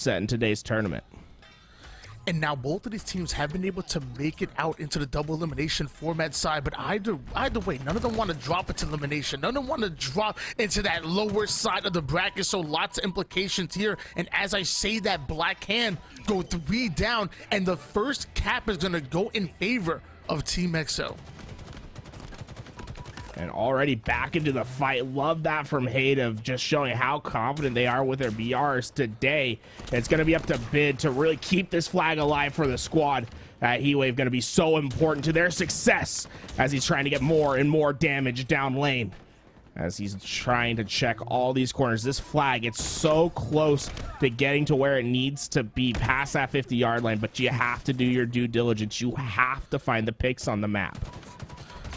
in today's tournament. And now both of these teams have been able to make it out into the double elimination format side, but either way, none of them want to drop into elimination. None of them want to drop into that lower side of the bracket, so lots of implications here. And as I say that, Black Hand go 3 down, and the first cap is going to go in favor of Team EXO. And already back into the fight. Love that from Hade, of just showing how confident they are with their BRs today. It's going to be up to Bid to really keep this flag alive for the squad. That heat wave going to be so important to their success as he's trying to get more and more damage down lane. As he's trying to check all these corners. This flag, it's so close to getting to where it needs to be past that 50-yard line, but you have to do your due diligence. You have to find the picks on the map.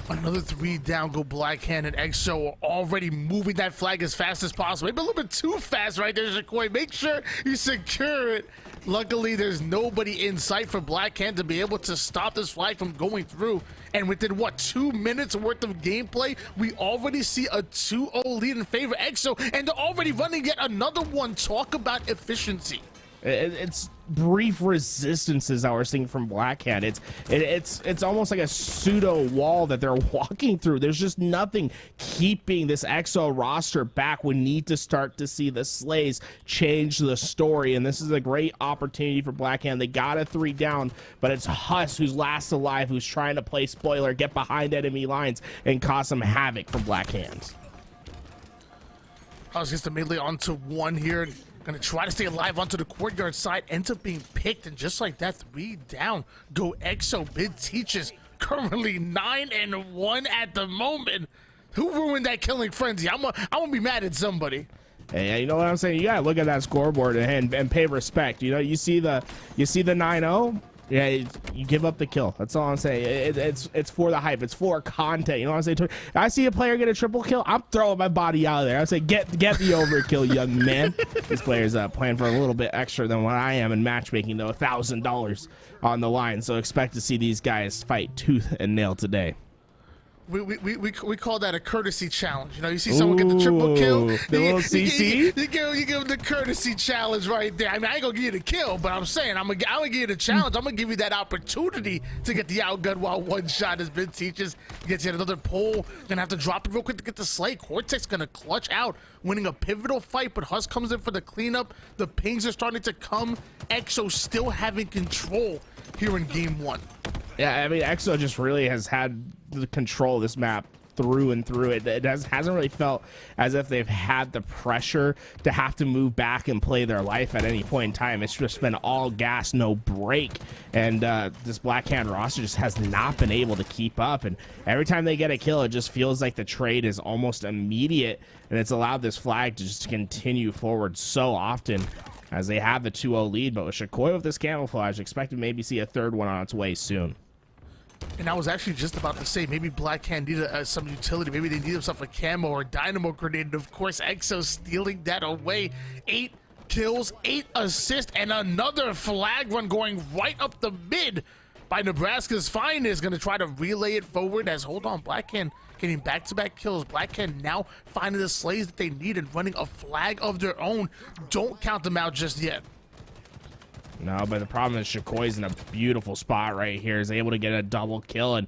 Another 3 down go Black Hand, and EXO already moving that flag as fast as possible. Maybe a little bit too fast right there, Shakoi. Make sure you secure it. Luckily, there's nobody in sight for Black Hand to be able to stop this flag from going through. And within, what, 2 minutes worth of gameplay, we already see a 2-0 lead in favor of EXO, and they're already running yet another one. Talk about efficiency. It's brief resistances that we're seeing from Black Hand. It's almost like a pseudo wall that they're walking through. There's just nothing keeping this EXO roster back. We need to start to see the Slays change the story, and this is a great opportunity for Black Hand. They got a 3 down, but it's Huss who's last alive, who's trying to play spoiler, get behind enemy lines, and cause some havoc for Black Hand. I was just immediately onto one here. Gonna try to stay alive onto the courtyard side, ends up being picked, and just like that, 3 down go EXO. Bid teaches currently 9-1 at the moment. Who ruined that killing frenzy? I'm gonna be mad at somebody. Hey, you know what I'm saying? You gotta look at that scoreboard and pay respect. You know, you see the 9-0. Yeah, you give up the kill. That's all I'm saying. It's for the hype. It's for content. You know what I'm saying? I see a player get a triple kill, I'm throwing my body out of there. I say, get the overkill, young man. This player's playing for a little bit extra than what I am in matchmaking, though. $1,000 on the line. So expect to see these guys fight tooth and nail today. We call that a courtesy challenge. You know, you see someone get the triple kill, CC? you give them the courtesy challenge right there. I mean, I ain't gonna give you the kill, but I'm saying I'm gonna give you the challenge. I'm gonna give you that opportunity to get the outgun while one shot has been teaches. Gets yet another pull. Gonna have to drop it real quick to get the Slay. Cortex gonna clutch out, winning a pivotal fight, but Huss comes in for the cleanup. The pings are starting to come. EXO still having control here in game 1. Yeah, I mean, EXO just really has had the control of this map through and through. It hasn't really felt as if they've had the pressure to have to move back and play their life at any point in time. It's just been all gas, no break, and this Black Hand roster just has not been able to keep up. And every time they get a kill, it just feels like the trade is almost immediate, and it's allowed this flag to just continue forward so often as they have the 2-0 lead. But with Shakoi with this camouflage, expect to maybe see a third one on its way soon. And I was actually just about to say, maybe Black Hand needed some utility. Maybe they need themselves a camo or a dynamo grenade. And of course, EXO stealing that away. 8 kills, 8 assists, and another flag run going right up the mid by Nebraska's finest. Going to try to relay it forward as, hold on, Black Hand getting back-to-back kills. Black Hand now finding the Slays that they need and running a flag of their own. Don't count them out just yet. No, but the problem is Shakoi's in a beautiful spot right here. He's able to get a double kill, and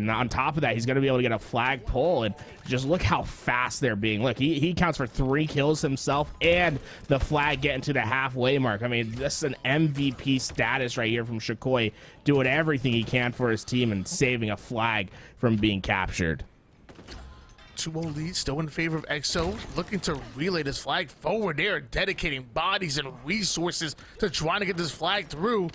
on top of that, he's going to be able to get a flag pull. And just look how fast they're being. Look, he counts for 3 kills himself and the flag getting to the halfway mark. I mean, this is an MVP status right here from Shakoi, doing everything he can for his team and saving a flag from being captured. 2-0 lead still in favor of EXO, looking to relay this flag forward. They are dedicating bodies and resources to trying to get this flag through.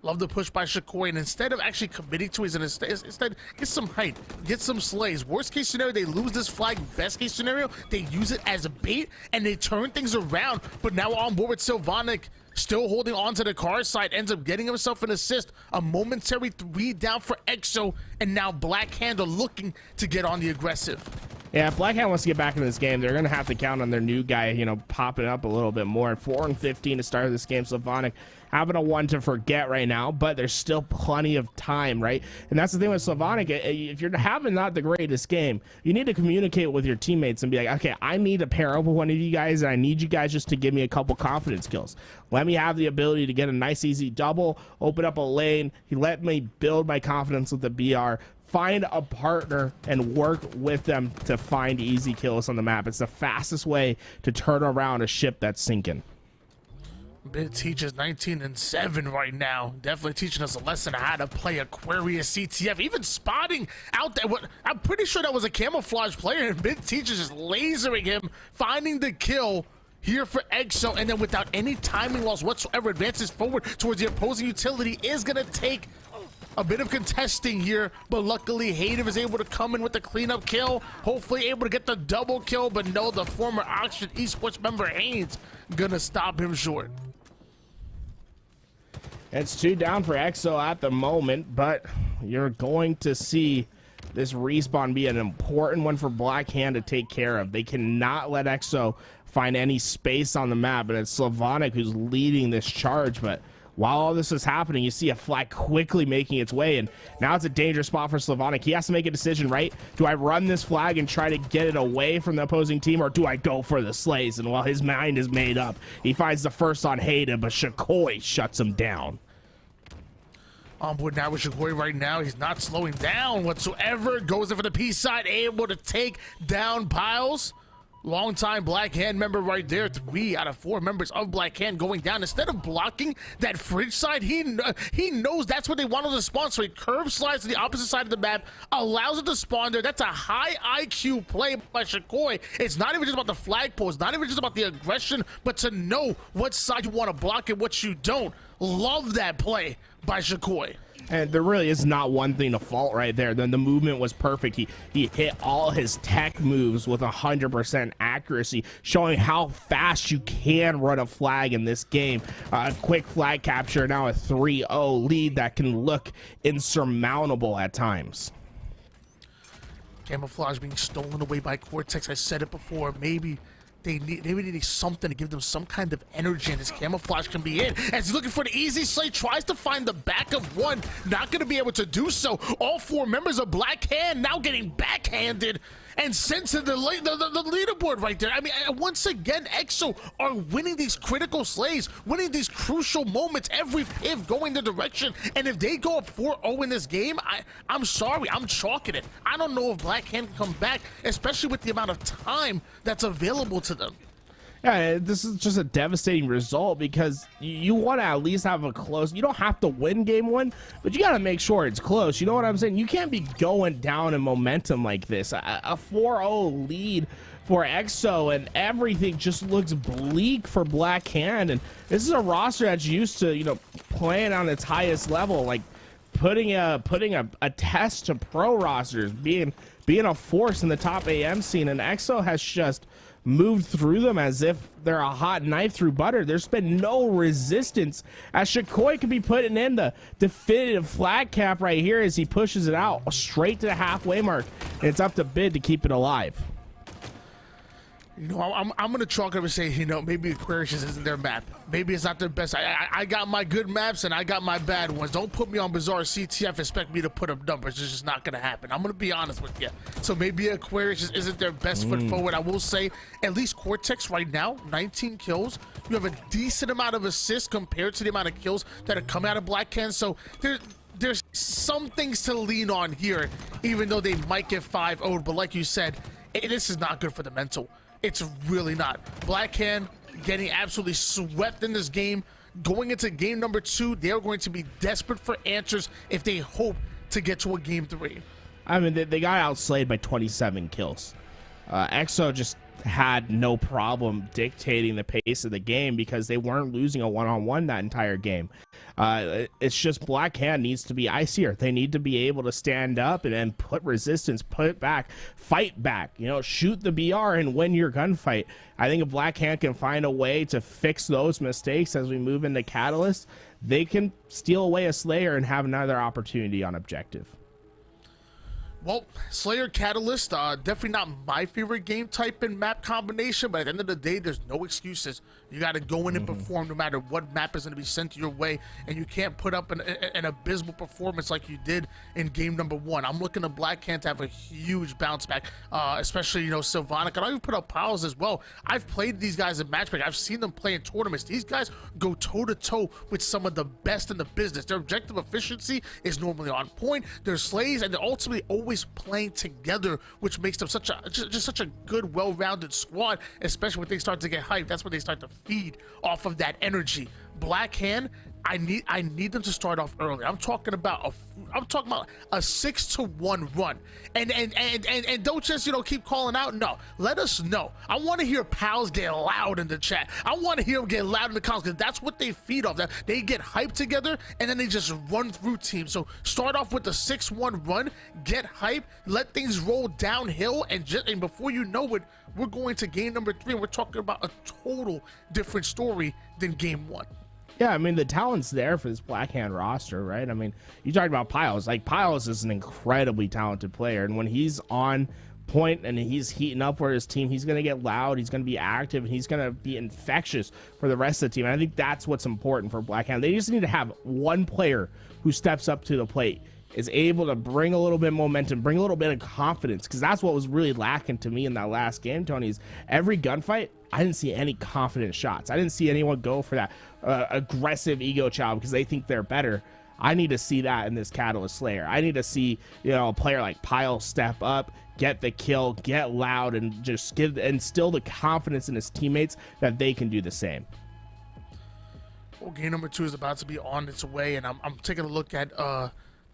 Love the push by Shakoi, and instead of actually committing to it, instead get some height, get some Slays. Worst case scenario, they lose this flag. Best case scenario, they use it as a bait and they turn things around. But now on board with Sylvanik, still holding on to the car side, ends up getting himself an assist. A momentary 3 down for EXO, and now Black Hand are looking to get on the aggressive. Yeah, if Black Hand wants to get back into this game, they're going to have to count on their new guy, you know, popping up a little bit more. 4-15 to start this game. Slavonic having a one to forget right now, but there's still plenty of time, right? And that's the thing with Slavonic. If you're having not the greatest game, you need to communicate with your teammates and be like, okay, I need to pair up with one of you guys, and I need you guys just to give me a couple confidence kills. Let me have the ability to get a nice, easy double, open up a lane. He let me build my confidence with the BR. Find a partner and work with them to find easy kills on the map. It's the fastest way to turn around a ship that's sinking. Bit teaches 19-7 right now. Definitely teaching us a lesson on how to play Aquarius CTF. Even spotting out there. I'm pretty sure that was a camouflage player, and Bit teaches just lasering him, finding the kill here for EXO, and then without any timing loss whatsoever, advances forward towards the opposing utility. Is gonna take a bit of contesting here, but luckily Hayden is able to come in with the cleanup kill, hopefully able to get the double kill, but no, the former Oxygen Esports member Haynes gonna stop him short. It's 2 down for EXO at the moment, but you're going to see this respawn be an important one for Black Hand to take care of. They cannot let EXO find any space on the map, and it's Slavonic who's leading this charge. But while all this is happening, you see a flag quickly making its way, and now it's a dangerous spot for Slavonic. He has to make a decision, right? Do I run this flag and try to get it away from the opposing team, or do I go for the slays? And while his mind is made up, he finds the first on Hayden, but Shakoi shuts him down. On board now with Shakoi right now. He's not slowing down whatsoever. Goes in for the P side, able to take down Piles. Longtime Black Hand member right there. 3 out of 4 members of Black Hand going down. Instead of blocking that fridge side, he knows that's what they want on the spawn, so he curve slides to the opposite side of the map, allows it to spawn there. That's a high IQ play by Shakoi. It's not even just about the flagpole. It's not even just about the aggression, but to know what side you want to block and what you don't. Love that play by Shakoi. And there really is not one thing to fault right there. Then the movement was perfect. He hit all his tech moves with 100% accuracy, showing how fast you can run a flag in this game. A quick flag capture, now a 3-0 lead that can look insurmountable at times. Camouflage being stolen away by Cortex. I said it before. Maybe they need something to give them some kind of energy, and his camouflage can be in. As he's looking for the easy slay, tries to find the back of one. Not going to be able to do so. All 4 members of Black Hand now getting backhanded and sent to the leaderboard right there. I mean, once again, EXO are winning these critical slays, winning these crucial moments, every if going the direction. And if they go up 4-0 in this game, I'm sorry, I'm chalking it. I don't know if Black Hand can come back, especially with the amount of time that's available to them. Yeah, this is just a devastating result because you want to at least have a close. You don't have to win game 1, but you got to make sure it's close. You know what I'm saying? You can't be going down in momentum like this. A 4-0 lead for EXO, and everything just looks bleak for Black Hand. And this is a roster that's used to, you know, playing on its highest level, like putting a test to pro rosters, being a force in the top AM scene, and EXO has just moved through them as if they're a hot knife through butter. There's been no resistance, as Shakoi could be putting in the definitive flag cap right here as he pushes it out straight to the halfway mark, and it's up to Bid to keep it alive. You know, I'm gonna chalk up and say, you know, maybe Aquarius isn't their map. Maybe it's not their best. I got my good maps and I got my bad ones. Don't put me on Bizarre CTF. Expect me to put up numbers. It's just not gonna happen. I'm gonna be honest with you. So maybe Aquarius just isn't their best foot forward. I will say, at least Cortex right now, 19 kills. You have a decent amount of assists compared to the amount of kills that are coming out of Black Hand. So there's some things to lean on here, even though they might get 5-0'd. But like you said, this is not good for the mental. It's really not. Black Hand getting absolutely swept in this game. Going into game number 2, they're going to be desperate for answers if they hope to get to a game 3. I mean, they got outslayed by 27 kills. EXO just had no problem dictating the pace of the game because they weren't losing a one-on-one that entire game. It's just Black Hand needs to be icier. They need to be able to stand up and put resistance, put it back, fight back, you know, shoot the BR and win your gunfight. I think if Black Hand can find a way to fix those mistakes as we move into Catalyst, they can steal away a Slayer and have another opportunity on objective. Well, Slayer Catalyst, definitely not my favorite game type and map combination, but at the end of the day, there's no excuses. You got to go in and perform no matter what map is going to be sent your way, and you can't put up an abysmal performance like you did in game number 1. I'm looking at Black Hand to have a huge bounce back, especially, you know, Sylvanica. And I even put up Piles as well. I've played these guys in matchmaking. I've seen them play in tournaments. These guys go toe-to-toe with some of the best in the business. Their objective efficiency is normally on point. They're slays, and they're ultimately always playing together, which makes them such a good, well-rounded squad, especially when they start to get hyped. That's when they start to feed off of that energy. Black Hand, I need them to start off early. I'm talking about a 6-1 run, and don't just, you know, keep calling out. No, let us know. I want to hear pals get loud in the chat. I want to hear them get loud in the comments, because that's what they feed off. That they get hyped together, and then they just run through teams. So start off with the 6-1 run, get hyped, let things roll downhill, and before you know it, we're going to game number 3. And we're talking about a total different story than game 1. Yeah, I mean, the talent's there for this Black Hand roster, right? I mean, you talked about Piles. Like, Piles is an incredibly talented player, and when he's on point and he's heating up for his team, he's going to get loud, he's going to be active, and he's going to be infectious for the rest of the team. And I think that's what's important for Black Hand. They just need to have one player who steps up to the plate, is able to bring a little bit of momentum, bring a little bit of confidence, because that's what was really lacking to me in that last game, Tony. Is every gunfight, I didn't see any confident shots. I didn't see anyone go for that aggressive ego chow because they think they're better. I need to see that in this Catalyst Slayer. I need to see, you know, a player like Pyle step up, get the kill, get loud, and just instill the confidence in his teammates that they can do the same. Well, game number 2 is about to be on its way, and I'm taking a look at the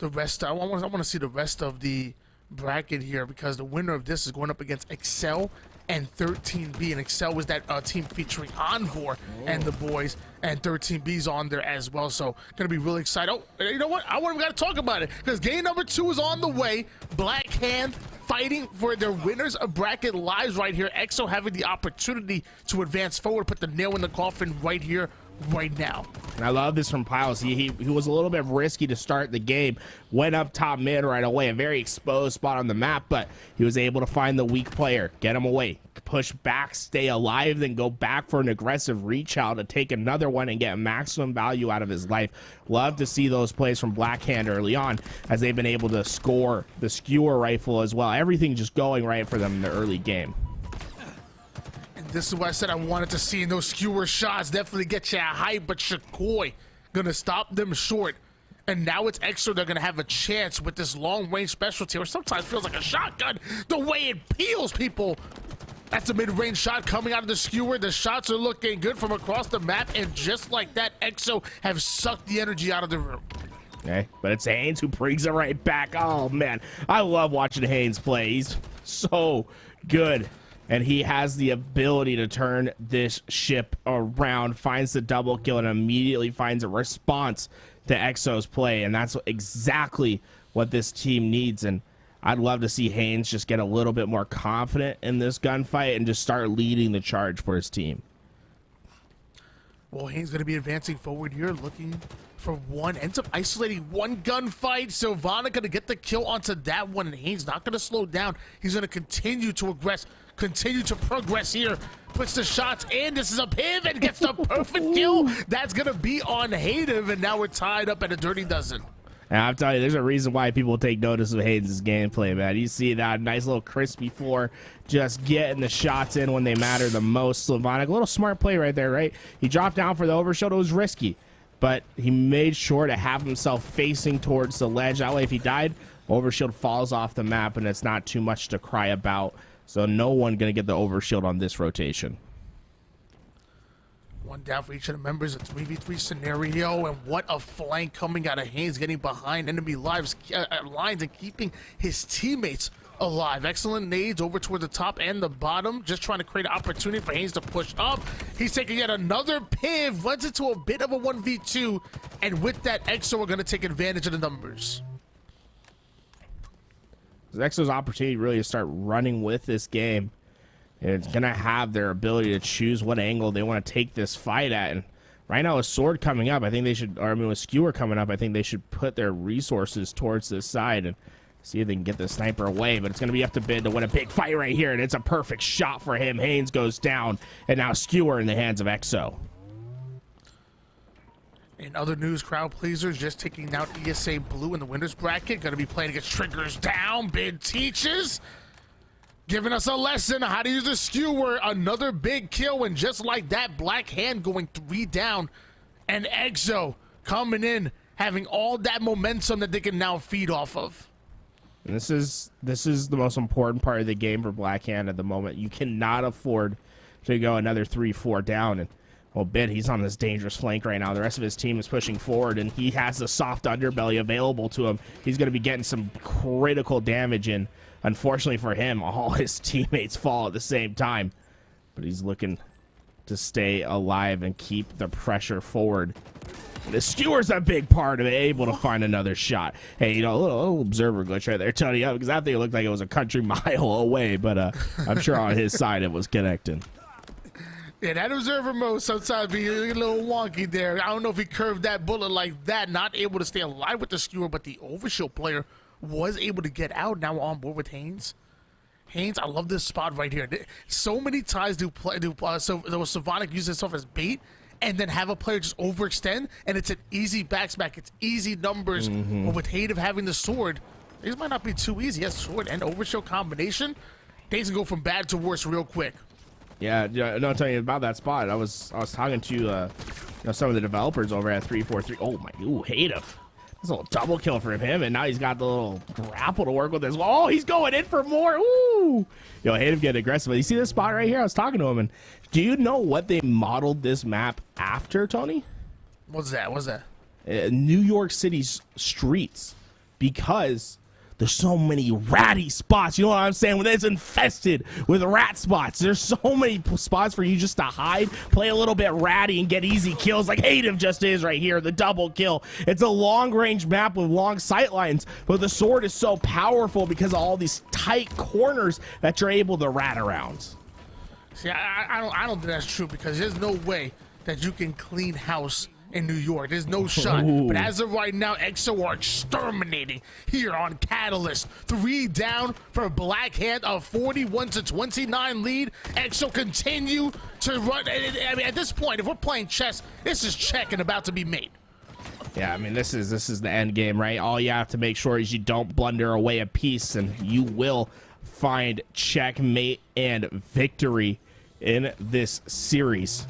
rest. I want to see the rest of the bracket here, because the winner of this is going up against Excel and 13B, and Excel was that team featuring Envor and the boys, and 13B's on there as well. So gonna be really excited. Oh, you know what? I want to gotta talk about it, because game number 2 is on the way. Black Hand fighting for their winners of bracket lives right here. Exo having the opportunity to advance forward, put the nail in the coffin right here, right now. And I love this from Piles. He was a little bit risky to start the game, went up top mid right away, a very exposed spot on the map, but he was able to find the weak player, get him away, push back, stay alive, then go back for an aggressive reach out to take another one and get maximum value out of his life. Love to see those plays from Black Hand early on, as they've been able to score the skewer rifle as well. Everything just going right for them in the early game. This is what I said I wanted to see in those skewer shots. Definitely get you hype, but Shakoi gonna stop them short. And now it's Extra. They're gonna have a chance with this long-range specialty, or sometimes feels like a shotgun, the way it peels people. That's a mid-range shot coming out of the skewer. The shots are looking good from across the map, and just like that, Exo have sucked the energy out of the room. Okay, but it's Haynes who brings it right back. Oh man, I love watching Haynes play. He's so good, and he has the ability to turn this ship around, finds the double kill, and immediately finds a response to Exo's play, and that's exactly what this team needs. And I'd love to see Haynes just get a little bit more confident in this gunfight and just start leading the charge for his team. Well, Haynes going to be advancing forward here, looking for one. Ends up isolating one gunfight. Sylvana going to get the kill onto that one, and Haynes not going to slow down. He's going to continue to progress here. Puts the shots in. This is a pivot. Gets the perfect kill. That's going to be on Hayden, and now we're tied up at a dirty dozen. And I'm telling you, there's a reason why people take notice of Haynes' gameplay, man. You see that nice little crispy floor, just getting the shots in when they matter the most. Slavonic, a little smart play right there, right? He dropped down for the overshot. It was risky, but he made sure to have himself facing towards the ledge. That way, if he died, overshield falls off the map, and it's not too much to cry about. So no one going to get the overshield on this rotation. One down for each of the members, a 3v3 scenario, and what a flank coming out of Haynes, getting behind enemy lines and keeping his teammates alive. Excellent nades over toward the top and the bottom, just trying to create an opportunity for Haynes to push up. He's taking yet another piv, runs into a bit of a 1v2, and with that, Exo are going to take advantage of the numbers. Exo's opportunity really to start running with this game. It's going to have their ability to choose what angle they want to take this fight at. And right now, with Sword coming up, I think they should, or I mean, with Skewer coming up, I think they should put their resources towards this side and See if they can get the sniper away, but it's going to be up to Bid to win a big fight right here, and it's a perfect shot for him. Haynes goes down, and now Skewer in the hands of Exo. In other news, crowd pleasers just taking out ESA Blue in the winners bracket. Going to be playing against Triggers Down. Bid teaches, giving us a lesson on how to use the Skewer. Another big kill, and just like that, Black Hand going 3 down, and Exo coming in, having all that momentum that they can now feed off of. And this is the most important part of the game for Black Hand at the moment. You cannot afford to go another 3-4 down. And well, Bid, he's on this dangerous flank right now. The rest of his team is pushing forward, and he has the soft underbelly available to him. He's going to be getting some critical damage, and unfortunately for him, all his teammates fall at the same time. But he's looking to stay alive and keep the pressure forward. The Skewer's a big part of it, able to find another shot. Hey, you know, a little observer glitch right there, Tony, because I think it looked like it was a country mile away, but I'm sure on his side it was connecting. Yeah, that observer mode sometimes be a little wonky there. I don't know if he curved that bullet like that, not able to stay alive with the Skewer, but the Overshield player was able to get out, now on board with Haynes. Haynes, I love this spot right here. So many times so Savonic uses himself as bait, and then have a player just overextend, and it's an easy backsmack. It's easy numbers. But with Hate of having the sword, these might not be too easy. Yes, sword and Overshield combination, things can go from bad to worse real quick. Yeah, no, tell you about that spot. I was talking to some of the developers over at 343. Oh my, Hate of. This little double kill for him, and now he's got the little grapple to work with as well. Oh, he's going in for more. Ooh. Yo, I hate him getting aggressive. But you see this spot right here? I was talking to him, and do you know what they modeled this map after, Tony? What's that? What's that? New York City's streets, because there's so many ratty spots. You know what I'm saying? When it's infested with rat spots, there's so many spots for you just to hide, play a little bit ratty, and get easy kills like Hate him just is right here. The double kill. It's a long-range map with long sight lines, but the sword is so powerful because of all these tight corners that you're able to rat around. See, I don't think that's true, because there's no way that you can clean house in New York. There's no shot. But as of right now, EXO are exterminating here on Catalyst. 3 down for Black Hand, a 41-29 lead. EXO continue to run. I mean, at this point, if we're playing chess, this is check and about to be made. Yeah, I mean, this is the end game, right? All you have to make sure is you don't blunder away a piece, and you will find checkmate and victory in this series.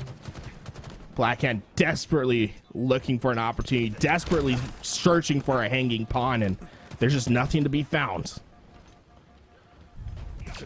Black Hand desperately looking for an opportunity, desperately searching for a hanging pawn, and there's just nothing to be found.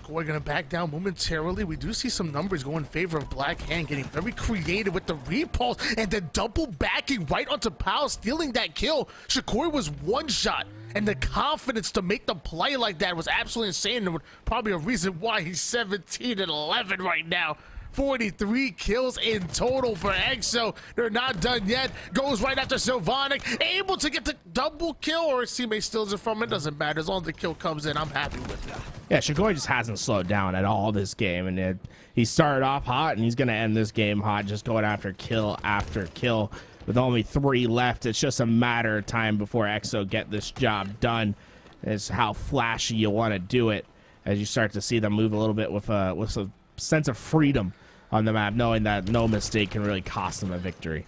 We're going to back down momentarily. We do see some numbers go in favor of Black Hand, getting very creative with the repulse and the double backing right onto Powell, stealing that kill. Shakur was one shot, and the confidence to make the play like that was absolutely insane, and probably a reason why he's 17-11 right now. 43 kills in total for EXO. They're not done yet. Goes right after Sylvonic, able to get the double kill, or his teammate steals it from him. It doesn't matter. As long as the kill comes in, I'm happy with it. Yeah, Shigoi just hasn't slowed down at all this game, and he started off hot, and he's going to end this game hot, just going after kill. With only 3 left, it's just a matter of time before EXO get this job done. It's how flashy you want to do it, as you start to see them move a little bit with a sense of freedom on the map, knowing that no mistake can really cost them a victory.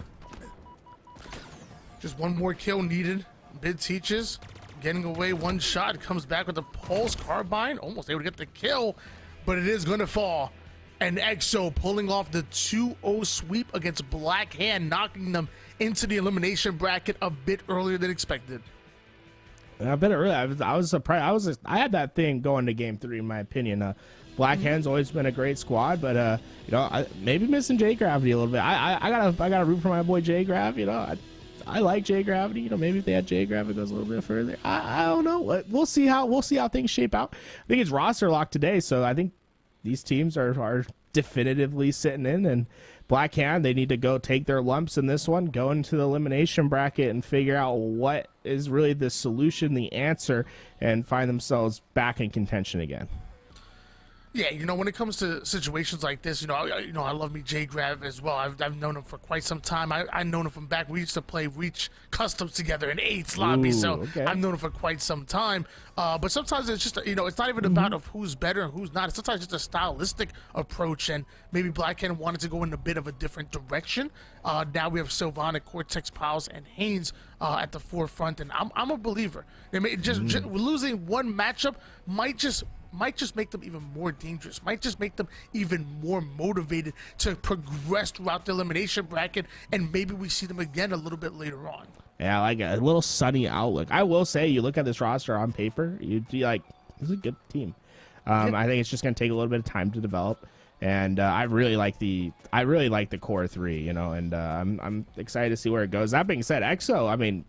Just one more kill needed. Bid teaches, getting away one shot, comes back with a pulse carbine, almost able to get the kill, but it is going to fall. And EXO pulling off the 2-0 sweep against Black Hand, knocking them into the elimination bracket a bit earlier than expected. A bit early. I was surprised. I had that thing going to game 3, in my opinion. Black Hand's always been a great squad, but maybe missing J Gravity a little bit. I gotta root for my boy J Grav. I like J Gravity. Maybe if they had J Grav, it goes a little bit further. I don't know. We'll see how things shape out. I think it's roster lock today, so I think these teams are definitively sitting in. And Black Hand, they need to go take their lumps in this one, go into the elimination bracket, and figure out what is really the solution, the answer, and find themselves back in contention again. Yeah, you know, when it comes to situations like this, I love me J Grav as well. I've known him for quite some time. I've known him from back. We used to play Reach Customs together in AIDS lobby, so okay. I've known him for quite some time. But sometimes it's just, it's not even about of who's better and who's not. It's sometimes just a stylistic approach, and maybe Black Cannon wanted to go in a bit of a different direction. Now we have Sylvana, Cortex, Pals, and Haynes at the forefront, and I'm a believer. I mean, just losing one matchup might just make them even more dangerous, might just make them even more motivated to progress throughout the elimination bracket, and maybe we see them again a little bit later on. Yeah, like a little sunny outlook. I will say, you look at this roster on paper, you'd be like, this is a good team. I think it's just going to take a little bit of time to develop, and I really like the core three, and I'm excited to see where it goes. That being said, EXO, I mean,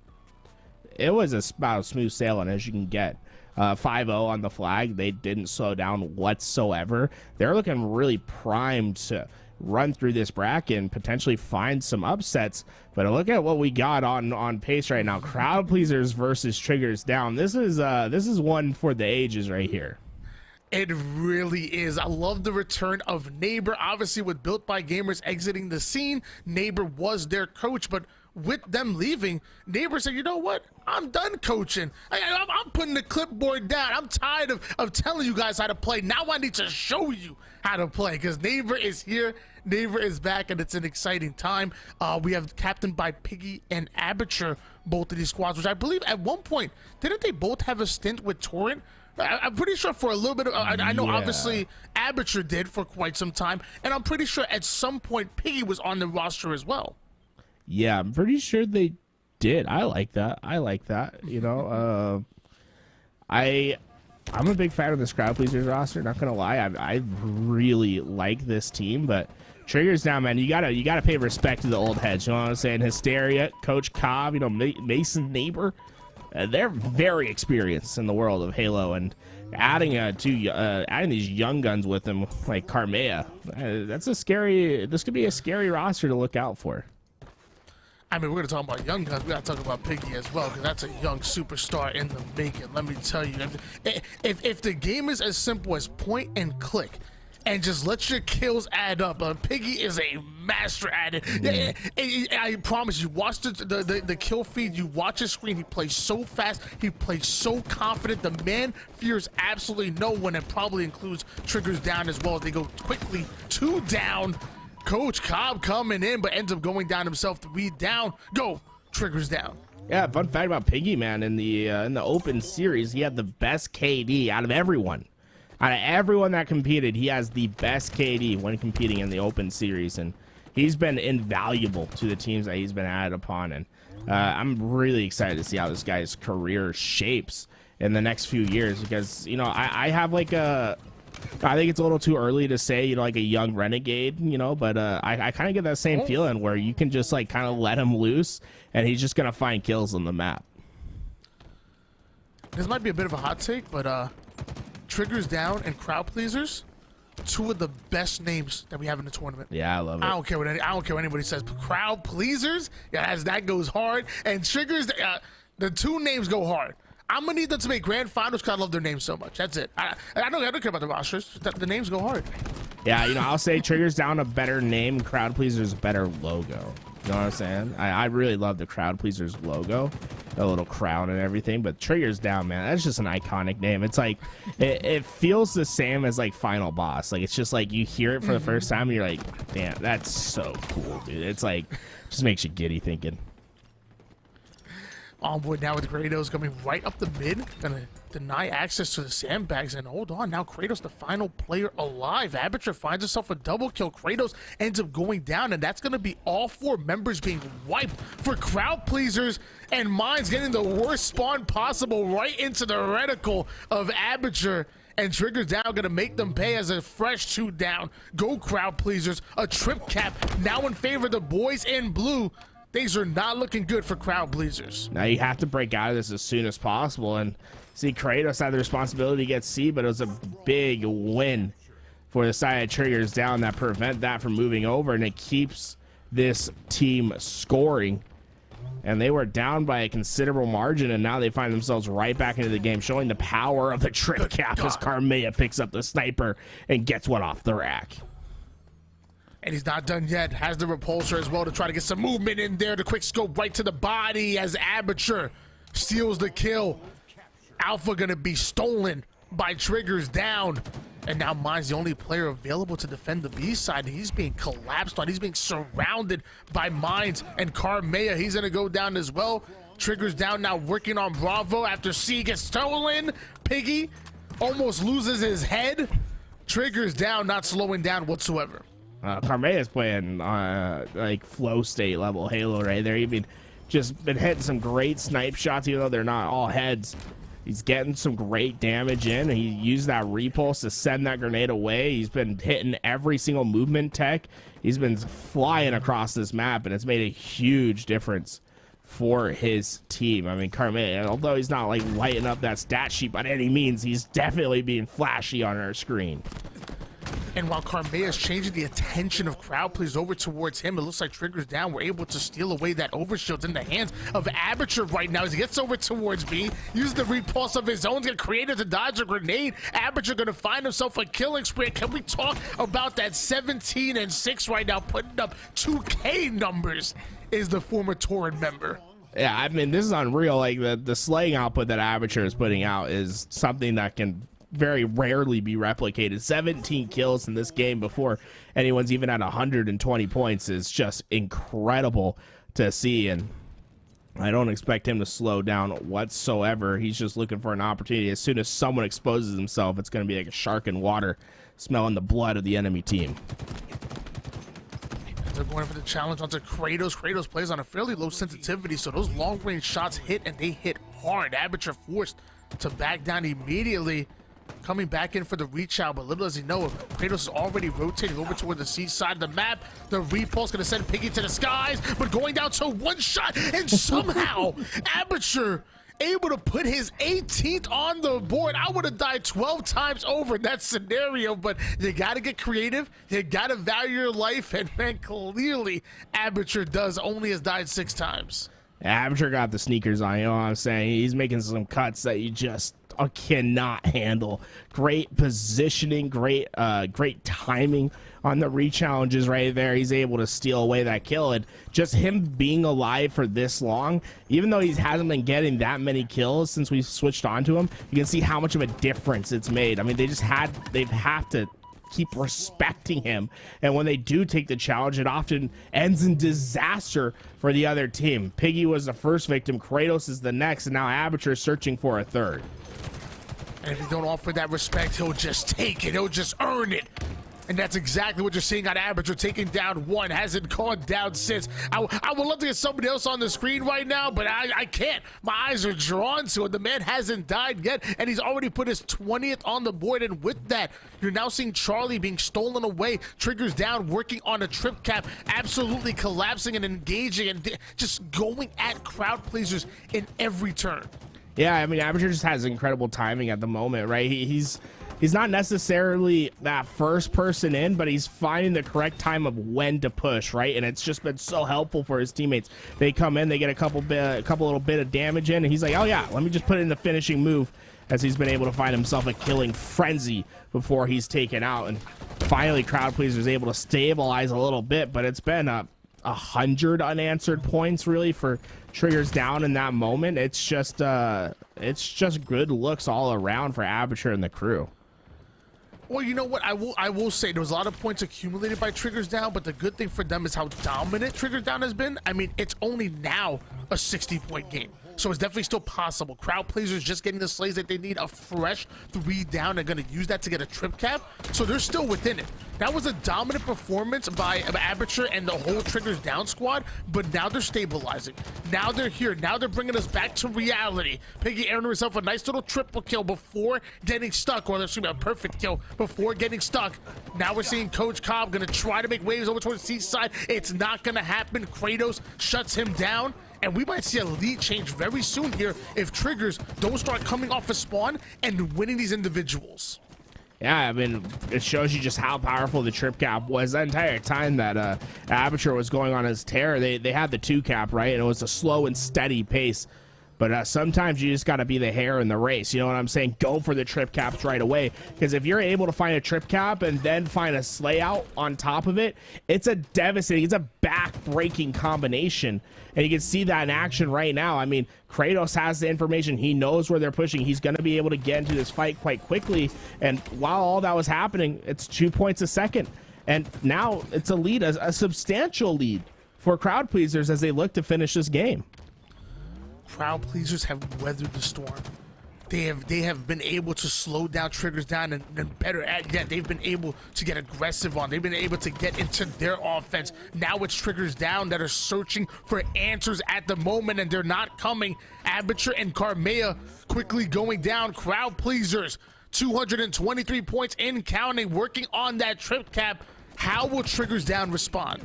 it was about smooth sailing as you can get. 5-0 on the flag. They didn't slow down whatsoever. They're looking really primed to run through this bracket and potentially find some upsets. But look at what we got on pace right now. Crowd pleasers versus Triggers Down. This is one for the ages right here. It really is. I love the return of Neighbor. Obviously, with Built by Gamers exiting the scene, Neighbor was their coach, but with them leaving, Neighbor said, you know what? I'm done coaching. I'm putting the clipboard down. I'm tired of telling you guys how to play. Now I need to show you how to play, because Neighbor is here. Neighbor is back, and it's an exciting time. We have captained by Piggy and Aperture, both of these squads, which I believe at one point, didn't they both have a stint with Torrent? I'm pretty sure for a little bit of, I know obviously Aperture did for quite some time, and I'm pretty sure at some point Piggy was on the roster as well. Yeah, I'm pretty sure they did. I like that. I'm a big fan of this Crowd Pleasers roster, not gonna lie. I really like this team, but Triggers Down, man, you gotta pay respect to the old heads. You know what I'm saying? Hysteria, Coach Cobb, Mason Neighbor. They're very experienced in the world of Halo, and adding these young guns with them like Carmea, this could be a scary roster to look out for. I mean, we're going to talk about young guns. We got to talk about Piggy as well, because that's a young superstar in the making. Let me tell you, if the game is as simple as point and click and just let your kills add up, Piggy is a master at it. I promise you, watch the kill feed, you watch his screen. He plays so fast, he plays so confident. The man fears absolutely no one, and probably includes Triggers Down as well. They go quickly 2 down. Coach Cobb coming in, but ends up going down himself. 3 down. Go Triggers Down. Yeah, fun fact about Piggy, man, in the open series, he had the best KD out of everyone. Out of everyone that competed, he has the best KD when competing in the open series, and he's been invaluable to the teams that he's been added upon. And I'm really excited to see how this guy's career shapes in the next few years, because I have I think it's a little too early to say, like a young renegade, but I kind of get that same feeling where you can just kind of let him loose and he's just going to find kills on the map. This might be a bit of a hot take, but Triggers Down and Crowd Pleasers, 2 of the best names that we have in the tournament. Yeah, I love it. I don't care what anybody says. Crowd Pleasers, that goes hard, and Triggers, the 2 names go hard. I'm gonna need them to make grand finals because I love their names so much. That's it. I don't care about the rosters. The names go hard. Yeah, I'll say Triggers Down a better name, Crowd Pleasers a better logo. You know what I'm saying? I really love the Crowd Pleasers logo, the little crown and everything. But Triggers Down, man, that's just an iconic name. It's like it feels the same as Final Boss. It's just you hear it for the first time and you're like, damn, that's so cool, dude. It's just makes you giddy thinking. On board now with Kratos coming right up the mid, gonna deny access to the sandbags, and hold on, now Kratos the final player alive. Aperture finds himself a double kill. Kratos ends up going down, and that's gonna be all 4 members being wiped for Crowd Pleasers, and Mines getting the worst spawn possible right into the reticle of Aperture. And Triggers Down gonna make them pay as a fresh 2 down. Go Crowd Pleasers, a trip cap now in favor of the boys in blue. Things are not looking good for Crowd Pleasers. Now you have to break out of this as soon as possible, and see Kratos had the responsibility to get C, but it was a big win for the side of Triggers Down that prevent that from moving over, and it keeps this team scoring. and they were down by a considerable margin, and now they find themselves right back into the game, showing the power of the trip cap as Carmea picks up the sniper and gets one off the rack. And he's not done yet. Has the repulsor as well to try to get some movement in there. The quick scope right to the body as Aperture steals the kill. Alpha gonna be stolen by Triggers down. And now Mine's the only player available to defend the B side. He's being collapsed on. He's being surrounded by Mines and Carmea. He's gonna go down as well. Triggers down now, working on Bravo after C gets stolen. Piggy almost loses his head. Triggers down, not slowing down whatsoever. Carmea is playing like flow state level Halo right there. He's just been hitting some great snipe shots, even though they're not all heads. He's getting some great damage in. He used that repulse to send that grenade away. He's been hitting every single movement tech. He's been flying across this map, and it's made a huge difference for his team. I mean, Carmea, although he's not like lighting up that stat sheet by any means, he's definitely being flashy on our screen. And while Carmea is changing the attention of crowd players over towards him, it looks like Triggers down. We're able to steal away that overshield in the hands of Aperture right now as he gets over towards B, uses the repulse of his own, get creative to dodge a grenade. Aperture gonna find himself a killing spree. Can we talk about that 17 and 6 right now, putting up 2K numbers, is the former Torrid member. Yeah, I mean, this is unreal. Like the slaying output that Aperture is putting out is something that can very rarely be replicated. 17 kills in this game before anyone's even at 120 points is just incredible to see, and I don't expect him to slow down whatsoever. He's just looking for an opportunity. As soon as someone exposes himself, it's going to be like a shark in water, smelling the blood of the enemy team. They're going for the challenge onto Kratos. Kratos plays on a fairly low sensitivity, so those long-range shots hit, and they hit hard. Aperture forced to back down immediately. Coming back in for the reach out, but little does he know, Kratos is already rotating over toward the C side of the map. The repulse gonna send Piggy to the skies, but going down to one shot, and somehow Aperture able to put his 18th on the board. I would have died 12 times over in that scenario, but you gotta get creative, you gotta value your life, and man, clearly Aperture does, only has died 6 times. Aperture got the sneakers on, you know what I'm saying? He's making some cuts that you just cannot handle. Great positioning, great timing on the re-challenges right there. He's able to steal away that kill, and just him being alive for this long, even though he hasn't been getting that many kills since we switched on to him, you can see how much of a difference it's made. I mean, they have to keep respecting him, and when they do take the challenge, it often ends in disaster for the other team. Piggy was the first victim, Kratos is the next, and now Aperture is searching for a third. And if you don't offer that respect, he'll just take it, he'll just earn it. And that's exactly what you're seeing on Aperture, taking down one, hasn't gone down since. I would love to get somebody else on the screen right now, but I can't. My eyes are drawn to it. The man hasn't died yet, and he's already put his 20th on the board, and with that, you're now seeing Charlie being stolen away. Triggers down, working on a trip cap, absolutely collapsing and engaging, and just going at crowd pleasers in every turn. Yeah, I mean, Aperture just has incredible timing at the moment, right? He's not necessarily that first person in, but he's finding the correct time of when to push, right? And it's just been so helpful for his teammates. They come in, they get a couple little bit of damage in, and he's like, oh yeah, let me just put in the finishing move, as he's been able to find himself a killing frenzy before he's taken out. And finally, Crowd Pleaser is able to stabilize a little bit, but it's been 100 unanswered points really for Triggers down in that moment. It's just good looks all around for Aperture and the crew. Well, you know what? I will say there was a lot of points accumulated by Triggers down, but the good thing for them is how dominant Triggers down has been. I mean, it's only now a 60-point game, so it's definitely still possible. Crowd Pleasers just getting the slays that they need, a fresh 3 down. They're going to use that to get a trip cap, so they're still within it. That was a dominant performance by Aperture and the whole Triggers down squad, but now they're stabilizing. Now they're here. Now they're bringing us back to reality. Piggy earned herself a nice little triple kill before getting stuck, or excuse me, a perfect kill before getting stuck. Now we're seeing Coach Cobb going to try to make waves over towards the seaside. It's not going to happen. Kratos shuts him down, and we might see a lead change very soon here if Triggers don't start coming off a spawn and winning these individuals. Yeah, I mean, it shows you just how powerful the trip cap was. That entire time that Aperture was going on his tear, they had the 2 cap, right? And it was a slow and steady pace. But sometimes you just got to be the hare in the race. You know what I'm saying? Go for the trip caps right away. Because if you're able to find a trip cap and then find a slay out on top of it, it's a devastating, it's a back-breaking combination. And you can see that in action right now. I mean, Kratos has the information. He knows where they're pushing. He's going to be able to get into this fight quite quickly. And while all that was happening, it's 2 points a second. And now it's a lead, a substantial lead for Crowd Pleasers as they look to finish this game. Crowd Pleasers have weathered the storm. They have been able to slow down Triggers down, and better at that, they've been able to get aggressive on. They've been able to get into their offense. Now it's Triggers down that are searching for answers at the moment, and they're not coming. Aperture and Carmea quickly going down. Crowd Pleasers, 223 points in counting, working on that trip cap. How will Triggers down respond?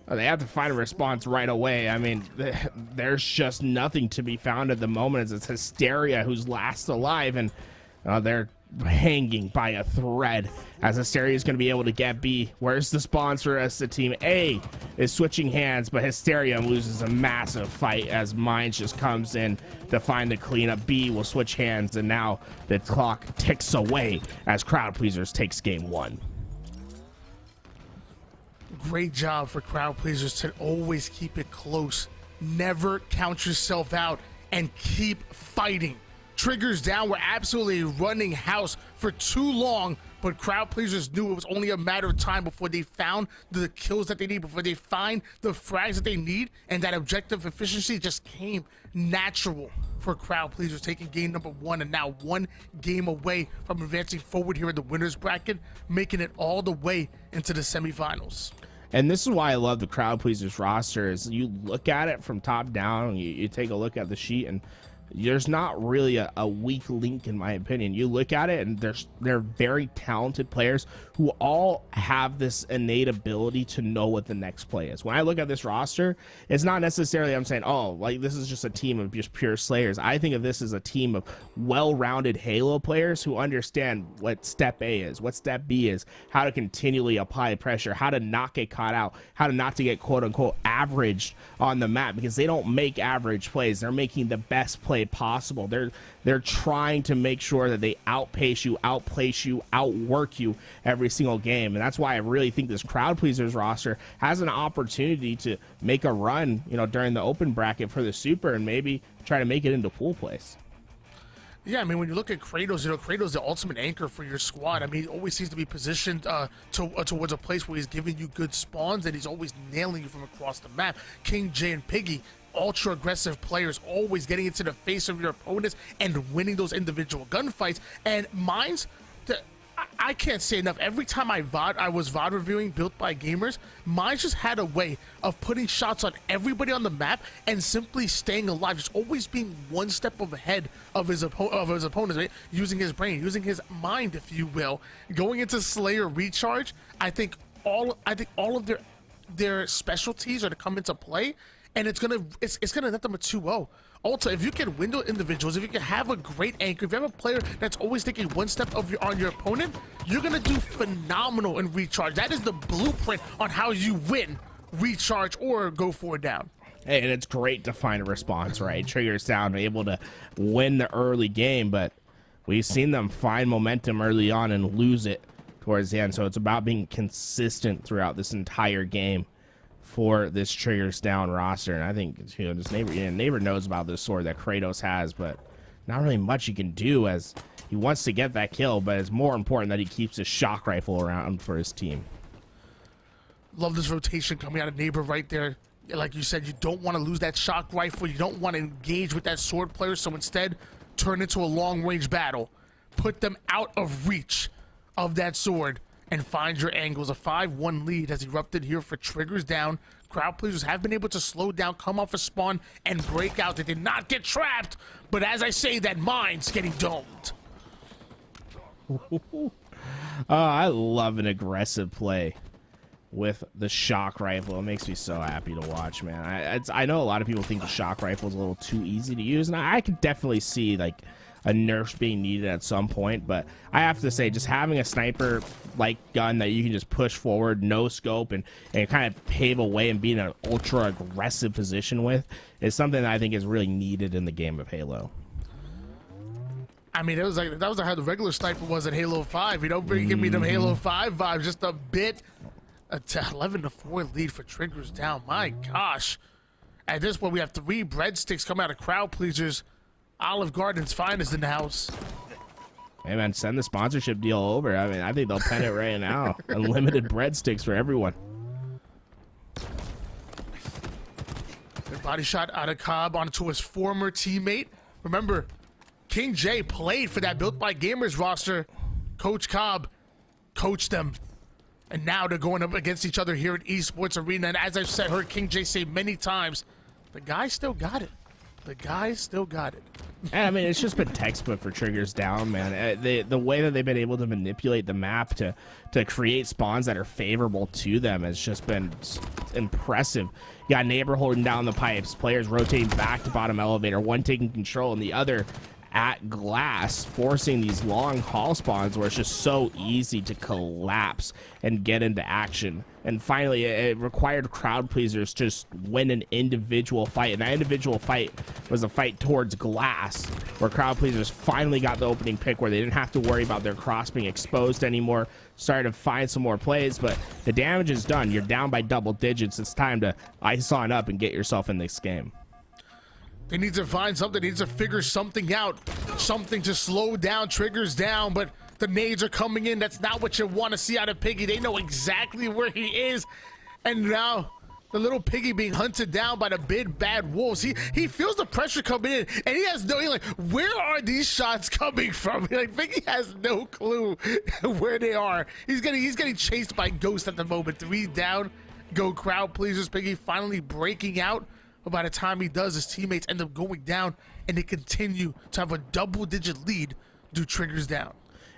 They have to find a response right away. I mean, there's just nothing to be found at the moment as it's Hysteria who's last alive, and they're hanging by a thread as Hysteria is going to be able to get B. Where's the sponsor as the team? A is switching hands, but Hysteria loses a massive fight as Minds just comes in to find the cleanup. B will switch hands, and now the clock ticks away as Crowd Pleasers takes game 1. Great job for Crowd Pleasers to always keep it close. Never count yourself out and keep fighting. Triggers down were absolutely running house for too long, but Crowd Pleasers knew it was only a matter of time before they found the kills that they need, before they find the frags that they need, and that objective efficiency just came natural for Crowd Pleasers, taking game number 1 and now 1 game away from advancing forward here in the winners bracket, making it all the way into the semifinals. And this is why I love the Crowd Pleasers roster is you look at it from top down, you take a look at the sheet, and there's not really a weak link in my opinion. You look at it and they're very talented players who all have this innate ability to know what the next play is. When I look at this roster, it's not necessarily I'm saying, oh, like this is just a team of just pure slayers. I think of this as a team of well-rounded Halo players who understand what step A is, what step B is, how to continually apply pressure, how to not get caught out, how to not to get quote unquote averaged on the map, because they don't make average plays. They're making the best play possible. They're trying to make sure that they outpace you, outplace you, outwork you every single game. And that's why I really think this Crowd Pleasers roster has an opportunity to make a run, you know, during the open bracket for the Super and maybe try to make it into pool place. Yeah, I mean, when you look at Kratos, you know, Kratos is the ultimate anchor for your squad. I mean, he always seems to be positioned towards a place where he's giving you good spawns and he's always nailing you from across the map. King J and Piggy, ultra aggressive players, always getting into the face of your opponents and winning those individual gunfights. And Mines, I can't say enough. Every time I was VOD reviewing Built by Gamers, Mines just had a way of putting shots on everybody on the map and simply staying alive, just always being one step ahead of his opponents, right? Using his brain, using his mind, if you will. Going into Slayer Recharge, I think all of their specialties are to come into play, and it's gonna net them a 2-0. Also, if you can window individuals, if you can have a great anchor, if you have a player that's always taking one step on your opponent, you're gonna do phenomenal in Recharge. That is the blueprint on how you win Recharge or go forward down. Hey, and it's great to find a response, right? Triggers down, able to win the early game, but we've seen them find momentum early on and lose it towards the end. So it's about being consistent throughout this entire game for this Triggers down roster. And I think, you know, this neighbor knows about this sword that Kratos has, but not really much he can do as he wants to get that kill, but it's more important that he keeps his shock rifle around for his team. Love this rotation coming out of neighbor right there. Like you said, you don't want to lose that shock rifle. You don't want to engage with that sword player, so instead turn into a long range battle. Put them out of reach of that sword and find your angles. A 5-1 lead has erupted here for Triggers down. Crowd Pleasers have been able to slow down, come off a spawn, and break out. They did not get trapped, but as I say, that Mine's getting domed. I love an aggressive play with the shock rifle. It makes me so happy to watch, man. I know a lot of people think the shock rifle is a little too easy to use, and I could definitely see like nerf being needed at some point. But I have to say, just having a sniper like gun that you can just push forward, no scope, and kind of pave a way and be in an ultra aggressive position with is something that I think is really needed in the game of Halo. I mean, that was like how the regular sniper was at Halo 5. You know, give me them Halo 5 vibes just a bit. 11-4 lead for Triggers down. My gosh. At this point, we have 3 breadsticks coming out of Crowd Pleasers. Olive Garden's finest in the house. Hey, man, send the sponsorship deal over. I mean, I think they'll pen it right now. Unlimited breadsticks for everyone. Good body shot out of Cobb onto his former teammate. Remember, King J played for that Built by Gamers roster. Coach Cobb coached them. And now they're going up against each other here at Esports Arena. And as I've heard King J say many times, the guy still got it. The guy still got it. And I mean, it's just been textbook for Triggers down, man. The way that they've been able to manipulate the map to create spawns that are favorable to them has just been impressive. You got Neighbor holding down the pipes, players rotating back to bottom elevator, one taking control and the other at glass, forcing these long haul spawns where it's just so easy to collapse and get into action. And finally, it required Crowd Pleasers to just win an individual fight, and that individual fight was a fight towards glass, where Crowd Pleasers finally got the opening pick where they didn't have to worry about their cross being exposed anymore. Started to find some more plays, but the damage is done. You're down by double digits. It's time to ice on up and get yourself in this game. They need to find something. They need to figure something out. Something to slow down Triggers down, but the nades are coming in. That's not what you want to see out of Piggy. They know exactly where he is. And now the little Piggy being hunted down by the big bad wolves. He feels the pressure coming in, and he has no, he's like, where are these shots coming from? Like, Piggy has no clue where they are. He's getting chased by Ghost at the moment. 3 down, go Crowd Pleasers. Piggy finally breaking out. But by the time he does, his teammates end up going down, and they continue to have a double-digit lead due Triggers down.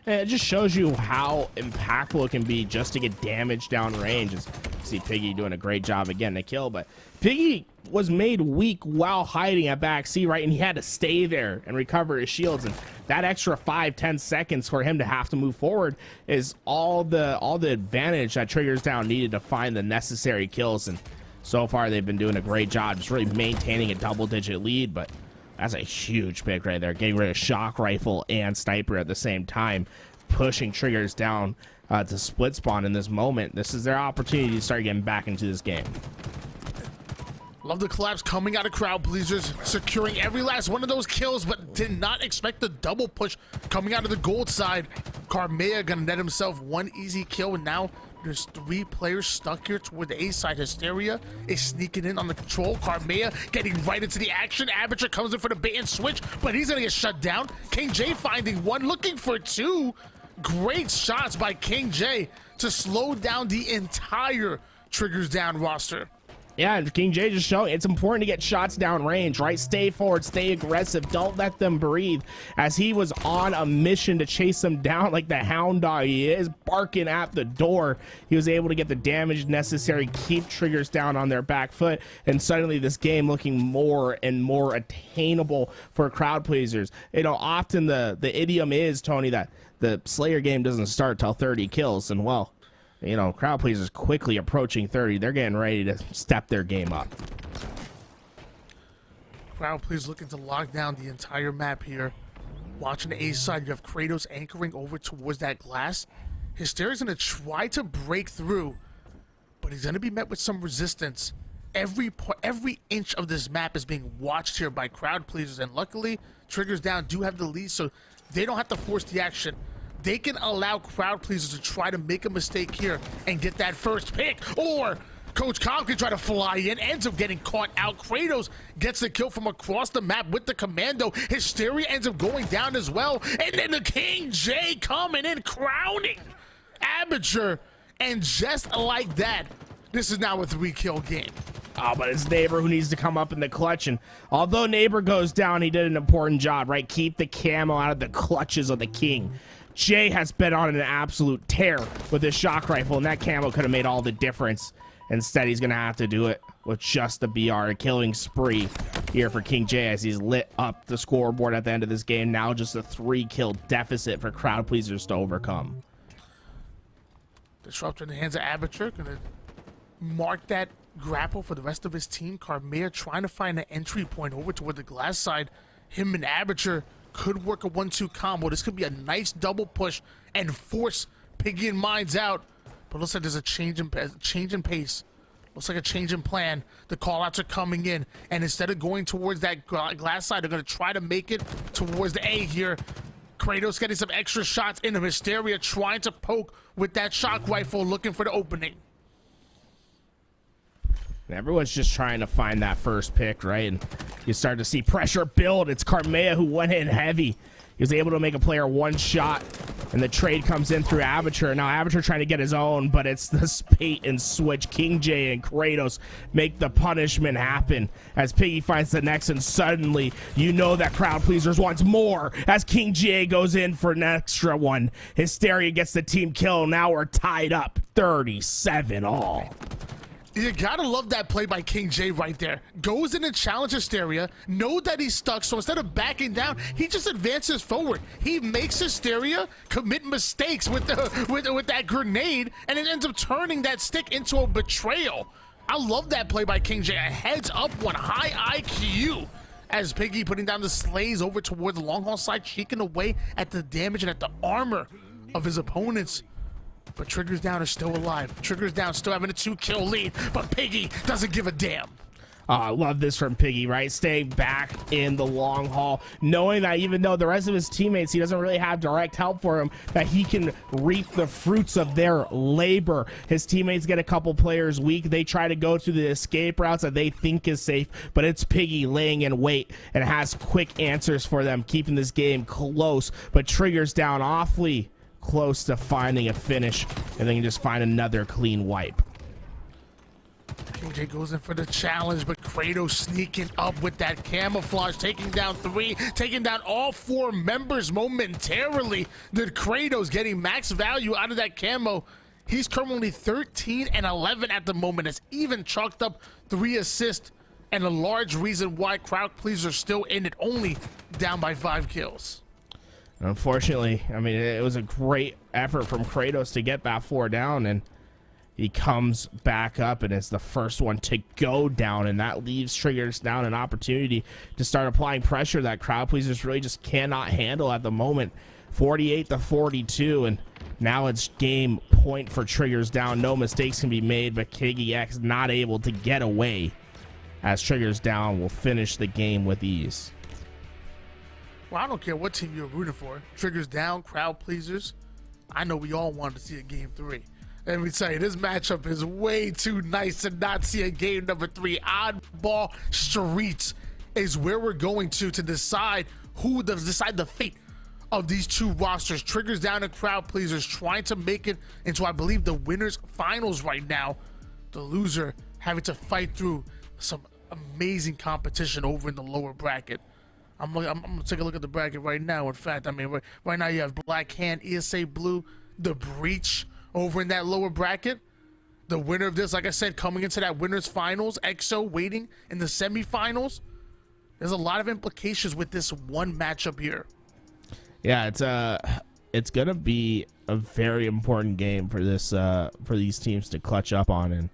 And it just shows you how impactful it can be just to get damage down range. As you see Piggy doing a great job again to kill, but Piggy was made weak while hiding at back C, right? And he had to stay there and recover his shields. And that extra 5-10 seconds for him to have to move forward is all the advantage that Triggers down needed to find the necessary kills. And so far, they've been doing a great job just really maintaining a double-digit lead, but that's a huge pick right there. Getting rid of Shock Rifle and Sniper at the same time, pushing Triggers down to split spawn in this moment. This is their opportunity to start getting back into this game. Love the collapse coming out of Crowd Pleasers, securing every last one of those kills, but did not expect the double push coming out of the gold side. Carmea gonna net himself 1 easy kill, and now there's 3 players stuck here toward the A side. Hysteria is sneaking in on the control. Carmea getting right into the action. Aperture comes in for the bait and switch, but he's gonna get shut down. King J finding 1, looking for 2. Great shots by King J to slow down the entire Triggers down roster. Yeah, and King J just showing it's important to get shots down range, right? Stay forward, stay aggressive, don't let them breathe. As he was on a mission to chase them down like the hound dog he is, barking at the door, he was able to get the damage necessary, keep Triggers down on their back foot, and suddenly this game looking more and more attainable for Crowd Pleasers. You know, often the idiom is, Tony, that the Slayer game doesn't start till 30 kills, and well, you know, Crowd Pleasers quickly approaching 30. They're getting ready to step their game up. Crowd Pleasers looking to lock down the entire map here. Watching the A side, you have Kratos anchoring over towards that glass. Hysteria's going to try to break through, but he's going to be met with some resistance. Every inch of this map is being watched here by Crowd Pleasers, and luckily, Triggers down do have the lead, so they don't have to force the action. They can allow Crowd Pleasers to try to make a mistake here and get that first pick, or Coach Cobb can try to fly in, ends up getting caught out. Kratos gets the kill from across the map with the commando. Hysteria ends up going down as well, and then the King J coming in, crowning Aperture, and just like that, this is now a 3-kill game. Oh, but it's Neighbor who needs to come up in the clutch, and although Neighbor goes down, he did an important job, right? Keep the camo out of the clutches of the King. Jay has been on an absolute tear with his shock rifle, and that camo could have made all the difference. Instead, he's going to have to do it with just the BR, a killing spree. here for King J as he's lit up the scoreboard at the end of this game. Now just a 3-kill deficit for Crowd Pleasers to overcome. Disruptor in the hands of Aperture, gonna mark that grapple for the rest of his team. Carmea trying to find an entry point over toward the glass side. Him and Aperture could work a 1-2 combo. This could be a nice double push and force Piggy and Minds out. But looks like there's a change in pace. Looks like a change in plan. The call-outs are coming in, and instead of going towards that glass side, they're going to try to make it towards the A here. Kratos getting some extra shots in him. Hysteria trying to poke with that shock rifle, looking for the opening. And everyone's just trying to find that first pick, right? And you start to see pressure build. It's Carmea who went in heavy. He was able to make a player one shot, and the trade comes in through Aperture. Now Aperture trying to get his own, but it's the spate and switch. King J and Kratos make the punishment happen as Piggy finds the next, and suddenly you know that Crowd Pleasers wants more as King J goes in for an extra one. Hysteria gets the team kill. Now we're tied up 37 all. You gotta love that play by King J right there. Goes in and challenges Hysteria, know that he's stuck, so instead of backing down, he just advances forward. He makes Hysteria commit mistakes with that grenade, and it ends up turning that stick into a betrayal. I love that play by King J. A heads up one, high IQ. As Piggy putting down the slays over towards the long haul side, cheeking away at the damage and at the armor of his opponents. But Triggers Down is still alive. Triggers Down still having a 2-kill lead, but Piggy doesn't give a damn. I love this from Piggy, right? Staying back in the long haul, knowing that even though the rest of his teammates, he doesn't really have direct help for him, that he can reap the fruits of their labor. His teammates get a couple players weak. They try to go to the escape routes that they think is safe, but it's Piggy laying in wait and has quick answers for them, keeping this game close. But Triggers Down awfully close to finding a finish, and then you just find another clean wipe. King J goes in for the challenge, but Kratos sneaking up with that camouflage, taking down 3, taking down all 4 members momentarily. The Kratos getting max value out of that camo. He's currently 13 and 11 at the moment. Has even chalked up 3 assists, and a large reason why Crowd Pleasers still in it, only down by 5 kills. Unfortunately, I mean, it was a great effort from Kratos to get that 4 down, and he comes back up and is the first one to go down, and that leaves Triggers Down an opportunity to start applying pressure that Crowd Pleasers really just cannot handle at the moment. 48-42, and now it's game point for Triggers Down. No mistakes can be made, but KGX not able to get away as Triggers Down will finish the game with ease. Well, I don't care what team you're rooting for. Triggers Down, Crowd Pleasers. I know we all wanted to see a game 3. Let me tell you, this matchup is way too nice to not see a game number 3. Oddball Streets is where we're going to decide decide the fate of these 2 rosters. Triggers Down and Crowd Pleasers trying to make it into, I believe, the winners finals right now. The loser having to fight through some amazing competition over in the lower bracket. I'm gonna take a look at the bracket right now. In fact, I mean, right now you have Black Hand, ESA Blue, The Breach over in that lower bracket. The winner of this, like I said, coming into that winners finals. EXO waiting in the semifinals. There's a lot of implications with this one matchup here. Yeah, it's gonna be a very important game for this for these teams to clutch up on, and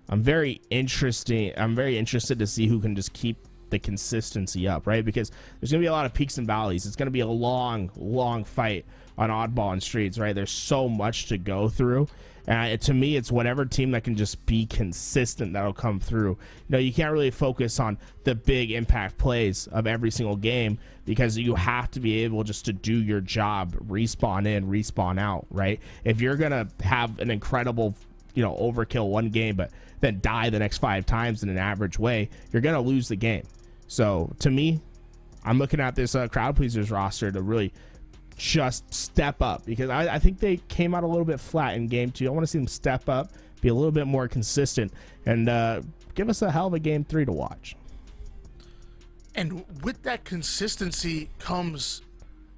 I'm very interested to see who can just keep the consistency up, right? Because there's gonna be a lot of peaks and valleys. It's gonna be a long fight on Oddball and Streets, right? There's so much to go through, and to me, it's whatever team that can just be consistent that'll come through. You know, you can't really focus on the big impact plays of every single game because you have to be able just to do your job, respawn in, respawn out, right? If you're gonna have an incredible, you know, overkill one game but then die the next 5 times in an average way, you're gonna lose the game. So to me, I'm looking at this Crowd Pleasers roster to really just step up, because I think they came out a little bit flat in game 2. I want to see them step up, be a little bit more consistent, and give us a hell of a game 3 to watch. And with that consistency comes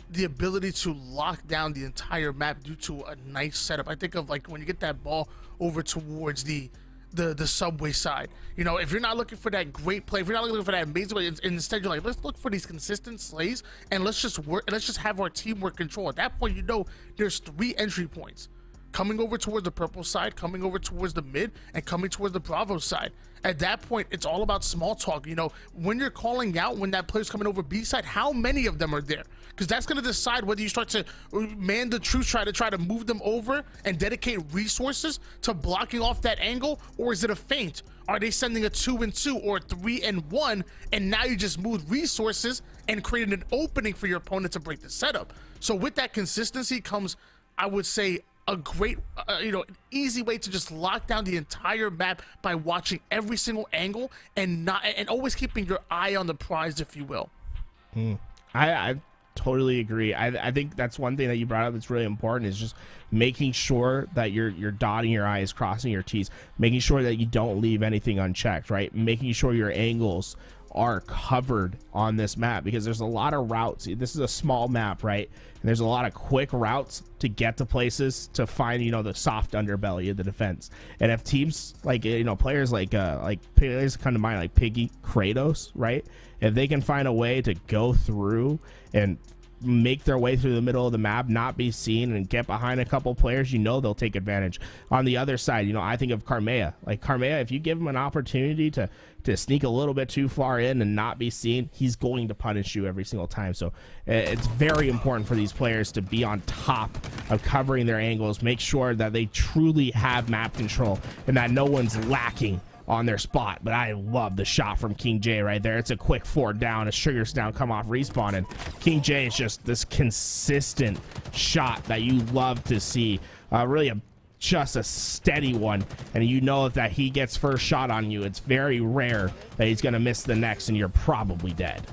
the ability to lock down the entire map due to a nice setup. I think of like when you get that ball over towards the the subway side. You know, if you're not looking for that great play, if you're not looking for that amazing play, instead you're like, let's look for these consistent slays and let's just work and let's just have our teamwork control. At that point, you know, there's 3 entry points. Coming over towards the purple side, coming over towards the mid, and coming towards the Bravo side. At that point, it's all about small talk. You know, when you're calling out, when that player's coming over B side, how many of them are there? Because that's going to decide whether you start to man the truth, try to move them over and dedicate resources to blocking off that angle, or is it a feint? Are they sending a 2 and 2 or 3 and 1, and now you just move resources and created an opening for your opponent to break the setup? So with that consistency comes, I would say, a great, you know, an easy way to just lock down the entire map by watching every single angle and always keeping your eye on the prize, if you will. I totally agree. I think that's one thing that you brought up that's really important, is just making sure that you're dotting your I's, crossing your T's, making sure that you don't leave anything unchecked, right? Making sure your angles are covered on this map, because there's a lot of routes. This is a small map, right? And there's a lot of quick routes to get to places to find, you know, the soft underbelly of the defense. And if teams like, you know, players like players come to mind, like Piggy, Kratos, right? If they can find a way to go through and make their way through the middle of the map, not be seen, and get behind a couple players, you know, they'll take advantage. On the other side, you know, I think of Karmea. Like Karmea, if you give him an opportunity to sneak a little bit too far in and not be seen, he's going to punish you every single time. So it's very important for these players to be on top of covering their angles, make sure that they truly have map control and that no one's lacking on their spot. But I love the shot from King J right there. It's a quick 4 down, as triggers down, come off respawn, and King J is just this consistent shot that you love to see. Really just a steady one, and you know that he gets first shot on you, it's very rare that he's gonna miss the next and you're probably dead.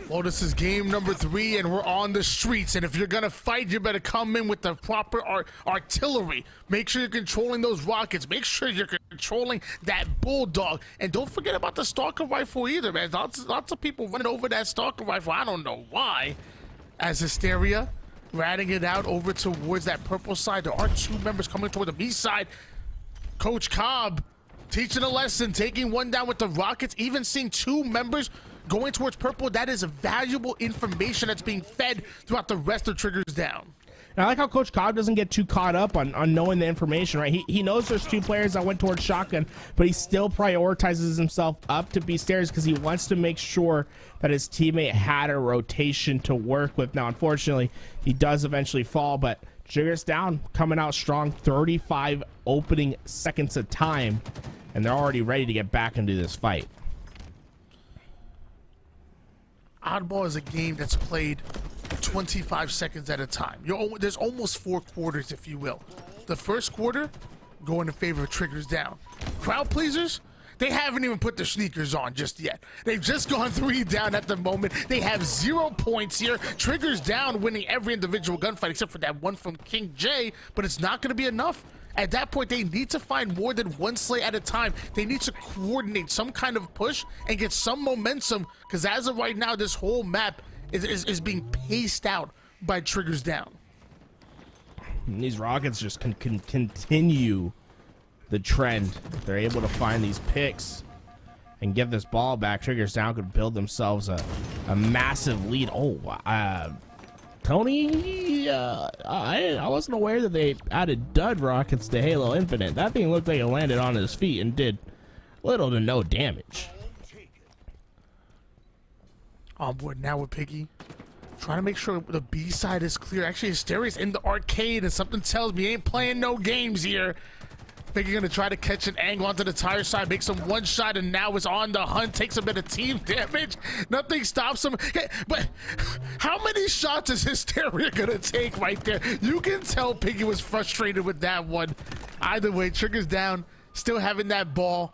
Well, this is game number 3 and we're on the streets, and if you're gonna fight, you better come in with the proper artillery. Make sure you're controlling those rockets, make sure you're controlling that bulldog, and don't forget about the stalker rifle either, man. Lots of people running over that stalker rifle, I don't know why. As Hysteria ratting it out over towards that purple side, there are 2 members coming toward the B side. Coach Cobb teaching a lesson, taking one down with the rockets, even seeing 2 members going towards purple. That is valuable information that's being fed throughout the rest of Triggers Down. And I like how Coach Cobb doesn't get too caught up on knowing the information, right? He knows there's 2 players that went towards shotgun, but he still prioritizes himself up to B stairs because he wants to make sure that his teammate had a rotation to work with. Now, unfortunately, he does eventually fall, but Triggers Down coming out strong, 35 opening seconds of time, and they're already ready to get back into this fight. Oddball is a game that's played 25 seconds at a time. There's almost 4 quarters, if you will. The first quarter going in favor of Triggers Down. Crowd pleasers, they haven't even put their sneakers on just yet. They've just gone 3 down at the moment. They have 0 points here. Triggers Down winning every individual gunfight except for that one from King J, but it's not going to be enough. At that point, they need to find more than 1 slay at a time. They need to coordinate some kind of push and get some momentum, because as of right now, this whole map is being paced out by Triggers Down. And these rockets just can continue the trend. If they're able to find these picks and give this ball back, Triggers Down could build themselves a massive lead. Tony, I wasn't aware that they added dud rockets to Halo Infinite. That thing looked like it landed on his feet and did little to no damage. On board now with Piggy, trying to make sure the B side is clear. Actually, Hysteria's in the arcade, and something tells me he ain't playing no games here. Piggy gonna try to catch an angle onto the tire side, makes him 1 shot, and now is on the hunt, takes a bit of team damage. Nothing stops him. But how many shots is Hysteria gonna take right there? You can tell Piggy was frustrated with that one. Either way, Triggers Down, still having that ball.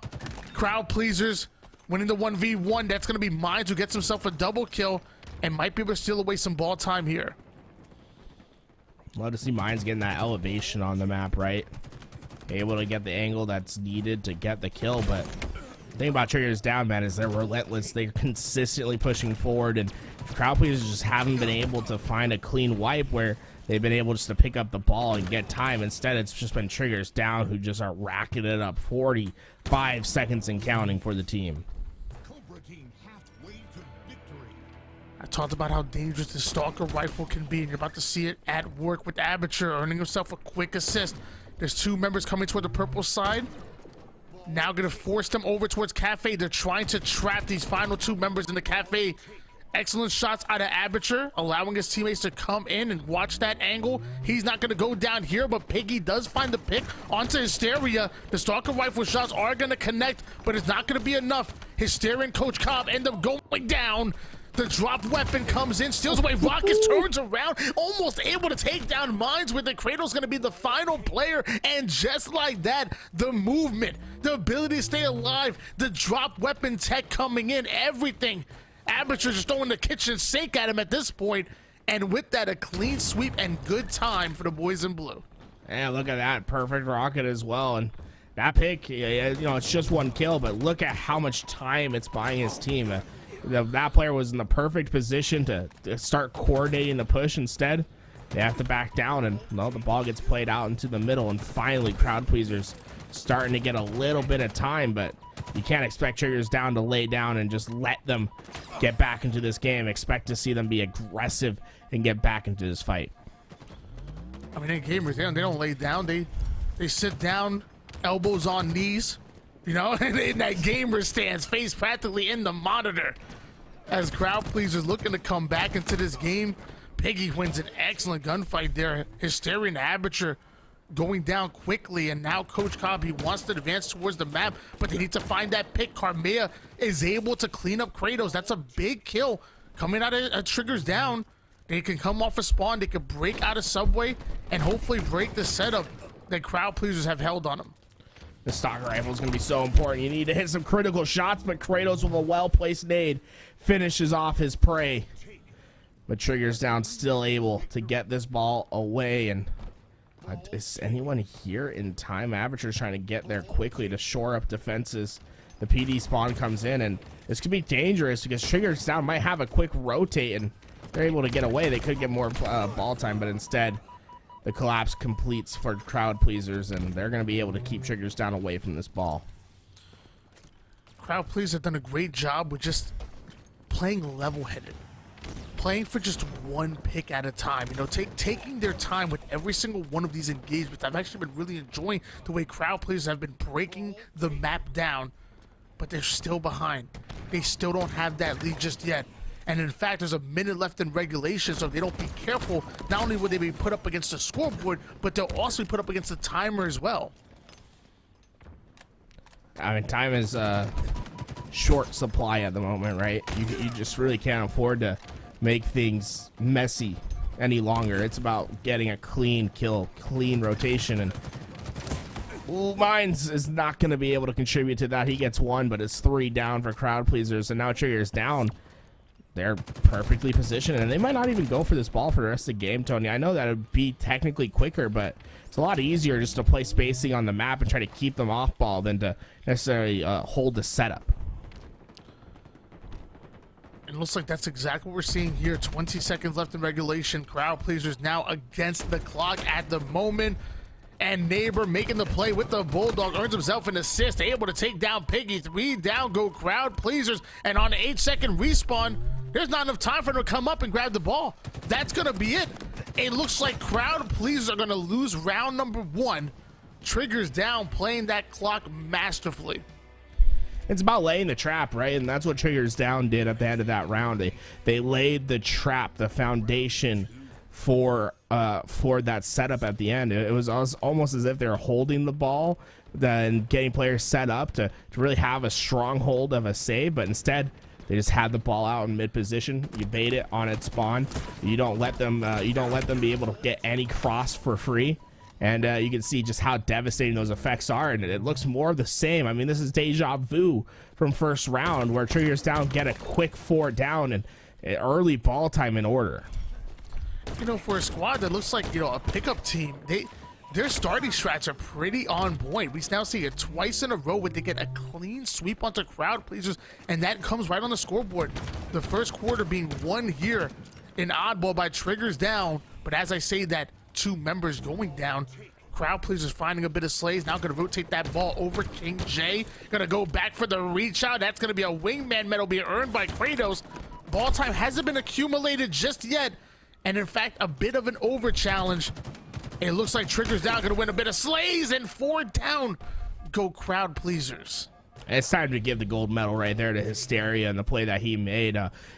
Crowd pleasers, winning the 1v1. That's gonna be Mines, who gets himself a double kill and might be able to steal away some ball time here. Love to see Mines getting that elevation on the map, right? Able to get the angle that's needed to get the kill. But the thing about Triggers Down, man, is they're relentless. They're consistently pushing forward, and crowd pleasers just haven't been able to find a clean wipe where they've been able just to pick up the ball and get time. Instead, it's just been Triggers down who just are racking it up. 45 seconds and counting for the team. I talked about how dangerous the Stalker rifle can be, and you're about to see it at work with Aperture earning himself a quick assist. There's 2 members coming toward the purple side. Now gonna force them over towards Cafe. They're trying to trap these final 2 members in the Cafe. Excellent shots out of Aperture, allowing his teammates to come in and watch that angle. He's not gonna go down here, but Piggy does find the pick onto Hysteria. The Stalker rifle shots are gonna connect, but it's not gonna be enough. Hysteria and Coach Cobb end up going down. The drop weapon comes in, steals away Rockets, turns around, almost able to take down Mines with it. Kratos going to be the final player, and just like that, the movement, the ability to stay alive, the drop weapon tech coming in, everything. Aperture just throwing the kitchen sink at him at this point, and with that, a clean sweep and good time for the boys in blue. Yeah, look at that, perfect rocket as well, and that pick, you know, it's just 1 kill, but look at how much time it's buying his team. That player was in the perfect position to start coordinating the push. Instead, they have to back down, and well, the ball gets played out into the middle, and finally Crowd Pleasers starting to get a little bit of time, but you can't expect Triggers Down to lay down and just let them get back into this game. Expect to see them be aggressive and get back into this fight. I mean, in gamers, they don't lay down. They sit down, elbows on knees, you know, in that gamer stance, face practically in the monitor. As Crowd Pleasers looking to come back into this game, Piggy wins an excellent gunfight there. Hysteria and Aperture going down quickly, and now Coach Cobb, he wants to advance towards the map, but they need to find that pick. Carmea is able to clean up Kratos. That's a big kill coming out of Triggers Down. They can come off a spawn, they can break out of Subway, and hopefully break the setup that Crowd Pleasers have held on them. The Stalker rifle is going to be so important. You need to hit some critical shots, but Kratos with a well-placed nade finishes off his prey. But Triggers Down still able to get this ball away. And is anyone here in time? Aperture's trying to get there quickly to shore up defenses. The PD spawn comes in, and this could be dangerous because Triggers Down might have a quick rotate, and they're able to get away. They could get more ball time, but instead the collapse completes for Crowd Pleasers, and they're going to be able to keep Triggers Down away from this ball. Crowd Pleasers have done a great job with just playing level-headed, playing for just 1 pick at a time. You know, taking their time with every single one of these engagements. I've actually been really enjoying the way Crowd Pleasers have been breaking the map down, but they're still behind. They still don't have that lead just yet. And in fact, there's a minute left in regulation, so if they don't be careful, not only will they be put up against the scoreboard, but they'll also be put up against the timer as well. I mean, time is short supply at the moment, right? You just really can't afford to make things messy any longer. It's about getting a clean kill, clean rotation, and Mines is not going to be able to contribute to that. He gets 1, but it's 3 down for Crowd Pleasers, and now Triggers Down. They're perfectly positioned, and they might not even go for this ball for the rest of the game, Tony. I know that would be technically quicker, but it's a lot easier just to play spacing on the map and try to keep them off ball than to necessarily hold the setup. It looks like that's exactly what we're seeing here. 20 seconds left in regulation. Crowd Pleasers now against the clock at the moment. And Neighbor making the play with the Bulldog, earns himself an assist, able to take down Piggy. 3 down go Crowd Pleasers, and on an 8-second respawn, there's not enough time for him to come up and grab the ball. That's gonna be it. It looks like Crowd Pleasers are gonna lose round number 1. Triggers Down playing that clock masterfully. It's about laying the trap, right? And that's what Triggers Down did at the end of that round. They laid the trap, the foundation for that setup at the end. It was almost as if they were holding the ball, then getting players set up to really have a stronghold of a save, but instead they just had the ball out in mid position. You bait it on its spawn. You don't let them be able to get any cross for free. And you can see just how devastating those effects are, and it looks more of the same. I mean, this is deja vu from first round, where Triggers Down get a quick 4 down and early ball time in order. You know, for a squad that looks like, you know, a pickup team, their starting strats are pretty on point. We now see it twice in a row where they get a clean sweep onto Crowd Pleasers, and that comes right on the scoreboard. The first quarter being won here in oddball by Triggers Down, But as I say that, 2 members going down. Crowd pleasers finding a bit of slays. Now going to rotate that ball over. King J going to go back for the reach out. That's going to be a wingman medal being earned by Kratos. Ball time hasn't been accumulated just yet. And in fact, a bit of an over challenge. It looks like Triggers down, going to win a bit of slays, and 4 down go crowd pleasers. It's time to give the gold medal right there to Hysteria and the play that he made.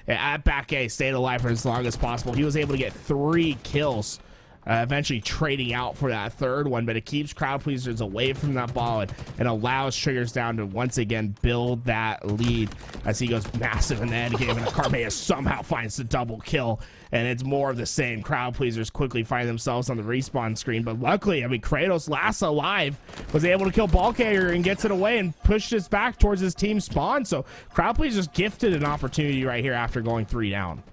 At back A, stayed alive for as long as possible. He was able to get 3 kills, eventually trading out for that 3rd one, but it keeps crowd pleasers away from that ball and allows Triggers down to once again build that lead as he goes massive in the end game, and Carmea somehow finds the double kill, and it's more of the same. Crowd pleasers quickly find themselves on the respawn screen, but luckily, I mean, Kratos, last alive, was able to kill Ball Carrier and gets it away and pushed us back towards his team spawn, so crowd pleasers gifted an opportunity right here after going 3 down.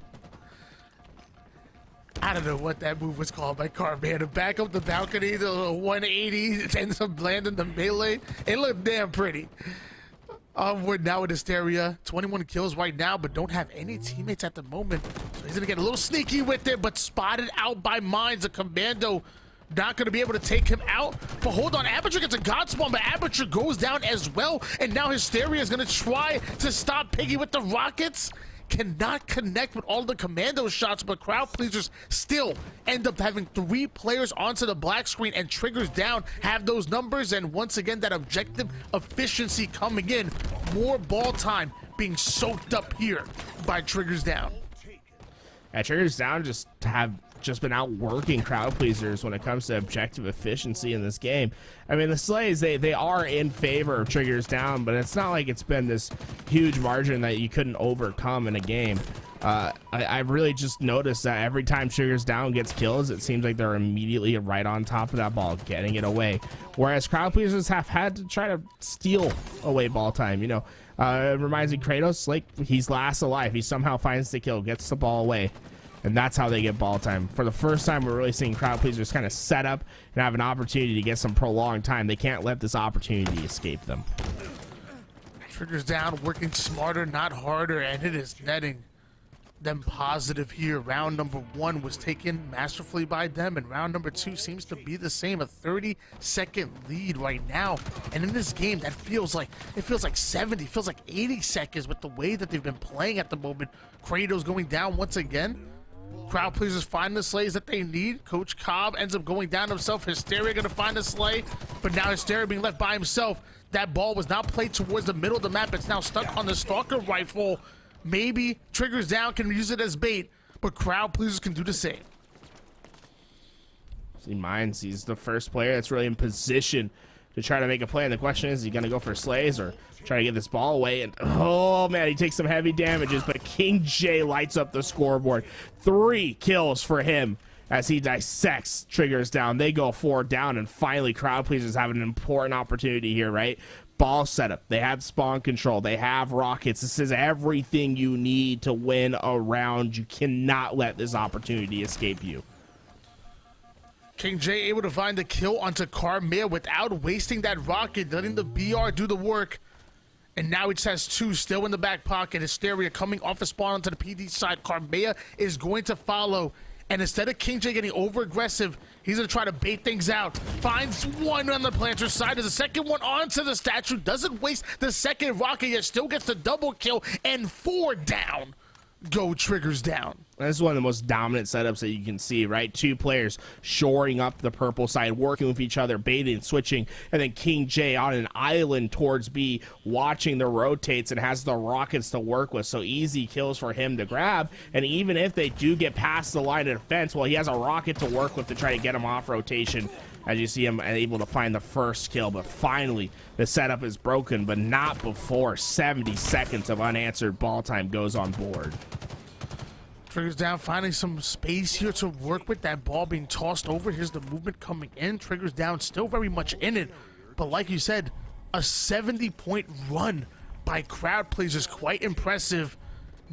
I don't know what that move was called by Carman. To back up the balcony, the 180, ends up landing the melee. It looked damn pretty. We're now with Hysteria. 21 kills right now, but don't have any teammates at the moment. So he's going to get a little sneaky with it, but spotted out by Mines. A Commando not going to be able to take him out. But hold on, Aperture gets a God Spawn, but Aperture goes down as well. And now Hysteria is going to try to stop Piggy with the rockets. Cannot connect with all the commando shots, but crowd pleasers still end up having 3 players onto the black screen, and Triggers down have those numbers, and once again that objective efficiency coming in. More ball time being soaked up here by Triggers down. Yeah, Triggers down just been out working crowd pleasers when it comes to objective efficiency in this game. I mean, the slays, they are in favor of Triggers down, but it's not like it's been this huge margin that you couldn't overcome in a game. I've really just noticed that every time Triggers down gets kills, it seems like they're immediately right on top of that ball, getting it away. Whereas crowd pleasers have had to try to steal away ball time, you know. It reminds me of Kratos, like he's last alive. He somehow finds the kill, gets the ball away. And that's how they get ball time. For the first time, we're really seeing crowd pleasers kind of set up and have an opportunity to get some prolonged time. They can't let this opportunity escape them. Triggers down, working smarter, not harder, and it is netting them positive here. Round number 1 was taken masterfully by them, and round number 2 seems to be the same. A 30-second lead right now, and in this game, that feels like 70, feels like 80 seconds with the way that they've been playing at the moment. Kratos going down once again. Crowd pleasers find the slays that they need. Coach Cobb ends up going down himself. Hysteria gonna find a slay, but now Hysteria being left by himself. That ball was now played towards the middle of the map. It's now stuck on the Stalker rifle. Maybe Triggers down can use it as bait, but crowd pleasers can do the same. See, Mines, he's the first player that's really in position to try to make a play, and the question is he gonna go for slays or try to get this ball away? And oh man, he takes some heavy damages, but King J lights up the scoreboard. 3 kills for him as he dissects Triggers down. They go 4 down, and finally crowd pleasers have an important opportunity here, right? Ball setup, they have spawn control, they have rockets. This is everything you need to win a round. You cannot let this opportunity escape you. King J able to find the kill onto Carmea without wasting that rocket, letting the BR do the work. And now he just has 2 still in the back pocket. Hysteria coming off the spawn onto the PD side. Carmea is going to follow. And instead of King J getting over aggressive, he's going to try to bait things out. Finds 1 on the planter side. There's a second one onto the statue. Doesn't waste the second rocket yet. Still gets the double kill. And 4 down. Go Triggers down. This is one of the most dominant setups that you can see, right? 2 players shoring up the purple side, working with each other, baiting, switching, and then King J on an island towards B, watching the rotates and has the rockets to work with. So easy kills for him to grab. And even if they do get past the line of defense, well, he has a rocket to work with to try to get him off rotation. As you see him able to find the first kill, but finally the setup is broken, but not before 70 seconds of unanswered ball time goes on board. Triggers down, finding some space here to work with. That ball being tossed over. Here's the movement coming in. Triggers down, still very much in it. But like you said, a 70-point run by crowd pleasers, quite impressive.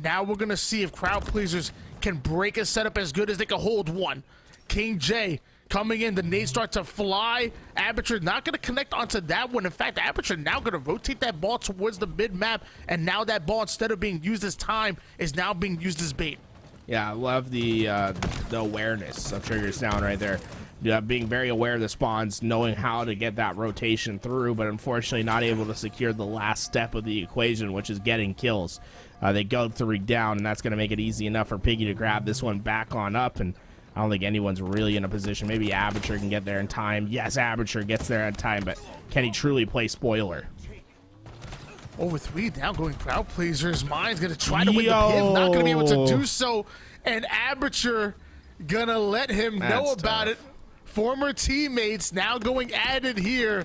Now we're going to see if crowd pleasers can break a setup as good as they can hold one. King J coming in, the nades start to fly. Aperture not going to connect onto that one. In fact, Aperture now going to rotate that ball towards the mid-map, and now that ball, instead of being used as time, is now being used as bait. Yeah, I love the awareness of Triggers Down right there. Yeah, being very aware of the spawns, knowing how to get that rotation through, but unfortunately not able to secure the last step of the equation, which is getting kills. They go 3 down, and that's going to make it easy enough for Piggy to grab this one back on up, and I don't think anyone's really in a position. Maybe Aperture can get there in time. Yes, Aperture gets there in time, but can he truly play spoiler? Over 3 down, going crowd pleasers. Mine's gonna try to win the piv, not gonna be able to do so, and Aperture gonna let him know about it. Former teammates now going at it here,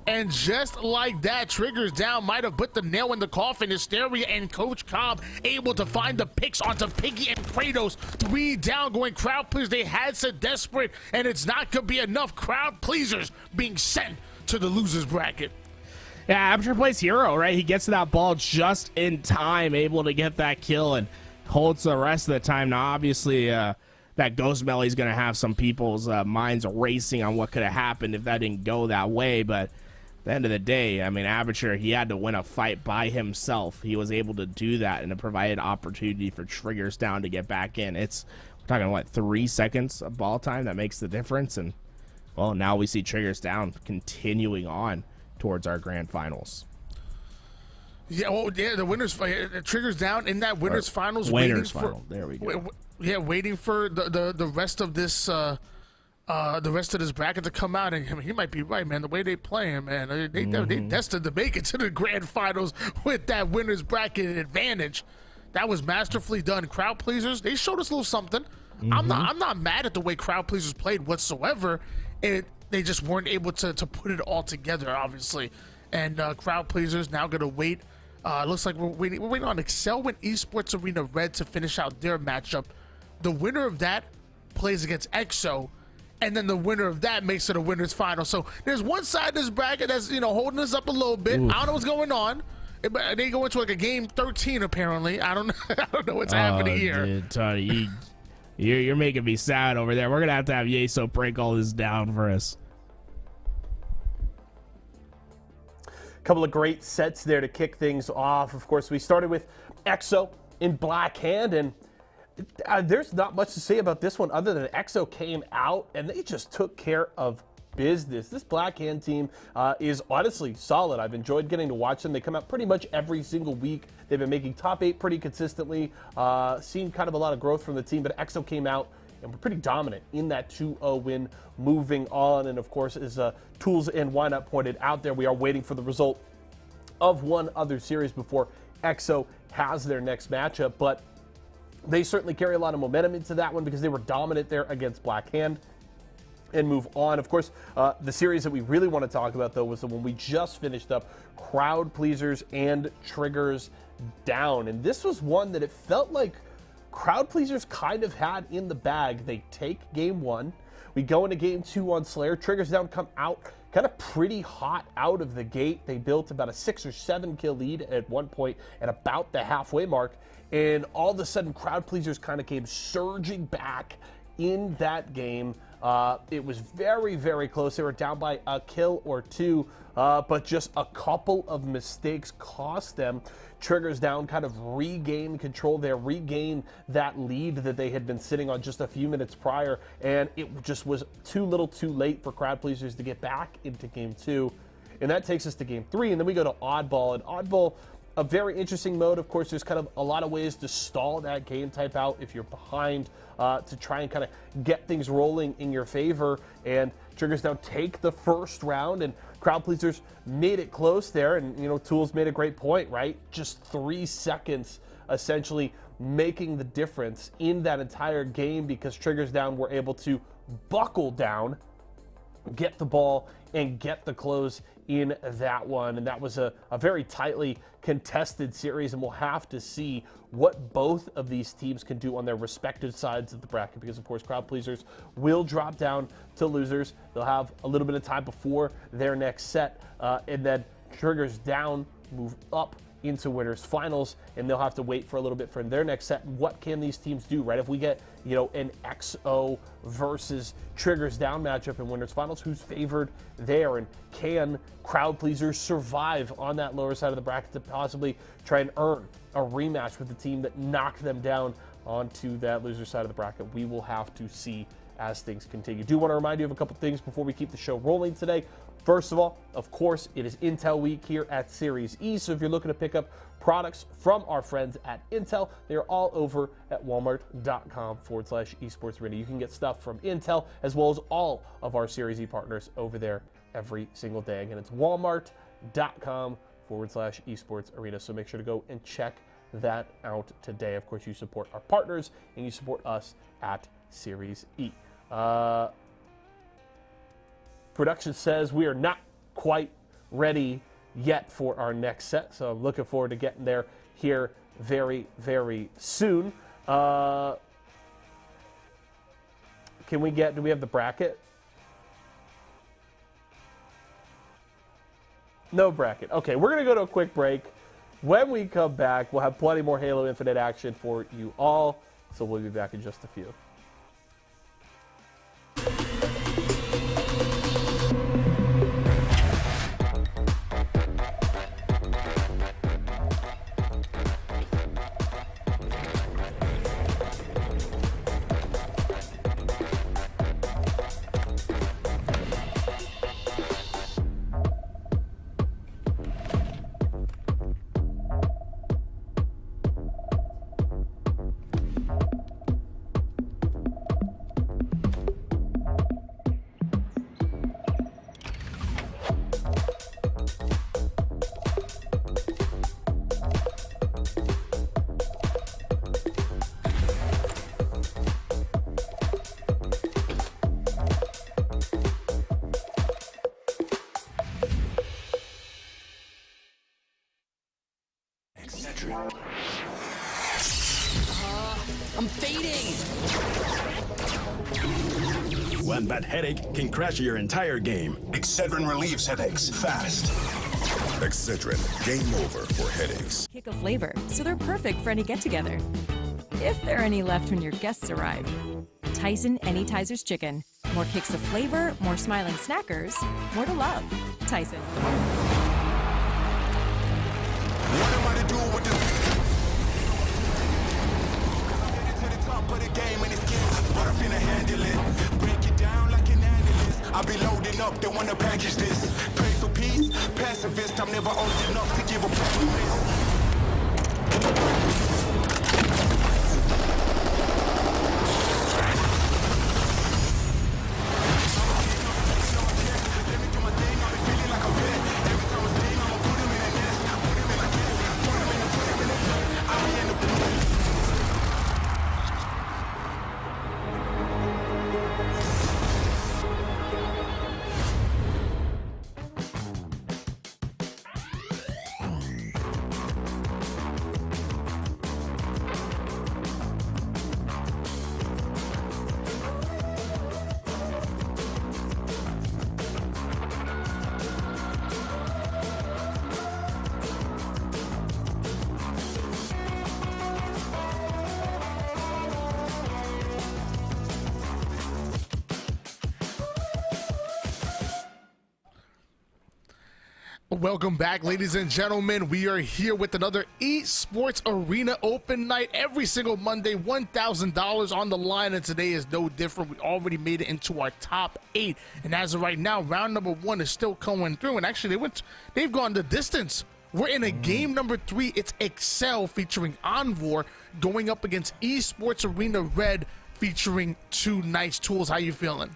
and just like that, Triggers Down might have put the nail in the coffin. Hysteria and Coach Cobb able to find the picks onto Piggy and Kratos. 3 down, going crowd pleasers. They had said desperate, and it's not gonna be enough. Crowd pleasers being sent to the losers bracket. Yeah, Aperture plays hero, right? He gets to that ball just in time, able to get that kill and holds the rest of the time. Now, obviously, that Ghost Melee is going to have some people's minds racing on what could have happened if that didn't go that way. But at the end of the day, I mean, Aperture, he had to win a fight by himself. He was able to do that, and it provided opportunity for Triggers Down to get back in. We're talking, what, 3 seconds of ball time that makes the difference. And, well, now we see Triggers Down continuing on towards our grand finals. Yeah, well, yeah, the winners Triggers Down in that winners finals. Winners final. There we go. Yeah, waiting for the rest of this the rest of this bracket to come out, and I mean, he might be right, man. The way they play him, man, they destined to make it to the grand finals with that winners bracket advantage. That was masterfully done. Crowd pleasers, they showed us a little something. I'm not mad at the way crowd pleasers played whatsoever. They just weren't able to put it all together, obviously. And crowd pleasers now gonna wait. Looks like we're waiting on Excel Win Esports Arena Red to finish out their matchup. The winner of that plays against EXO, and then the winner of that makes it a winners final. So there's one side of this bracket that's holding us up a little bit. I don't know what's going on. They go into like a game 13 apparently. I don't know what's happening here. Dude, Tony, you're making me sad over there. We're gonna have Yeso break all this down for us. Couple of great sets there to kick things off. Of course, we started with EXO in Black Hand, and there's not much to say about this one other than EXO came out and they just took care of business. This Black Hand team is honestly solid. I've enjoyed getting to watch them. They come out pretty much every single week. They've been making top 8 pretty consistently. Seen kind of a lot of growth from the team, but EXO came out and were pretty dominant in that 2-0 win. Moving on, and of course, as Tools and Why Not pointed out there, we are waiting for the result of one other series before EXO has their next matchup, but they certainly carry a lot of momentum into that one because they were dominant there against Black Hand. And move on. Of course, the series that we really want to talk about, though, was the one we just finished up, Crowd Pleasers and Triggers Down. And this was one that it felt like Crowd Pleasers kind of had in the bag. They take game 1. We go into game 2 on Slayer. Triggers Down come out kind of pretty hot out of the gate. They built about a 6 or 7 kill lead at one point at about the halfway mark. And all of a sudden, Crowd Pleasers kind of came surging back in that game. It was very, very close. They were down by a kill or 2, but just a couple of mistakes cost them. Triggers Down kind of regain control there, regain that lead that they had been sitting on just a few minutes prior, and it just was too little too late for Crowd Pleasers to get back into game 2. And that takes us to game 3, and then we go to Oddball. And Oddball, a very interesting mode. Of course, there's kind of a lot of ways to stall that game type out if you're behind, to try and kind of get things rolling in your favor. And Triggers Down take the first round, and Crowd Pleasers made it close there. And, Tools made a great point, right? Just 3 seconds essentially making the difference in that entire game because Triggers Down were able to buckle down, get the ball, and get the close in that one. And that was a very tightly contested series, and we'll have to see what both of these teams can do on their respective sides of the bracket because, of course, Crowd Pleasers will drop down to losers. They'll have a little bit of time before their next set, and then Triggers Down move up into winners finals, and they'll have to wait for a little bit for their next set. What can these teams do, right? If we get, an XO versus Triggers down matchup in winners finals, who's favored there? And can crowd pleasers survive on that lower side of the bracket to possibly try and earn a rematch with the team that knocked them down onto that loser side of the bracket? We will have to see as things continue. Do want to remind you of a couple things before we keep the show rolling today. First of all, of course, it is Intel Week here at Series E, so if you're looking to pick up products from our friends at Intel, they are all over at walmart.com/esports arena. You can get stuff from Intel as well as all of our Series E partners over there every single day. Again, it's walmart.com/esports arena, so make sure to go and check that out today. Of course, you support our partners and you support us at Series E. Production says we are not quite ready yet for our next set, so I'm looking forward to getting there here very, very soon. Do we have the bracket? No bracket. Okay, we're going to go to a quick break. When we come back, we'll have plenty more Halo Infinite action for you all, so we'll be back in just a few. I'm fading! One bad headache can crash your entire game. Excedrin relieves headaches fast. Excedrin, game over for headaches. Kick of flavor, so they're perfect for any get-together. If there are any left when your guests arrive. Tyson Anytizers Chicken. More kicks of flavor, more smiling snackers, more to love. Tyson. What am I to do with this? To the top of the game and it's getting, but I'm finna handle it. Break it down like an analyst. I'll be loading up, they wanna package this. Pray for peace, pacifist. I'm never old enough to give a promise. Welcome back, ladies and gentlemen. We are here with another Esports Arena Open Night every single Monday. $1,000 on the line, and today is no different. We already made it into our top 8, and as of right now, round number 1 is still going through. And actually, they've gone the distance. We're in a game number 3. It's Excel featuring Envor going up against Esports Arena Red featuring Two Nice Tools. How you feeling?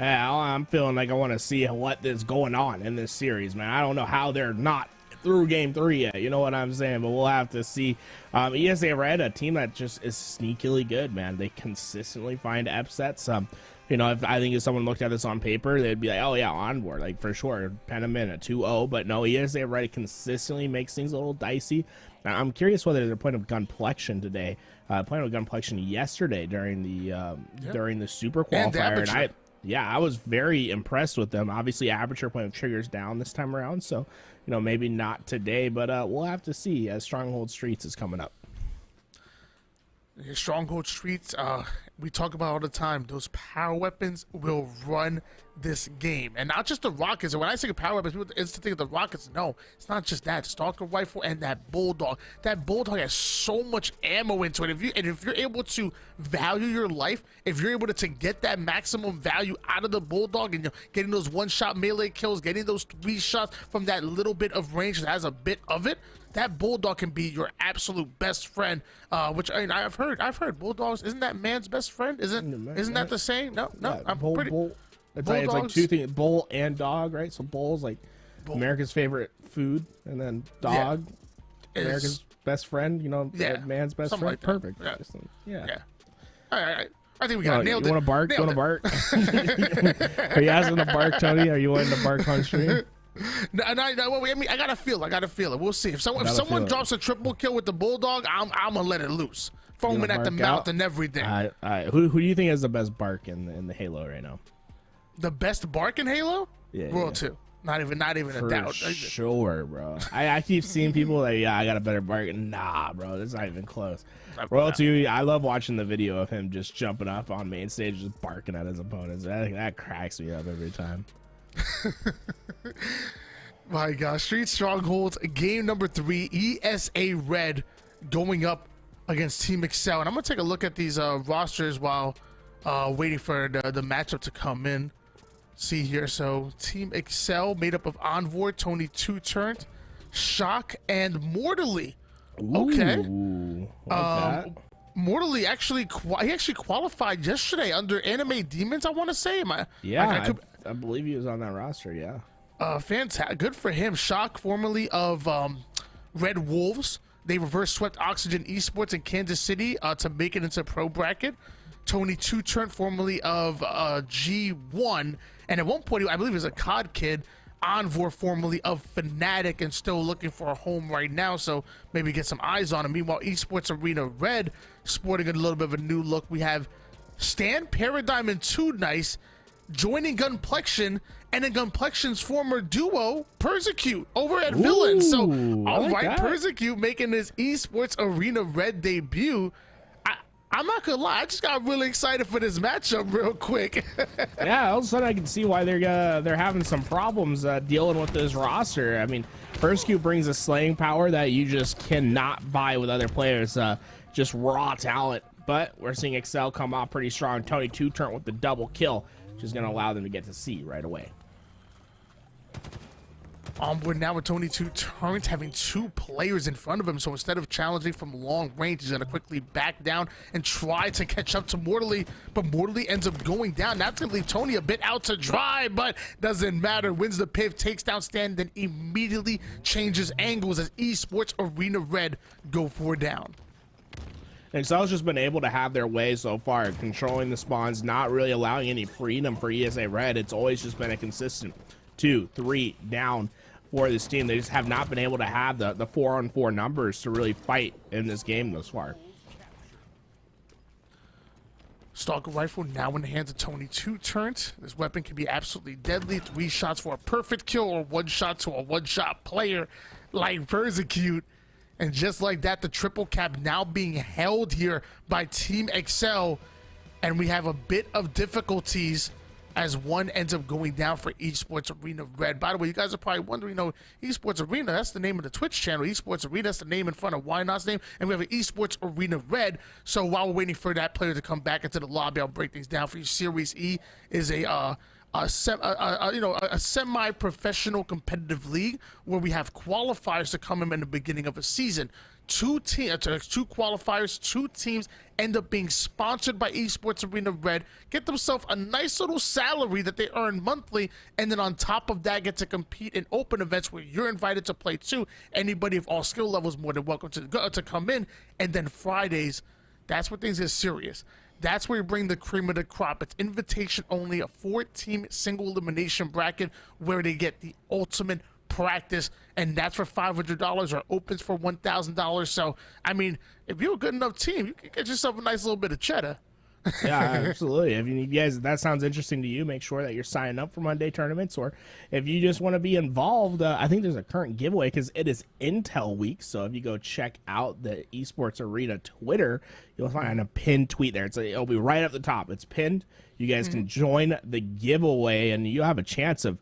Yeah, I'm feeling like I want to see what is going on in this series, man. I don't know how they're not through game 3 yet. You know what I'm saying? But we'll have to see. ESA Red, a team that just is sneakily good, man. They consistently find upsets. If I think if someone looked at this on paper, they'd be like, oh, yeah, onboard, like for sure. Pen them in at 2-0. But no, ESA Red consistently makes things a little dicey. Now, I'm curious whether they're playing with Gunplexion today. Playing with Gunplexion yesterday during the super qualifier. Yeah, I was very impressed with them. Obviously, Aperture playing triggers down this time around, so maybe not today, but we'll have to see as Stronghold Streets is coming up. Stronghold Streets, we talk about all the time. Those power weapons will run this game, and not just the rockets. And when I say power weapons, people instantly think of the rockets. No, it's not just that. Stalker rifle and that bulldog. That bulldog has so much ammo into it. If you're able to value your life, if you're able to get that maximum value out of the bulldog, and getting those one-shot melee kills, getting those 3 shots from that little bit of range that has a bit of it, that bulldog can be your absolute best friend. Which I've heard bulldogs. Isn't that man's best friend? Isn't that the same? No, Yeah, I'm bull, pretty. bull. It's like 2 things: bull and dog, right? So bull's like America's favorite food, and then dog, America's best friend. Man's best friend. Like Perfect. Yeah. All right. I think we got nailed it. You want to bark? You want to bark? Are you asking to bark, Tony? Are you wanting to bark on stream? No, I gotta feel it. We'll see. If someone drops a triple kill with the bulldog, I'm gonna let it loose, foaming at the mouth and everything. All right. Who do you think has the best bark in the Halo right now? The best bark in Halo? Yeah, World 2. Not even For a doubt. Sure, bro. I keep seeing people like, I got a better bark. Nah, bro, that's not even close. Royal 2, I love watching the video of him just jumping up on main stage, just barking at his opponents. That cracks me up every time. My gosh, Street Strongholds, game number 3, ESA Red going up against Team Excel. And I'm going to take a look at these rosters while waiting for the matchup to come in. See here, so Team Excel made up of Envoy, Tony Two Turnt, Shock, and Mortally. Okay. Ooh, like that. Mortally actually qualified yesterday under Anime Demons, I want to say. I believe he was on that roster, yeah. Fantastic. Good for him. Shock, formerly of Red Wolves. They reverse swept Oxygen Esports in Kansas City to make it into pro bracket. Tony Two Turnt, formerly of G1. And at one point, I believe he was a COD kid. Envor, formerly of Fnatic, and still looking for a home right now, so maybe get some eyes on him. Meanwhile, Esports Arena Red, sporting a little bit of a new look. We have Stan, Paradigm, and Too Nice joining Gunplexion, and then Gunplexion's former duo, Persecute, over at Villain. So, all right, Persecute making his Esports Arena Red debut. I'm not gonna lie, I just got really excited for this matchup real quick. Yeah, all of a sudden I can see why they're having some problems dealing with this roster. I mean, Persecute brings a slaying power that you just cannot buy with other players, just raw talent. But we're seeing Excel come out pretty strong. Tony Two Turnt with the double kill, which is gonna allow them to get to C right away. We're now with Tony Two Turnt having 2 players in front of him, so instead of challenging from long range, he's going to quickly back down and try to catch up to Mortally, but Mortally ends up going down. That's going to leave Tony a bit out to dry, but doesn't matter. Wins the piv, takes down Stan, then immediately changes angles as Esports Arena Red go 4 down. Excel's just been able to have their way so far, controlling the spawns, not really allowing any freedom for ESA Red. It's always just been a consistent 2, 3 down for this team. They just have not been able to have the 4-on-4 numbers to really fight in this game thus far. Stalker rifle now in the hands of Tony Two Turnt. This weapon can be absolutely deadly. 3 shots for a perfect kill, or 1 shot to a one-shot player like Persecute. And just like that, the triple cap now being held here by Team Excel. And we have a bit of difficulties as one ends up going down for Esports Arena Red. By the way, you guys are probably wondering, Esports Arena, that's the name of the Twitch channel. Esports Arena, that's the name in front of Why Not's name. And we have an Esports Arena Red. So while we're waiting for that player to come back into the lobby, I'll break things down for you. Series E is a semi-professional competitive league where we have qualifiers to come in the beginning of a season. 2 qualifiers, 2 teams end up being sponsored by Esports Arena Red, get themselves a nice little salary that they earn monthly, and then on top of that get to compete in open events where you're invited to play too. Anybody of all skill levels more than welcome to come in. And then Fridays, that's where things get serious. That's where you bring the cream of the crop. It's invitation only, a 4-team single elimination bracket where they get the ultimate practice, and that's for $500 or opens for $1,000. So, I mean, if you're a good enough team, you can get yourself a nice little bit of cheddar. Yeah, absolutely. If you guys, if that sounds interesting to you, make sure that you're signing up for Monday tournaments, or if you just want to be involved, I think there's a current giveaway because it is Intel week. So if you go check out the Esports Arena Twitter, you'll find a pinned tweet there. It'll be right up the top. It's pinned. You guys can join the giveaway, and you have a chance of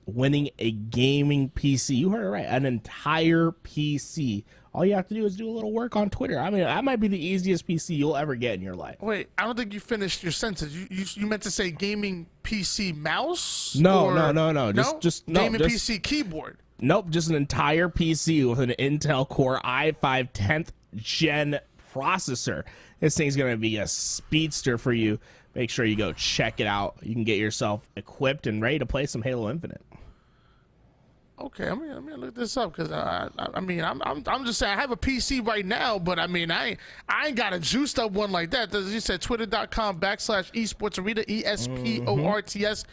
winning a gaming PC. You heard it right, an entire PC. All you have to do is do a little work on Twitter. I mean, that might be the easiest PC you'll ever get in your life. Wait, I don't think you finished your sentence. You meant to say gaming PC mouse? No. No? Just gaming PC keyboard. Nope, just an entire PC with an Intel Core i5 10th gen processor. This thing's going to be a speedster for you. Make sure you go check it out. You can get yourself equipped and ready to play some Halo Infinite. Okay, I'm gonna look this up because I'm just saying I have a PC right now, but I mean I ain't got a juiced up one like that. As you said, twitter.com/esports arena ESPORTSARENA.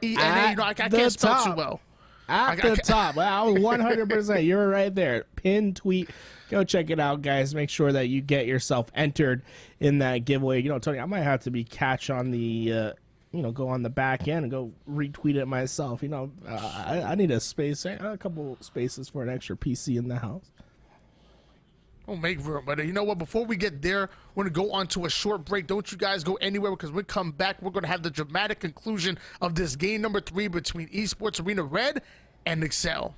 You know, I can't spell too well. At the top, wow, 100%. You're right there. Pin tweet. Go check it out, guys. Make sure that you get yourself entered in that giveaway. You know, Tony, I might have to be catch on the. Go on the back end and go retweet it myself. I need a couple spaces for an extra PC in the house. Don't make room, but you know what? Before we get there, we're going to go on to a short break. Don't you guys go anywhere, because when we come back, we're going to have the dramatic conclusion of this game number 3 between Esports Arena Red and Excel.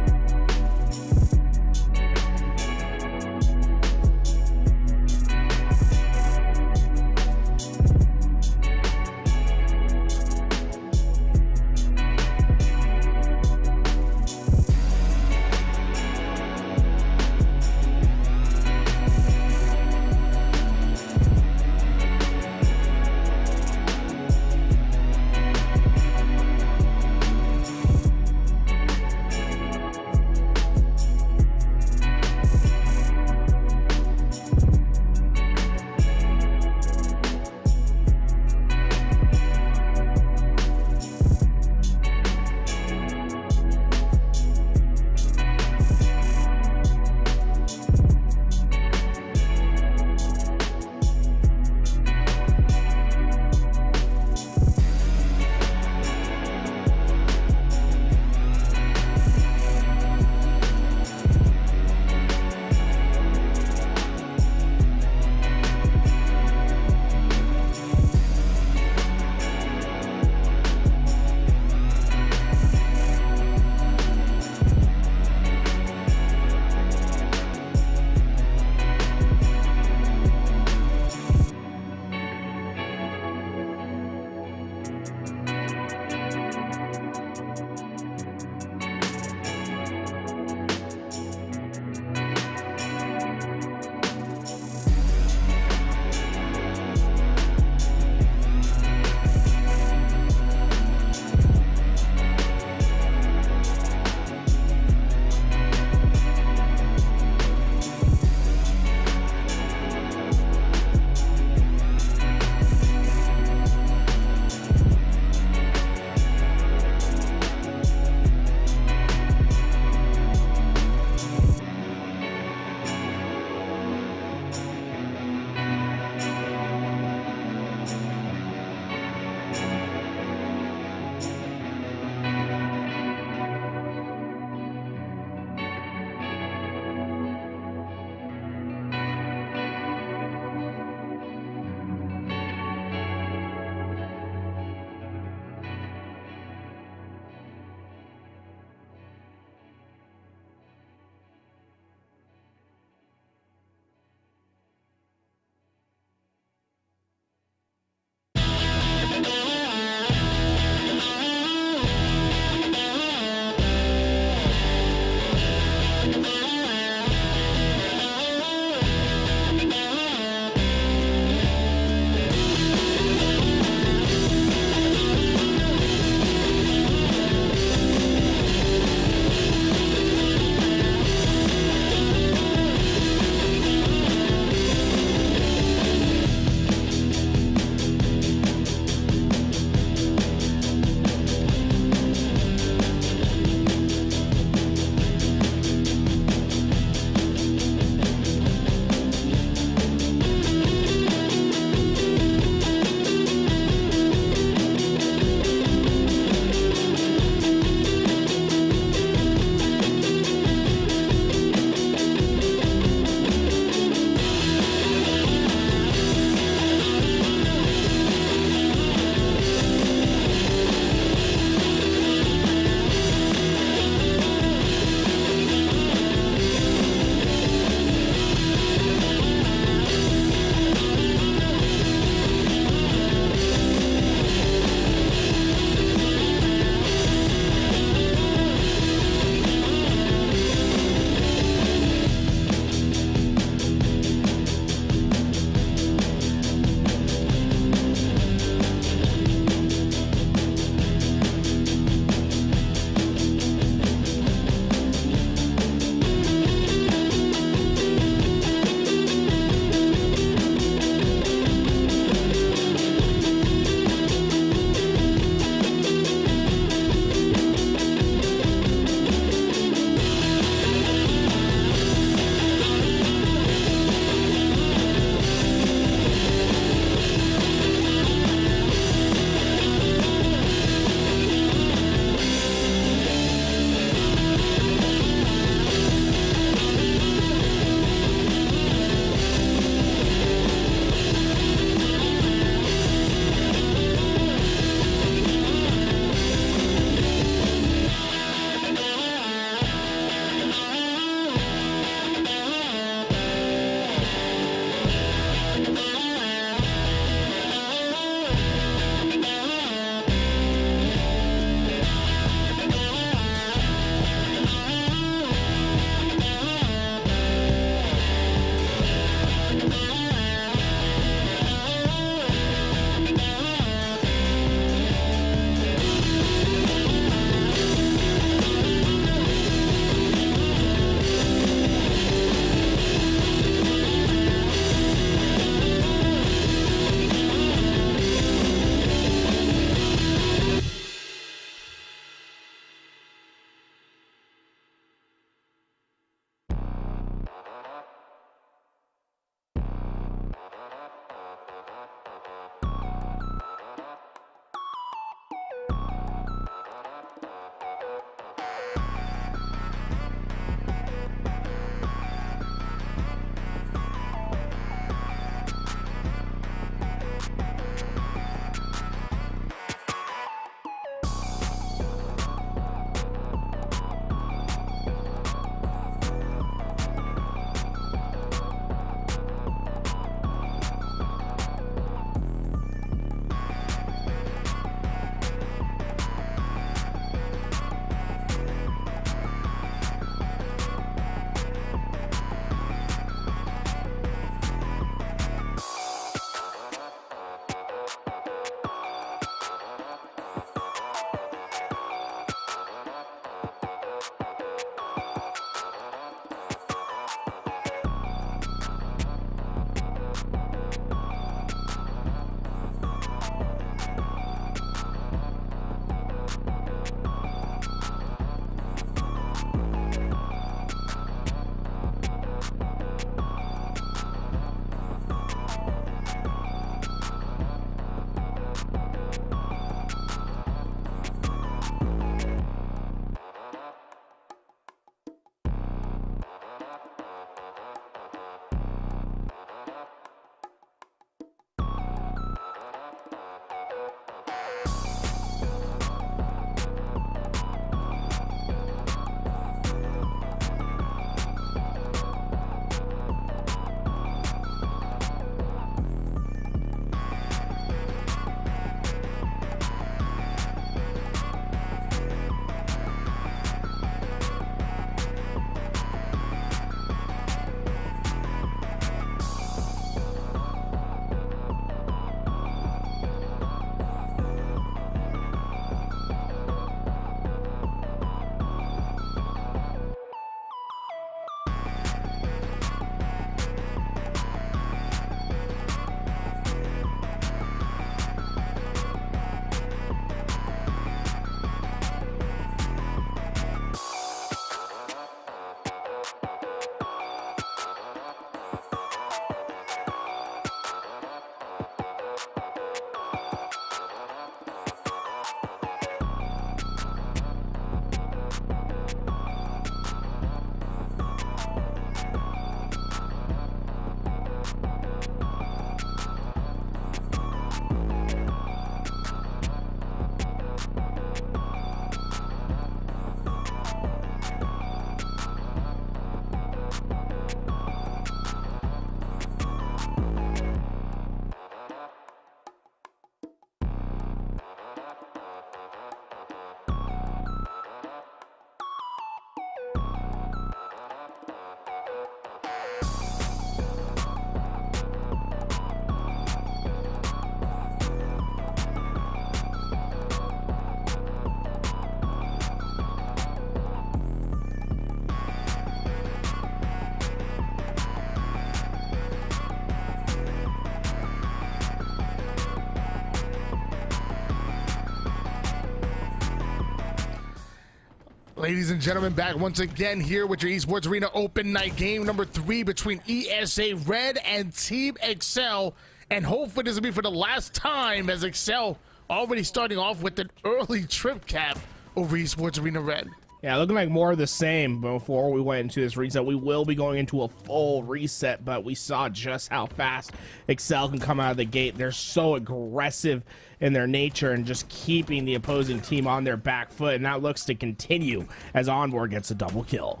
Ladies and gentlemen, back once again here with your Esports Arena Open Night game number 3 between ESA Red and Team Excel. And hopefully this will be for the last time, as Excel already starting off with an early trip cap over Esports Arena Red. Yeah, looking like more of the same. Before we went into this reset, we will be going into a full reset, but we saw just how fast Excel can come out of the gate. They're so aggressive in their nature and just keeping the opposing team on their back foot, and that looks to continue as Envor gets a double kill.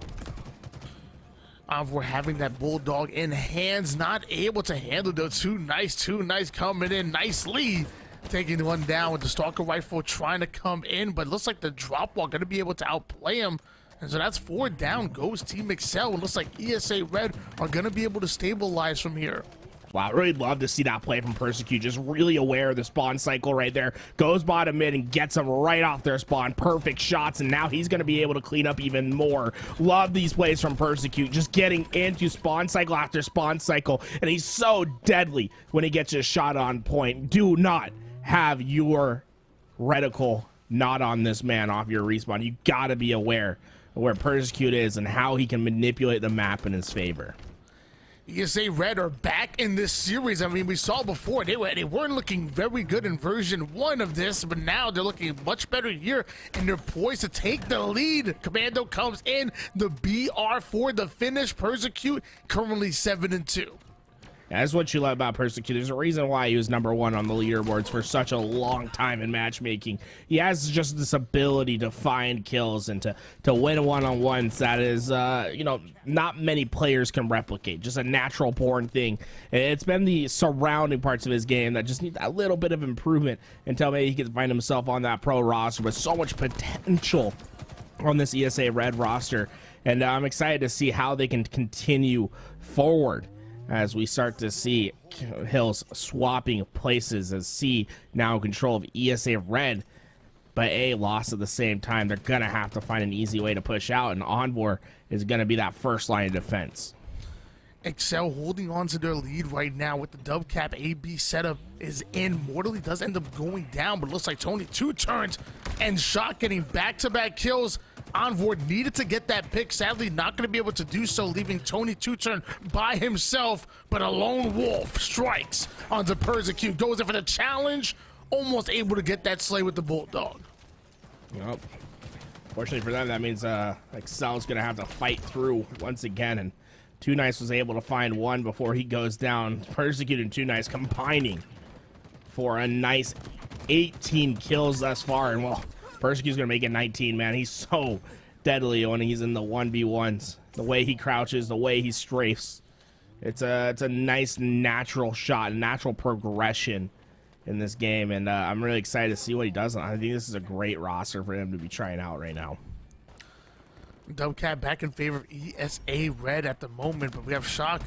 Envor having that bulldog in hands, not able to handle the too nice coming in nicely. Taking one down with the Stalker Rifle trying to come in, but looks like the drop wall going to be able to outplay him. And so that's 4 down goes Team Excel. It looks like ESA Red are going to be able to stabilize from here. Wow, I really love to see that play from Persecute. Just really aware of the spawn cycle right there. Goes bottom mid and gets them right off their spawn. Perfect shots, and now he's going to be able to clean up even more. Love these plays from Persecute. Just getting into spawn cycle after spawn cycle, and he's so deadly when he gets his shot on point. Do not have your reticle not on this man off your respawn. You got to be aware of where Persecute is and how he can manipulate the map in his favor. ESA Red are back in this series. I mean, we saw before they weren't looking very good in version 1 of this, but now they're looking much better here, and they're poised to take the lead. Commando comes in, the BR for the finish. Persecute currently 7-2. That's what you love about Persecute. There's a reason why he was #1 on the leaderboards for such a long time in matchmaking. He has just this ability to find kills and to win one-on-ones that is, you know, not many players can replicate. Just a natural born thing. It's been the surrounding parts of his game that just need a little bit of improvement until maybe he can find himself on that pro roster with so much potential on this ESA Red roster. And I'm excited to see how they can continue forward as we start to see Hills swapping places, as C now in control of ESA Red, but A lost at the same time. They're going to have to find an easy way to push out, and Envor is going to be that first line of defense. Excel holding on to their lead right now with the dub cap. AB setup is in. Mortally does end up going down, but it looks like Tony 2 turns and Shot getting back-to-back kills. Envor needed to get that pick, sadly not going to be able to do so, leaving Tony 2 turn by himself, but a lone wolf strikes onto Persecute, goes in for the challenge, almost able to get that slay with the bulldog. Yep. Fortunately for them, that means Excel's going to have to fight through once again, and Too Nice was able to find one before he goes down. Persecute and Too Nice combining for a nice 18 kills thus far, and well, Persecute's gonna make it 19, man. He's so deadly when he's in the 1v1s. The way he crouches, the way he strafes. It's a nice natural shot, natural progression in this game, and I'm really excited to see what he does. I think this is a great roster for him to be trying out right now. Dubcat back in favor of ESA Red at the moment, but we have Shock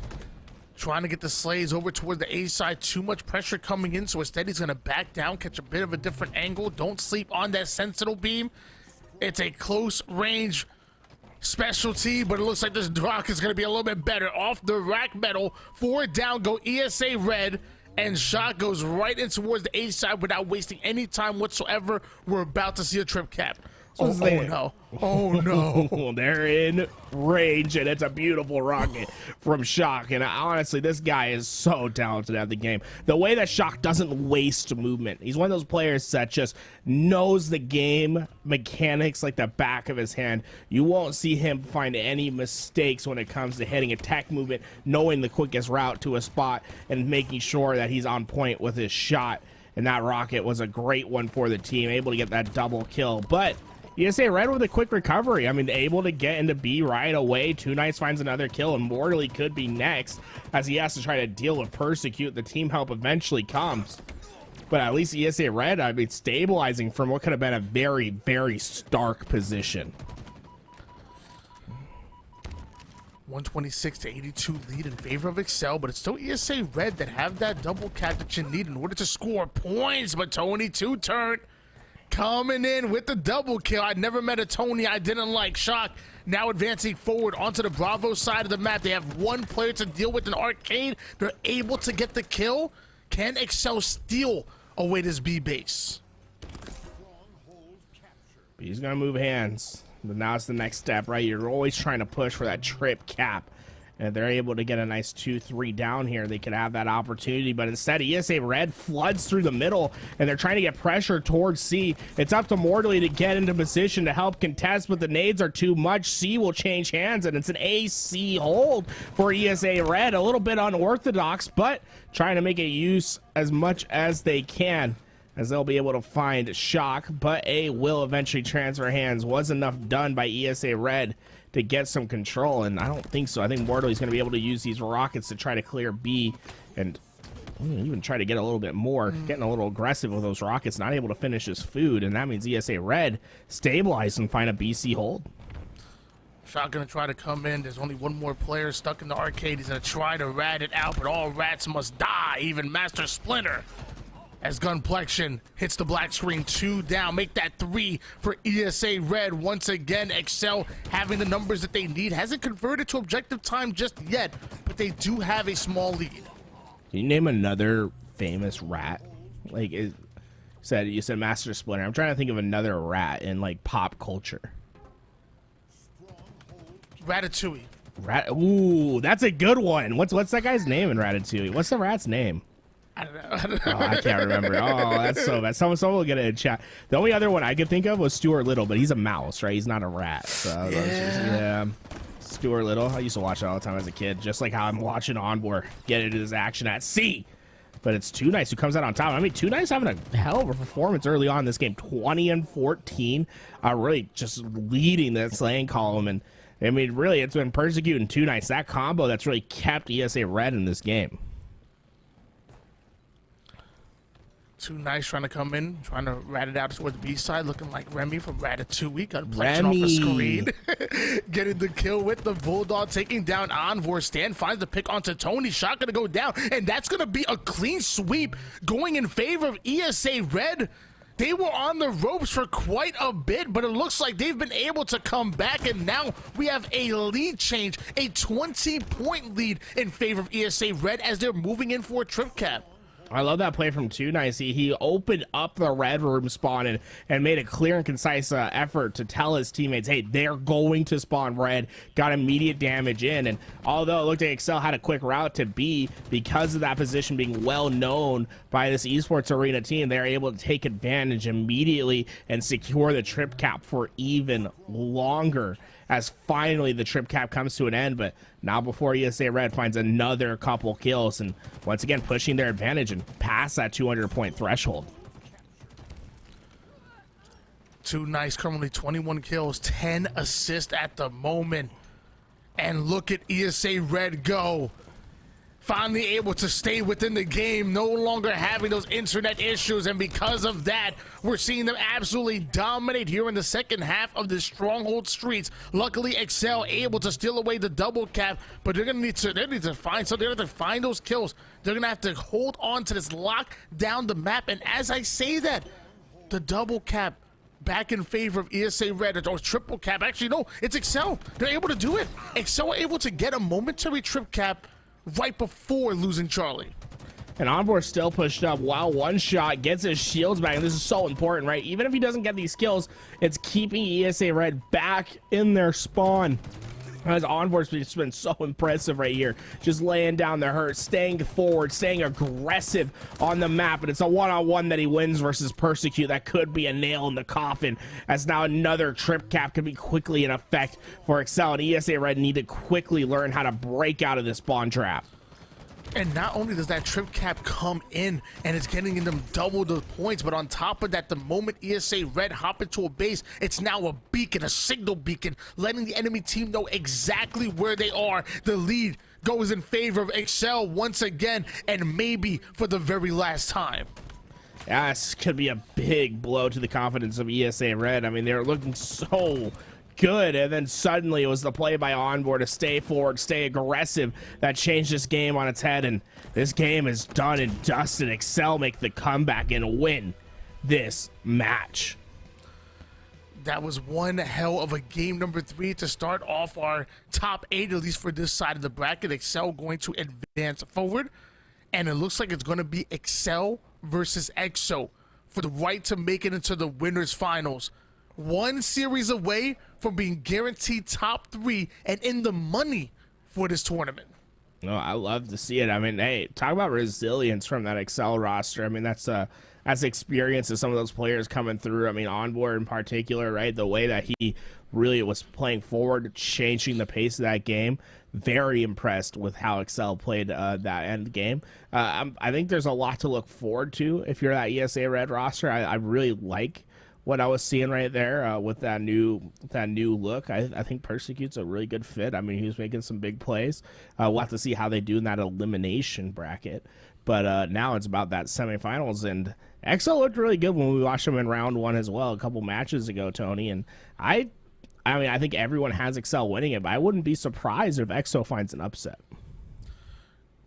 trying to get the slays over towards the A side. Too much pressure coming in, so instead he's going to back down, catch a bit of a different angle. Don't sleep on that Sentinel beam. It's a close range specialty, but it looks like this Drock is going to be a little bit better. Off the rack metal, 4 down go ESA Red, and Shot goes right in towards the A side without wasting any time whatsoever. We're about to see a trip cap. Oh no. Oh no. They're in range, and it's a beautiful rocket from Shock. And honestly, this guy is so talented at the game. The way that Shock doesn't waste movement. He's one of those players that just knows the game mechanics like the back of his hand. You won't see him find any mistakes when it comes to hitting attack movement, knowing the quickest route to a spot, and making sure that he's on point with his shot. And that rocket was a great one for the team, able to get that double kill. But ESA Red with a quick recovery. I mean, able to get into B right away. Too Nice finds another kill, and Mortally could be next as he has to try to deal with Persecute. The team help eventually comes. But at least ESA Red, I mean, stabilizing from what could have been a very, very stark position. 126 to 82 lead in favor of Excel, but it's still ESA Red that have that double cap that you need in order to score points. But Tony 2 turn coming in with the double kill. I never met a Tony I didn't like. Shock now advancing forward onto the Bravo side of the map. They have one player to deal with, an Arcade. They're able to get the kill. Can Excel steal away this B base? He's gonna move hands. But now it's the next step, right? You're always trying to push for that trip cap. And if they're able to get a nice 2-3 down here, they could have that opportunity. But instead, ESA Red floods through the middle, and they're trying to get pressure towards C. It's up to Mortally to get into position to help contest, but the nades are too much. C will change hands, and it's an AC hold for ESA Red. A little bit unorthodox, but trying to make it use as much as they can, as they'll be able to find Shock. But A will eventually transfer hands. Was enough done by ESA Red to get some control, and I don't think so. I think Mortally's going to be able to use these rockets to try to clear B and even try to get a little bit more, getting a little aggressive with those rockets, not able to finish his food, and that means ESA Red stabilize and find a BC hold. Shot gonna try to come in. There's only one more player stuck in the arcade. He's gonna try to rat it out, but all rats must die, even Master Splinter. As Gunplexion hits the black screen, 2 down, make that 3 for ESA Red. Once again, Excel having the numbers that they need. Hasn't converted to objective time just yet, but they do have a small lead. Can you name another famous rat? Like, you said Master Splinter. I'm trying to think of another rat in, like, pop culture. Ratatouille. Ooh, that's a good one. What's that guy's name in Ratatouille? What's the rat's name? I don't know. Oh, I can't remember. Oh, that's so bad. Someone will get it in chat. The only other one I could think of was Stuart Little, but he's a mouse, right? He's not a rat. So yeah. Stuart Little. I used to watch it all the time as a kid, just like how I'm watching Onboard get into this action at C. But it's Too Nice who comes out on top. I mean, Too Nice having a hell of a performance early on in this game. 20-14. Really just leading that slaying column. And I mean, really, it's been Persecute and Too Nice. That combo that's really kept ESA Red in this game. Too Nice trying to come in, trying to rat it out towards the B side, looking like Remy from Ratatouille. Got Gunplexion off the screen. Getting the kill with the Bulldog, taking down Envor. Stan finds the pick onto Tony. Shot gonna go down, and that's gonna be a clean sweep going in favor of ESA Red. They were on the ropes for quite a bit, but it looks like they've been able to come back, and now we have a lead change, a 20-point lead in favor of ESA Red as they're moving in for a trip cap. I love that play from Too Nice. He opened up the red room spawn and made a clear and concise effort to tell his teammates, hey, they're going to spawn red. Got immediate damage in. And although it looked like Excel had a quick route to B, because of that position being well known by this Esports Arena team, they're able to take advantage immediately and secure the trip cap for even longer, as finally the trip cap comes to an end. But now before ESA Red finds another couple kills, and once again pushing their advantage and past that 200-point threshold. Too Nice currently 21 kills, 10 assists at the moment. And look at ESA Red go. Finally able to stay within the game, no longer having those internet issues, and because of that, we're seeing them absolutely dominate here in the second half of the Stronghold streets. Luckily, Excel able to steal away the double cap, but they're gonna need to find something. They're gonna have to find those kills. They're gonna have to hold on to this, lock down the map, and as I say that, the double cap back in favor of ESA Red, or triple cap. Actually, no, it's Excel. They're able to do it. Excel were able to get a momentary trip cap right before losing Charlie. And Envor still pushed up while One Shot gets his shields back. And this is so important, right? Even if he doesn't get these kills, it's keeping ESA Red back in their spawn. As Envor's just been so impressive right here, just laying down the hurt, staying forward, staying aggressive on the map. And it's a one-on-one that he wins versus Persecute. That could be a nail in the coffin, as now another trip cap could be quickly in effect for Excel. And ESA Red need to quickly learn how to break out of this spawn trap. And not only does that trip cap come in and it's getting them double the points, but on top of that, the moment ESA Red hop into a base, it's now a beacon, a signal beacon, letting the enemy team know exactly where they are. The lead goes in favor of Excel once again, and maybe for the very last time. Yeah, this could be a big blow to the confidence of ESA Red. I mean, they're looking so good, and then suddenly it was the play by Onboard to stay forward, stay aggressive, that changed this game on its head. And this game is done and dusted. Excel make the comeback and win this match. That was one hell of a game number 3 to start off our top 8, at least for this side of the bracket. Excel going to advance forward, and it looks like it's going to be Excel versus EXO for the right to make it into the winners finals. 1 series away from being guaranteed top 3 and in the money for this tournament. No, I love to see it. I mean, hey, talk about resilience from that Excel roster. I mean, that's experience of some of those players coming through. I mean, Onboard in particular, right? The way that he really was playing forward, changing the pace of that game. Very impressed with how Excel played that end game. I think there's a lot to look forward to if you're that ESA Red roster. I really like what I was seeing right there with that new look. I think Persecute's a really good fit. I mean, he was making some big plays. We'll have to see how they do in that elimination bracket. But now it's about that semifinals, and EXO looked really good when we watched him in round 1 as well, a couple matches ago, Tony. And I mean, I think everyone has Excel winning it, but I wouldn't be surprised if EXO finds an upset.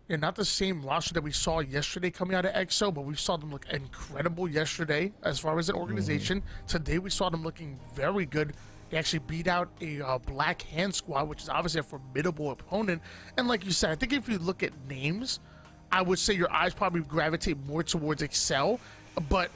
Yeah, not the same roster that we saw yesterday coming out of EXO, but we saw them look incredible yesterday as far as an organization. Today we saw them looking very good. They actually beat out a Black Hand squad, which is obviously a formidable opponent. And like you said, I think if you look at names, I would say your eyes probably gravitate more towards Excel. But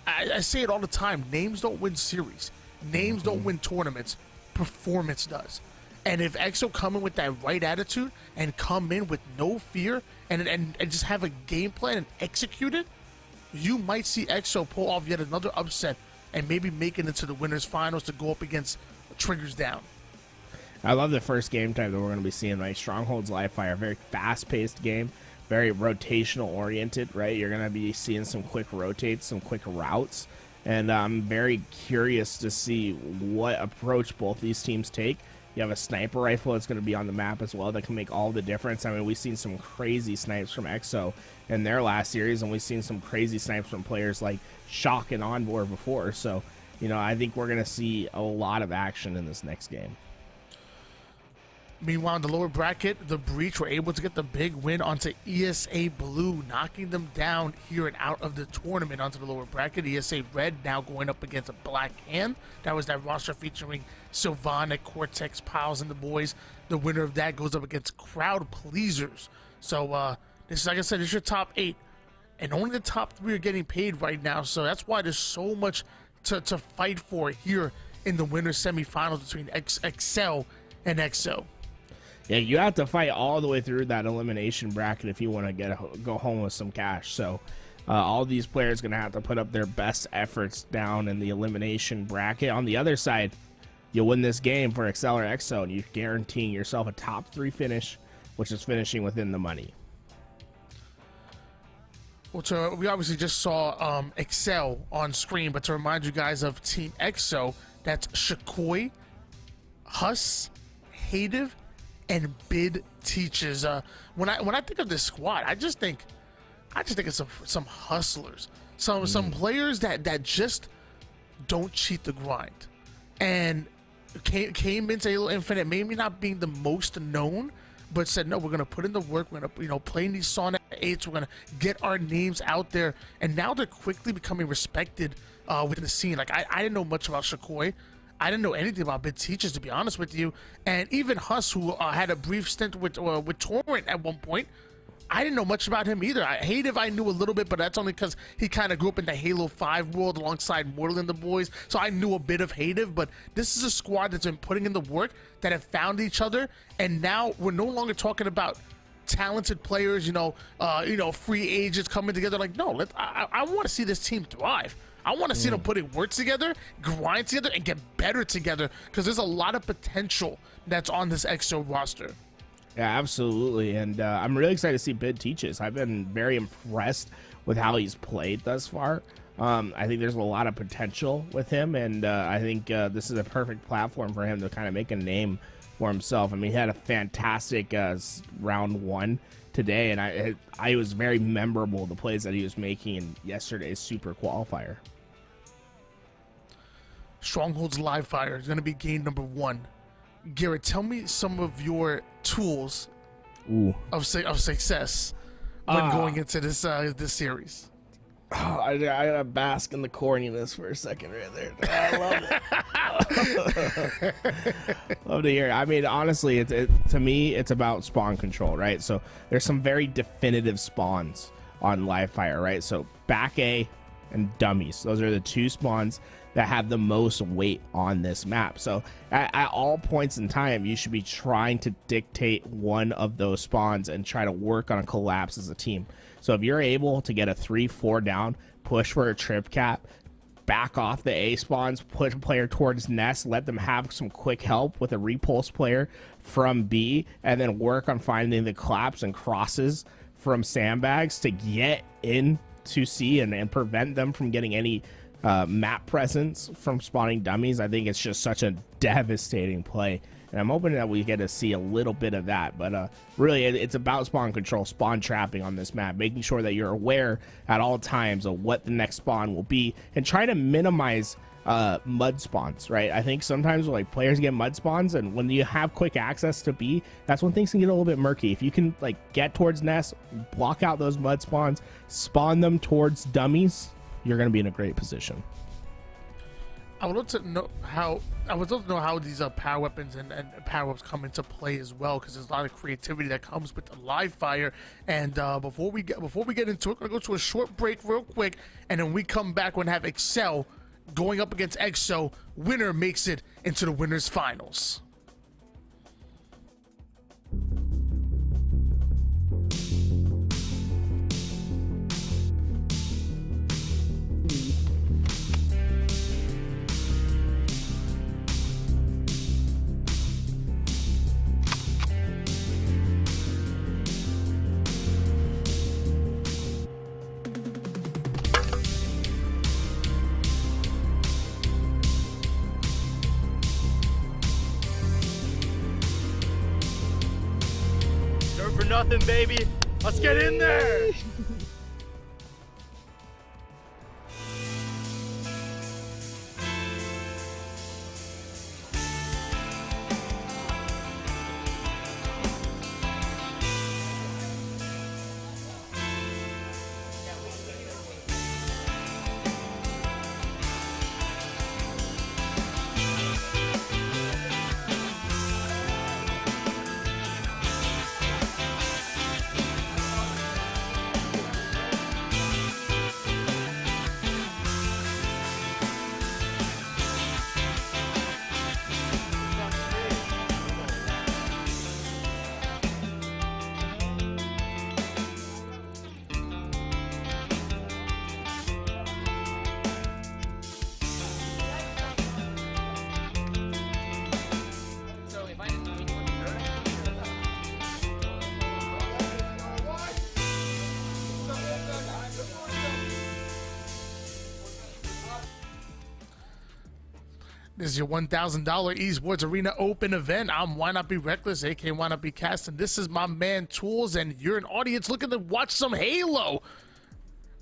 I say it all the time, names don't win series. Names don't win tournaments. Performance does. And if EXO come in with that right attitude and come in with no fear and just have a game plan and execute it, you might see EXO pull off yet another upset and maybe make it into the winners finals to go up against Triggers Down. I love the first game type that we're going to be seeing, right? Strongholds Live Fire, very fast-paced game, very rotational oriented, right? You're going to be seeing some quick rotates, some quick routes, and I'm very curious to see what approach both these teams take. You have a sniper rifle that's going to be on the map as well that can make all the difference. I mean, we've seen some crazy snipes from EXO in their last series, and we've seen some crazy snipes from players like Shock and Onboard before. So, you know, I think we're going to see a lot of action in this next game. Meanwhile, in the lower bracket, the Breach were able to get the big win onto ESA Blue, knocking them down here and out of the tournament onto the lower bracket. ESA Red now going up against a Black Hand. That was that roster featuring Sylvanek, Cortex, Piles, and the boys. The winner of that goes up against Crowd Pleasers. So, this is, like I said, this is your top 8. And only the top 3 are getting paid right now. So that's why there's so much to fight for here in the winner semifinals between Excel and EXO. Yeah, you have to fight all the way through that elimination bracket if you want to go home with some cash. So all these players going to have to put up their best efforts down in the elimination bracket. On the other side, you'll win this game for Excel or EXO, and you're guaranteeing yourself a top 3 finish, which is finishing within the money. Well, so we obviously just saw Excel on screen, but to remind you guys of Team EXO, that's Shakoi, Huss, Hative, and Bid Teaches. When I think of this squad, I just think of some hustlers, some players that just don't cheat the grind, and came into Halo Infinite, maybe not being the most known, but said no, we're gonna put in the work. We're gonna play in these Sonic 8s. We're gonna get our names out there, and now they're quickly becoming respected within the scene. Like I didn't know much about Shakoi. I didn't know anything about Bid Teachers, to be honest with you. And even Huss, who had a brief stint with Torrent at one point, I didn't know much about him either. Hative I knew a little bit, but that's only because he kind of grew up in the Halo 5 world alongside Mortal and the boys. So I knew a bit of Hative, but this is a squad that's been putting in the work, that have found each other, and now we're no longer talking about talented players, free agents coming together. Like, no, I want to see this team thrive. I want to see them putting work together, grind together, and get better together, because there's a lot of potential that's on this EXO roster. Yeah, absolutely. And I'm really excited to see Bid Teaches. I've been very impressed with how he's played thus far. I think there's a lot of potential with him, and I think this is a perfect platform for him to kind of make a name for himself. I mean, he had a fantastic round 1 today, and I was very memorable, the plays that he was making in yesterday's Super Qualifier. Strongholds Live Fire is going to be game number 1. Garrett, tell me some of your tools of success when going into this series. Oh, I gotta bask in the corniness for a second right there. I love it. Love to hear it. I mean, honestly, to me, it's about spawn control, right? So there's some very definitive spawns on Live Fire, right? So back A and dummies. Those are the 2 spawns that have the most weight on this map. So at all points in time, you should be trying to dictate one of those spawns and try to work on a collapse as a team. So if you're able to get a 3-4 down, push for a trip cap, back off the A spawns, push a player towards nest, let them have some quick help with a repulse player from B, and then work on finding the collapse and crosses from sandbags to get into C and prevent them from getting any map presence from spawning dummies. I think it's just such a devastating play, and I'm hoping that we get to see a little bit of that. But really, it's about spawn control, spawn trapping on this map, making sure that you're aware at all times of what the next spawn will be, and try to minimize mud spawns, right? I think sometimes like players get mud spawns, and when you have quick access to B, that's when things can get a little bit murky. If you can like get towards nest, block out those mud spawns, spawn them towards dummies, you're going to be in a great position. I would love to know how these power weapons and power ups come into play as well, because there's a lot of creativity that comes with the live fire. And before we get into it, we're gonna go to a short break real quick, and then we come back and have Excel going up against EXO. Winner makes it into the winners finals. For nothing, baby. Let's get in there. This is your $1,000 Esports Arena Open event. I'm Why Not Be Reckless, aka Why Not Be Cast, and this is my man Tools, and you're an audience looking to watch some Halo.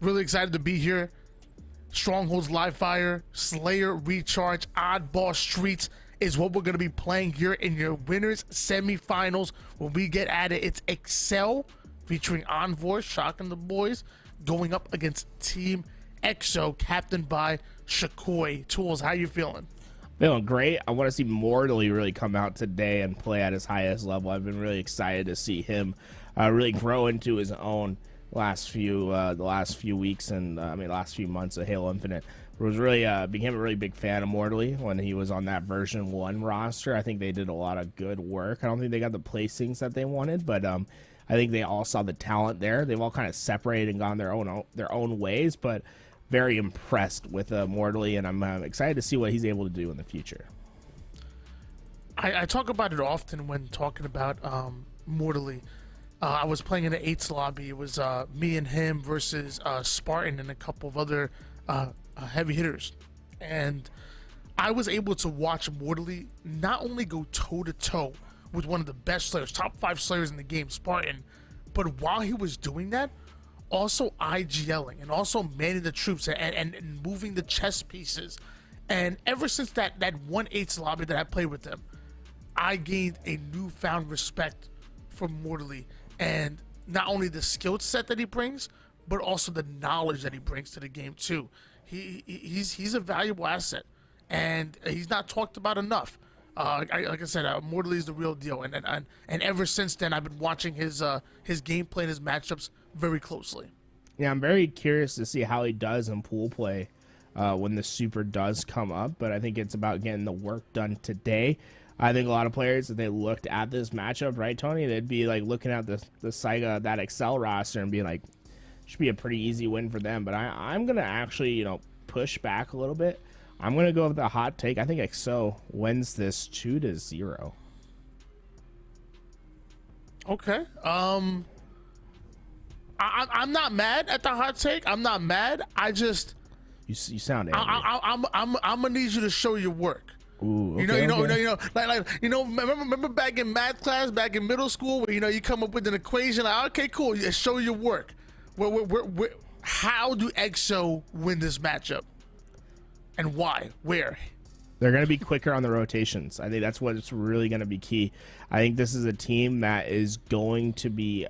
Really excited to be here. Strongholds Live Fire, Slayer Recharge, Oddball Streets is what we're going to be playing here in your winners semifinals. When we get at it, it's Excel featuring Envoy, shocking the boys, going up against Team EXO, captained by Shakoi. Tools, how you feeling? Feeling great. I want to see Mortally really come out today and play at his highest level. I've been really excited to see him really grow into his own the last few weeks and last few months of Halo Infinite. Was really became a really big fan of Mortally when he was on that version 1 roster. I think they did a lot of good work. I don't think they got the placings that they wanted, but I think they all saw the talent there. They've all kind of separated and gone their own ways, but very impressed with Mortally, and I'm excited to see what he's able to do in the future. I talk about it often when talking about Mortally. I was playing in the 8s lobby. It was me and him versus Spartan and a couple of other heavy hitters. And I was able to watch Mortally not only go toe-to-toe with one of the best Slayers, top 5 Slayers in the game, Spartan, but while he was doing that, also IGLing and also manning the troops and moving the chess pieces. And ever since that 1/8 lobby that I played with him, I gained a newfound respect for Mortally, and not only the skill set that he brings, but also the knowledge that he brings to the game too. He's a valuable asset, and he's not talked about enough. Like I said, Mortally is the real deal, and ever since then, I've been watching his gameplay and his matchups very closely. Yeah, I'm very curious to see how he does in pool play when the super does come up. But I think it's about getting the work done today. I think a lot of players, if they looked at this matchup, right, Tony, they'd be like looking at the Saiga, that Excel roster, and be like, should be a pretty easy win for them. But I'm gonna actually, you know, push back a little bit. I'm gonna go with the hot take. I think EXO wins this 2-0. Okay. I'm not mad at the hot take. I'm not mad. I just You sound angry. I'm gonna need you to show your work. Ooh, Remember back in math class, back in middle school, where you come up with an equation. Like, okay, cool. Yeah, show your work. How do EXO win this matchup, and why? Where? They're going to be quicker on the rotations. I think that's what's really going to be key. I think this is a team that is going to be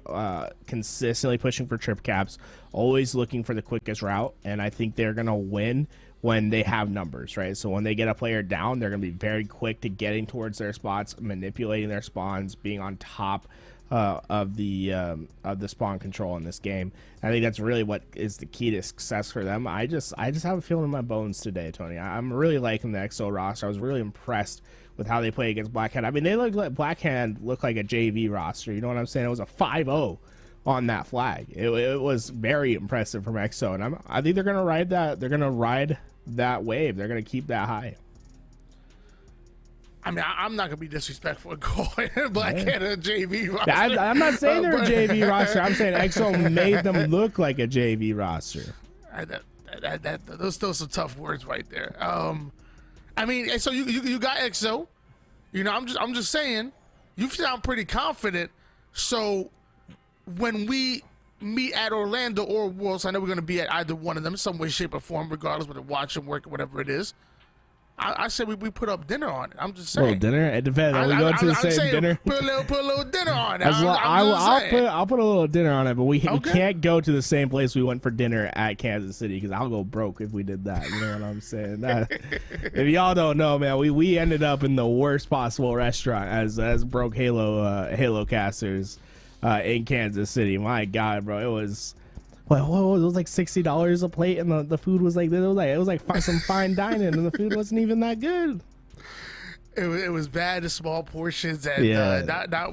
consistently pushing for trip caps, always looking for the quickest route, and I think they're going to win when they have numbers, right? So when they get a player down, they're going to be very quick to getting towards their spots, manipulating their spawns, being on top of the spawn control in this game. I think that's really what is the key to success for them. I just have a feeling in my bones today, Tony. I'm really liking the EXO roster. I was really impressed with how they play against Blackhand. I mean, they look like Blackhand looked like a JV roster. You know what I'm saying? It was a 5-0 on that flag. It was very impressive from EXO, and I think they're gonna ride that. They're gonna ride that wave. They're gonna keep that high. I mean, I'm not gonna be disrespectful and calling Blackhand a JV roster. I'm not saying they're a JV roster. I'm saying EXO made them look like a JV roster. Those still some tough words right there. I mean, so you got EXO. I'm just saying, you sound pretty confident. So when we meet at Orlando or Worlds, I know we're gonna be at either one of them, some way, shape, or form, regardless whether watching, work, or whatever it is. I said we put up dinner on it. I'm just saying. Little dinner? It depends. Are we going to the same dinner? Put a little dinner on it. I'll put a little dinner on it, but we can't go to the same place we went for dinner at Kansas City, because I'll go broke if we did that. You know what I'm saying? If y'all don't know, man, we ended up in the worst possible restaurant as broke Halo casters in Kansas City. My God, bro, it was. What was it? It was like $60 a plate, and the food was like it was like some fine dining, and the food wasn't even that good. It was bad in small portions, and not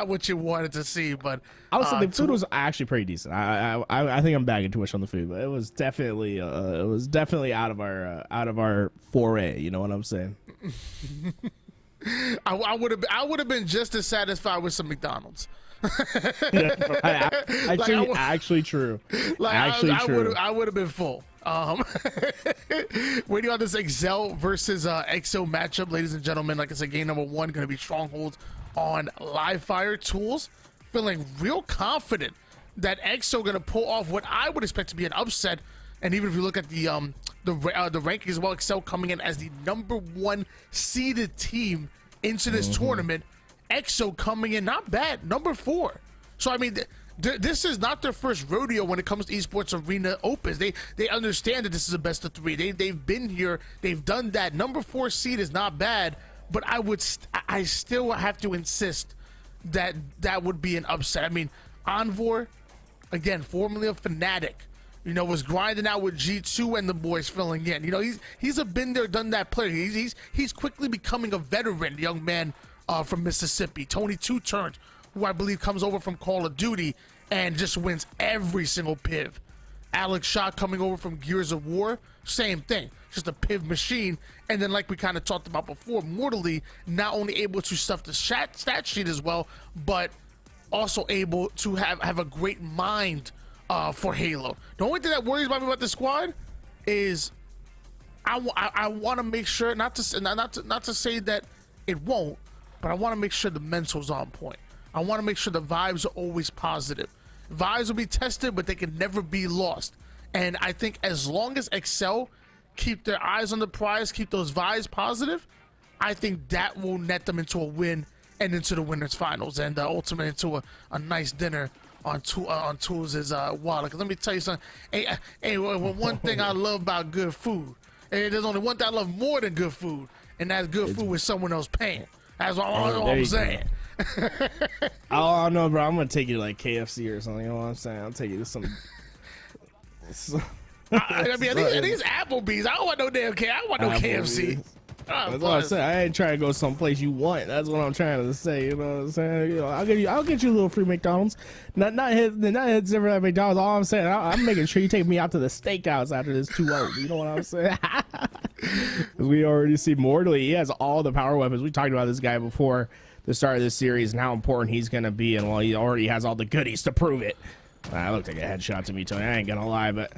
what you wanted to see. But I was the food was actually pretty decent. I think I'm bagging too much on the food, but it was definitely out of our foray. You know what I'm saying? I would have been just as satisfied with some McDonald's. Actually true. I would have been full. Waiting on this Excel versus EXO matchup, ladies and gentlemen. Like I said, game number 1 going to be Strongholds on Live Fire Tools. Feeling real confident that EXO going to pull off what I would expect to be an upset. And even if you look at the rankings as well, Excel coming in as the #1 seeded team into this tournament. EXO coming in not bad, #4. So I mean, this is not their first rodeo when it comes to Esports Arena Opens. They understand that this is a best of 3. They've been here, they've done that. #4 seed is not bad, but I still have to insist that would be an upset. I mean, Envor, again, formerly a Fnatic, was grinding out with G2 and the boys filling in. He's a been there, done that player. He's quickly becoming a veteran, the young man from Mississippi. Tony Two Turns, who I believe comes over from Call of Duty and just wins every single piv. Alex Shaw coming over from Gears of War, same thing, just a piv machine. And then, like we kind of talked about before, Mortally not only able to stuff the stat sheet as well, but also able to have a great mind for Halo. The only thing that worries me about this squad is I want to make sure, not to say that it won't, but I want to make sure the mental's on point. I want to make sure the vibes are always positive. Vibes will be tested, but they can never be lost. And I think as long as Excel keep their eyes on the prize, keep those vibes positive, I think that will net them into a win and into the winners finals, and ultimately into a nice dinner on Tools' wallet. Let me tell you something. Hey, one thing I love about good food, and there's only one thing I love more than good food, and that's good food with someone else paying. That's all I'm saying. Oh no, bro! I'm gonna take you to like KFC or something. You know what I'm saying? I'll take you to some I mean, I think it's Applebee's. I don't want no damn I want no KFC. That's what I said. I ain't trying to go someplace you want. That's what I'm trying to say. You know what I'm saying? You know, I'll get you a little free McDonald's. Not hits never at McDonald's. All I'm saying, I'm making sure you take me out to the steakhouse after this 2-0. You know what I'm saying? We already see Mortally. He has all the power weapons. We talked about this guy before the start of this series and how important he's going to be. And well, he already has all the goodies to prove it. That looked like a headshot to me, Tony. I ain't going to lie, but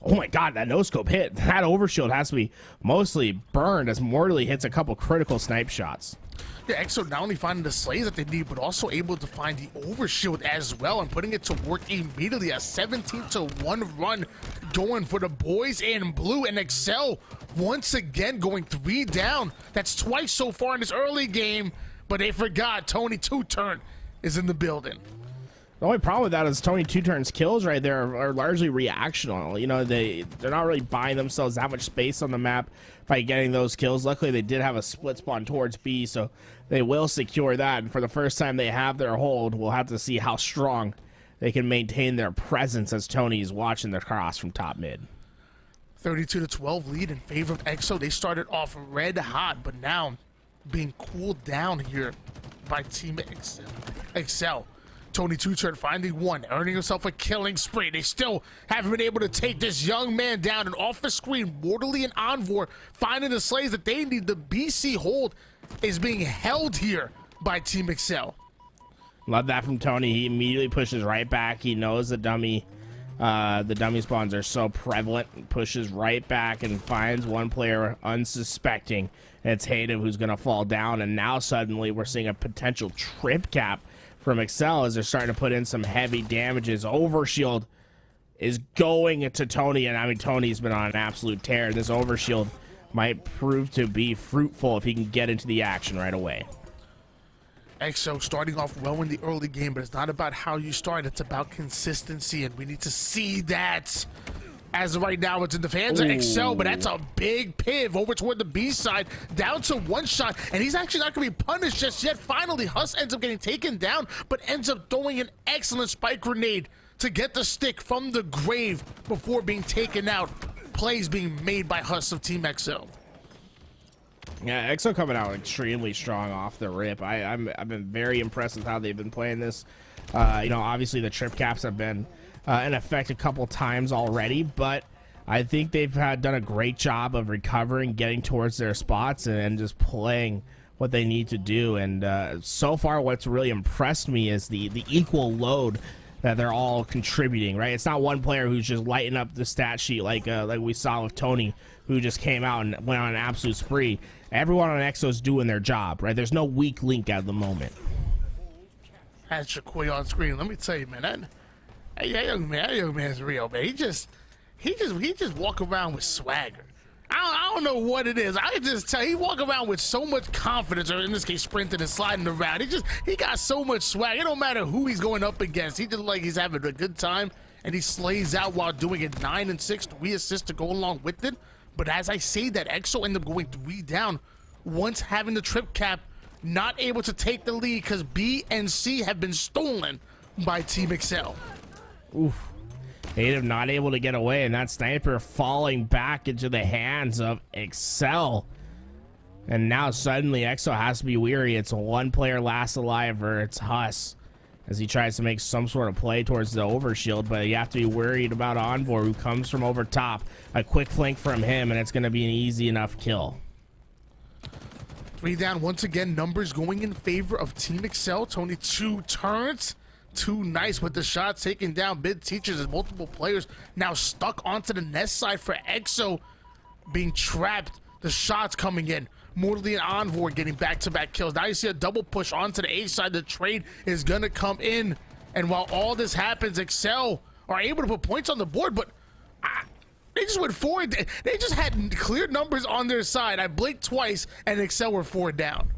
oh my God, that no-scope hit. That overshield has to be mostly burned as Mortally hits a couple critical snipe shots. Yeah, EXO not only finding the slays that they need, but also able to find the overshield as well and putting it to work immediately. A 17-1 run going for the boys in blue, and Excel once again going 3 down. That's twice so far in this early game, but they forgot Tony Two-Turn is in the building. The only problem with that is Tony Two-Turn's kills right there are largely reactional. You know, they're not really buying themselves that much space on the map by getting those kills. Luckily, they did have a split spawn towards B, so they will secure that. And for the first time they have their hold, we'll have to see how strong they can maintain their presence as Tony's watching the cross from top mid. 32-12 lead in favor of EXO. They started off red hot, but now being cooled down here by Team Excel. Tony Two-Turn finding one, earning himself a killing spree. They still haven't been able to take this young man down, and off the screen, Mortally and Envor finding the slays that they need. The BC hold is being held here by Team Excel. Love that from Tony. He immediately pushes right back. He knows the dummy spawns are so prevalent, pushes right back and finds one player unsuspecting. And it's Hayden who's going to fall down, and now suddenly we're seeing a potential trip cap from Excel as they're starting to put in some heavy damages. Overshield is going to Tony, and I mean, Tony's been on an absolute tear. This overshield might prove to be fruitful if he can get into the action right away. EXO starting off well in the early game, but it's not about how you start, it's about consistency, and we need to see that. As of right now, it's in the hands of Excel, but that's a big piv over toward the B side, down to one shot, and he's actually not going to be punished just yet. Finally, Huss ends up getting taken down, but ends up throwing an excellent spike grenade to get the stick from the grave before being taken out. Plays being made by Huss of Team Excel. Yeah, EXO coming out extremely strong off the rip. I've been very impressed with how they've been playing this. You know, obviously the trip caps have been in effect a couple times already, but I think they've done a great job of recovering, getting towards their spots, and just playing what they need to do. And so far, what's really impressed me is the equal load that they're all contributing. Right, it's not one player who's just lighting up the stat sheet like we saw with Tony, who just came out and went on an absolute spree. Everyone on EXO's doing their job. Right, there's no weak link at the moment. That's Shaquille on screen. Let me tell you, man. That young man's real, man. He just walk around with swagger. I don't know what it is. I can just tell he walk around with so much confidence, or in this case, sprinting and sliding around. He got so much swag. It don't matter who he's going up against. He just like he's having a good time, and he slays out while doing it. 9 and 6, 3 assists to go along with it. But as I say that, EXO end up going 3 down once having the trip cap, not able to take the lead because B and C have been stolen by Team Excel. Oof. Native not able to get away, and that sniper falling back into the hands of Excel. And now suddenly EXO has to be weary. It's one player last alive, or it's Huss, as he tries to make some sort of play towards the overshield, but you have to be worried about Envor, who comes from over top. A quick flank from him, and it's going to be an easy enough kill. 3 down once again. Numbers going in favor of Team Excel. Tony Two-Turns. Too nice with the shots taken down mid teachers as multiple players now stuck onto the nest side for EXO being trapped. The shots coming in. Mortally and Envor getting back-to-back kills. Now you see a double push onto the A side. The trade is going to come in. And while all this happens, Excel are able to put points on the board, but they just went forward. They just had clear numbers on their side. I blinked twice, and Excel were 4 down.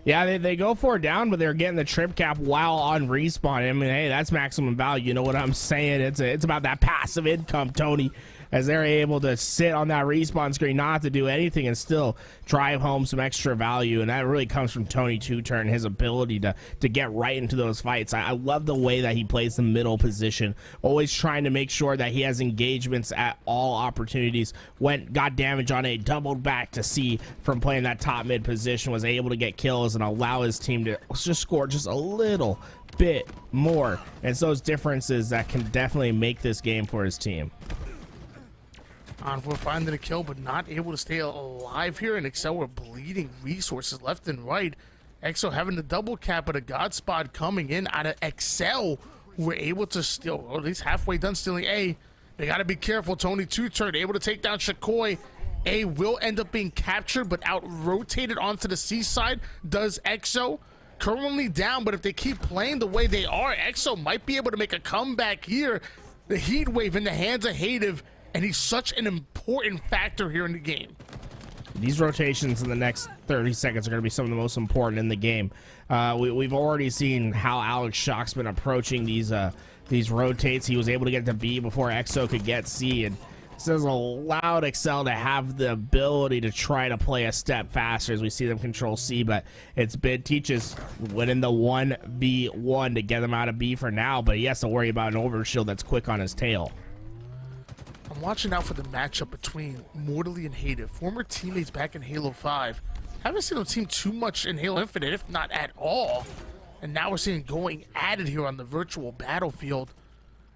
Yeah, they go 4 down, but they're getting the trip cap while on respawn. I mean, hey, that's maximum value. You know what I'm saying? It's about that passive income, Tony. as they're able to sit on that respawn screen, not have to do anything, and still drive home some extra value. And that really comes from Tony Two-Turn, his ability to get right into those fights. I love the way that he plays the middle position, always trying to make sure that he has engagements at all opportunities. Got damage on A, doubled back to C from playing that top mid position, was able to get kills and allow his team to just score just a little bit more. And it's those differences that can definitely make this game for his team. Envoy finding a kill, but not able to stay alive here, and Excel were bleeding resources left and right. Exo having the double cap, but a god spot coming in out of Excel, who were able to steal, or at least halfway done stealing A. They got to be careful. Tony Two-Turn able to take down Shakoi. A will end up being captured, but out rotated onto the C side does Exo. Currently down, but if they keep playing the way they are, Exo might be able to make a comeback here. The heat wave in the hands of Hative, and he's such an important factor here in the game. These rotations in the next 30 seconds are going to be some of the most important in the game. We've already seen how Alex Shock's been approaching these rotates. He was able to get to B before Exo could get C, and this has allowed Excel to have the ability to try to play a step faster as we see them control C, but it's Bid teaches winning the 1v1 to get them out of B for now, but he has to worry about an overshield that's quick on his tail. I'm watching out for the matchup between Mortally and Hative, former teammates back in Halo 5. Haven't seen them team too much in Halo Infinite, if not at all. And now we're seeing going at it here on the virtual battlefield.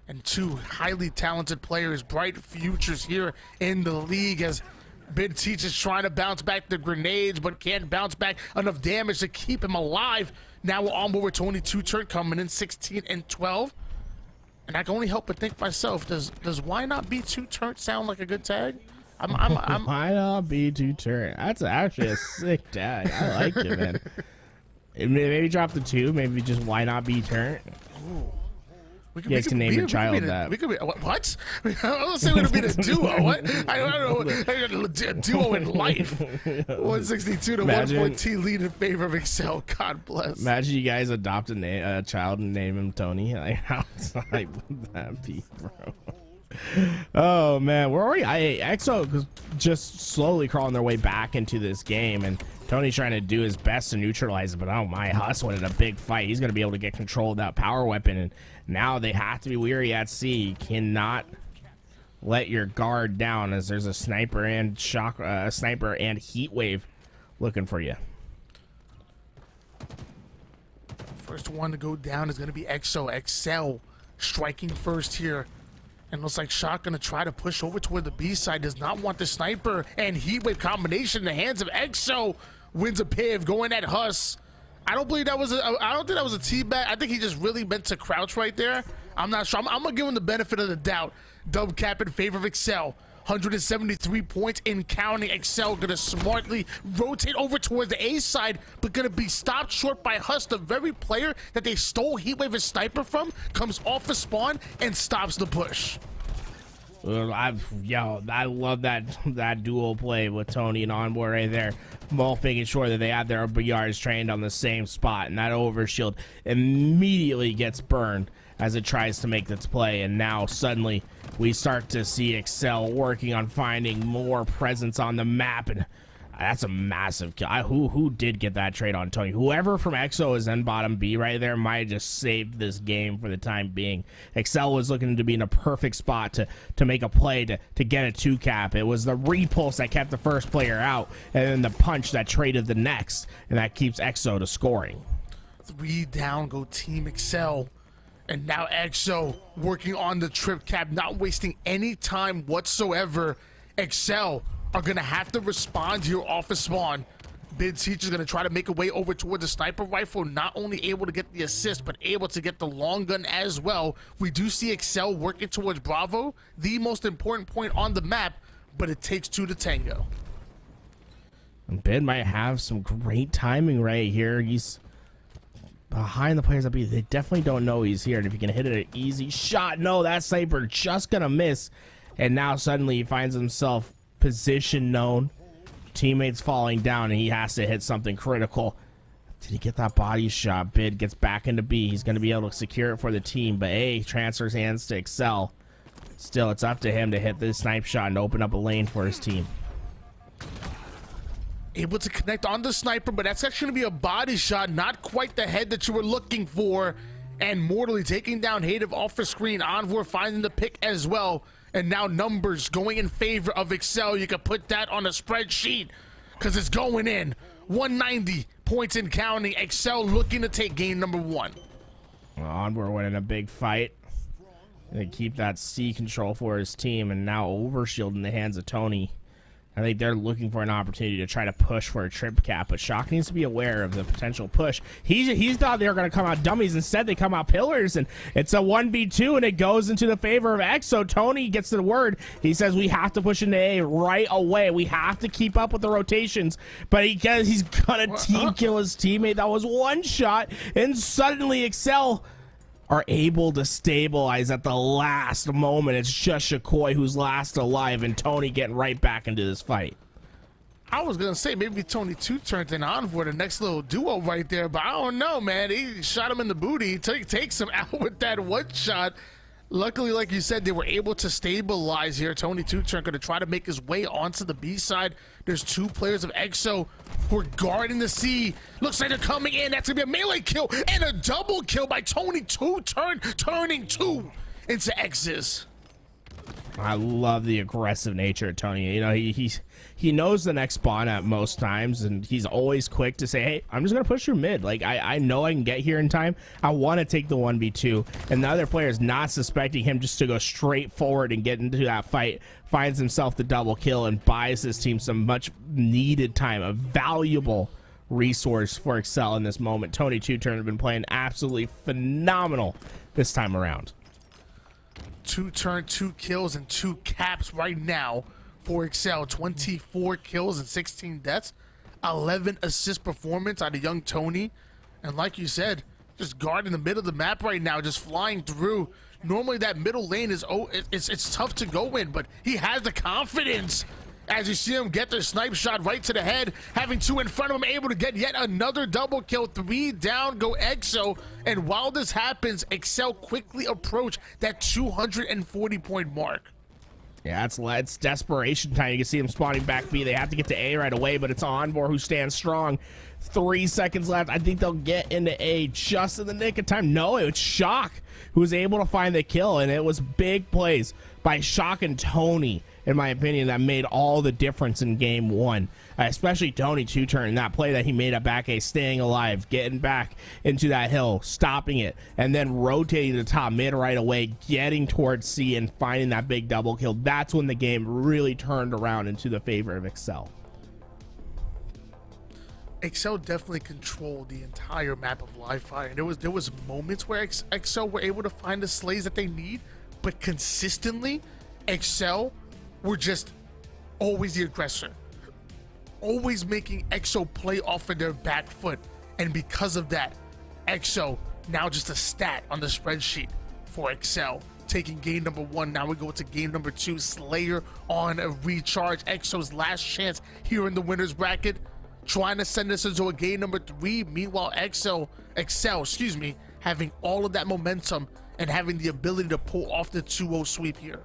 And two highly talented players, bright futures here in the league, as Bid Teach is trying to bounce back the grenades, but can't bounce back enough damage to keep him alive. Now we're on board with Tony Two-Turn coming in 16 and 12. And I can only help but think myself, does why not be Two-Turn sound like a good tag? Why not be Two-Turn? That's actually a sick tag. I like it, man. Maybe drop the 2, maybe just why not be turn. Ooh. You guys can name your child that. We could be what? I was saying we're gonna be the duo. What? I don't know. Duo in life. 162 to 114 lead in favor of Excel. God bless. Imagine you guys adopt a child and name him Tony. Like, how tight would that be, bro? Oh man, we're already EXO just slowly crawling their way back into this game, and Tony's trying to do his best to neutralize it, but oh my, Huss wanted a big fight. He's going to be able to get control of that power weapon, and now they have to be weary at C. You cannot let your guard down, as there's a sniper and sniper and heat wave looking for you. First one to go down is going to be EXO. Excel striking first here. And looks like Shock gonna try to push over toward the B side. Does not want the sniper and heatwave combination in the hands of EXO. Wins a piv going at Huss. I don't believe that was I don't think that was a teabag. I think he just really meant to crouch right there. I'm not sure. I'm gonna give him the benefit of the doubt. Dub cap in favor of Excel. 173 points in counting. Excel gonna smartly rotate over towards the A side, but gonna be stopped short by Huss. The very player that they stole Heatwave and Sniper from comes off the spawn and stops the push. I love that dual play with Tony and Onboard right there, both making sure that they have their yards trained on the same spot, and that overshield immediately gets burned as it tries to make its play. And now suddenly we start to see Excel working on finding more presence on the map, and that's a massive kill. Who did get that trade on Tony? Whoever from EXO is in bottom B right there might have just saved this game for the time being. Excel was looking to be in a perfect spot to make a play to get a 2-cap. It was the repulse that kept the first player out, and then the punch that traded the next, and that keeps EXO to scoring. 3 down go Team Excel. And now EXO working on the trip cap, not wasting any time whatsoever. Excel are gonna have to respond here off of spawn. Bid Teach is gonna try to make a way over toward the sniper rifle, not only able to get the assist, but able to get the long gun as well. We do see Excel working towards Bravo, the most important point on the map, but it takes 2 to tango. And Bid might have some great timing right here. He's behind the players that be. They definitely don't know he's here, and if you can hit it an easy shot, no, that sniper just gonna miss. And now suddenly he finds himself position known, teammates falling down, and he has to hit something critical. Did he get that body shot? Bid gets back into B. He's going to be able to secure it for the team, but A transfers hands to Excel. Still, it's up to him to hit this snipe shot and open up a lane for his team. Able to connect on the sniper, but that's actually going to be a body shot, not quite the head that you were looking for. And mortally taking down Hative off the screen. Envor finding the pick as well. And now numbers going in favor of Excel. You can put that on a spreadsheet because it's going in. 190 points and counting. Excel looking to take game number 1. Envor winning a big fight. They keep that C control for his team, and now overshield in the hands of Tony. I think they're looking for an opportunity to try to push for a trip cap, but Shock needs to be aware of the potential push. He thought they were going to come out dummies. Instead, they come out pillars, and it's a 1v2, and it goes into the favor of X. So Tony gets the word. He says, we have to push into A right away. We have to keep up with the rotations, but he's going to team kill his teammate. That was one shot, and suddenly Excel are able to stabilize at the last moment. It's just Shakoi who's last alive, and Tony getting right back into this fight. I was gonna say maybe Tony 2 turned it on for the next little duo right there, but I don't know, man. He shot him in the booty. Takes him out with that one shot. Luckily, like you said, they were able to stabilize here. Tony 2 turn going to try to make his way onto the B side. There's 2 players of EXO who are guarding the C. Looks like they're coming in. That's going to be a melee kill and a double kill by Tony 2 turning 2 into X's. I love the aggressive nature of Tony. You know, he knows the next spawn at most times, and he's always quick to say, hey, I'm just going to push through mid. Like, I know I can get here in time. I want to take the 1v2. And the other player is not suspecting him just to go straight forward and get into that fight. Finds himself the double kill and buys his team some much needed time, a valuable resource for Excel in this moment. Tony 2 turn have been playing absolutely phenomenal this time around. 2 turn, 2 kills, and 2 caps right now for Excel. 24 kills and 16 deaths. 11 assist performance out of young Tony. And like you said, just guarding the middle of the map right now, just flying through. Normally that middle lane is it's tough to go in, but he has the confidence. As you see him get the snipe shot right to the head, having 2 in front of him, able to get yet another double kill. 3 down go EXO, and while this happens, Excel quickly approach that 240 point mark. Yeah, it's desperation time. You can see them spawning back B. They have to get to A right away, but it's Envor who stands strong. 3 seconds left. I think they'll get into A just in the nick of time. No, it's Shock who was able to find the kill, and it was big plays by Shock and Tony, in my opinion, that made all the difference in game 1. Especially Tony 2 turn, that play that he made at back A, staying alive, getting back into that hill, stopping it, and then rotating to top mid right away, getting towards C and finding that big double kill. That's when the game really turned around into the favor of Excel. Excel definitely controlled the entire map of live fire, and there was moments where Excel were able to find the slays that they need, but consistently Excel were just always the aggressor, always making EXO play off of their back foot. And because of that, EXO now just a stat on the spreadsheet for Excel. Taking game number 1, now we go to game number 2. Slayer on a recharge. EXO's last chance here in the winner's bracket, trying to send us into a game number 3. Meanwhile, Excel, having all of that momentum and having the ability to pull off the 2-0 sweep here.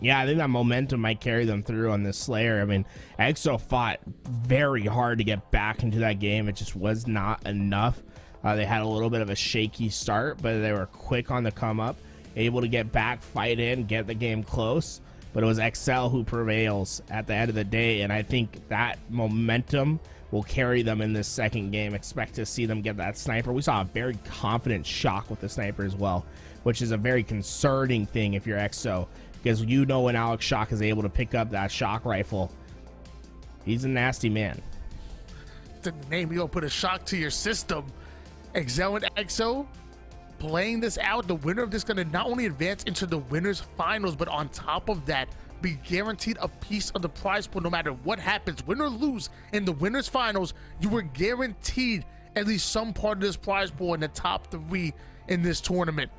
Yeah, I think that momentum might carry them through on this Slayer. I mean, EXO fought very hard to get back into that game. It just was not enough. They had a little bit of a shaky start, but they were quick on the come up, able to get back, fight in, get the game close. But it was Excel who prevails at the end of the day, and I think that momentum will carry them in this second game. Expect to see them get that sniper. We saw a very confident Shock with the sniper as well, which is a very concerning thing if you're EXO, because you know when Alex Shock is able to pick up that Shock rifle, he's a nasty man. It's in the name, you'll put a shock to your system. Excel and EXO playing this out. The winner of this going to not only advance into the winners finals, but on top of that, be guaranteed a piece of the prize pool no matter what happens. Win or lose in the winners finals, you were guaranteed at least some part of this prize pool in the top 3 in this tournament.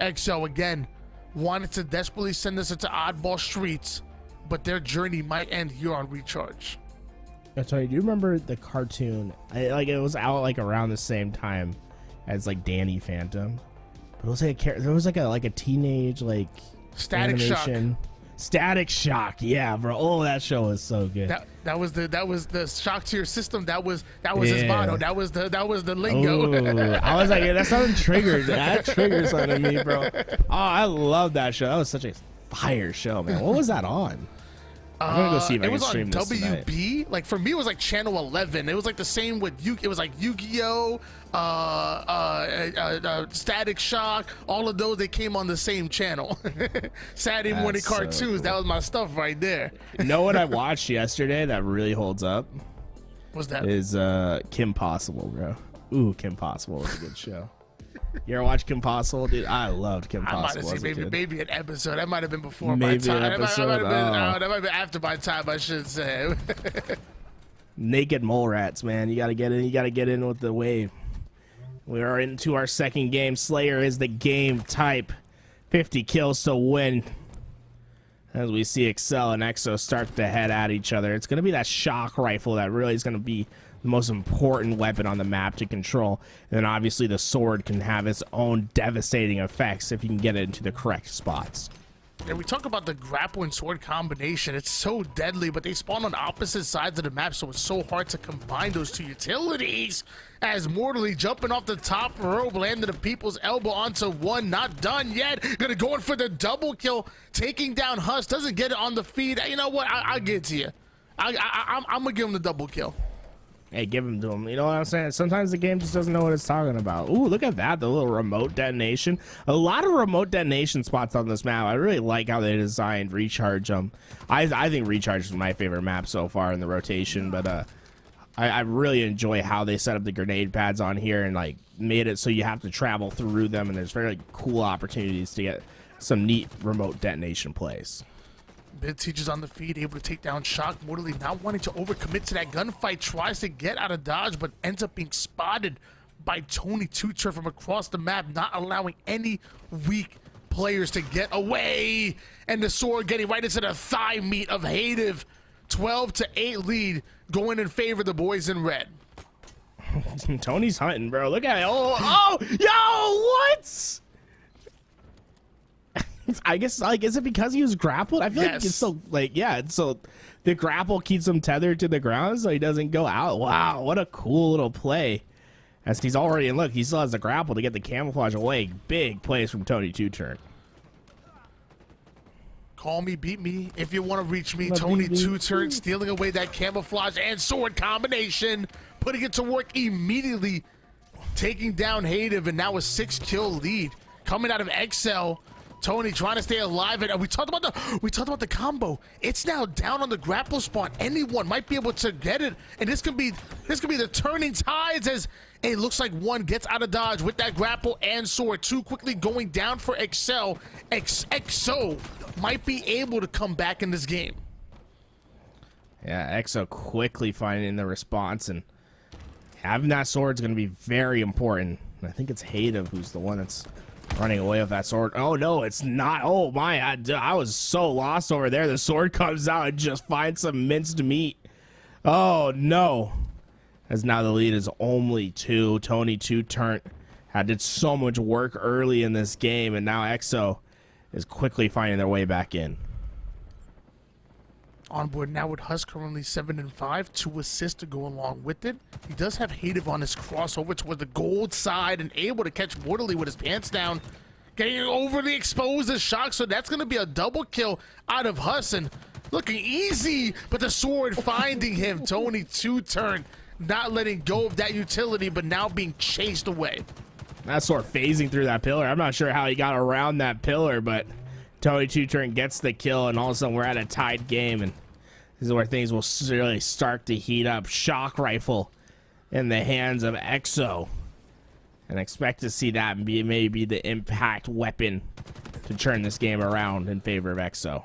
EXO again wanted to desperately send us into oddball streets, but their journey might end here on recharge. Tony, do you remember the cartoon? It was out like around the same time as like Danny Phantom, but it was like there was like a teenage like Static Shock. Static Shock, yeah, bro. Oh, that show was so good. That was the shock to your system. That was his motto. That was the lingo. Ooh, I was like, yeah, that sounded triggered. That triggers something to me, bro. Oh, I love that show. That was such a fire show, man. What was that on? I'm gonna go see if I can stream this tonight. It was on WB. Like for me, it was like channel 11. It was like the same with It was like Yu-Gi-Oh, Static Shock. All of those, they came on the same channel. Saturday morning cartoons. So cool. That was my stuff right there. You know what I watched yesterday that really holds up? What's that? Is Kim Possible, bro. Ooh, Kim Possible was a good show. You ever watch Kim Possible, dude? I loved Kim Possible. I might have seen maybe an episode. That might have been before maybe my time. An episode? That might have been after my time, I should say. Naked mole rats, man. You gotta get in. You gotta get in with the wave. We are into our second game. Slayer is the game type. 50 kills to win. As we see Excel and Exo start to head at each other. It's gonna be that shock rifle that really is gonna be the most important weapon on the map to control. And then obviously the sword can have its own devastating effects if you can get it into the correct spots. And we talk about the grapple and sword combination. It's so deadly, but they spawn on opposite sides of the map, so it's so hard to combine those two utilities. As Mortally jumping off the top rope, landed a people's elbow onto one. Not done yet. Gonna go in for the double kill, taking down Huss. Doesn't get it on the feed. You know what? I'll get it to you. I'm gonna give him the double kill. Hey, give him to him. You know what I'm saying? Sometimes the game just doesn't know what it's talking about. Ooh, look at that. The little remote detonation. A lot of remote detonation spots on this map. I really like how they designed Recharge. I think Recharge is my favorite map so far in the rotation, but I really enjoy how they set up the grenade pads on here and like made it so you have to travel through them, and there's very cool opportunities to get some neat remote detonation plays. Mid teaches on the feed, able to take down Shock. Mortally not wanting to overcommit to that gunfight, tries to get out of dodge, but ends up being spotted by Tony Tutor from across the map, not allowing any weak players to get away. And the sword getting right into the thigh meat of Hative. 12-8 lead going in favor of the boys in red. Tony's hunting, bro. Look at it. Oh, yo, what? I guess, like, is it because he was grappled? I feel like it's so, like, yeah, so the grapple keeps him tethered to the ground so he doesn't go out. Wow, what a cool little play. As he's already, and look, he still has the grapple to get the camouflage away. Big plays from Tony Two-Turn. Call me, beat me, if you want to reach me. Tony Two-Turn stealing away that camouflage and sword combination, putting it to work immediately, taking down Hative, and now a 6-kill lead coming out of Excel. Tony trying to stay alive, and we talked about the combo. It's now down on the grapple spawn. Anyone might be able to get it, and this could be the turning tides as it looks like one gets out of dodge with that grapple and sword. Two quickly going down for Excel. Exo might be able to come back in this game. Yeah, Exo quickly finding the response, and having that sword is going to be very important. I think it's Hative who's the one that's running away with that sword. Oh no, it's not. Oh my, I was so lost over there. The sword comes out and just finds some minced meat. Oh no. As now the lead is only 2. Tony Two-Turn did so much work early in this game, and now Exo is quickly finding their way back in. On board now with Huss currently 7-5, 2 assists to go along with it. He does have Hative on his crossover toward the gold side and able to catch Mortally with his pants down. Getting overly exposed as Shock, so that's going to be a double kill out of Huss, and looking easy, but the sword finding him. Tony Two-Turn not letting go of that utility, but now being chased away. That sword phasing through that pillar. I'm not sure how he got around that pillar, but Tony Two-Turn gets the kill, and all of a sudden we're at a tied game, and this is where things will really start to heat up. Shock rifle in the hands of Exo, and expect to see that be maybe the impact weapon to turn this game around in favor of Exo.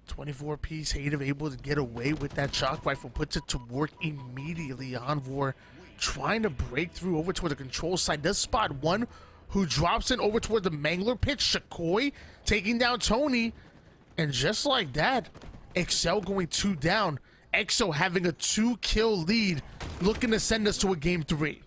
24-piece Hative able to get away with that shock rifle, puts it to work immediately. Envor trying to break through over toward the control side, does spot one who drops in over toward the Mangler pit. Shakoi taking down Tony, and just like that, Excel going 2 down. Exo having a 2-kill lead, looking to send us to a game 3.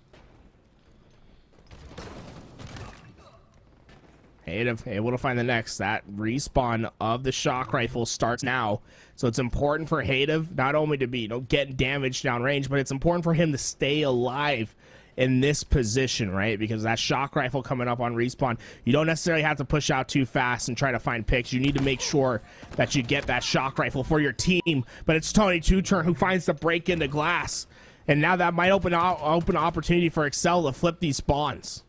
Hative able to find the next. That respawn of the shock rifle starts now. So it's important for Hative not only to be, getting damage downrange, but it's important for him to stay alive in this position, right? Because that shock rifle coming up on respawn, you don't necessarily have to push out too fast and try to find picks. You need to make sure that you get that shock rifle for your team. But it's Tony Two-Turn who finds the break into glass. And now that might open opportunity for Excel to flip these spawns.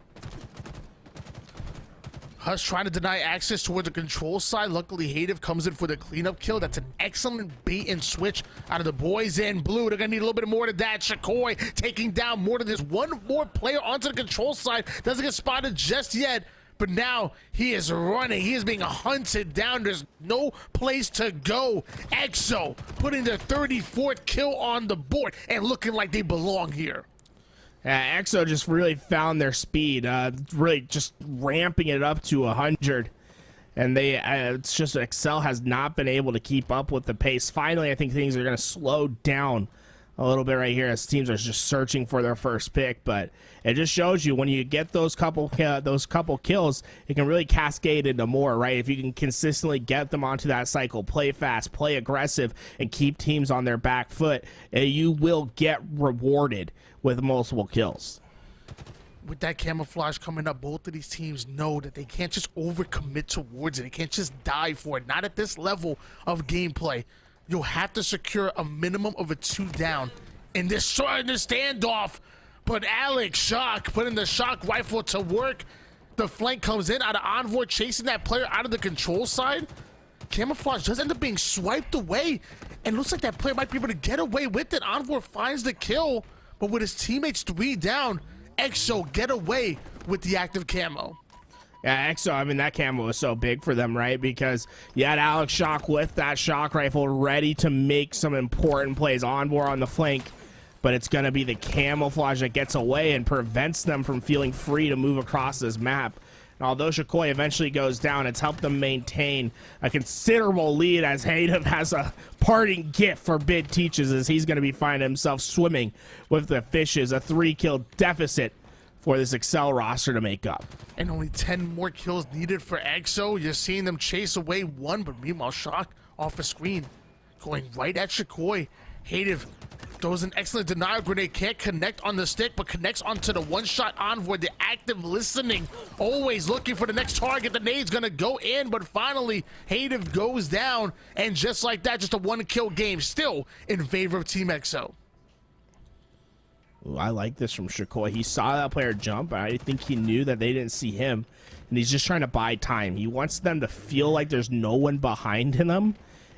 Hush trying to deny access toward the control side. Luckily, Hative comes in for the cleanup kill. That's an excellent bait and switch out of the boys in blue. They're going to need a little bit more than that. Shakoi taking down more than this. One more player onto the control side. Doesn't get spotted just yet, but now he is running. He is being hunted down. There's no place to go. EXO putting their 34th kill on the board and looking like they belong here. EXO just really found their speed, really just ramping it up to 100. And it's just Excel has not been able to keep up with the pace. Finally, I think things are going to slow down a little bit right here as teams are just searching for their first pick. But it just shows you when you get those couple kills, it can really cascade into more, right? If you can consistently get them onto that cycle, play fast, play aggressive, and keep teams on their back foot, you will get rewarded with multiple kills. With that camouflage coming up, both of these teams know that they can't just overcommit towards it. They can't just die for it. Not at this level of gameplay. You'll have to secure a minimum of a 2 down in this standoff. But Alex Shock putting the shock rifle to work. The flank comes in out of Envoy, chasing that player out of the control side. Camouflage does end up being swiped away, and looks like that player might be able to get away with it. Envoy finds the kill, but with his teammates 3 down, EXO get away with the active camo. Yeah, EXO, I mean, that camo was so big for them, right? Because you had Alex Shock with that shock rifle ready to make some important plays. Envoy on the flank, but it's going to be the camouflage that gets away and prevents them from feeling free to move across this map. And although Shakoi eventually goes down, it's helped them maintain a considerable lead as Hative has a parting gift for Bid Teaches as he's going to be finding himself swimming with the fishes. A 3-kill deficit for this Excel roster to make up. And only 10 more kills needed for EXO. You're seeing them chase away 1, but meanwhile, Shock off the screen, going right at Shakoi. Hative throws an excellent denial grenade, can't connect on the stick, but connects onto the one-shot Envoy. The active listening, always looking for the next target. The nade's gonna go in, but finally, Hative goes down, and just like that, just a 1-kill game, still in favor of Team EXO. Ooh, I like this from Shakoi. He saw that player jump, but I think he knew that they didn't see him, and he's just trying to buy time. He wants them to feel like there's no one behind him,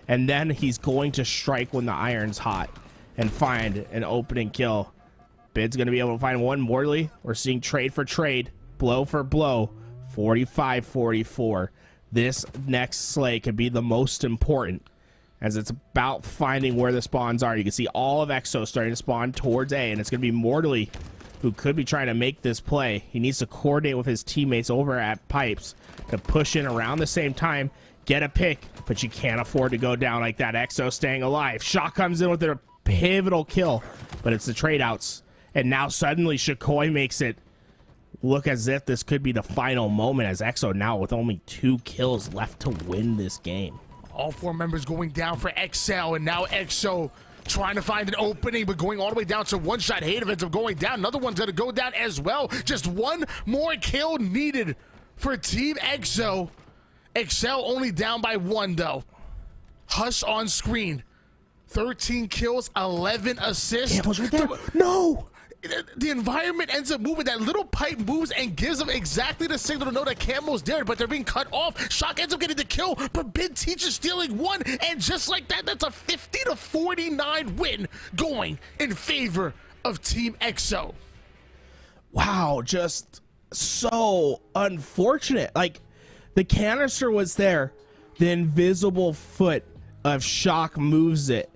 and then he's going to strike when the iron's hot and find an opening kill. Bid's going to be able to find one. Morley, we're seeing trade for trade, blow for blow, 45-44. This next slay could be the most important, as it's about finding where the spawns are. You can see all of EXO starting to spawn towards A, and it's going to be Morley who could be trying to make this play. He needs to coordinate with his teammates over at Pipes to push in around the same time, get a pick, but you can't afford to go down like that. EXO staying alive. Shock comes in with a pivotal kill, but it's the trade outs. And now suddenly Shakoi makes it look as if this could be the final moment, as EXO now with only 2 kills left to win this game. All 4 members going down for Excel, and now EXO trying to find an opening, but going all the way down to one shot. Hative ends up going down. Another one's going to go down as well. Just 1 more kill needed for Team EXO. Excel only down by 1, though. Hush on screen. 13 kills, 11 assists. Damn, was right there. No! The environment ends up moving. That little pipe moves and gives them exactly the signal to know that Camo's there, but they're being cut off. Shock ends up getting the kill, but Bid Teaches stealing 1, and just like that, that's a 50-49 win going in favor of Team EXO. Wow, just so unfortunate. Like, the canister was there, the invisible foot of Shock moves it,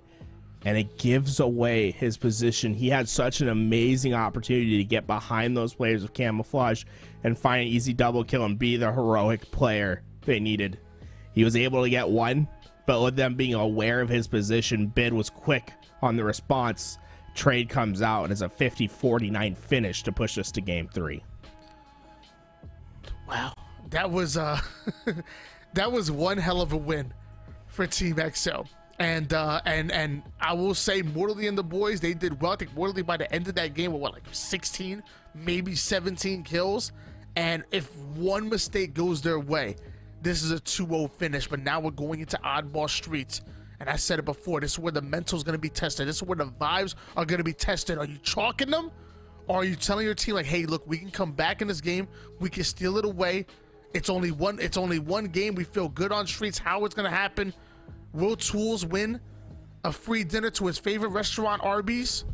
and it gives away his position. He had such an amazing opportunity to get behind those players of camouflage and find an easy double kill and be the heroic player they needed. He was able to get 1, but with them being aware of his position, Bid was quick on the response. Trade comes out, and it's a 50-49 finish to push us to game 3. Wow. that was that was one hell of a win for Team XO. And I will say Mortally and the boys, they did well. I think Mortally by the end of that game were what, like 16, maybe 17 kills. And if one mistake goes their way, this is a 2-0 finish. But now we're going into oddball streets. And I said it before, this is where the mental is going to be tested. This is where the vibes are going to be tested. Are you chalking them? Or are you telling your team, like, hey, look, we can come back in this game. We can steal it away. It's only one game. We feel good on streets. How it's going to happen? Will Tools win a free dinner to his favorite restaurant, Arby's?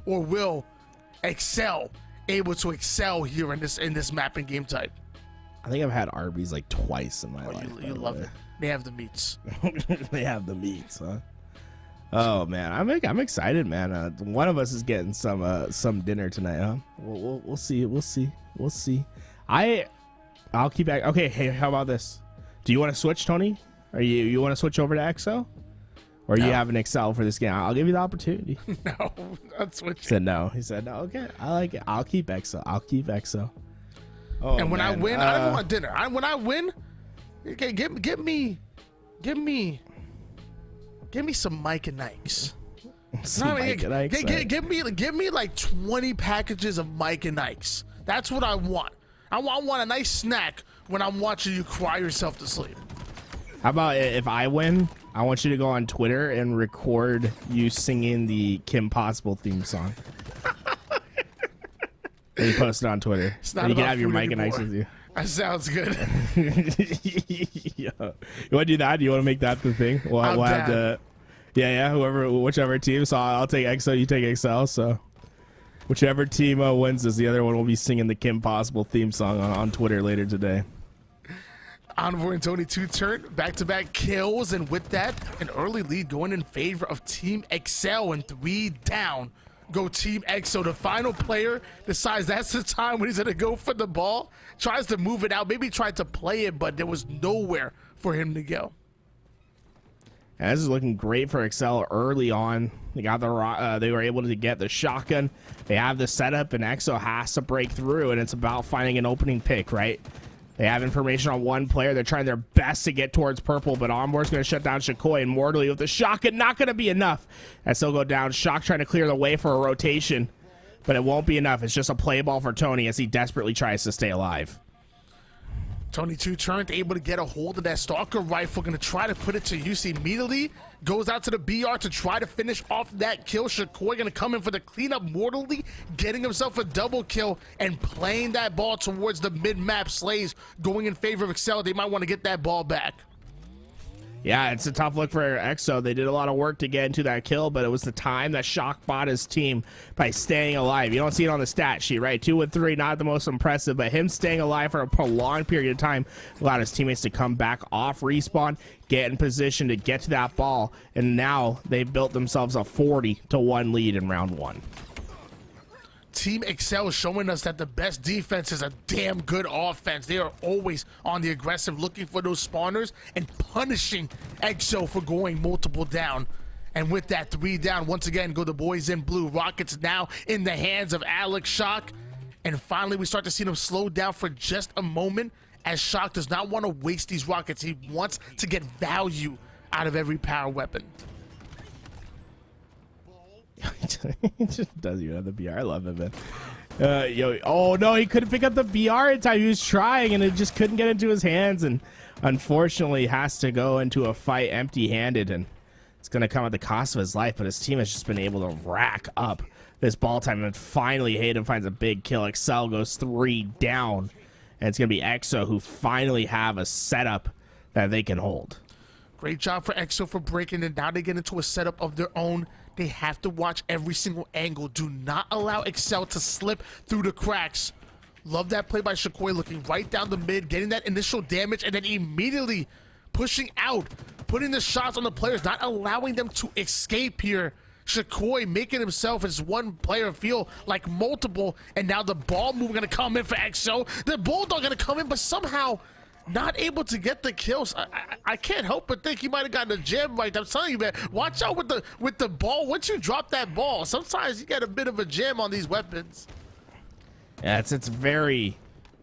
Or will Excel able to excel here in this map and game type? I think I've had Arby's like twice in my life. You love it. They have the meats. They have the meats, huh? Oh man, I'm excited, man. One of us is getting some dinner tonight, huh? We'll see. I'll keep back. Okay, hey, how about this? Do you want to switch, Tony? Are you want to switch over to EXO? Or you have an Excel for this game? I'll give you the opportunity. No, I'm switching. He said no. He said no. Okay, I like it. I'll keep EXO. Oh, and when man. I win, I don't want dinner. When I win, okay, give me some Mike and Ike's. Give me like 20 packages of Mike and Ike's. That's what I want. I want a nice snack when I'm watching you cry yourself to sleep. How about if I win, I want you to go on Twitter and record you singing the Kim Possible theme song. And you post it on Twitter. It's not and you can about have your food mic and anymore. Ike's with you. That sounds good. Yeah. You want to do that? Do you want to make that the thing? We'll have the whichever team. So I'll take EXO, you take XL. So whichever team wins this, the other one will be singing the Kim Possible theme song on Twitter later today. Envoy and Tony 2 turn back-to-back kills, and with that, an early lead going in favor of Team XL, and 3 down go Team XO. The final player decides that's the time when he's gonna go for the ball, tries to move it out, maybe tried to play it, but there was nowhere for him to go. And this is looking great for XL early on. They got they were able to get the shotgun. They have the setup, and XO has to break through, and it's about finding an opening pick, right? They have information on one player. They're trying their best to get towards purple, but Onboard's going to shut down Shakoi, and Mortally with the shotgun, not going to be enough. And still go down. Shock trying to clear the way for a rotation, but it won't be enough. It's just a play ball for Tony as he desperately tries to stay alive. Tony 2 turned, able to get a hold of that Stalker rifle, going to try to put it to use immediately. Goes out to the BR to try to finish off that kill. Shakoi going to come in for the cleanup. Mortally getting himself a double kill and playing that ball towards the mid-map. Slays going in favor of Excel. They might want to get that ball back. Yeah, it's a tough look for EXO. They did a lot of work to get into that kill, but it was the time that Shock bought his team by staying alive. You don't see it on the stat sheet, right? 2 and 3, not the most impressive, but him staying alive for a prolonged period of time allowed his teammates to come back off respawn, get in position to get to that ball, and now they've built themselves a 40-1 lead in round 1. Team Excel showing us that the best defense is a damn good offense. They are always on the aggressive, looking for those spawners and punishing EXO for going multiple down. And with that 3 down, once again, go the boys in blue. Rockets now in the hands of Alex Shock. And finally, we start to see them slow down for just a moment, as Shock does not want to waste these rockets. He wants to get value out of every power weapon. He just doesn't even have the BR. I love it, man. Oh no, he couldn't pick up the BR in time. He was trying, and it just couldn't get into his hands, and unfortunately has to go into a fight empty-handed, and it's going to come at the cost of his life. But his team has just been able to rack up this ball time, and finally Hayden finds a big kill. Excel goes 3 down, and it's going to be EXO who finally have a setup that they can hold. Great job for EXO for breaking it. Now they get into a setup of their own. They have to watch every single angle. Do not allow Excel to slip through the cracks. Love that play by Shakoi, looking right down the mid, getting that initial damage, and then immediately pushing out, putting the shots on the players, not allowing them to escape here. Shakoi making himself as one player feel like multiple, and now the ball move going to come in for EXO. The Bulldog going to come in, but somehow not able to get the kills. I can't help but think he might have gotten a jam right. I'm telling you, man, watch out with the ball. Once you drop that ball, sometimes you get a bit of a jam on these weapons. Yeah, it's very,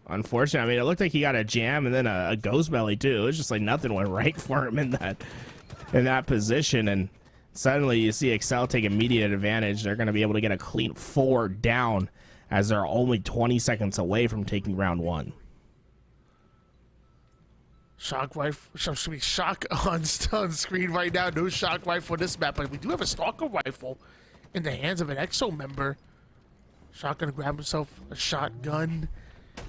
unfortunate. I mean, it looked like he got a jam and then a ghost belly too. It was just like nothing went right for him in that position, and suddenly you see Excel take immediate advantage. They're going to be able to get a clean 4 down as they're only 20 seconds away from taking round 1. Shock rifle, should be shock on screen right now. No shock rifle for this map, but we do have a stalker rifle in the hands of an EXO member. Shock gonna grab himself a shotgun.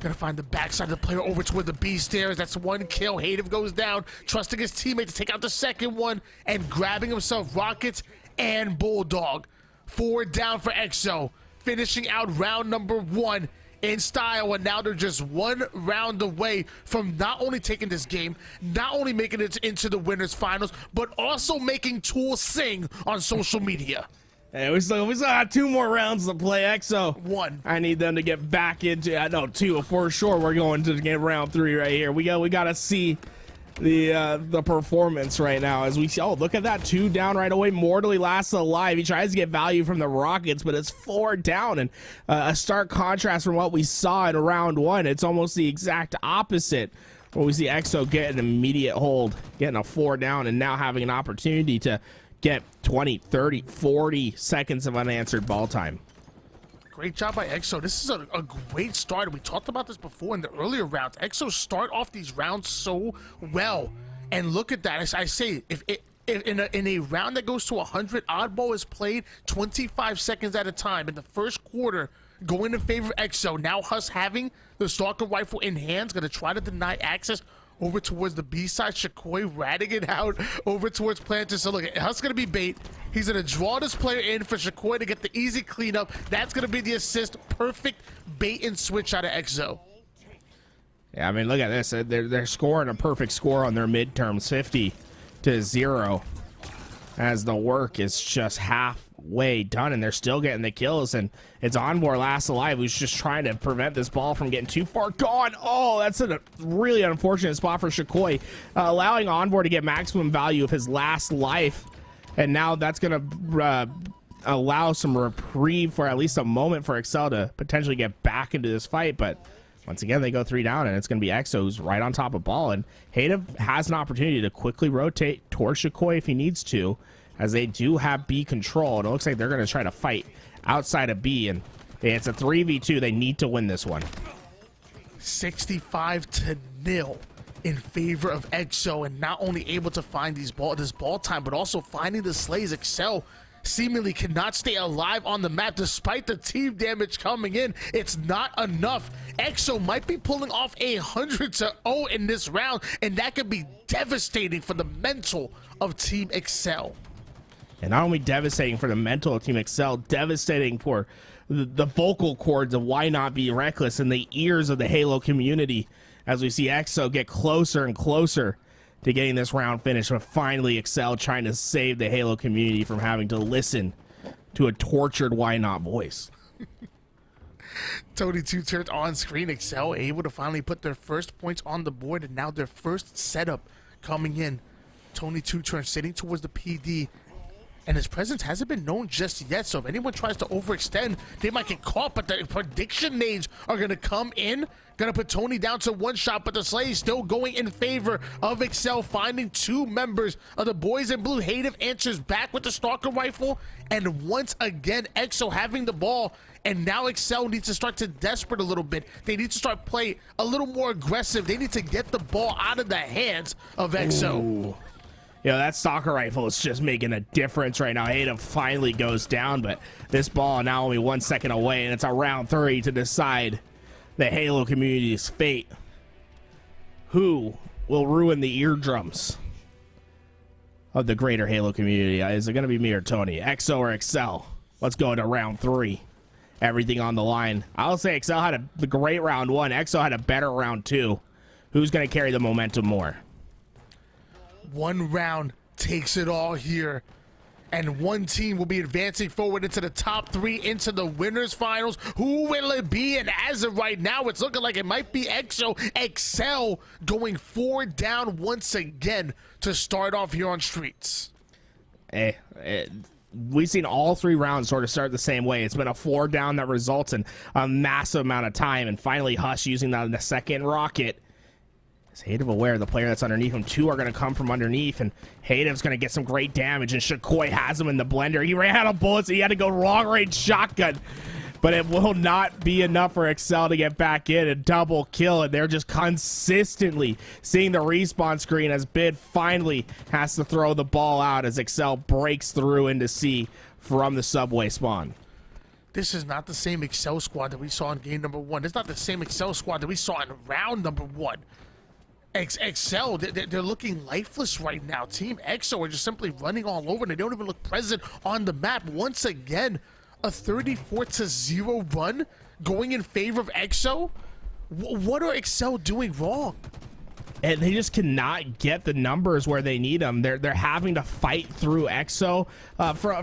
Gonna find the backside of the player over to where the B stairs. That's 1 kill. Hative goes down, trusting his teammate to take out the second one and grabbing himself rockets and Bulldog. 4 down for EXO, finishing out round number 1 in style, and now they're just 1 round away from not only taking this game, not only making it into the winners finals, but also making Tool sing on social media. Hey, we still got 2 more rounds to play. EXO. 1. I need them to get back into. I know 2 for sure. We're going to get round 3 right here. We got to see the performance right now as we see. Oh, look at that, 2 down right away. Mortally lasts alive. He tries to get value from the rockets, but it's 4 down, and a stark contrast from what we saw in round 1. It's almost the exact opposite, where we see EXO get an immediate hold, getting a 4 down, and now having an opportunity to get 20, 30, 40 seconds of unanswered ball time. Great job by EXO. This is a great start. We talked about this before in the earlier rounds. EXO start off these rounds so well. And look at that. As I say, if in a round that goes to 100, oddball is played 25 seconds at a time. In the first quarter, going in favor of EXO. Now Huss having the stalker rifle in hand, going to try to deny access over towards the B side. Shakoi ratting it out over towards Planter. So look, Huss gonna be bait. He's gonna draw this player in for Shakoi to get the easy cleanup. That's gonna be the assist. Perfect bait and switch out of EXO. Yeah, I mean, look at this. They're scoring a perfect score on their midterms, 50-0, as the work is just halfway done, and they're still getting the kills. And it's Onboard last alive, who's just trying to prevent this ball from getting too far gone. Oh, that's a really unfortunate spot for Shakoi, allowing Onboard to get maximum value of his last life, and now that's gonna allow some reprieve for at least a moment for Excel to potentially get back into this fight. But once again, they go 3 down, and it's going to be EXO who's right on top of ball. And Hative has an opportunity to quickly rotate towards Shakoi if he needs to, as they do have B control. And it looks like they're going to try to fight outside of B. And it's a 3v2. They need to win this one. 65-0 in favor of EXO, and not only able to find this ball time, but also finding the slays. Excel seemingly cannot stay alive on the map despite the team damage coming in. It's not enough. EXO might be pulling off 100-0 in this round, and that could be devastating for the mental of Team Excel. And not only devastating for the mental of Team Excel, devastating for the vocal cords of Why Not Be Reckless and the ears of the Halo community, as we see EXO get closer and closer to getting this round finished, but finally Excel trying to save the Halo community from having to listen to a tortured Why Not voice. Tony 2 turned on screen. Excel able to finally put their first points on the board, and now their first setup coming in. Tony 2 turn sitting towards the PD, and his presence hasn't been known just yet, so if anyone tries to overextend, they might get caught. But the prediction nades are going to come in, going to put Tony down to 1 shot, but the Slay is still going in favor of Excel, finding 2 members of the boys in blue. Hative answers back with the stalker rifle, and once again EXO having the ball, and now Excel needs to start to desperate a little bit. They need to start play a little more aggressive. They need to get the ball out of the hands of EXO. Ooh. You know, that stalker rifle is just making a difference right now. Hative finally goes down, but this ball now only 1 second away, and it's a round 3 to decide the Halo community's fate. Who will ruin the eardrums of the greater Halo community? Is it going to be me or Tony? EXO or Excel? Let's go to round 3. Everything on the line. I'll say Excel had a great round 1. EXO had a better round 2. Who's going to carry the momentum more? 1 round takes it all here, and 1 team will be advancing forward into the top 3 into the winners finals. Who will it be? And as of right now, it's looking like it might be EXO. Excel going 4 down once again to start off here on Streets. we've seen all 3 rounds sort of start the same way. It's been a 4 down that results in a massive amount of time, and finally Hush using that in the second rocket. Is Hadev aware the player that's underneath him? 2 are going to come from underneath, and Hadev's going to get some great damage, and Shakoi has him in the blender. He ran out of bullets, and he had to go long range shotgun. But it will not be enough for Excel to get back in and double kill. And they're just consistently seeing the respawn screen as Bid finally has to throw the ball out as Excel breaks through into C from the subway spawn. This is not the same Excel squad that we saw in game number 1. It's not the same Excel squad that we saw in round number 1. Excel, they're looking lifeless right now. Team EXO are just simply running all over, and they don't even look present on the map. Once again, a 34-0 run going in favor of EXO? What are Excel doing wrong? And they just cannot get the numbers where they need them. They're having to fight through EXO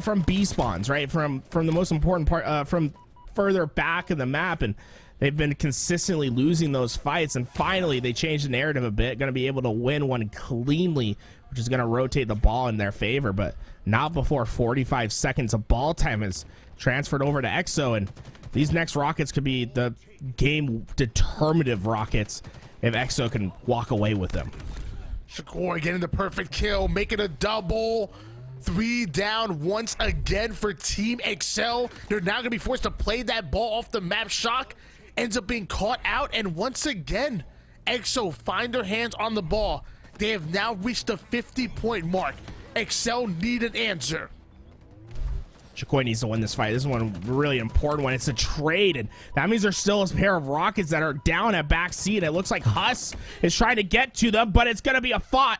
from B spawns, right? From the most important part, from further back in the map, and they've been consistently losing those fights. And finally, they changed the narrative a bit. Going to be able to win one cleanly, which is going to rotate the ball in their favor, but not before 45 seconds of ball time is transferred over to EXO, and these next rockets could be the game determinative rockets if EXO can walk away with them. Shakoi getting the perfect kill, making a double. 3 down once again for Team Excel. They're now going to be forced to play that ball off the map. Shock ends up being caught out, and once again, EXO find their hands on the ball. They have now reached the 50-point mark. Excel need an answer. Shakoi needs to win this fight. This is one really important one. It's a trade, and that means there's still a pair of rockets that are down at back C, and it looks like Huss is trying to get to them, but it's going to be a fight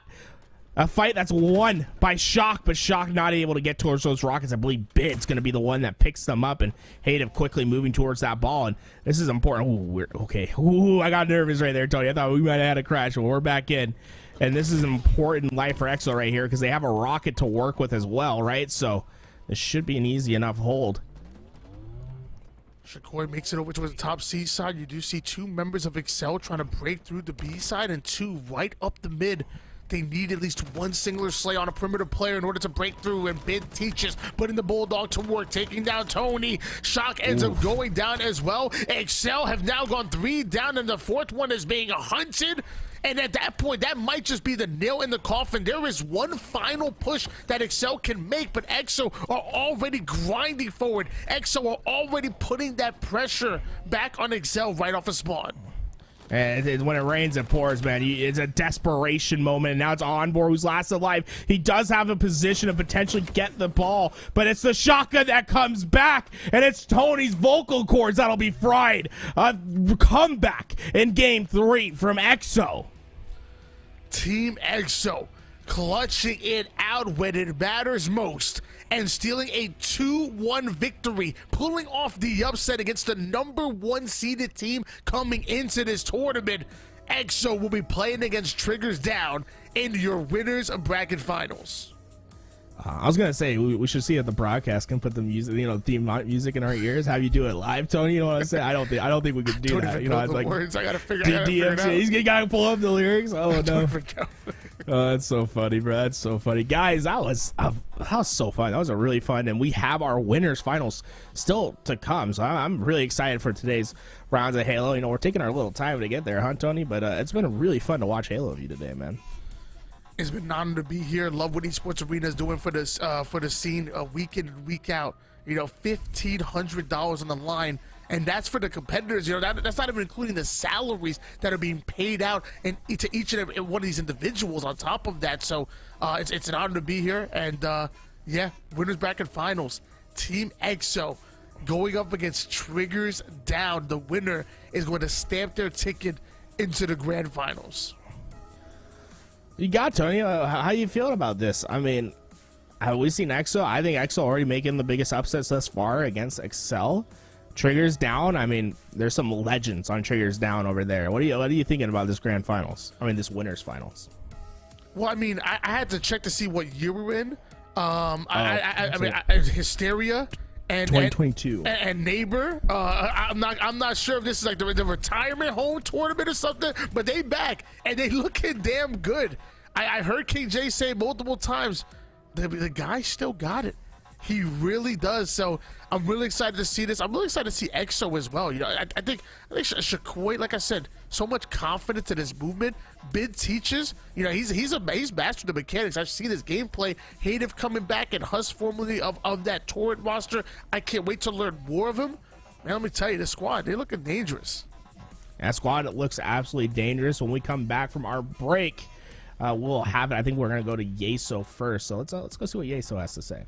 that's won by Shock, but Shock not able to get towards those rockets. I believe Bid's going to be the one that picks them up, and Hadev quickly moving towards that ball, and this is important. Ooh, okay. Ooh, I got nervous right there, Tony. I thought we might have had a crash, but we're back in, and this is an important life for EXO right here because they have a rocket to work with as well, right? So this should be an easy enough hold. Shakoi makes it over to the top C side. You do see 2 members of Excel trying to break through the B side, and 2 right up the mid. They need at least 1 singular slay on a perimeter player in order to break through, and Bid teaches putting the Bulldog to work, taking down Tony. Shock ends up going down as well. Excel have now gone 3 down, and the 4th one is being hunted. And at that point, that might just be the nail in the coffin. There is one final push that Excel can make, but EXO are already grinding forward. EXO are already putting that pressure back on Excel right off a spawn. And when it rains, it pours, man. It's a desperation moment, and now it's Onboard who's last alive. He does have a position to potentially get the ball, but it's the shotgun that comes back, and it's Tony's vocal cords that'll be fried. A comeback in game 3 from EXO. Team EXO clutching it out when it matters most and stealing a 2-1 victory, pulling off the upset against the number 1 seeded team coming into this tournament. EXO will be playing against Triggers Down in your winners bracket finals. I was gonna say we should see if the broadcast can put the music, theme music in our ears. Have you do it live, Tony? You know what I'm saying? I don't think we could do that. It's like words. I gotta figure it out. He's gonna pull up the lyrics. Oh no! Oh, that's so funny, bro. That's so funny, guys. That was so fun. That was a really fun, and we have our winners finals still to come. So I'm really excited for today's rounds of Halo. We're taking our little time to get there, huh, Tony? But it's been really fun to watch Halo of you today, man. It's been an honor to be here. Love what Esports Arena is doing for this for the scene week in and week out. $1,500 on the line, and that's for the competitors. That's not even including the salaries that are being paid out and to each and every one of these individuals on top of that. So it's an honor to be here, and yeah, winners bracket finals. Team EXO going up against Triggers Down. The winner is going to stamp their ticket into the grand finals. You got Tony. How you feeling about this? I mean, have we seen EXO? I think EXO already making the biggest upsets thus far against Excel. Triggers Down. I mean, there's some legends on Triggers Down over there. What are you thinking about this grand finals? I mean, this winners finals. Well, I mean, I had to check to see what year we're in. Hysteria. And 2022 and Neighbor. I'm not sure if this is like the retirement home tournament or something, but they back and they looking damn good. I heard King J say multiple times the guy still got it. He really does. So I'm really excited to see this. I'm really excited to see EXO as well. You know, I think Shakoy, like I said, so much confidence in his movement. Bid teaches. You know, he's mastered the mechanics. I've seen his gameplay. Hative coming back and Huss formerly of that Torrent roster. I can't wait to learn more of him. Man, let me tell you, this squad, they're looking dangerous. That squad looks absolutely dangerous. When we come back from our break, we'll have it. I think we're going to go to Yeso first. So let's go see what Yeso has to say.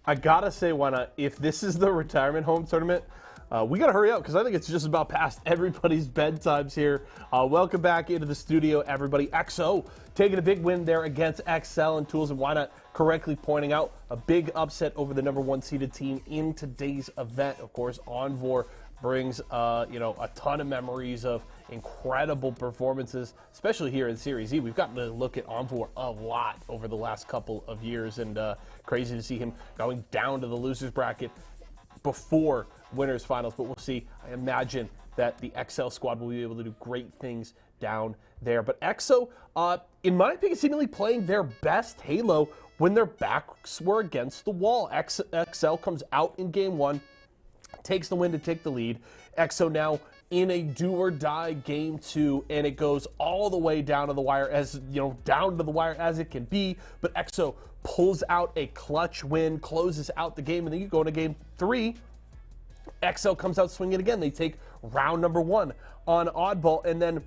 I gotta say, Wana, if this is the retirement home tournament, we gotta hurry up because I think it's just about past everybody's bedtimes here. Welcome back into the studio, everybody. XO taking a big win there against XL, and Tools and Wana correctly pointing out a big upset over the #1 seeded team in today's event. Of course, Envor brings a ton of memories of incredible performances, especially here in Series E. We've gotten to look at Envor a lot over the last couple of years, and crazy to see him going down to the losers bracket before winners finals. But we'll see. I imagine that the XL squad will be able to do great things down there. But EXO, in my opinion, seemingly playing their best Halo when their backs were against the wall. XL comes out in game 1, takes the win to take the lead. EXO now in a do-or-die game 2, and it goes all the way down to the wire, as down to the wire as it can be. But EXO pulls out a clutch win, closes out the game, and then you go into game 3. XL comes out swinging again. They take round number 1 on Oddball, and then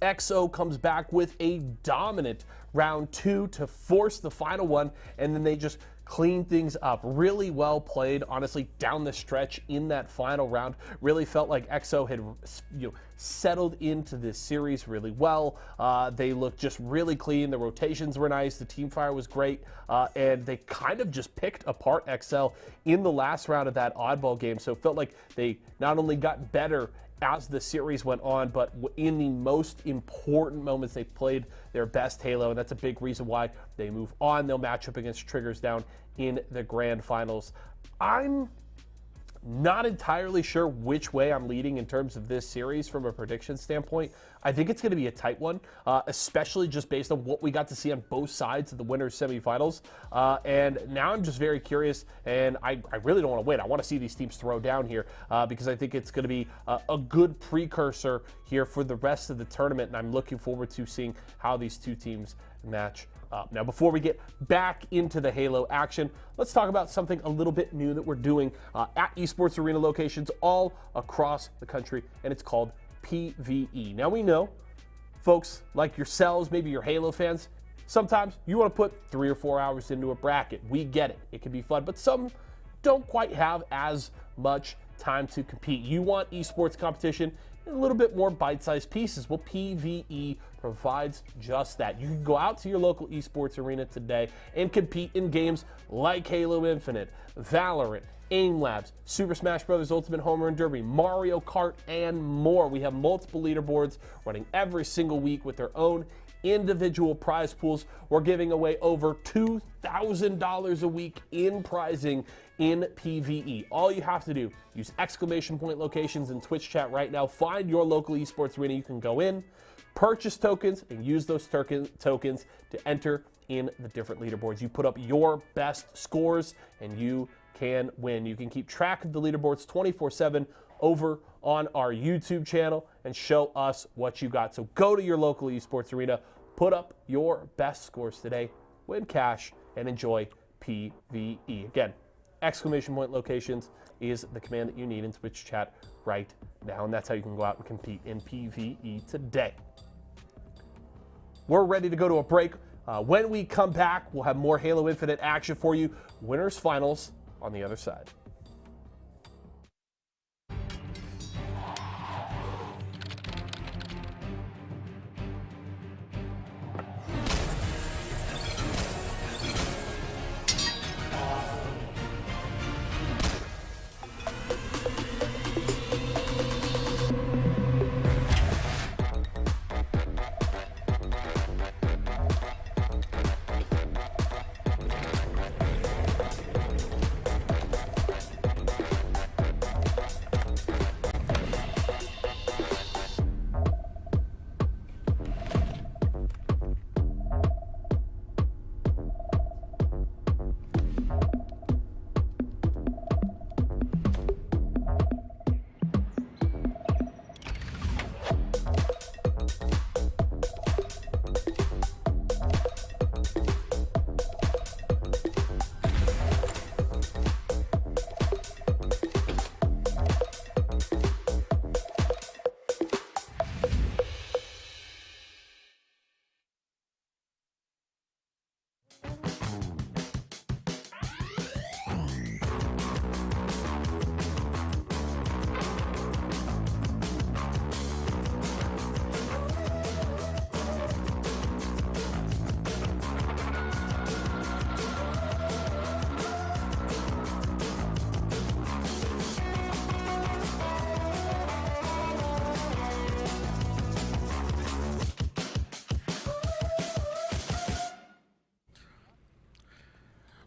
XO comes back with a dominant round 2 to force the final one, and then they just clean things up. Really well played, honestly, down the stretch in that final round. Really felt like EXO had settled into this series really well. They looked just really clean. The rotations were nice. The team fire was great. And they kind of just picked apart XL in the last round of that Oddball game. So it felt like they not only got better as the series went on, but in the most important moments, they played their best Halo, and that's a big reason why they move on. They'll match up against Triggers down in the grand finals. I'm not entirely sure which way I'm leading in terms of this series from a prediction standpoint. I think it's going to be a tight one, especially just based on what we got to see on both sides of the winners semifinals. And now I'm just very curious, and I really don't want to wait. I want to see these teams throw down here because I think it's going to be a good precursor here for the rest of the tournament, and I'm looking forward to seeing how these two teams match up. Now, before we get back into the Halo action, let's talk about something a little bit new that we're doing at Esports Arena locations all across the country, and it's called PvE. Now, we know folks like yourselves, maybe you're Halo fans, sometimes you want to put 3 or 4 hours into a bracket. We get it. It can be fun, but some don't quite have as much time to compete. You want esports competition in a little bit more bite-sized pieces. Well, PvE provides just that. You can go out to your local esports arena today and compete in games like Halo Infinite, Valorant, Aim Labs, Super Smash Bros. Ultimate Home Run Derby, Mario Kart, and more. We have multiple leaderboards running every single week with their own individual prize pools. We're giving away over $2,000 a week in prizing in PvE. All you have to do, use exclamation point locations in Twitch chat right now. Find your local esports arena. You can go in, purchase tokens, and use those tokens to enter in the different leaderboards. You put up your best scores, and you can win. You can keep track of the leaderboards 24/7 over on our YouTube channel and show us what you got. So go to your local esports arena, put up your best scores today, win cash, and enjoy PvE. Again, exclamation point locations is the command that you need in Twitch chat right now, and that's how you can go out and compete in PvE today. We're ready to go to a break. When we come back, we'll have more Halo Infinite action for you. Winners finals on the other side.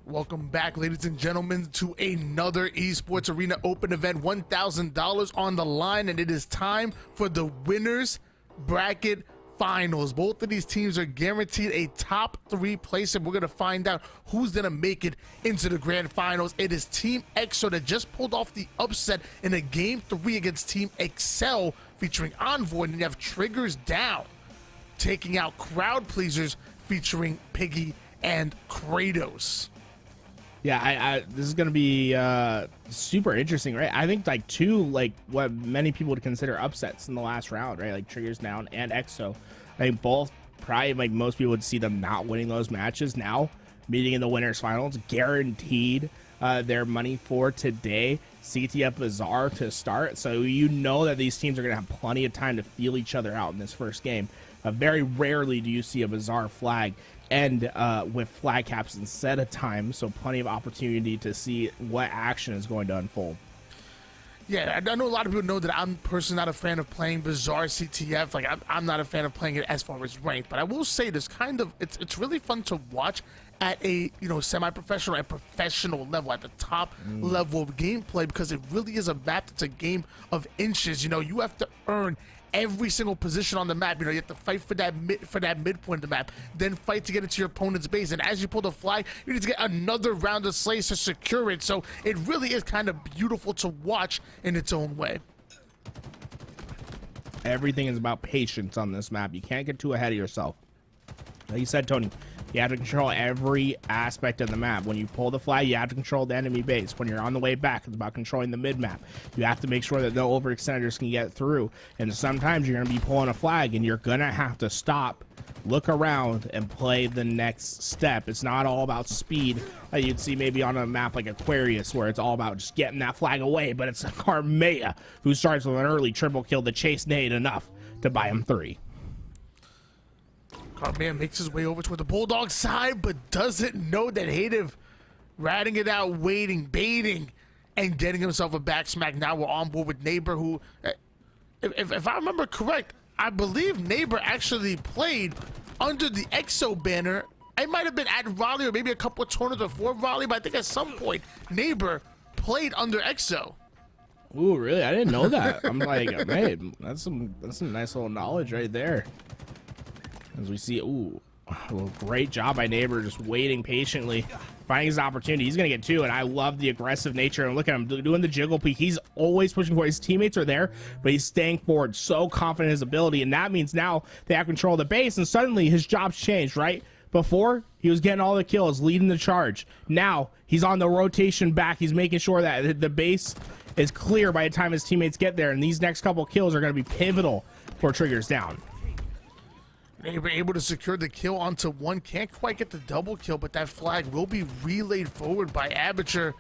Welcome back, ladies and gentlemen, to another Esports Arena Open event. $1,000 on the line, and it is time for the winners bracket finals. Both of these teams are guaranteed a top 3 place, and we're going to find out who's going to make it into the grand finals. It is Team EXO that just pulled off the upset in a Game 3 against Team Excel featuring Envoy, and you have Triggers Down taking out Crowd Pleasers featuring Piggy and Kratos. Yeah, this is going to be super interesting, right? I think like two, like what many people would consider upsets in the last round, right? Like Triggers Down and EXO. I think both probably like most people would see them not winning those matches. Now meeting in the winners finals, guaranteed their money for today. CTF Bazaar to start, so you know that these teams are going to have plenty of time to feel each other out in this first game. Very rarely do you see a Bazaar flag end with flag caps instead of time, so plenty of opportunity to see what action is going to unfold. Yeah, I know a lot of people know that I'm personally not a fan of playing Bazaar CTF. Like, I'm not a fan of playing it as far as ranked, but I will say this kind of, it's really fun to watch at a, you know, semi-professional and professional level, at the top level of gameplay, because it really is a map that's a game of inches. You know, you have to earn every single position on the map. You know, you have to fight for that midpoint of the map, then fight to get into your opponent's base, and as you pull the flag, you need to get another round of slays to secure it. So it really is kind of beautiful to watch in its own way. Everything is about patience on this map. You can't get too ahead of yourself. Like you said, Tony, you have to control every aspect of the map. When you pull the flag, you have to control the enemy base. When you're on the way back, it's about controlling the mid-map. You have to make sure that no overextenders can get through. And sometimes you're going to be pulling a flag, and you're going to have to stop, look around, and play the next step. It's not all about speed. You'd see maybe on a map like Aquarius, where it's all about just getting that flag away, but it's Carmea who starts with an early triple kill to chase nade enough to buy him 3. Carman makes his way over toward the Bulldog side, but doesn't know that Hative ratting it out, waiting, baiting, and getting himself a back smack. Now we're on board with Neighbor, who, if I remember correct, I believe Neighbor actually played under the EXO banner. It might have been at Raleigh or maybe a couple of tournaments before Raleigh, but I think at some point Neighbor played under EXO. Ooh, really? I didn't know that. I'm like, man, that's some nice little knowledge right there. As we see, ooh, well, great job by Neighbor, just waiting patiently, finding his opportunity. He's gonna get 2, and I love the aggressive nature. And look at him doing the jiggle peek. He's always pushing forward. His teammates are there, but he's staying forward, so confident in his ability. And that means now they have control of the base, and suddenly his job's changed, right? Before, he was getting all the kills, leading the charge. Now he's on the rotation back. He's making sure that the base is clear by the time his teammates get there, and these next couple kills are going to be pivotal for Triggers Down. They were able to secure the kill onto 1. Can't quite get the double kill, but that flag will be relayed forward by Aperture.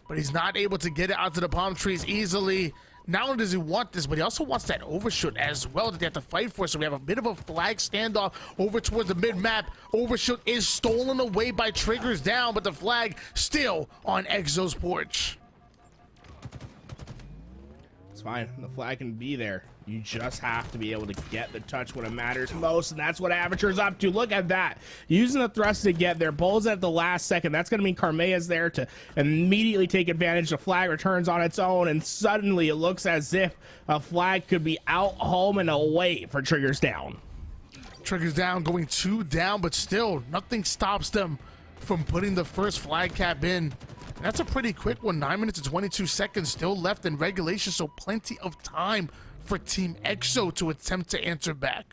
But he's not able to get it out to the palm trees easily. Not only does he want this, but he also wants that overshoot as well that they have to fight for. So we have a bit of a flag standoff over towards the mid-map. Overshoot is stolen away by Triggers Down, but the flag still on EXO's porch. It's fine. The flag can be there. You just have to be able to get the touch when it matters most, and that's what Aperture's up to. Look at that. Using the thrust to get there. Bulls at the last second. That's going to mean Carmea's there to immediately take advantage. The flag returns on its own, and suddenly it looks as if a flag could be out, home, and away for Triggers Down. Triggers Down going 2 down, but still nothing stops them from putting the first flag cap in. And that's a pretty quick one. 9 minutes and 22 seconds still left in regulation, so plenty of time for Team EXO to attempt to answer back.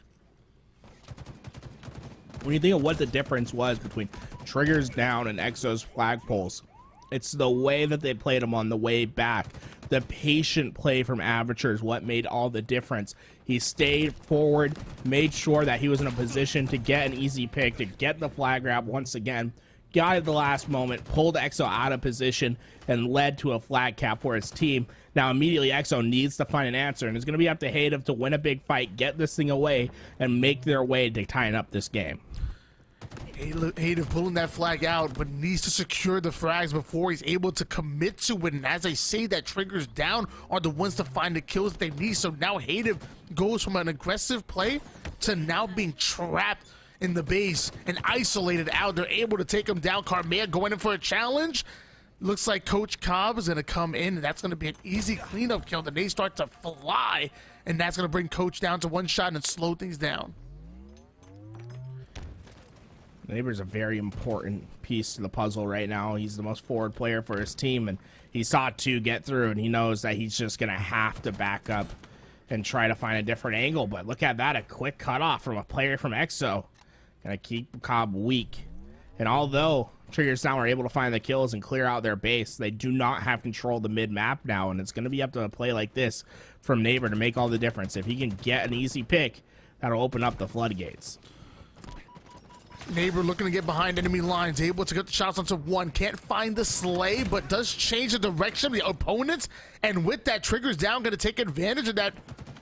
When you think of what the difference was between Triggers Down and EXO's flagpoles, it's the way that they played them on the way back. The patient play from Aperture is what made all the difference. He stayed forward, made sure that he was in a position to get an easy pick, to get the flag grab once again. Got it at the last moment, pulled EXO out of position, and led to a flag cap for his team. Now, immediately, EXO needs to find an answer, and it's going to be up to Hative to win a big fight, get this thing away, and make their way to tying up this game. Hative pulling that flag out, but needs to secure the frags before he's able to commit to it. And as I say, that Triggers Down are the ones to find the kills they need. So now Hative goes from an aggressive play to now being trapped in the base and isolated out. They're able to take him down. Carmea going in for a challenge. Looks like Coach Cobb is going to come in, and that's going to be an easy cleanup kill. The nades start to fly, and that's going to bring Coach down to one shot and slow things down. Neighbor's a very important piece to the puzzle right now. He's the most forward player for his team, and he saw two get through, and he knows that he's just going to have to back up and try to find a different angle. But look at that, a quick cutoff from a player from EXO. Going to keep Cobb weak. And although Triggers Down were able to find the kills and clear out their base, they do not have control of the mid-map now, and it's going to be up to a play like this from Neighbor to make all the difference. If he can get an easy pick, that'll open up the floodgates. Neighbor looking to get behind enemy lines, able to get the shots onto one. Can't find the slay, but does change the direction of the opponents. And with that, Triggers Down going to take advantage of that.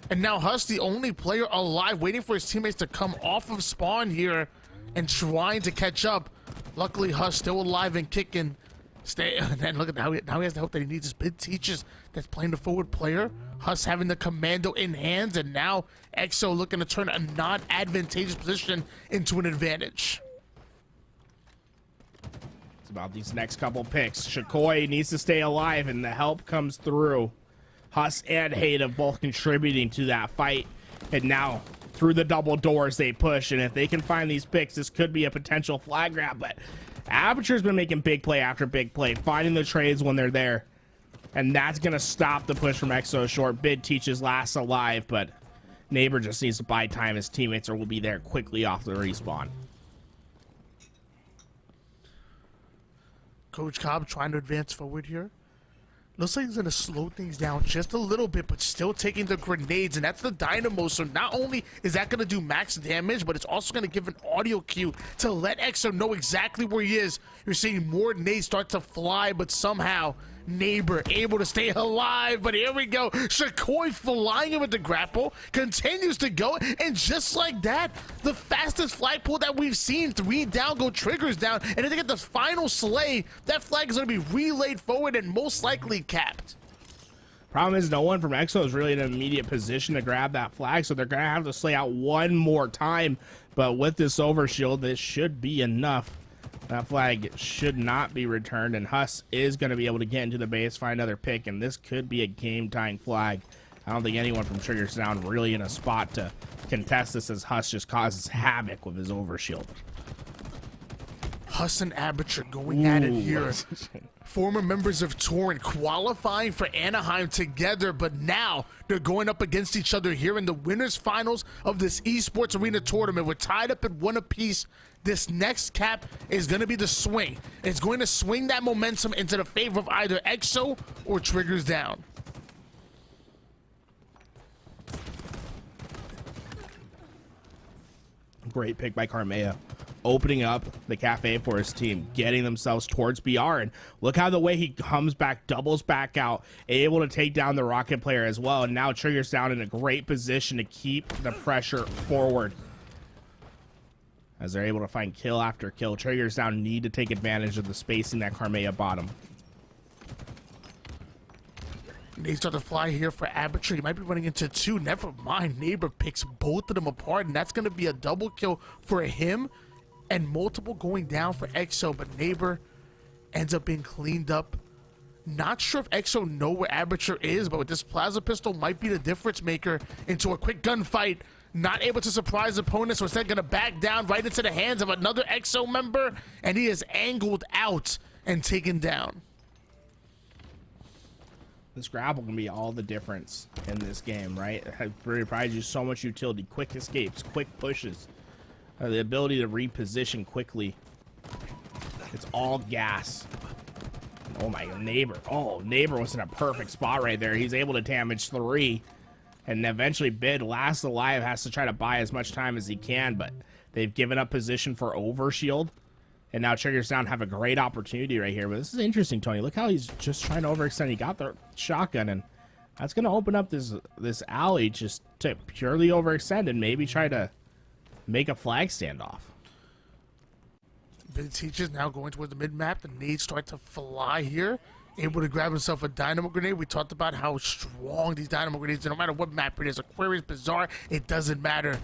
And now Huss, the only player alive, waiting for his teammates to come off of spawn here and trying to catch up. Luckily, Huss still alive and kicking. And look at now he has the hope that he needs his bid teachers that's playing the forward player. Huss having the commando in hands, and now EXO looking to turn a non-advantageous position into an advantage. It's about these next couple picks. Shakoi needs to stay alive, and the help comes through. Huss and Hayda both contributing to that fight, and now through the double doors they push, and if they can find these picks, this could be a potential flag grab. But Aperture's been making big play after big play, finding the trades when they're there, and that's gonna stop the push from EXO short. Bid teaches last alive, but Neighbor just needs to buy time. His teammates will be there quickly off the respawn. Coach Cobb trying to advance forward here. Looks like he's going to slow things down just a little bit, but still taking the grenades, and that's the dynamo. So not only is that going to do max damage, but it's also going to give an audio cue to let EXO know exactly where he is. You're seeing more nades start to fly, but somehow Neighbor able to stay alive. But here we go. Shakoi flying in with the grapple, continues to go, and just like that, the fastest flag pull that we've seen. 3 down, go Triggers Down, and if they get the final slay, that flag is going to be relayed forward and most likely capped. Problem is, no one from EXO is really in an immediate position to grab that flag, so they're going to have to slay out one more time. But with this overshield, this should be enough. That flag should not be returned, and Huss is going to be able to get into the base, find another pick, and this could be a game-tying flag. I don't think anyone from Triggers Down really in a spot to contest this, as Huss just causes havoc with his overshield. Huss and Aperture going at it here. Former members of Torrent qualifying for Anaheim together, but now they're going up against each other here in the winners finals of this Esports Arena tournament. We're tied up at 1 apiece. This next cap is going to be the swing. It's going to swing that momentum into the favor of either EXO or Triggers Down. Great pick by Carmea, opening up the cafe for his team, getting themselves towards BR, and look how the way he comes back, doubles back out, able to take down the rocket player as well, and now Triggers Down in a great position to keep the pressure forward as they're able to find kill after kill. Triggers Down need to take advantage of the spacing that Carmea bottom. They start to fly here for Aperture. He might be running into 2. Never mind. Neighbor picks both of them apart, and that's going to be a double kill for him and multiple going down for EXO, but Neighbor ends up being cleaned up. Not sure if EXO know where Aperture is, but with this plasma pistol might be the difference maker into a quick gunfight. Not able to surprise opponents, so instead going to back down right into the hands of another EXO member, and he is angled out and taken down. This grapple can be all the difference in this game, right? It provides you so much utility, quick escapes, quick pushes, the ability to reposition quickly. It's all gas. Oh my, Neighbor. Oh, Neighbor was in a perfect spot right there. He's able to damage 3. And eventually Bid, last alive, has to try to buy as much time as he can, but they've given up position for overshield. And now Triggers Down have a great opportunity right here. But this is interesting, Tony. Look how he's just trying to overextend. He got the shotgun, and that's going to open up this alley just to purely overextend and maybe try to make a flag standoff. Bid Teachers now going towards the mid-map. The nades start to fly here. Able to grab himself a dynamo grenade. We talked about how strong these dynamo grenades are. No matter what map it is, Aquarius, Bizarre, it doesn't matter.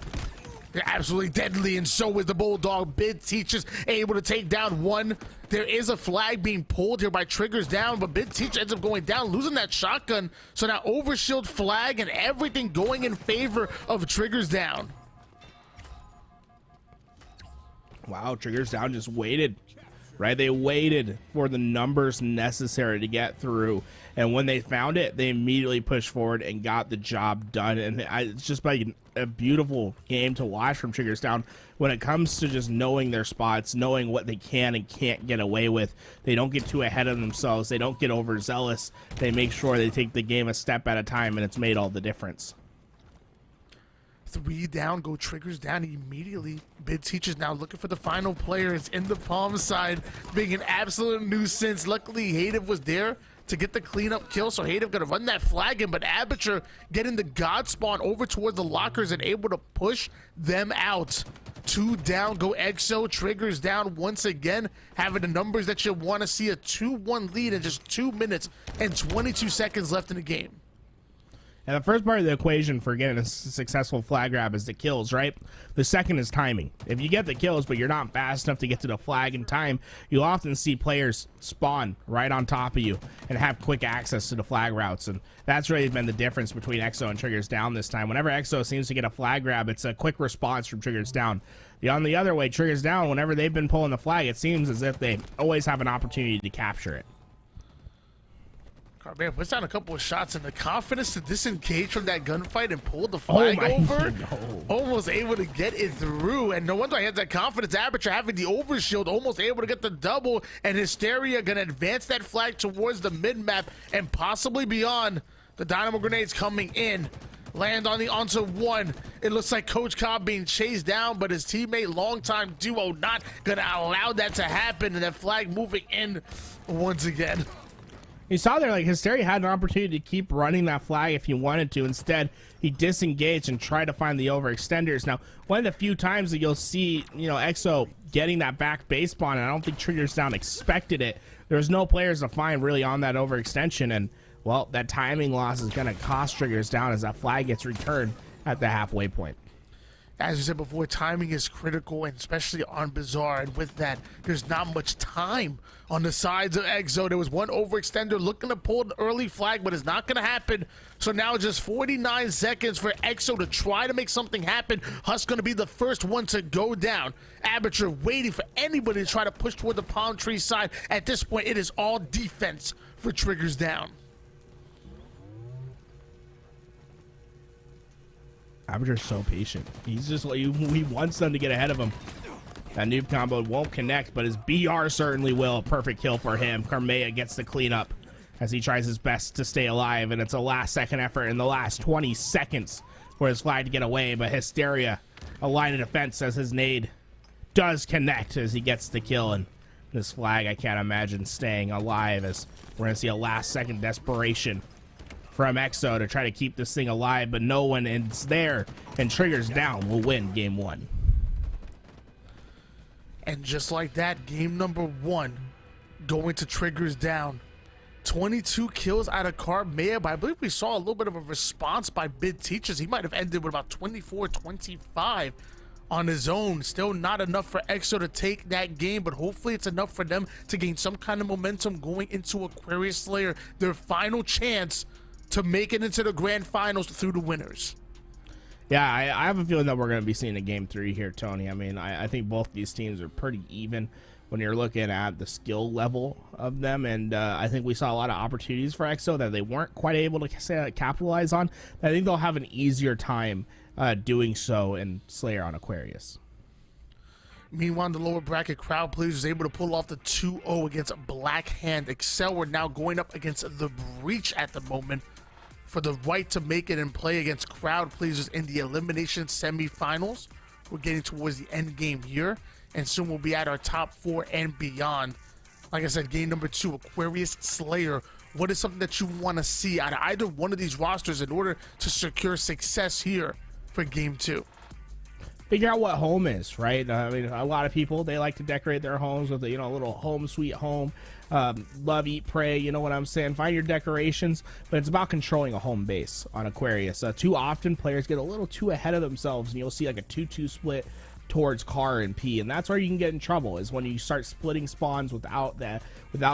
They're absolutely deadly, and so is the Bulldog. Bid Teachers able to take down one. There is a flag being pulled here by Triggers Down, but Bid Teacher ends up going down, losing that shotgun. So now overshield, flag, and everything going in favor of Triggers Down. Wow, Triggers Down just waited, right? They waited for the numbers necessary to get through. And when they found it, they immediately pushed forward and got the job done. And it's just like a beautiful game to watch from Triggers Down when it comes to just knowing their spots, knowing what they can and can't get away with. They don't get too ahead of themselves. They don't get overzealous. They make sure they take the game a step at a time, and it's made all the difference. 3 down, go Triggers Down immediately. Bid Teachers now looking for the final player. It's in the palm side, being an absolute nuisance. Luckily, Hadev was there to get the cleanup kill, so Hadev gonna run that flag in, but Aperture getting the God spawn over towards the lockers and able to push them out. 2 down, go EXO. Triggers Down once again, having the numbers that you want to see. A 2-1 lead in just 2 minutes and 22 seconds left in the game. And the first part of the equation for getting a successful flag grab is the kills, right? The second is timing. If you get the kills, but you're not fast enough to get to the flag in time, you'll often see players spawn right on top of you and have quick access to the flag routes. And that's really been the difference between EXO and Triggers Down this time. Whenever EXO seems to get a flag grab, it's a quick response from Triggers Down. On the other way, Triggers Down, whenever they've been pulling the flag, it seems as if they always have an opportunity to capture it. Carman puts down a couple of shots, and the confidence to disengage from that gunfight and pull the flag over. No. Almost able to get it through, and no wonder he has that confidence. Aperture having the overshield, almost able to get the double, and Hysteria gonna advance that flag towards the mid-map and possibly beyond. The Dynamo Grenades coming in. Land on the onto one. It looks like Coach Cobb being chased down, but his teammate, longtime duo, not gonna allow that to happen, and that flag moving in once again. You saw there, like, Hysteria had an opportunity to keep running that flag if he wanted to. Instead, he disengaged and tried to find the overextenders. Now, one of the few times that you'll see, EXO getting that back base spawn, and I don't think Triggers Down expected it. There was no players to find really on that overextension, and, well, that timing loss is going to cost Triggers Down as that flag gets returned at the halfway point. As we said before, timing is critical, and especially on Bazaar. And with that, there's not much time on the sides of EXO. There was one overextender looking to pull an early flag, but it's not going to happen. So now just 49 seconds for EXO to try to make something happen. Husk going to be the first one to go down. Aperture waiting for anybody to try to push toward the palm tree side. At this point, it is all defense for Triggers Down. Aperture's so patient. He's just like, he wants them to get ahead of him. That noob combo won't connect, but his BR certainly will. Perfect kill for him. Carmea gets the cleanup as he tries his best to stay alive, and it's a last-second effort in the last 20 seconds for his flag to get away, but Hysteria, a line of defense, says his nade does connect as he gets the kill, and this flag, I can't imagine staying alive, as we're going to see a last-second desperation from EXO to try to keep this thing alive, but no one is there, and Triggers Down will win game 1. And just like that, game number 1 going to Triggers Down. 22 kills out of Carmea, but I believe we saw a little bit of a response by Bid Teachers. He might have ended with about 24-25 on his own. Still not enough for EXO to take that game, but hopefully it's enough for them to gain some kind of momentum going into Aquarius Slayer, their final chance to make it into the grand finals through the winners. Yeah, I have a feeling that we're going to be seeing a game 3 here, Tony. I mean, I think both these teams are pretty even when you're looking at the skill level of them, and I think we saw a lot of opportunities for EXO that they weren't quite able to capitalize on. I think they'll have an easier time doing so in Slayer on Aquarius. Meanwhile, the lower bracket, Crowd Pleasers was able to pull off the 2-0 against Black Hand. Excel were now going up against the Breach at the moment for the right to make it and play against Crowd Pleasers in the elimination semifinals. We're getting towards the end game here, and soon we'll be at our top 4 and beyond. Like I said, game number 2, Aquarius Slayer. What is something that you want to see out of either one of these rosters in order to secure success here for game 2? figure out what home is, right? I mean, a lot of people, they like to decorate their homes with a little home sweet home, love, eat, pray, you know what I'm saying? Find your decorations, but it's about controlling a home base on Aquarius. Too often players get a little too ahead of themselves, and you'll see like a 2-2 split towards car and P, and that's where you can get in trouble, is when you start splitting spawns without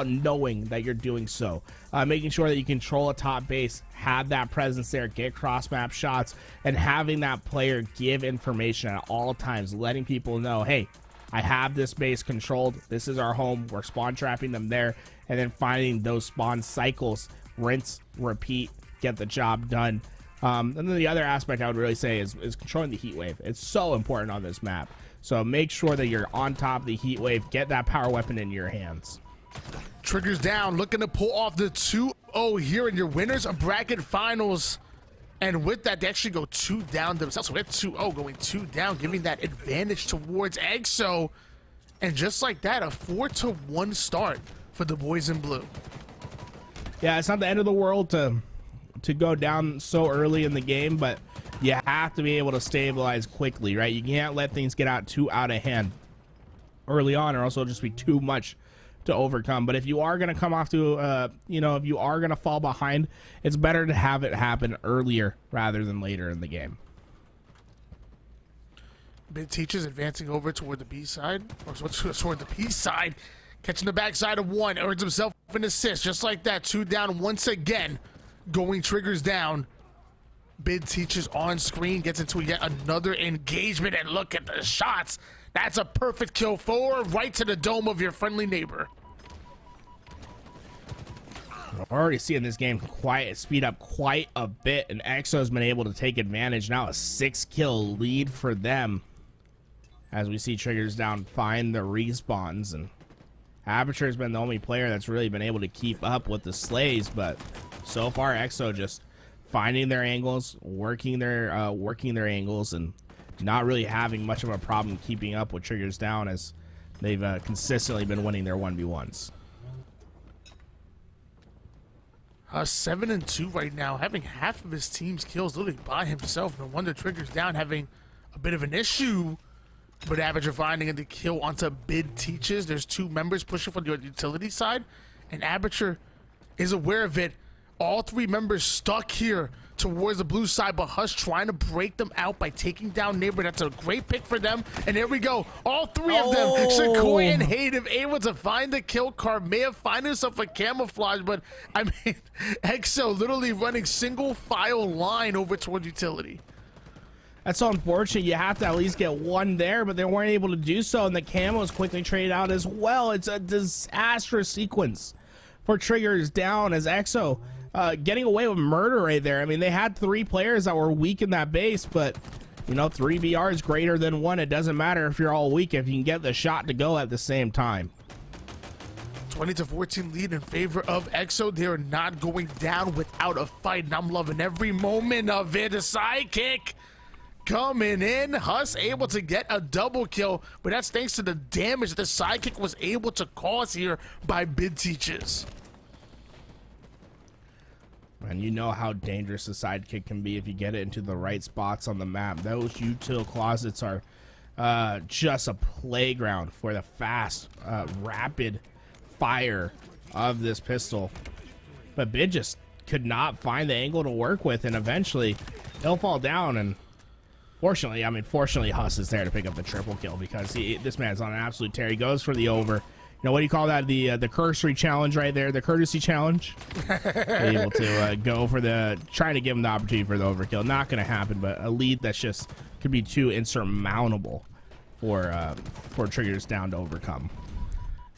knowing that you're doing so. Making sure that you control a top base, have that presence there, get cross map shots, and having that player give information at all times, letting people know, hey, I have this base controlled, this is our home, we're spawn trapping them there, and then finding those spawn cycles, rinse, repeat, get the job done. And then the other aspect I would really say is controlling the heat wave. It's so important on this map. So make sure that you're on top of the heat wave. Get that power weapon in your hands. Triggers down, looking to pull off the 2-0 here in your winners of bracket finals. And with that, they actually go 2 down themselves. So we have 2-0 going 2 down, giving that advantage towards EXO. And just like that, a 4-1 start for the boys in blue. Yeah, it's not the end of the world to go down so early in the game, but you have to be able to stabilize quickly, right? You can't let things get too out of hand early on, or else it'll just be too much to overcome. But if you are going to come off to if you are going to fall behind, it's better to have it happen earlier rather than later in the game. Big Teachers advancing over toward the B side, or toward the P side, catching the backside of one, earns himself an assist, just like that. 2 down once again. Going Triggers down. Bid Teachers on screen gets into yet another engagement, and look at the shots. That's a perfect kill forward, right to the dome of your friendly neighbor. We're already seeing this game speed up quite a bit, and EXO's been able to take advantage. Now a 6-kill lead for them, as we see Triggers down find the respawns, and Aperture's been the only player that's really been able to keep up with the slays, but so far EXO just finding their angles, working their angles, and not really having much of a problem keeping up with Triggers down, as they've consistently been winning their 1v1s. 7-2 right now, having half of his team's kills literally by himself. No wonder Triggers down having a bit of an issue, but Aperture finding the kill onto Bid Teaches. There's 2 members pushing for the utility side, and Aperture is aware of it. All 3 members stuck here towards the blue side, but Hush trying to break them out by taking down Neighbor. That's a great pick for them. And there we go. All 3 of them. Shakoy and Hayden able to find the kill card. May have found himself a camouflage, but I mean, EXO literally running single file line over towards utility. That's so unfortunate. You have to at least get one there, but they weren't able to do so, and the camos quickly traded out as well. It's a disastrous sequence for Triggers down, as EXO getting away with murder right there. I mean, they had 3 players that were weak in that base, but 3 BR is greater than 1. It doesn't matter if you're all weak if you can get the shot to go at the same time. 20-14 lead in favor of EXO. They are not going down without a fight, and I'm loving every moment of it. A sidekick coming in. Huss able to get a double kill, but that's thanks to the damage the sidekick was able to cause here by Bid Teaches. And you know how dangerous a sidekick can be if you get it into the right spots on the map. Those util closets are just a playground for the fast, rapid fire of this pistol. But Bid just could not find the angle to work with, and eventually he'll fall down. And fortunately Huss is there to pick up the triple kill, because this man's on an absolute tear. He goes for the over. What do you call that? The cursory challenge right there, the courtesy challenge. Able to go for trying to give him the opportunity for the overkill. Not going to happen, but a lead that's just could be too insurmountable for Triggers down to overcome.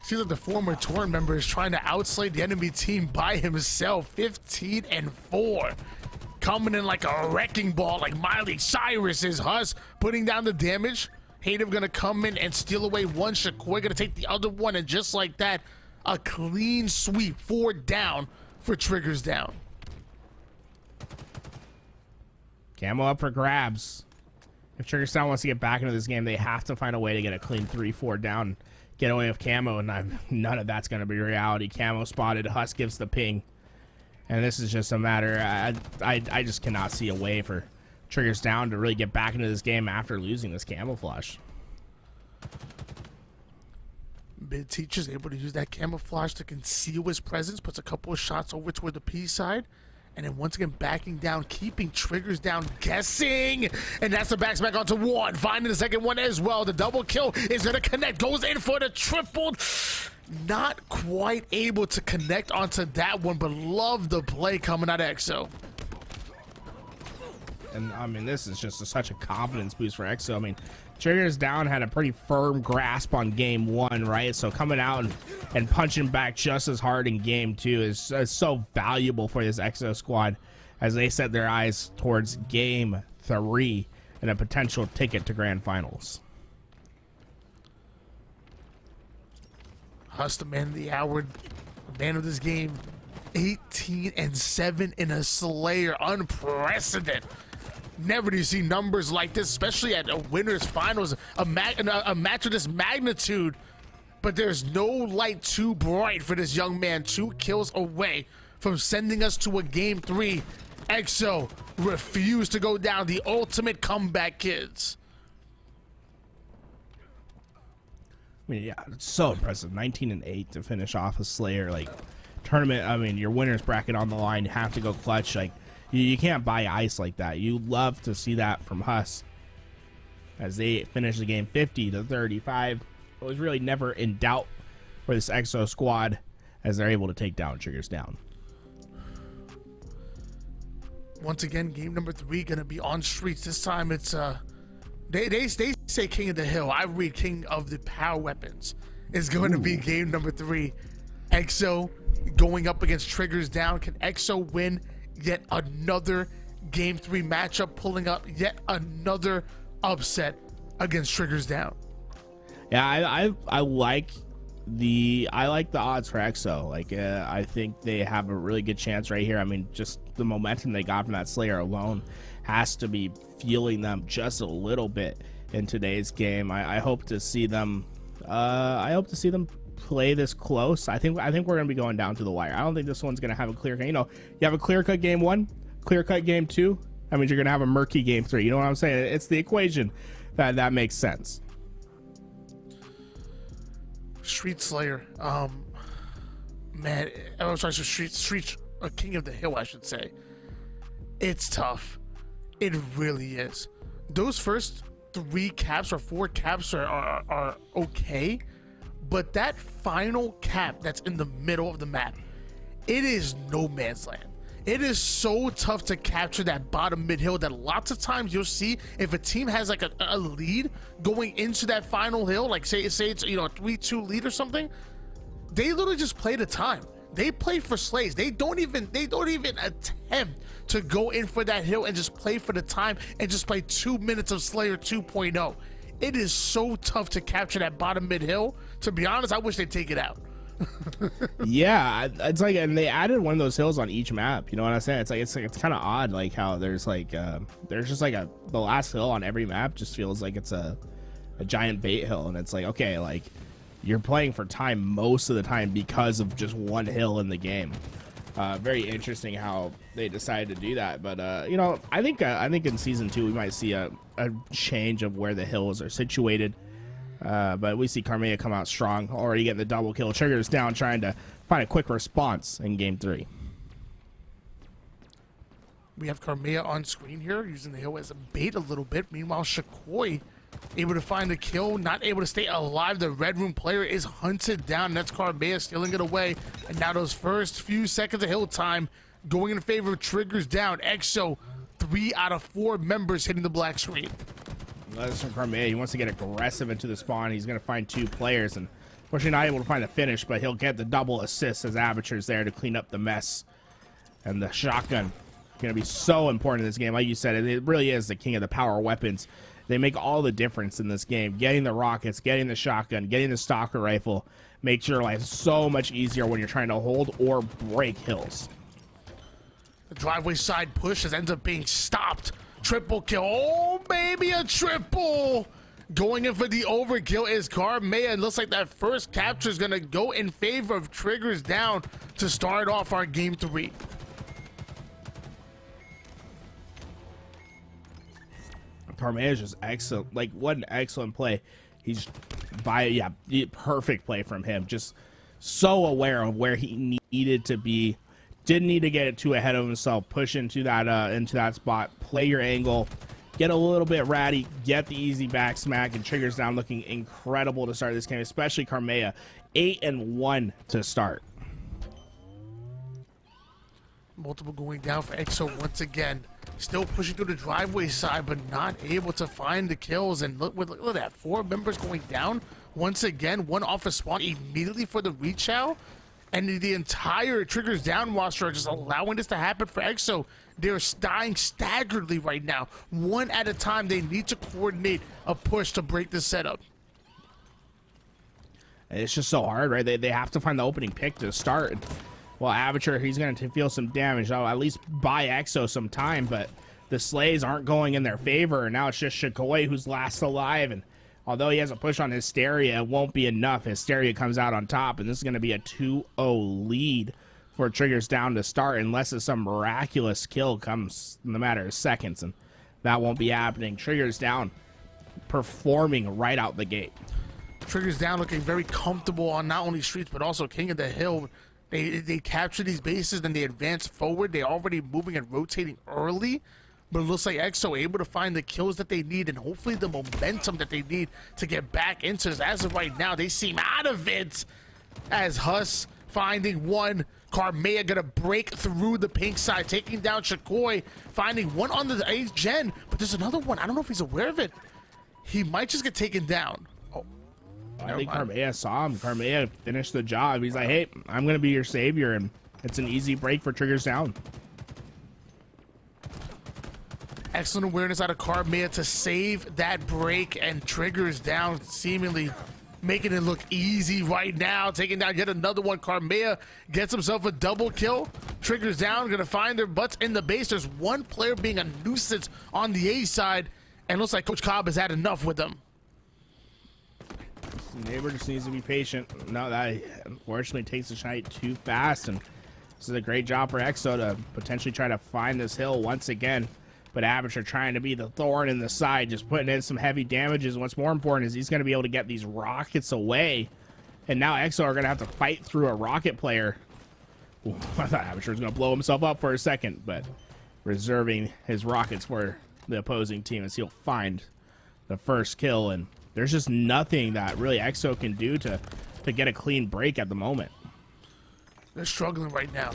Seems like the former Torn member is trying to outslay the enemy team by himself. 15-4. Coming in like a wrecking ball, like Miley Cyrus is. Huss putting down the damage. Hayden gonna come in and steal away one. Shakoy gonna take the other one, and just like that, a clean sweep. 4 down for Triggers down. Camo up for grabs. If Triggers down wants to get back into this game, they have to find a way to get a clean 3-4 down, get away with camo, and none of that's gonna be reality. Camo spotted. Huss gives the ping, and this is just a matter. I just cannot see a way for Triggers down to really get back into this game after losing this camouflage. Mid Teacher's able to use that camouflage to conceal his presence, puts a couple of shots over toward the P side, and then once again backing down, keeping Triggers down, guessing, and that's the back onto one, finding the second one as well. The double kill is gonna connect, goes in for the triple. Not quite able to connect onto that one, but love the play coming out of EXO. And I mean, this is just such a confidence boost for EXO. I mean, Triggers down had a pretty firm grasp on game 1, right? So coming out and punching back just as hard in game 2 is so valuable for this EXO squad as they set their eyes towards game 3 and a potential ticket to grand finals. Huss, the man of the hour, the man of this game, 18-7 in a Slayer, unprecedented. Never do you see numbers like this, especially at a winners finals, a match of this magnitude. But there's no light too bright for this young man. 2 kills away from sending us to a game 3. EXO refused to go down. The ultimate comeback, kids. I mean, yeah, it's so impressive. 19-8 to finish off a Slayer like tournament. I mean, your winners bracket on the line, you have to go clutch. Like, you can't buy ice like that. You love to see that from Huss as they finish the game 50-35. It was really never in doubt for this EXO squad as they're able to take down Triggers down. Once again, game number 3 gonna be on streets. This time it's they say King of the Hill. I read King of the Power Weapons. It's going to be game number 3. EXO going up against Triggers down. Can EXO win yet another game 3 matchup, pulling up yet another upset against Triggers down? Yeah, I like the odds for EXO. Like, I think they have a really good chance right here. I mean, just the momentum they got from that Slayer alone has to be fueling them just a little bit in today's game. I hope to see them. I hope to see them play this close. I think we're gonna be going down to the wire. I don't think this one's gonna have a clear cut. You know, you have a clear cut game 1, clear cut game 2. That means you're gonna have a murky game 3. You know what I'm saying? It's the equation that makes sense. Street Slayer, man, I'm sorry, so Street, King of the Hill, I should say. It's tough. It really is. Those first 3 caps or 4 caps are okay, but that final cap that's in the middle of the map, it is no man's land. It is so tough to capture that bottom mid hill that lots of times you'll see if a team has like a lead going into that final hill, like say it's, you know, a 3-2 lead or something, they literally just play the time. They play for slays. They don't even attempt to go in for that hill and just play for the time and just play 2 minutes of Slayer 2.0. It is so tough to capture that bottom mid hill. To be honest, I wish they'd take it out. Yeah, it's like, and they added one of those hills on each map. You know what I'm saying? It's kind of odd, like how there's like there's just like the last hill on every map just feels like it's a giant bait hill, and it's like, okay, like you're playing for time most of the time because of just one hill in the game. Very interesting how they decided to do that, but you know, I think in season 2 we might see a change of where the hills are situated. But we see Carmea come out strong, already getting the double kill. Triggers down, trying to find a quick response in game 3. We have Carmea on screen here, using the hill as a bait a little bit. Meanwhile, Shakoi able to find a kill, not able to stay alive. The Red Room player is hunted down. That's Carmea stealing it away. And now those first few seconds of hill time going in favor of Triggers down. EXO, 3 out of 4 members hitting the black screen. That's from Carmea. He wants to get aggressive into the spawn. He's going to find 2 players, and unfortunately not able to find the finish, but he'll get the double assist as Aperture's there to clean up the mess. And the shotgun going to be so important in this game. Like you said, it really is the king of the power weapons. They make all the difference in this game. Getting the rockets, getting the shotgun, getting the stalker rifle makes your life so much easier when you're trying to hold or break hills. The driveway side push ends up being stopped. Triple kill. Oh, baby, a triple. Going in for the overkill is Carmea. It looks like that first capture is going to go in favor of Triggers down to start off our game 3. Carmea is just excellent. Like, what an excellent play. He's perfect play from him. Just so aware of where he needed to be. Didn't need to get it too ahead of himself. Push into that spot. Play your angle. Get a little bit ratty. Get the easy back smack, and Triggers Down looking incredible to start this game, especially Carmea. 8-1 to start. Multiple going down for EXO once again. Still pushing through the driveway side, but not able to find the kills. And look at that. 4 members going down. Once again, one off a spawn immediately for the reach out. And the entire Triggers Down roster are just allowing this to happen for EXO. They're dying staggeredly right now. One at a time, they need to coordinate a push to break the setup. It's just so hard, right? They have to find the opening pick to start. Well, Avature, he's going to feel some damage. I'll at least buy EXO some time, but the slays aren't going in their favor. And now it's just Shikoi who's last alive. And although he has a push on Hysteria, it won't be enough. Hysteria comes out on top, and this is going to be a 2-0 lead for Triggers Down to start, unless some miraculous kill comes in the matter of seconds, and that won't be happening. Triggers Down performing right out the gate. Triggers Down looking very comfortable on not only streets, but also King of the Hill. They capture these bases, then they advance forward. They're already moving and rotating early. But it looks like EXO able to find the kills that they need and hopefully the momentum that they need to get back into this. As of right now, they seem out of it. As Huss finding one. Carmea gonna break through the pink side, taking down Shikoi, finding one on the 8th gen. But there's another one. I don't know if he's aware of it. He might just get taken down. Oh, I think Carmea saw him. Carmea finished the job. He's like, hey, I'm gonna be your savior, and it's an easy break for Triggers Down. Excellent awareness out of Carmea to save that break, and Triggers Down seemingly making it look easy right now, taking down yet another one. Carmea gets himself a double kill. Triggers Down gonna find their butts in the base. There's one player being a nuisance on the A side, and looks like Coach Cobb has had enough with them. Neighbor just needs to be patient. No, that unfortunately takes the shot too fast, and this is a great job for EXO to potentially try to find this hill once again. But Avature trying to be the thorn in the side, just putting in some heavy damages. What's more important is he's going to be able to get these rockets away. And now EXO are going to have to fight through a rocket player. Ooh, I thought Avature was going to blow himself up for a second, but reserving his rockets for the opposing team as he'll find the first kill. And there's just nothing that really EXO can do to get a clean break at the moment. They're struggling right now.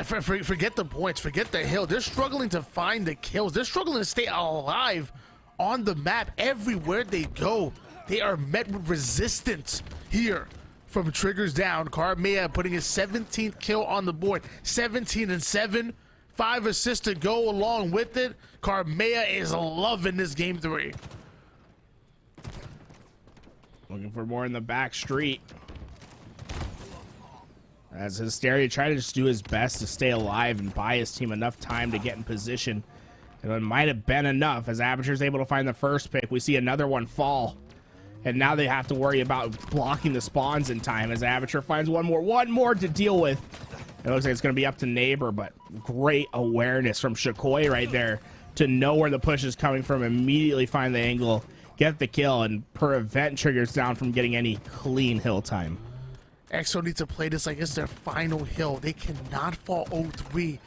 Forget the points, forget the hill. They're struggling to find the kills. They're struggling to stay alive on the map. Everywhere they go, they are met with resistance here from Triggers Down. Carmea putting his 17th kill on the board. 17-7. 5 assists to go along with it. Carmea is loving this game 3. Looking for more in the back street. As Hysteria tried to just do his best to stay alive and buy his team enough time to get in position. And it might have been enough as Avature's able to find the first pick. We see another one fall. And now they have to worry about blocking the spawns in time as Avature finds one more to deal with. It looks like it's going to be up to Neighbor, but great awareness from Shikoi right there to know where the push is coming from, immediately find the angle, get the kill, and prevent Triggers Down from getting any clean hill time. EXO needs to play this like it's their final hill. They cannot fall 0-3.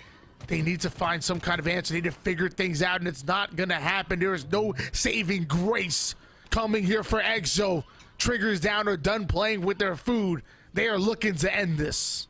They need to find some kind of answer. They need to figure things out, and it's not going to happen. There is no saving grace coming here for EXO. Triggers Down are done playing with their food. They are looking to end this.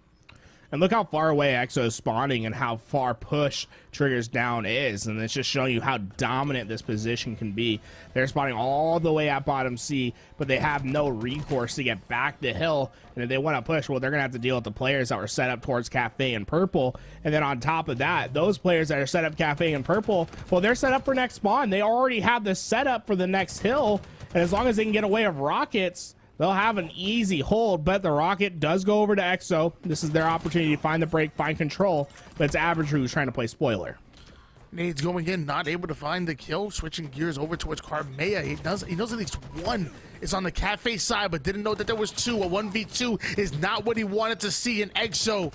And look how far away EXO is spawning and how far push Triggers Down is. And it's just showing you how dominant this position can be. They're spawning all the way at bottom C, but they have no recourse to get back the hill. And if they want to push, well, they're going to have to deal with the players that were set up towards Cafe and Purple. And then on top of that, those players that are set up Cafe and Purple, well, they're set up for next spawn. They already have the setup for the next hill. And as long as they can get away of rockets, they'll have an easy hold, but the rocket does go over to EXO. This is their opportunity to find the break, find control, but it's Avature who's trying to play spoiler. Nades going in, not able to find the kill, switching gears over towards Carmea. He knows at least one is on the Cafe side, but didn't know that there was 2. A 1v2 is not what he wanted to see in EXO.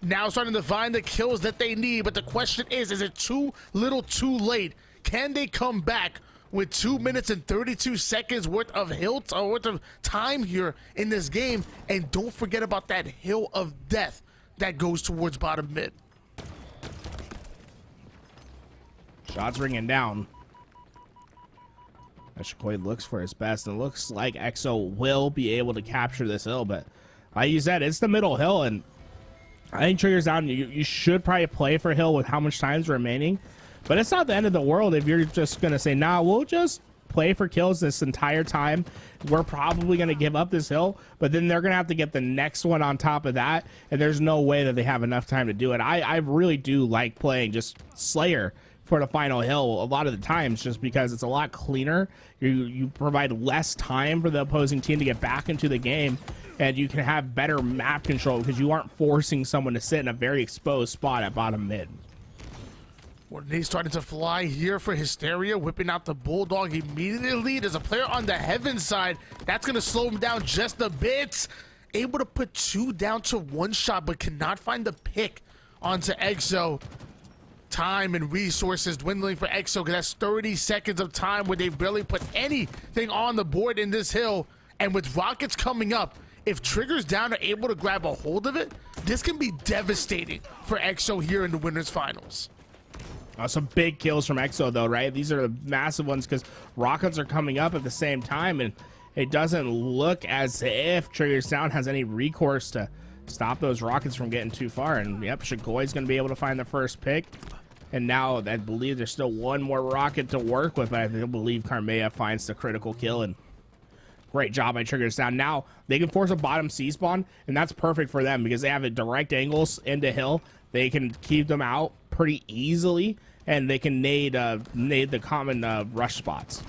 Now starting to find the kills that they need, but the question is it too little too late? Can they come back with 2 minutes and 32 seconds worth of worth of time here in this game? And don't forget about that hill of death that goes towards bottom mid. Shots ringing down. Shikoi looks for his best, and it looks like EXO will be able to capture this hill, but like you said, it's the middle hill, and I think Triggers Down, you should probably play for hill with how much time's remaining, but it's not the end of the world if you're just going to say, nah, we'll just play for kills this entire time. We're probably going to give up this hill, but then they're going to have to get the next one on top of that, and there's no way that they have enough time to do it. I really do like playing just Slayer for the final hill a lot of the times, just because it's a lot cleaner. You provide less time for the opposing team to get back into the game, and you can have better map control because you aren't forcing someone to sit in a very exposed spot at bottom mid. Well, he's starting to fly here for Hysteria, whipping out the Bulldog immediately. There's a player on the Heaven side. That's going to slow him down just a bit. Able to put 2 down to 1 shot, but cannot find the pick onto EXO. Time and resources dwindling for EXO, because that's 30 seconds of time where they've barely put anything on the board in this hill. And with rockets coming up, if Triggers Down are able to grab a hold of it, this can be devastating for EXO here in the winners finals. Some big kills from EXO though, right? These are the massive ones because rockets are coming up at the same time, and it doesn't look as if Triggers Down has any recourse to stop those rockets from getting too far. And yep, Shikoi's going to be able to find the first pick. And now I believe there's still one more rocket to work with, but I believe Karmea finds the critical kill, and great job by Triggers Down. Now they can force a bottom C spawn, and that's perfect for them because they have a direct angles into hill. They can keep them out pretty easily, and they can nade the common rush spots.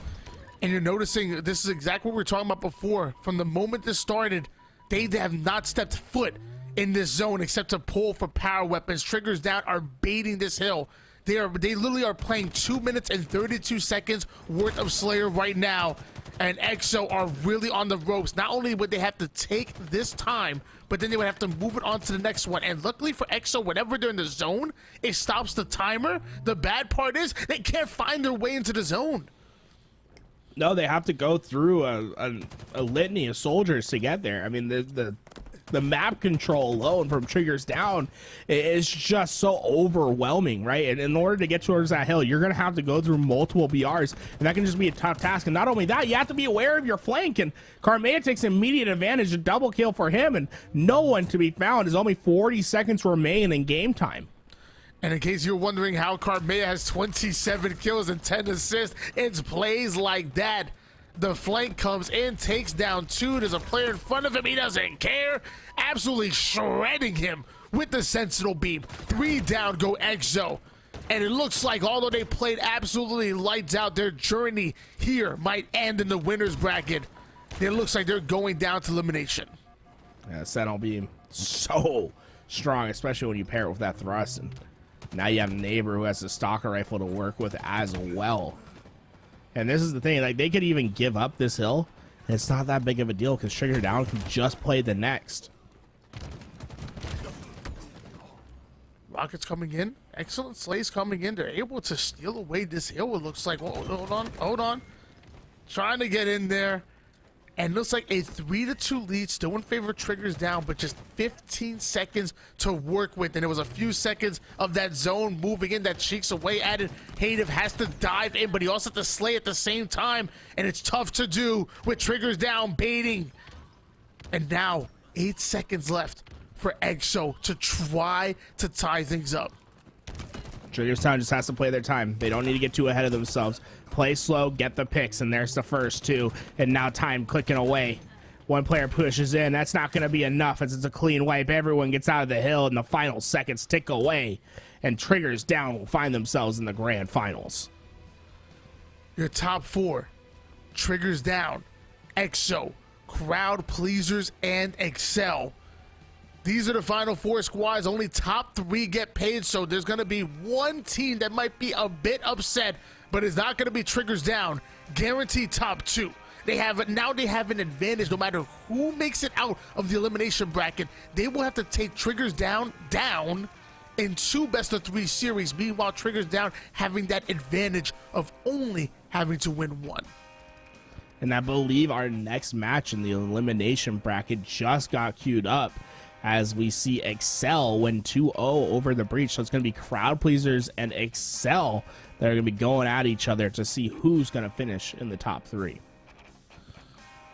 And you're noticing this is exactly what we were talking about before. From the moment this started, they have not stepped foot in this zone except to pull for power weapons. Triggers Down are baiting this hill. They literally are playing 2 minutes and 32 seconds worth of Slayer right now, and EXO are really on the ropes. Not only would they have to take this time, but then they would have to move it on to the next one. And luckily for EXO, whenever they're in the zone, it stops the timer. The bad part is they can't find their way into the zone. No, they have to go through a litany of soldiers to get there. I mean, the map control alone from Triggers Down is just so overwhelming, right? And in order to get towards that hill, you're going to have to go through multiple BRs, and that can just be a tough task. And not only that, you have to be aware of your flank, and Karmea takes immediate advantage, a double kill for him, and no one to be found. There's only 40 seconds remain in game time. And in case you're wondering how Karmea has 27 kills and 10 assists, it's plays like that. The flank comes in, takes down 2. There's a player in front of him. He doesn't care. Absolutely shredding him with the Sentinel Beam. 3 down go EXO. And it looks like, although they played absolutely lights out, their journey here might end in the winner's bracket. It looks like they're going down to elimination. Yeah, Sentinel Beam, so strong, especially when you pair it with that thrust. And now you have a neighbor who has a stalker rifle to work with as well. And this is the thing, like, they could even give up this hill, and it's not that big of a deal because Trigger Down can just play the next. Rockets coming in. Excellent slays coming in. They're able to steal away this hill, it looks like. Whoa, hold on. Trying to get in there. And looks like a 3-2 lead, still in favor of Triggers Down, but just 15 seconds to work with. And it was a few seconds of that zone moving in that cheeks away at it. Hayden has to dive in, but he also has to slay at the same time. And it's tough to do with Triggers Down baiting. And now 8 seconds left for EXO to try to tie things up. Triggers Down just has to play their time. They don't need to get too ahead of themselves. Play slow, get the picks, and there's the first 2. And now time clicking away. One player pushes in. That's not going to be enough as it's a clean wipe. Everyone gets out of the hill, and the final seconds tick away. And Triggers Down will find themselves in the grand finals. Your top 4. Triggers Down, EXO, Crowd Pleasers, and Excel. These are the final 4 squads. Only top 3 get paid, so there's going to be one team that might be a bit upset, but it's not going to be Triggers Down. Guaranteed top 2. They have an advantage no matter who makes it out of the elimination bracket. They will have to take Triggers Down in 2 best-of-3 series. Meanwhile, Trigger's down, having that advantage of only having to win 1. And I believe our next match in the elimination bracket just got queued up as we see Excel win 2-0 over the Breach. So it's going to be Crowd Pleasers and Excel that are going to be going at each other to see who's going to finish in the top 3.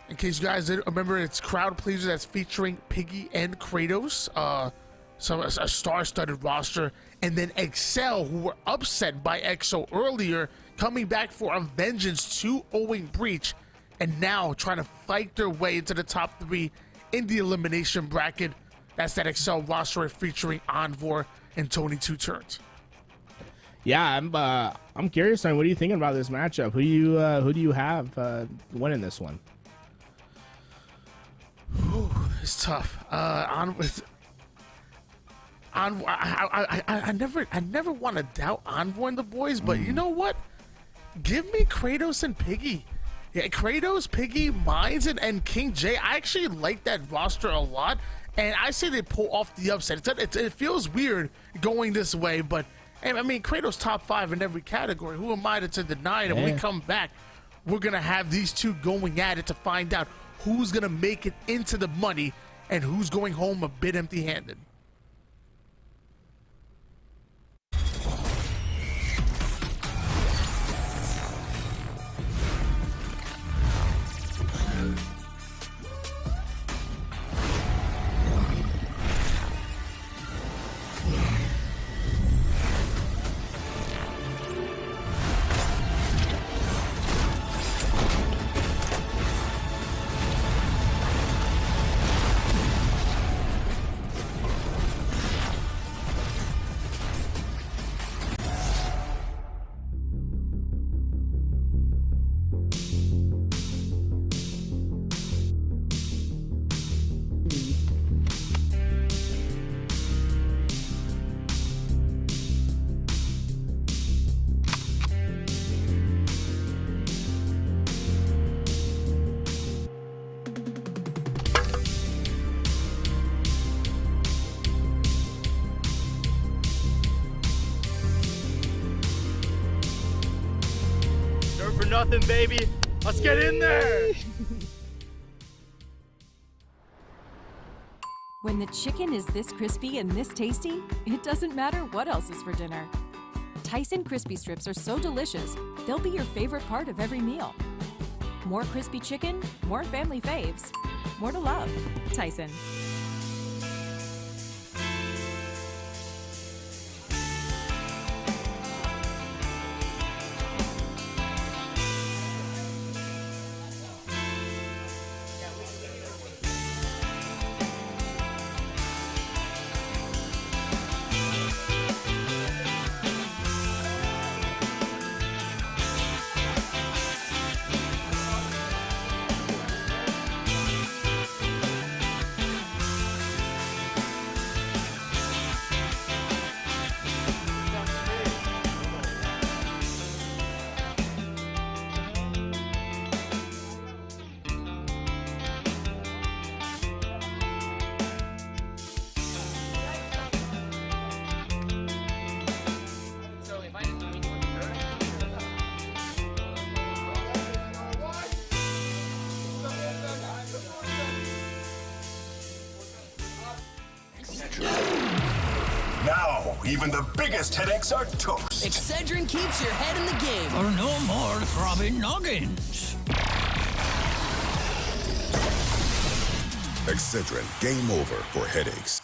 In case you guys didn't remember, it's Crowd Pleasers that's featuring Piggy and Kratos. A star-studded roster. And then Excel, who were upset by EXO earlier, coming back for a vengeance 2-0 Breach, and now trying to fight their way into the top 3 in the elimination bracket. That's that Excel roster featuring Envor and Tony Two Turns. Yeah, I'm curious on what are you thinking about this matchup? Who do you have winning this one? It's tough. I never want to doubt Envor and the boys, but you know what? Give me Kratos and Piggy. Yeah, Kratos, Piggy, Mines, and King J. I actually like that roster a lot, and I say they pull off the upset. It feels weird going this way, but I mean, Kratos top 5 in every category. Who am I to deny it? And when we come back, we're gonna have these two going at it to find out who's gonna make it into the money and who's going home a bit empty-handed. For nothing, baby. Let's get in there. When the chicken is this crispy and this tasty, it doesn't matter what else is for dinner. Tyson crispy strips are so delicious, they'll be your favorite part of every meal. More crispy chicken, more family faves, more to love. Tyson. Now, even the biggest headaches are toast. Excedrin keeps your head in the game. For no more throbbing noggins. Excedrin, game over for headaches.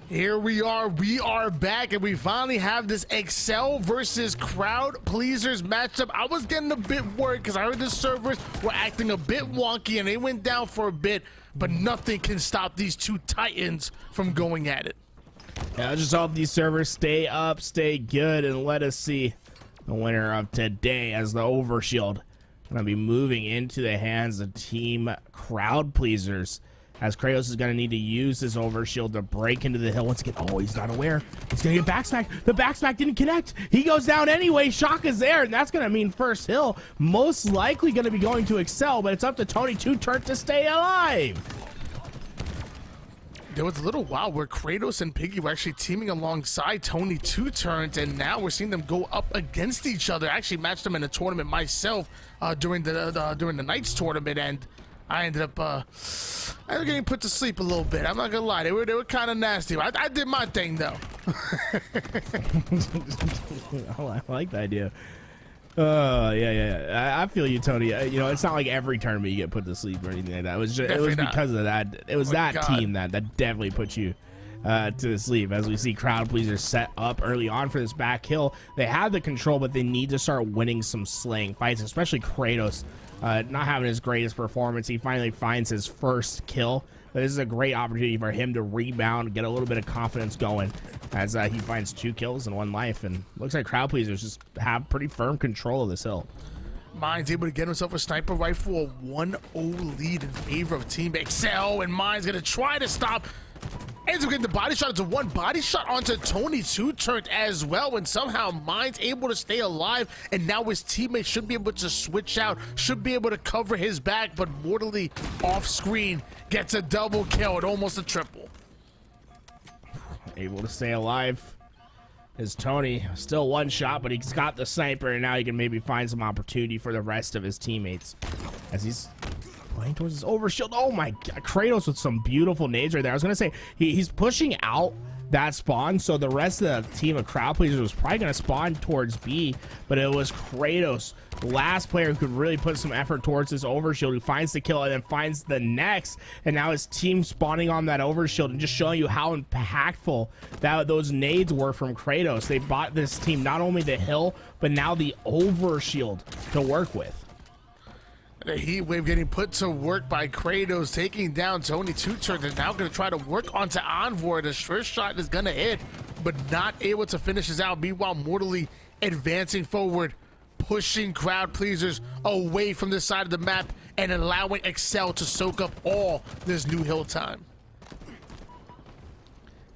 Here we are back, and we finally have this Excel versus Crowd Pleasers matchup. I was getting a bit worried because I heard the servers were acting a bit wonky and they went down for a bit, but nothing can stop these two titans from going at it. Yeah, I just hope these servers stay up, stay good, and let us see the winner of today as the Overshield gonna be moving into the hands of Team Crowd Pleasers, as Kratos is going to need to use his Overshield to break into the hill once again. Oh, he's not aware. He's going to get backsmacked. The backsmack didn't connect. He goes down anyway. Shock is there, and that's going to mean first hill. Most likely going to be going to Excel, but it's up to Tony Two Turn to stay alive. There was a little while where Kratos and Piggy were actually teaming alongside Tony Two Turns, and now we're seeing them go up against each other. I actually matched them in a tournament myself during the Knights tournament, and I ended up getting put to sleep a little bit. I'm not gonna lie, they were kind of nasty. I did my thing though. Oh, I like the idea. Yeah. I feel you, Tony. You know, it's not like every tournament you get put to sleep or anything like that. It was because of that. It was that team that definitely put you to sleep. As we see Crowd Pleasers set up early on for this back hill, they have the control, but they need to start winning some slaying fights, especially Kratos. Not having his greatest performance. He finally finds his first kill. But this is a great opportunity for him to rebound, get a little bit of confidence going as he finds 2 kills and 1 life. And looks like Crowd Pleasers just have pretty firm control of this hill. Mine's able to get himself a sniper rifle, a 1-0 lead in favor of Team Excel, and Mine's going to try to stop. Ends up getting the body shot. It's a 1 body shot onto Tony Two Turn as well, and somehow Mine's able to stay alive, and now his teammate should be able to switch out, should be able to cover his back, but mortally off screen gets a double kill and almost a triple. Able to stay alive is Tony. Still 1 shot, but he's got the sniper, and now he can maybe find some opportunity for the rest of his teammates as he's playing towards his Overshield. Oh my God, Kratos with some beautiful nades right there. I was gonna say he's pushing out that spawn, so the rest of the team of crowd pleasers was probably going to spawn towards B, but it was Kratos, the last player who could really put some effort towards this overshield, who finds the kill and then finds the next, and now his team spawning on that overshield and just showing you how impactful that those nades were from Kratos. They bought this team not only the hill, but now the overshield to work with. The heat wave getting put to work by Kratos, taking down Tony Two-Turn. They're now going to try to work onto Envoy. The first shot is going to hit, but not able to finish this out. Meanwhile, Mortally advancing forward, pushing crowd pleasers away from this side of the map and allowing Excel to soak up all this new hill time.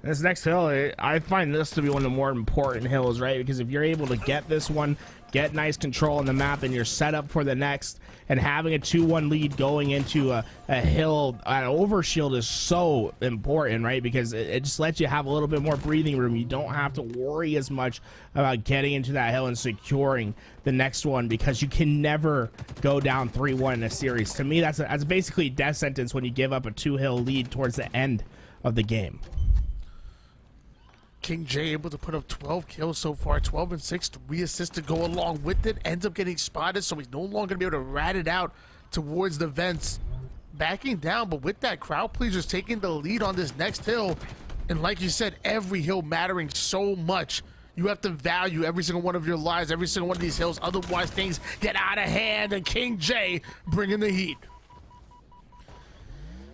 This next hill, I find this to be one of the more important hills, right? Because if you're able to get this one, get nice control on the map, and you're set up for the next, and having a 2-1 lead going into a hill, an overshield is so important, right? Because it just lets you have a little bit more breathing room. You don't have to worry as much about getting into that hill and securing the next one, because you can never go down 3-1 in a series. To me, that's basically a death sentence when you give up a 2-hill lead towards the end of the game. King J able to put up 12 kills so far, 12 and 6, 3 assists to go along with it. Ends up getting spotted, so he's no longer going to be able to rat it out towards the vents. Backing down, but with that, crowd pleasers taking the lead on this next hill. And like you said, every hill mattering so much. You have to value every single one of your lives, every single one of these hills. Otherwise, things get out of hand, and King J bringing the heat.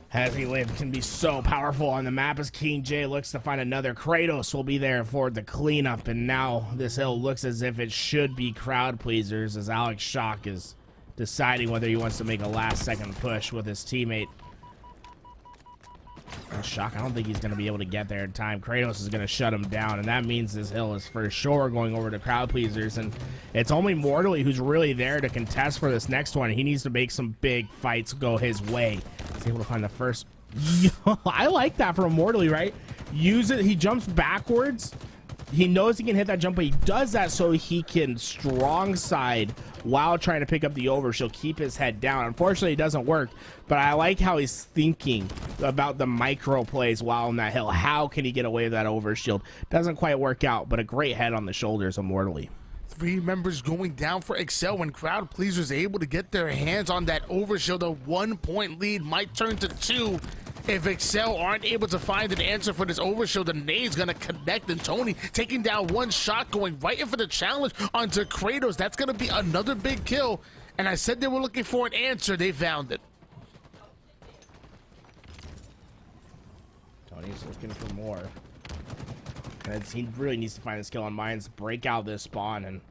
Heavy wave can be so powerful on the map as King J looks to find another. Kratos will be there for the cleanup, and now this hill looks as if it should be crowd pleasers as Alex Shock is deciding whether he wants to make a last-second push with his teammate. Shock, I don't think he's going to be able to get there in time. Kratos is going to shut him down, and that means this hill is for sure going over to crowd pleasers, and it's only Mortally who's really there to contest for this next one. He needs to make some big fights go his way. He's able to find the first. I like that from Mortally, right? Use it. He jumps backwards. He knows he can hit that jump, but he does that so he can strong side while trying to pick up the overshield, keep his head down. Unfortunately, it doesn't work, but I like how he's thinking about the micro plays while on that hill. How can he get away with that overshield? Doesn't quite work out, but a great head on the shoulders of Mortally. 3 members going down for Excel when crowd pleasers able to get their hands on that overshield. A 1-point lead might turn to 2 if Excel aren't able to find an answer for this overshield. The nade's gonna connect, and Tony taking down one shot, going right in for the challenge onto Kratos. That's gonna be another big kill, and I said they were looking for an answer. They found it. Tony's looking for more. He really needs to find a skill on mines, break out this spawn, and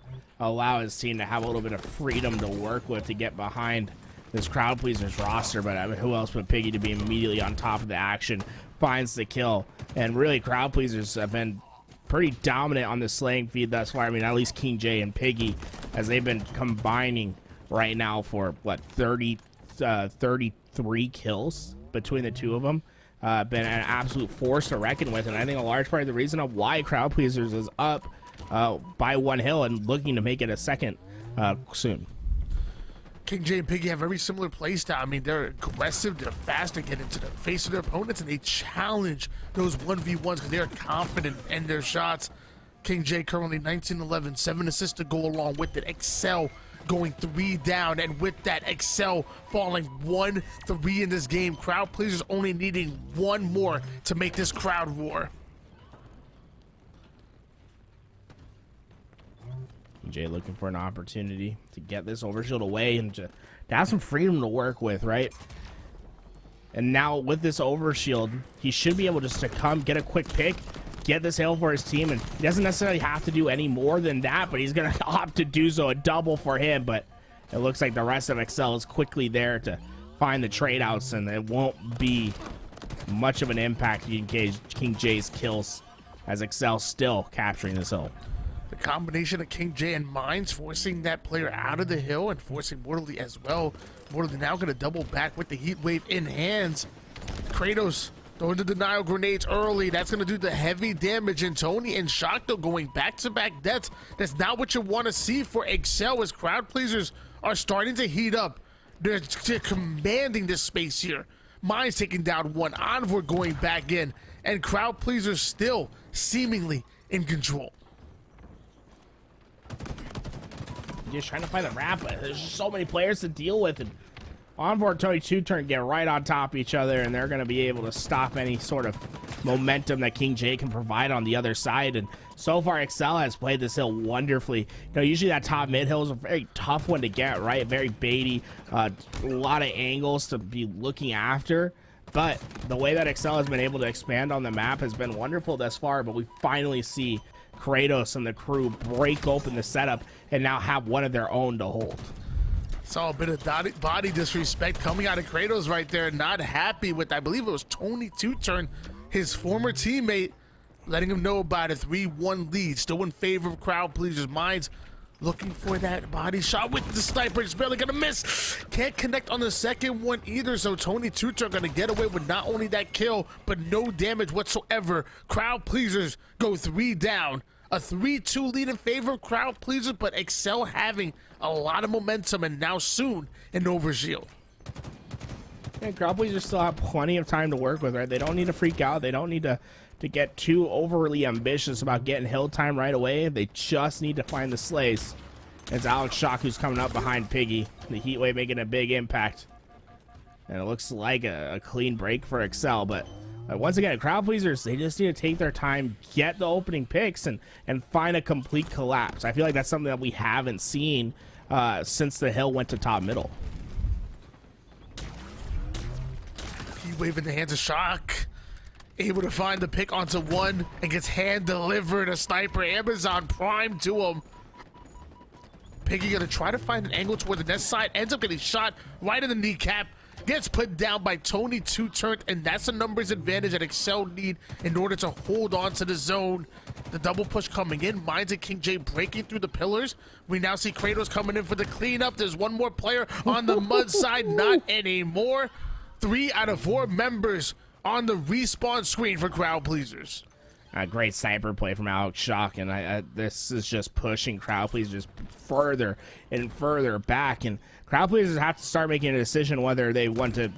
allow his team to have a little bit of freedom to work with to get behind this crowd pleasers roster. But I mean, who else but Piggy to be immediately on top of the action, finds the kill. And really, crowd pleasers have been pretty dominant on the slaying feed thus far. I mean, at least King J and Piggy, as they've been combining right now for what, 33 kills between the two of them. Been an absolute force to reckon with, and I think a large part of the reason of why crowd pleasers is up by 1 hill and looking to make it a second soon. King J and Piggy have very similar play style. I mean, they're aggressive, they're fast to get into the face of their opponents, and they challenge those 1v1s because they're confident in their shots. King J currently 19-11, 7 assists to go along with it. Excel going 3 down, and with that, Excel falling 1-3 in this game. Crowd pleasers only needing 1 more to make this crowd roar. Jay looking for an opportunity to get this overshield away and to have some freedom to work with, right? And now with this overshield, he should be able just to come get a quick pick, get this hill for his team, and he doesn't necessarily have to do any more than that, but he's going to opt to do so, a double for him. But it looks like the rest of Excel is quickly there to find the trade outs, and it won't be much of an impact in King J's kills as Excel still capturing this hill. The combination of King J and Mines forcing that player out of the hill and forcing Mortally as well. Mortally now going to double back with the heat wave in hands. Kratos throwing the denial grenades early. That's going to do the heavy damage. And Tony and Shockto going back-to-back deaths. That's not what you want to see for Excel as crowd pleasers are starting to heat up. They're commanding this space here. Mines taking down 1. Envoy going back in. and crowd pleasers still seemingly in control. Just trying to find the wrap, but there's just so many players to deal with, and Onboard Tony Two-Turn get right on top of each other, and they're going to be able to stop any sort of momentum that King J can provide on the other side. And so far, Excel has played this hill wonderfully. You know, usually that top mid hill is a very tough one to get, right? Very baity, a lot of angles to be looking after. But the way that Excel has been able to expand on the map has been wonderful thus far, but we finally see Kratos and the crew break open the setup and now have one of their own to hold. Saw a bit of body disrespect coming out of Kratos right there. Not happy with, I believe it was Tony Two-Turn, his former teammate, letting him know about a 3-1 lead. Still in favor of crowd pleasers. Minds looking for that body shot with the sniper. Just barely gonna miss. Can't connect on the second one either. So Tony Two-Turn gonna get away with not only that kill, but no damage whatsoever. Crowd pleasers go 3 down. A 3-2 lead in favor of crowd pleasers, but Excel having a lot of momentum and now soon an overshield. And crowd pleasers still have plenty of time to work with, right? They don't need to freak out. They don't need to get too overly ambitious about getting hill time right away. They just need to find the slays. It's Alex Shock who's coming up behind Piggy. The heat wave making a big impact. And it looks like a clean break for Excel, but once again, crowd pleasers, they just need to take their time, get the opening picks, and find a complete collapse. I feel like that's something that we haven't seen since the hill went to top middle. He waving the hands of Shock. Able to find the pick onto one and gets hand delivered. A sniper Amazon Prime to him. Piggy gonna try to find an angle toward the net side. Ends up getting shot right in the kneecap. Gets put down by Tony Two-Turn, and that's a numbers advantage that Excel need in order to hold on to the zone. The double push coming in. Minds and King J breaking through the pillars. We now see Kratos coming in for the cleanup. There's one more player on the mud side. Not anymore. 3 out of 4 members on the respawn screen for crowd pleasers. A great sniper play from Alex Shock, and this is just pushing crowd pleasers further and further back, and crowd pleasers have to start making a decision whether they want to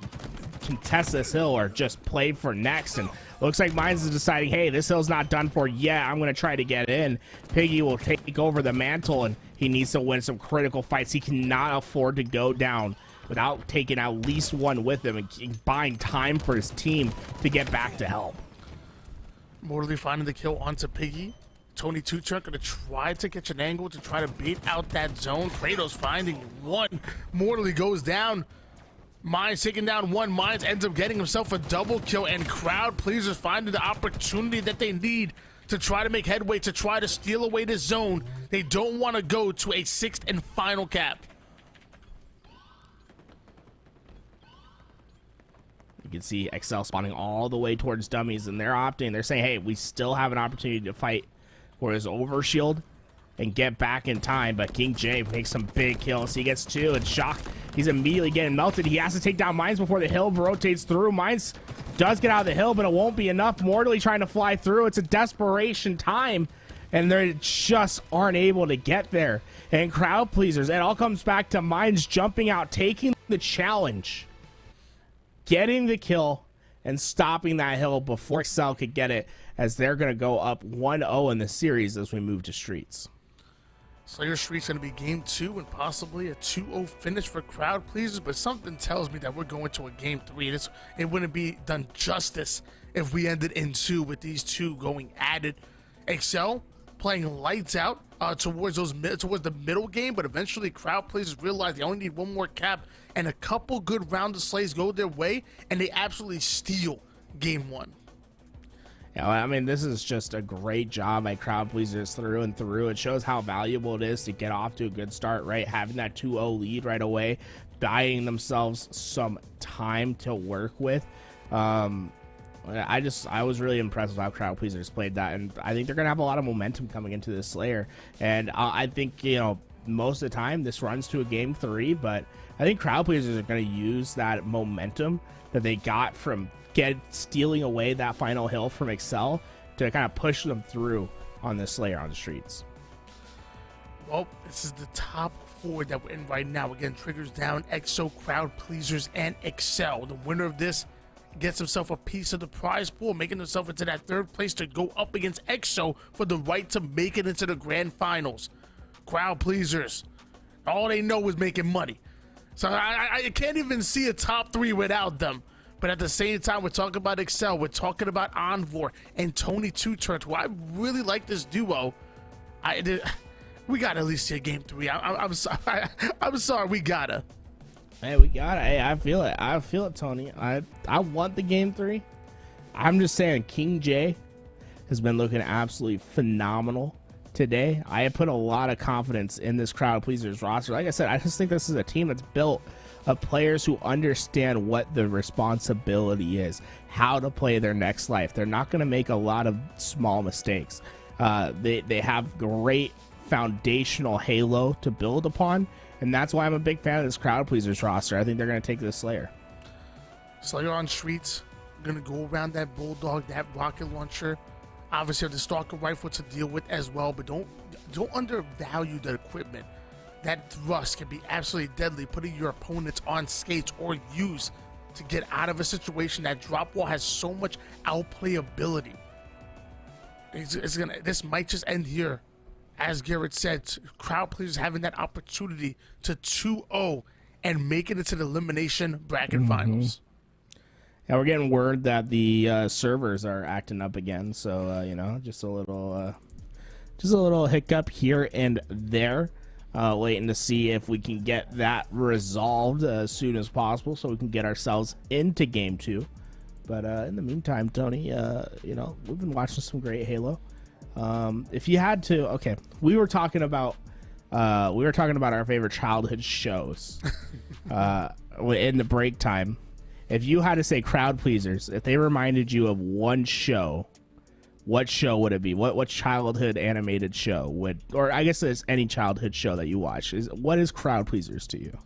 contest this hill or just play for next. And looks like Mines is deciding, hey, this hill's not done for yet. I'm going to try to get in. Piggy will take over the mantle, and he needs to win some critical fights. He cannot afford to go down without taking at least one with him and buying time for his team to get back to help. Mortally finding the kill onto Piggy. Tony Two-Turn gonna try to catch an angle to try to bait out that zone. Kratos finding one. Mortally goes down. Mines taking down one. Mines ends up getting himself a double kill, and crowd pleasers finding the opportunity that they need to try to make headway, to try to steal away this zone. They don't want to go to a 6th and final cap. You can see Excel spawning all the way towards dummies, and they're saying, hey, we still have an opportunity to fight for his overshield and get back in time. But King J makes some big kills. He gets 2, and Shock, he's immediately getting melted. He has to take down Mines before the hill rotates through. Mines does get out of the hill, but it won't be enough. Mortally trying to fly through. It's a desperation time, and they just aren't able to get there. And crowd pleasers, it all comes back to Mines jumping out, taking the challenge, getting the kill, and stopping that hill before Excel could get it, as they're going to go up 1-0 in the series as we move to Streets. Slayer Street's going to be game 2 and possibly a 2-0 finish for crowd pleasers, but something tells me that we're going to a game 3. It wouldn't be done justice if we ended in 2 with these two going at it. Excel playing lights out towards the middle game, but eventually crowd pleasers realize they only need one more cap, and a couple good round of slays go their way, and they absolutely steal game 1. Yeah, I mean, this is just a great job by crowd pleasers through and through. It shows how valuable it is to get off to a good start, right? Having that 2-0 lead right away, buying themselves some time to work with. I was really impressed with how crowd pleasers played that, and I think they're gonna have a lot of momentum coming into this Slayer. And I think, you know, most of the time this runs to a game 3, but I think crowd pleasers are gonna use that momentum that they got from stealing away that final hill from Excel to kind of push them through on this Slayer on the Streets. Well, this is the top 4 that we're in right now. Again, triggers down, EXO, crowd pleasers, and Excel. The winner of this gets himself a piece of the prize pool, making himself into that third place to go up against EXO for the right to make it into the grand finals. Crowd pleasers, all they know is making money. So I can't even see a top 3 without them. But at the same time, we're talking about Excel, we're talking about Envor and Tony Two Turns, who I really like this duo. We gotta at least see a game 3. I'm sorry. I'm sorry, we gotta. Hey, we got it. Hey, I feel it. I feel it, Tony. I want the game 3. I'm just saying, King J has been looking absolutely phenomenal today. I have put a lot of confidence in this Crowd Pleasers roster. Like I said, I just think this is a team that's built of players who understand what the responsibility is, how to play their next life. They're not going to make a lot of small mistakes. They have great foundational halo to build upon, and that's why I'm a big fan of this Crowd Pleasers roster. I think they're going to take this Slayer. Slayer on streets, going to go around that Bulldog, that rocket launcher. Obviously, have the Stalker rifle to deal with as well, but don't undervalue the equipment. That thrust can be absolutely deadly, putting your opponents on skates or use to get out of a situation. That drop wall has so much outplayability. This might just end here. As Garrett said, Crowd Pleasers having that opportunity to 2-0 and make it into the elimination bracket finals. Yeah, we're getting word that the servers are acting up again, so you know, just a little hiccup here and there. Waiting to see if we can get that resolved as soon as possible, so we can get ourselves into game 2. But in the meantime, Tony, you know, we've been watching some great Halo. If you had to, okay, we were talking about our favorite childhood shows in the break time. If you had to say Crowd Pleasers, if they reminded you of one show, what show would it be? What childhood animated show would, or I guess it's any childhood show that you watch? What is Crowd Pleasers to you?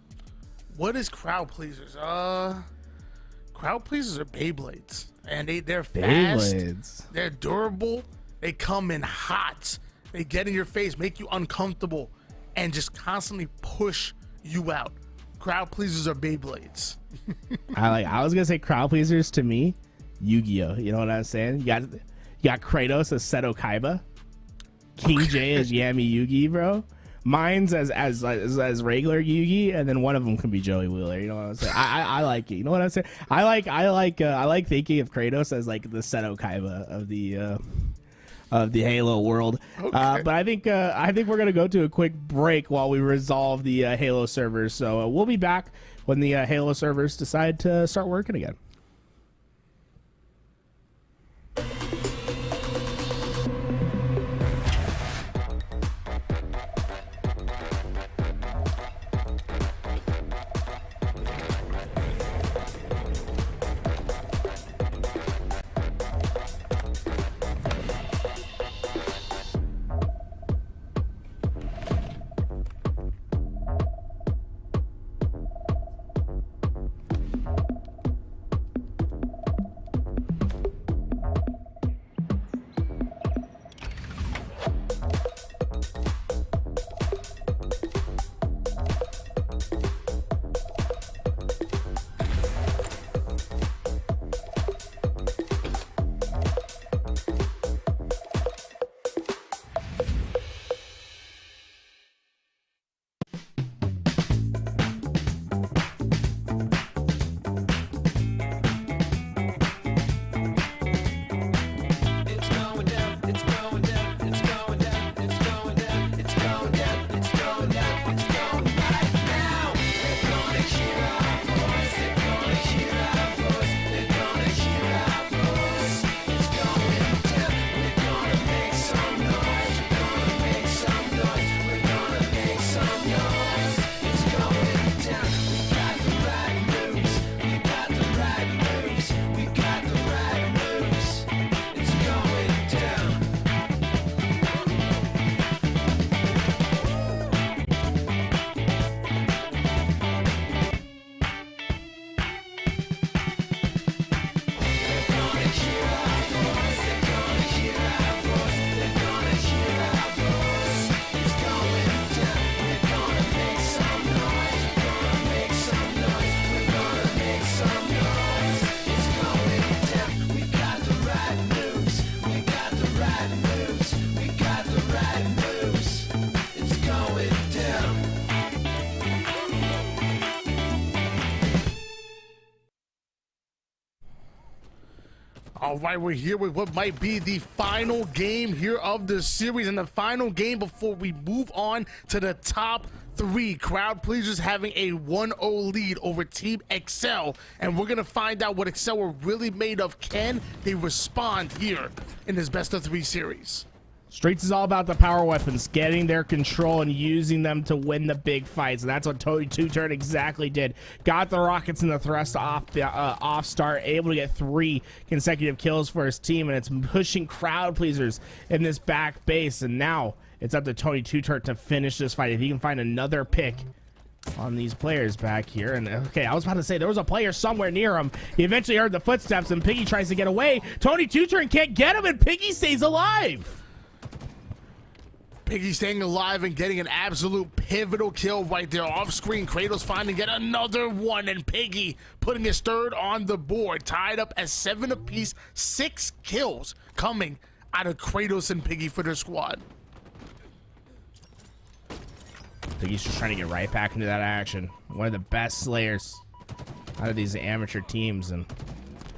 What is Crowd Pleasers? Crowd Pleasers are Beyblades, and they're fast. Beyblades. They're durable. They come in hot. They get in your face, make you uncomfortable, and just constantly push you out. Crowd Pleasers are Beyblades. I was gonna say Crowd Pleasers to me, Yu-Gi-Oh. You know what I'm saying? You got Kratos as Seto Kaiba, King J as Yami Yugi, bro. Mine's as regular Yugi, and then one of them can be Joey Wheeler. You know what I'm saying? I like it. You know what I'm saying? I like thinking of Kratos as like the Seto Kaiba of the Halo world. Okay. But I think we're gonna go to a quick break while we resolve the Halo servers. So we'll be back when the Halo servers decide to start working again. All right, we're here with what might be the final game here of the series, and the final game before we move on to the top 3. Crowd Pleasers having a 1-0 lead over Team Excel, and we're gonna find out what Excel were really made of. Can they respond here in this best of 3 series? Streets is all about the power weapons, getting their control and using them to win the big fights. And that's what Tony Two-Turn exactly did. Got the Rockets in the thrust off start, able to get 3 consecutive kills for his team, and it's pushing Crowd Pleasers in this back base. And now it's up to Tony Two-Turn to finish this fight. If he can find another pick on these players back here. And okay, I was about to say there was a player somewhere near him. He eventually heard the footsteps, and Piggy tries to get away. Tony Two-Turn can't get him, and Piggy stays alive. Piggy staying alive and getting an absolute pivotal kill right there off screen. Kratos finding yet another one, and Piggy putting his 3rd on the board, tied up at 7 apiece. 6 kills coming out of Kratos and Piggy for their squad. Piggy's just trying to get right back into that action. One of the best slayers out of these amateur teams, and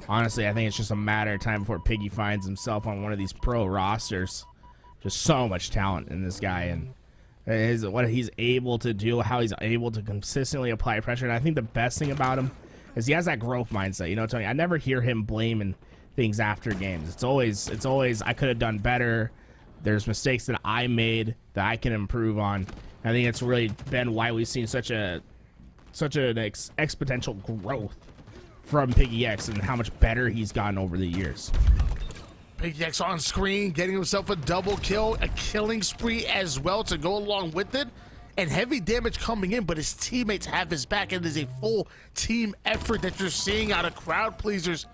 honestly, I think it's just a matter of time before Piggy finds himself on one of these pro rosters. Just so much talent in this guy, and what he's able to do, how he's able to consistently apply pressure. And I think the best thing about him is he has that growth mindset. You know, Tony, I never hear him blaming things after games. It's always I could have done better. There's mistakes that I made that I can improve on. I think it's really been why we've seen such an exponential growth from Piggy X and how much better he's gotten over the years. Piggy X on screen, getting himself a double kill, a killing spree as well to go along with it, and heavy damage coming in, but his teammates have his back, and it is a full team effort that you're seeing out of Crowd Pleasers,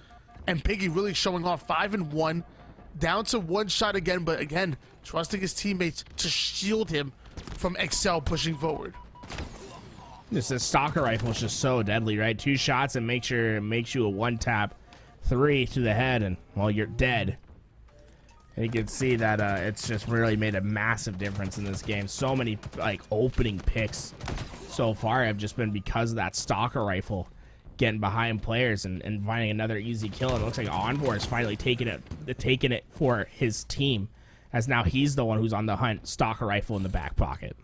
and Piggy really showing off. 5-1, down to 1 shot again, but again, trusting his teammates to shield him from Excel pushing forward. This stalker rifle is just so deadly, right? 2 shots and makes you a 1-tap, 3 to the head, and well, you're dead. And you can see that it's just really made a massive difference in this game. So many like opening picks so far have just been because of that stalker rifle getting behind players and finding another easy kill. And it looks like Onboard is finally taking it for his team, as now he's the one who's on the hunt. Stalker rifle in the back pocket.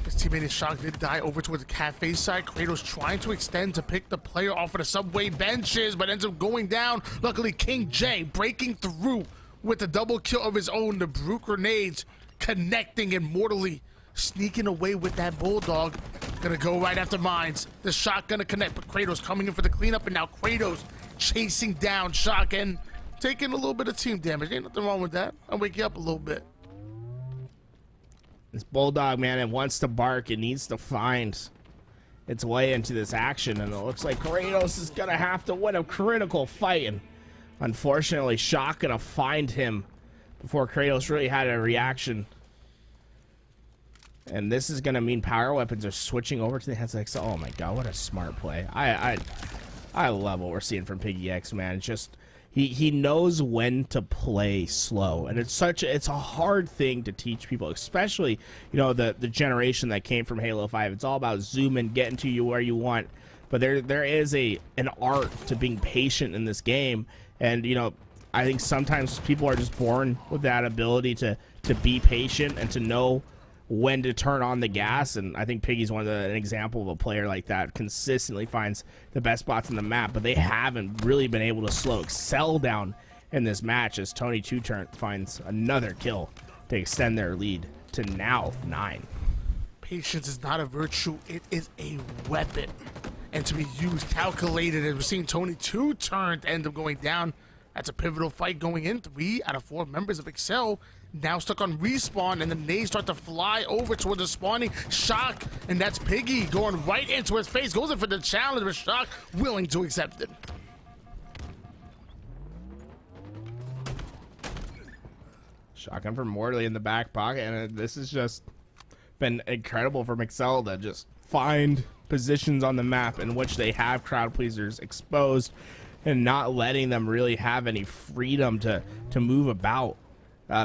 His teammate is shocked, did die over towards the cafe side. Kratos trying to extend to pick the player off of the subway benches, but ends up going down. Luckily, King J breaking through with a double kill of his own. The brew grenades connecting and mortally sneaking away with that bulldog. Gonna go right after mines. The shot gonna connect, but Kratos coming in for the cleanup, and now Kratos chasing down Shock and taking a little bit of team damage. Ain't nothing wrong with that. I'll wake you up a little bit. This bulldog, man, it wants to bark. It needs to find its way into this action, and it looks like Kratos is gonna have to win a critical fight. And unfortunately, Shock gonna find him before Kratos really had a reaction. And this is gonna mean power weapons are switching over to the hands of Excel. Oh my god, what a smart play! I love what we're seeing from Piggy X, man. It's just he knows when to play slow, and it's a hard thing to teach people, especially the generation that came from Halo 5. It's all about zooming, getting to you where you want, but there is an art to being patient in this game, and I think sometimes people are just born with that ability to be patient and to know when to turn on the gas. And I think Piggy's an example of a player like that. Consistently finds the best spots in the map, but they haven't really been able to slow Excel down in this match, as Tony Two-Turn finds another kill to extend their lead to now 9. Patience is not a virtue, it is a weapon, and to be used calculated. And we're seeing Tony Two-Turn end up going down. That's a pivotal fight going in. 3 out of 4 members of Excel now stuck on respawn, and the nades start to fly over towards the spawning Shock, and that's Piggy going right into his face. Goes in for the challenge, but Shock willing to accept it. Shotgun from Morley in the back pocket, and this has just been incredible from Excel to just find positions on the map in which they have crowd pleasers exposed and not letting them really have any freedom to move about.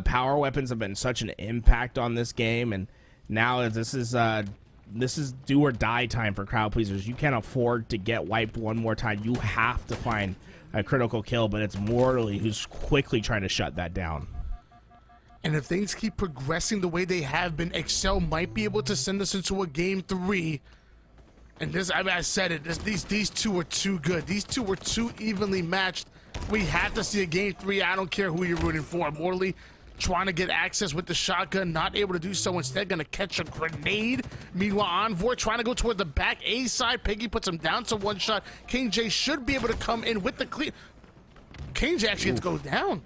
Power weapons have been such an impact on this game, and now this is this is do or die time for crowd pleasers. You can't afford to get wiped one more time. You have to find a critical kill, but it's Mortally who's quickly trying to shut that down. And if things keep progressing the way they have been, Excel might be able to send us into a game 3. And this, I mean, I said it, these two are too good. These two were too evenly matched. We have to see a game 3. I don't care who you're rooting for. Mortally trying to get access with the shotgun, not able to do so, instead gonna catch a grenade. Meanwhile, Envoy trying to go toward the back A side. Piggy puts him down to 1 shot. King J should be able to come in with the clear. King J actually gets to go down.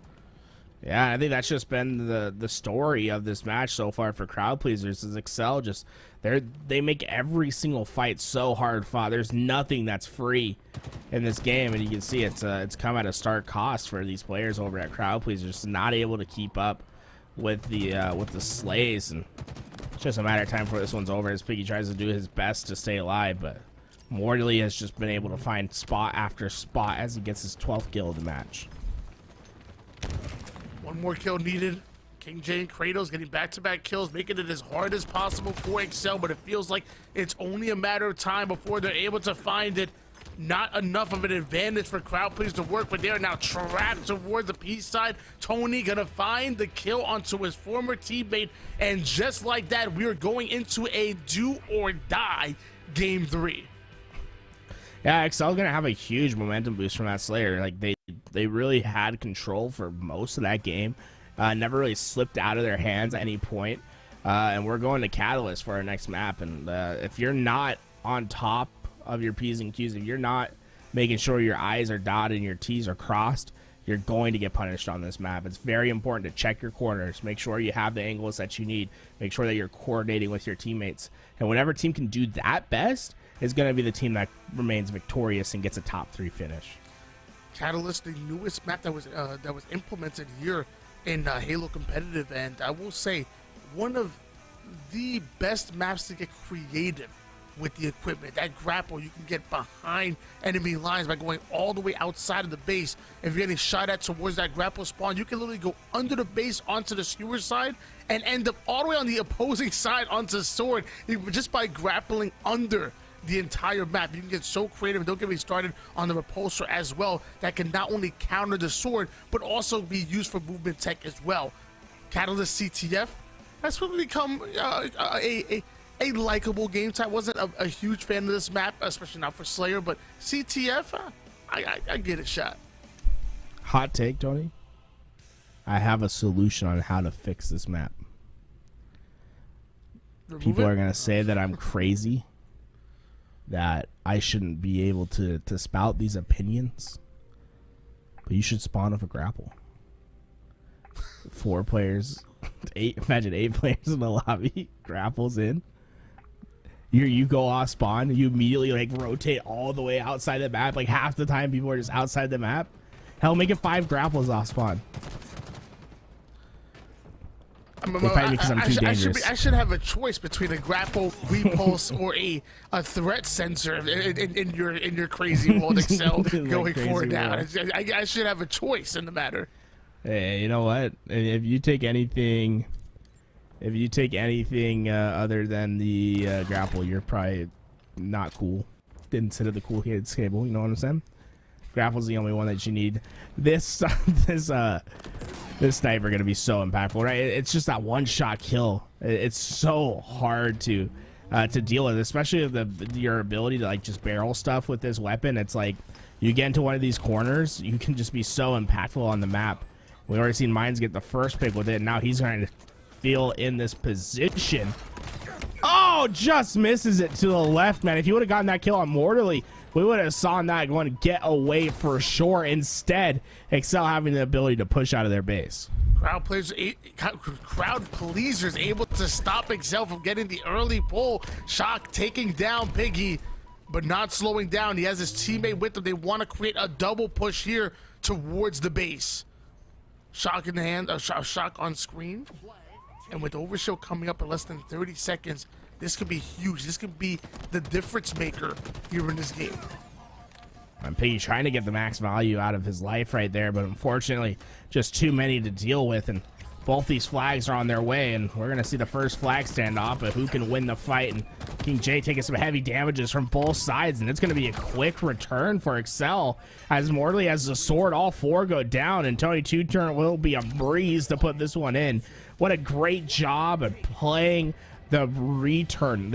Yeah, I think that's just been the story of this match so far for crowd pleasers. Is Excel just they make every single fight so hard fought. There's nothing that's free in this game, and you can see it's come at a stark cost for these players over at crowd pleasers, not able to keep up with the slays, and it's just a matter of time before this one's over as Piggy tries to do his best to stay alive, but Mortally has just been able to find spot after spot as he gets his 12th kill of the match. 1 more kill needed. King J and Kratos getting back-to-back kills, making it as hard as possible for Excel, but it feels like it's only a matter of time before they're able to find it. Not enough of an advantage for crowd pleasers to work, but they are now trapped towards the P side. Tony gonna find the kill onto his former teammate, and just like that, we are going into a do or die game 3. Yeah, Excel gonna have a huge momentum boost from that Slayer. Like they really had control for most of that game. Never really slipped out of their hands at any point. And we're going to Catalyst for our next map. And if you're not on top of your P's and Q's, if you're not making sure your I's are dotted and your T's are crossed, you're going to get punished on this map. It's very important to check your corners, make sure you have the angles that you need, make sure that you're coordinating with your teammates. And whatever team can do that best is going to be the team that remains victorious and gets a top 3 finish. Catalyst, the newest map that was implemented here in Halo competitive, and I will say one of the best maps to get creative with the equipment. That grapple, you can get behind enemy lines by going all the way outside of the base. If you're getting shot at towards that grapple spawn, you can literally go under the base onto the skewer side and end up all the way on the opposing side onto the sword just by grappling under the entire map. You can get so creative. Don't get me started on the repulsor as well, that can not only counter the sword but also be used for movement tech as well. Catalyst CTF, that's really become a likable game type. Wasn't a huge fan of this map, especially not for Slayer, but CTF, I get a shot. Hot take, Tony. I have a solution on how to fix this map. People are gonna say that I'm crazy, that I shouldn't be able to spout these opinions, but you should spawn with a grapple. 4 players, imagine 8 players in the lobby, grapples in. You go off spawn, you immediately like rotate all the way outside the map. Like half the time people are just outside the map. Hell, make it 5 grapples off spawn. They fight me because I'm too dangerous. I should have a choice between a grapple, repulse, or a threat sensor in your crazy world, Excel, going forward now. I should have a choice in the matter. Hey, you know what? If you take anything other than the grapple, you're probably not cool. Didn't sit at the cool kids table. You know what I'm saying? Grapple's the only one that you need. This sniper gonna be so impactful, right? It's just that 1-shot kill. It's so hard to deal with, especially with your ability to like just barrel stuff with this weapon. It's like you get into one of these corners, you can just be so impactful on the map. We already seen Mines get the first pick with it, and now he's going to feel in this position. Oh, just misses it to the left, man. If you would have gotten that kill on Mortally, we would have saw that going to get away for sure. Instead, Excel having the ability to push out of their base. Crowd pleasers able to stop Excel from getting the early pull. Shock taking down Piggy, but not slowing down. He has his teammate with him. They want to create a double push here towards the base. Shock in the hand, Shock on screen. And with Overshield coming up in less than 30 seconds, this could be huge. This could be the difference maker here in this game. And Piggy trying to get the max value out of his life right there, but unfortunately, just too many to deal with. And both these flags are on their way, and we're gonna see the first flag standoff, but who can win the fight? And King J taking some heavy damages from both sides, and it's gonna be a quick return for Excel as Morley has the sword. All four go down, and Tony Two Turn will be a breeze to put this one in. What a great job at playing the return.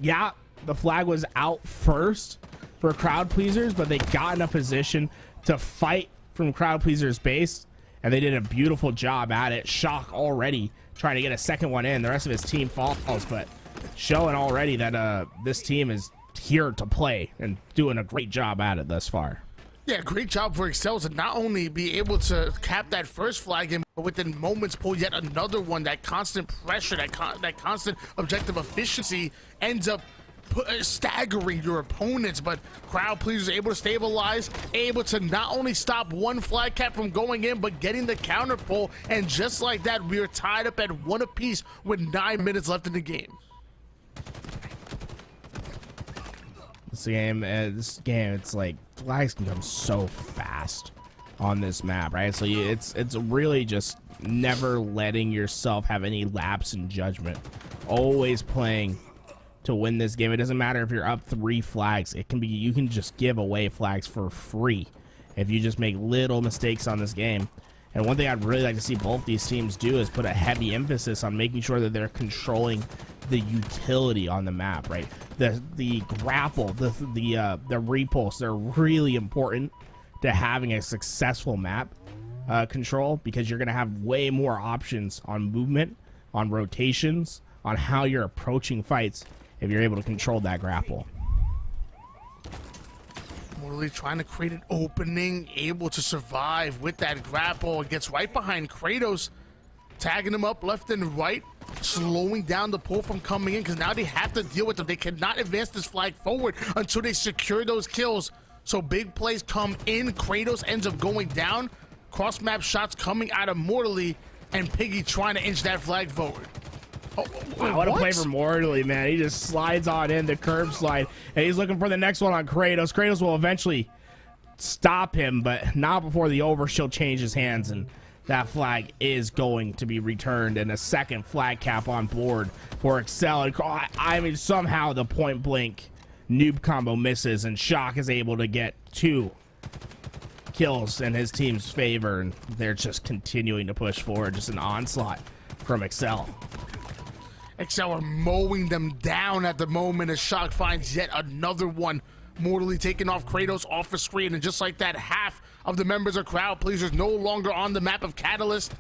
Yeah, the flag was out first for crowd pleasers, but they got in a position to fight from crowd pleasers base, and they did a beautiful job at it. Shock already trying to get a second one in. The rest of his team falls, but showing already that this team is here to play and doing a great job at it thus far. Yeah, great job for Excel to not only be able to cap that first flag in, but within moments pull yet another one. That constant pressure, that constant objective efficiency ends up staggering your opponents, but crowd pleasers able to stabilize, able to not only stop one flag cap from going in, but getting the counter pull, and just like that, we are tied up at 1 apiece with 9 minutes left in the game. This game, it's like flags can come so fast on this map, right? So it's really just never letting yourself have any lapse in judgment. Always playing to win this game. It doesn't matter if you're up 3 flags. You can just give away flags for free if you just make little mistakes on this game. And one thing I'd really like to see both these teams do is put a heavy emphasis on making sure that they're controlling the utility on the map, right? The grapple, the repulse, they're really important to having a successful map control, because you're going to have way more options on movement, on rotations, on how you're approaching fights if you're able to control that grapple. Morley trying to create an opening, able to survive with that grapple. Gets right behind Kratos, tagging him up left and right, slowing down the pull from coming in, because now they have to deal with them. They cannot advance this flag forward until they secure those kills. So big plays come in. Kratos ends up going down. Cross map shots coming out of Morley, and Piggy trying to inch that flag forward. Wow, what a play for Morley, man. He just slides on in the curb slide, and he's looking for the next one on Kratos. Kratos will eventually stop him, but not before the overshield changes hands, and that flag is going to be returned, and a second flag cap on board for Excel. I mean, somehow the point blank noob combo misses, and Shock is able to get 2 kills in his team's favor, and they're just continuing to push forward. Just an onslaught from Excel. Excel are mowing them down at the moment as Shock finds yet another one. Mortally taking off Kratos off the screen, and just like that, half of the members of crowd pleasers no longer on the map of Catalyst.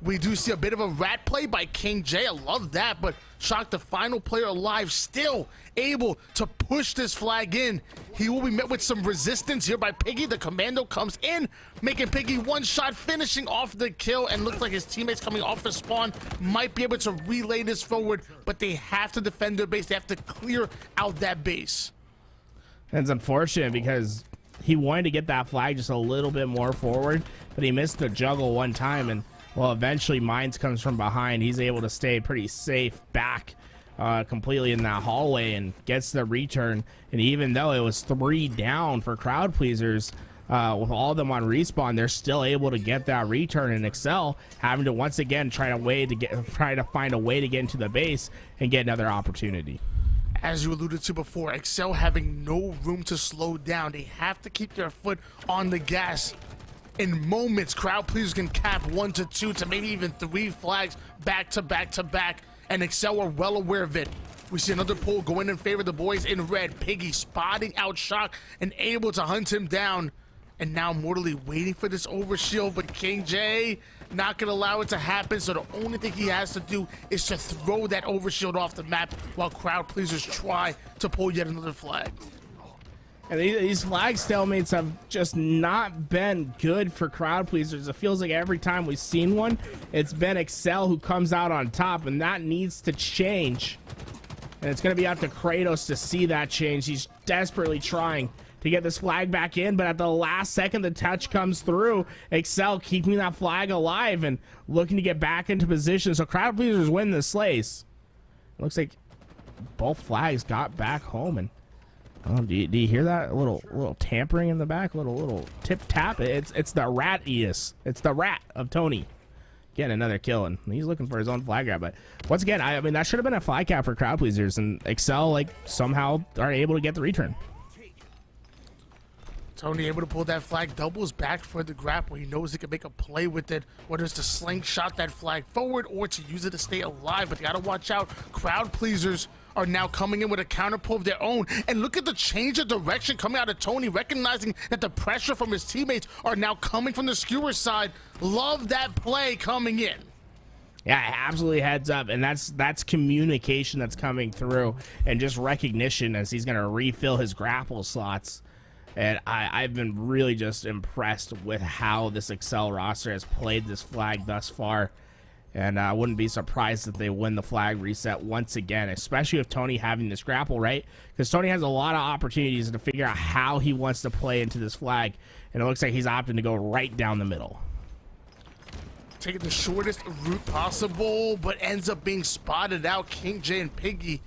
We do see a bit of a rat play by King J. I love that, but Shock, the final player alive, still able to push this flag in. He will be met with some resistance here by Piggy. The commando comes in, making Piggy one shot, finishing off the kill, and looks like his teammates coming off the spawn might be able to relay this forward, but they have to defend their base. They have to clear out that base. It's unfortunate because he wanted to get that flag just a little bit more forward, but he missed the juggle one time, and well, eventually Mines comes from behind. He's able to stay pretty safe back completely in that hallway and gets the return. And even though it was 3 down for crowd pleasers, with all of them on respawn, they're still able to get that return, and Excel having to once again try to find a way to get into the base and get another opportunity. As you alluded to before, Excel having no room to slow down. They have to keep their foot on the gas. In moments, crowd pleasers can cap 1 to 2 to maybe even 3 flags back to back to back, and Excel are well aware of it. We see another pull going in favor of the boys in red. Piggy spotting out Shock and able to hunt him down. And now Mortally waiting for this overshield, but King J not gonna allow it to happen, so the only thing he has to do is to throw that overshield off the map while crowd pleasers try to pull yet another flag. And these flag stalemates have just not been good for crowd pleasers. It feels like every time we've seen one, it's been Excel who comes out on top, and that needs to change. And it's going to be up to Kratos to see that change. He's desperately trying to get this flag back in, but at the last second, the touch comes through. Excel keeping that flag alive and looking to get back into position. So crowd pleasers win the slice. It looks like both flags got back home, and do you hear that? A little tampering in the back, little tip tap. It's the rat-ius. It's the rat of Tony. getting another kill, and he's looking for his own flag grab. But once again, I mean, that should have been a flag cap for crowd pleasers, and Excel like somehow are able to get the return. Tony able to pull that flag, doubles back for the grapple. He knows he can make a play with it, whether it's to slingshot that flag forward or to use it to stay alive. But you gotta watch out. Crowd pleasers are now coming in with a counter pull of their own. And look at the change of direction coming out of Tony, recognizing that the pressure from his teammates are now coming from the skewer side. Love that play coming in. Yeah, absolutely heads up, and that's communication that's coming through, and just recognition as he's gonna refill his grapple slots. And I've been really just impressed with how this Excel roster has played this flag thus far. And I wouldn't be surprised if they win the flag reset once again, especially with Tony having this grapple, right? Because Tony has a lot of opportunities to figure out how he wants to play into this flag. And it looks like he's opting to go right down the middle. Taking the shortest route possible, but ends up being spotted out. King J and Piggy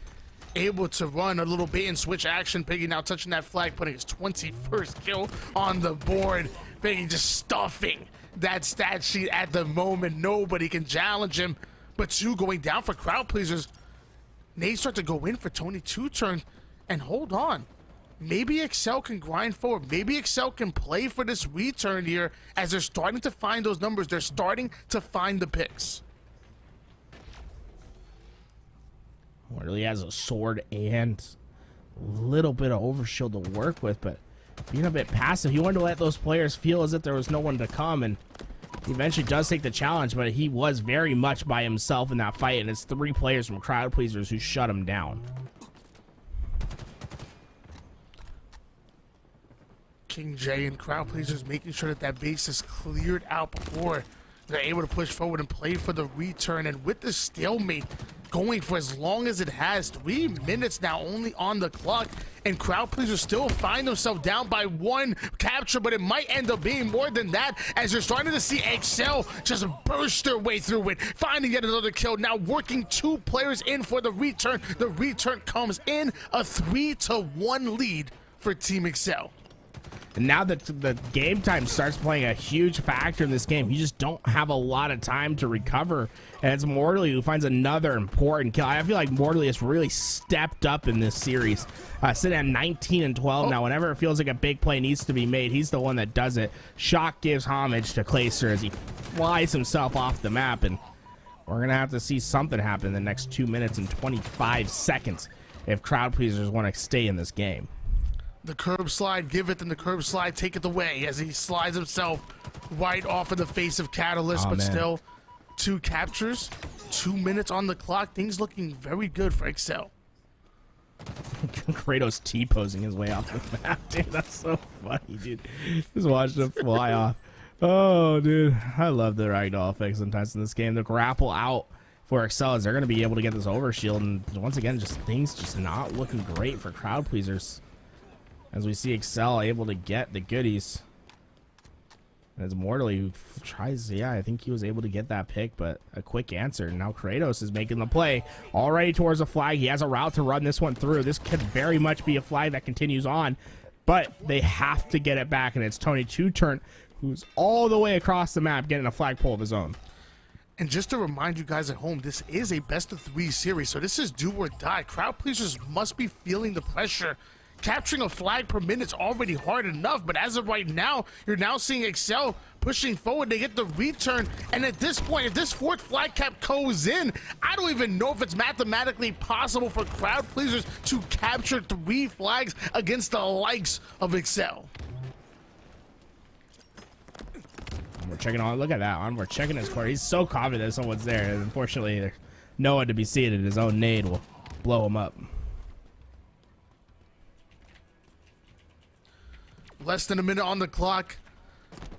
able to run a little bait and switch action. Piggy now touching that flag, putting his 21st kill on the board. Piggy just stuffing that stat sheet at the moment. Nobody can challenge him. But 2 going down for crowd pleasers. They start to go in for Tony 2-turn. And hold on. Maybe Excel can grind forward. Maybe Excel can play for this return here as they're starting to find those numbers. They're starting to find the picks. Really has a sword and a little bit of overshield to work with, but being a bit passive, he wanted to let those players feel as if there was no one to come, and he eventually does take the challenge, but he was very much by himself in that fight, and it's 3 players from crowd pleasers who shut him down. King J and crowd pleasers making sure that that base is cleared out before they're able to push forward and play for the return. And with the stalemate going for as long as it has, 3 minutes now only on the clock, and crowd pleasers still find themselves down by 1 capture, but it might end up being more than that as you're starting to see Excel just burst their way through it, finding yet another kill. Now working 2 players in for the return. The return comes in, a 3-1 lead for Team Excel. And now that the game time starts playing a huge factor in this game, you just don't have a lot of time to recover. And it's Morley who finds another important kill. I feel like Morley has really stepped up in this series, sitting at 19 and 12 now. Whenever it feels like a big play needs to be made, he's the one that does it. Shock gives homage to Clayster as he flies himself off the map, and we're gonna have to see something happen in the next 2 minutes and 25 seconds if crowd pleasers want to stay in this game. The curb slide, give it, and the curb slide, take it away as he slides himself right off of the face of Catalyst. But still, 2 captures, 2 minutes on the clock. Things looking very good for Excel. Kratos T-posing his way off the map, dude. That's so funny, dude. Just watching him fly off. Oh, dude. I love the ragdoll effects sometimes in this game. The grapple out for Excel as they're going to be able to get this overshield. And once again, just things just not looking great for crowd pleasers, as we see Excel able to get the goodies. And it's Morley who tries, I think he was able to get that pick, but a quick answer. Now Kratos is making the play already towards a flag. He has a route to run this one through. This could very much be a flag that continues on, but they have to get it back, and it's Tony 2-turn who's all the way across the map getting a flagpole of his own. And just to remind you guys at home, this is a best-of-3 series, so this is do or die. Crowd pleasers must be feeling the pressure. Capturing a flag per minute is already hard enough, but as of right now, you're now seeing Excel pushing forward. They get the return, and at this point, if this 4th flag cap goes in, I don't even know if it's mathematically possible for crowd pleasers to capture 3 flags against the likes of Excel. We're checking on. Look at that one. We're checking his corner. He's so confident that someone's there, and unfortunately, there's no one to be seen, and his own nade will blow him up. Less than a minute on the clock.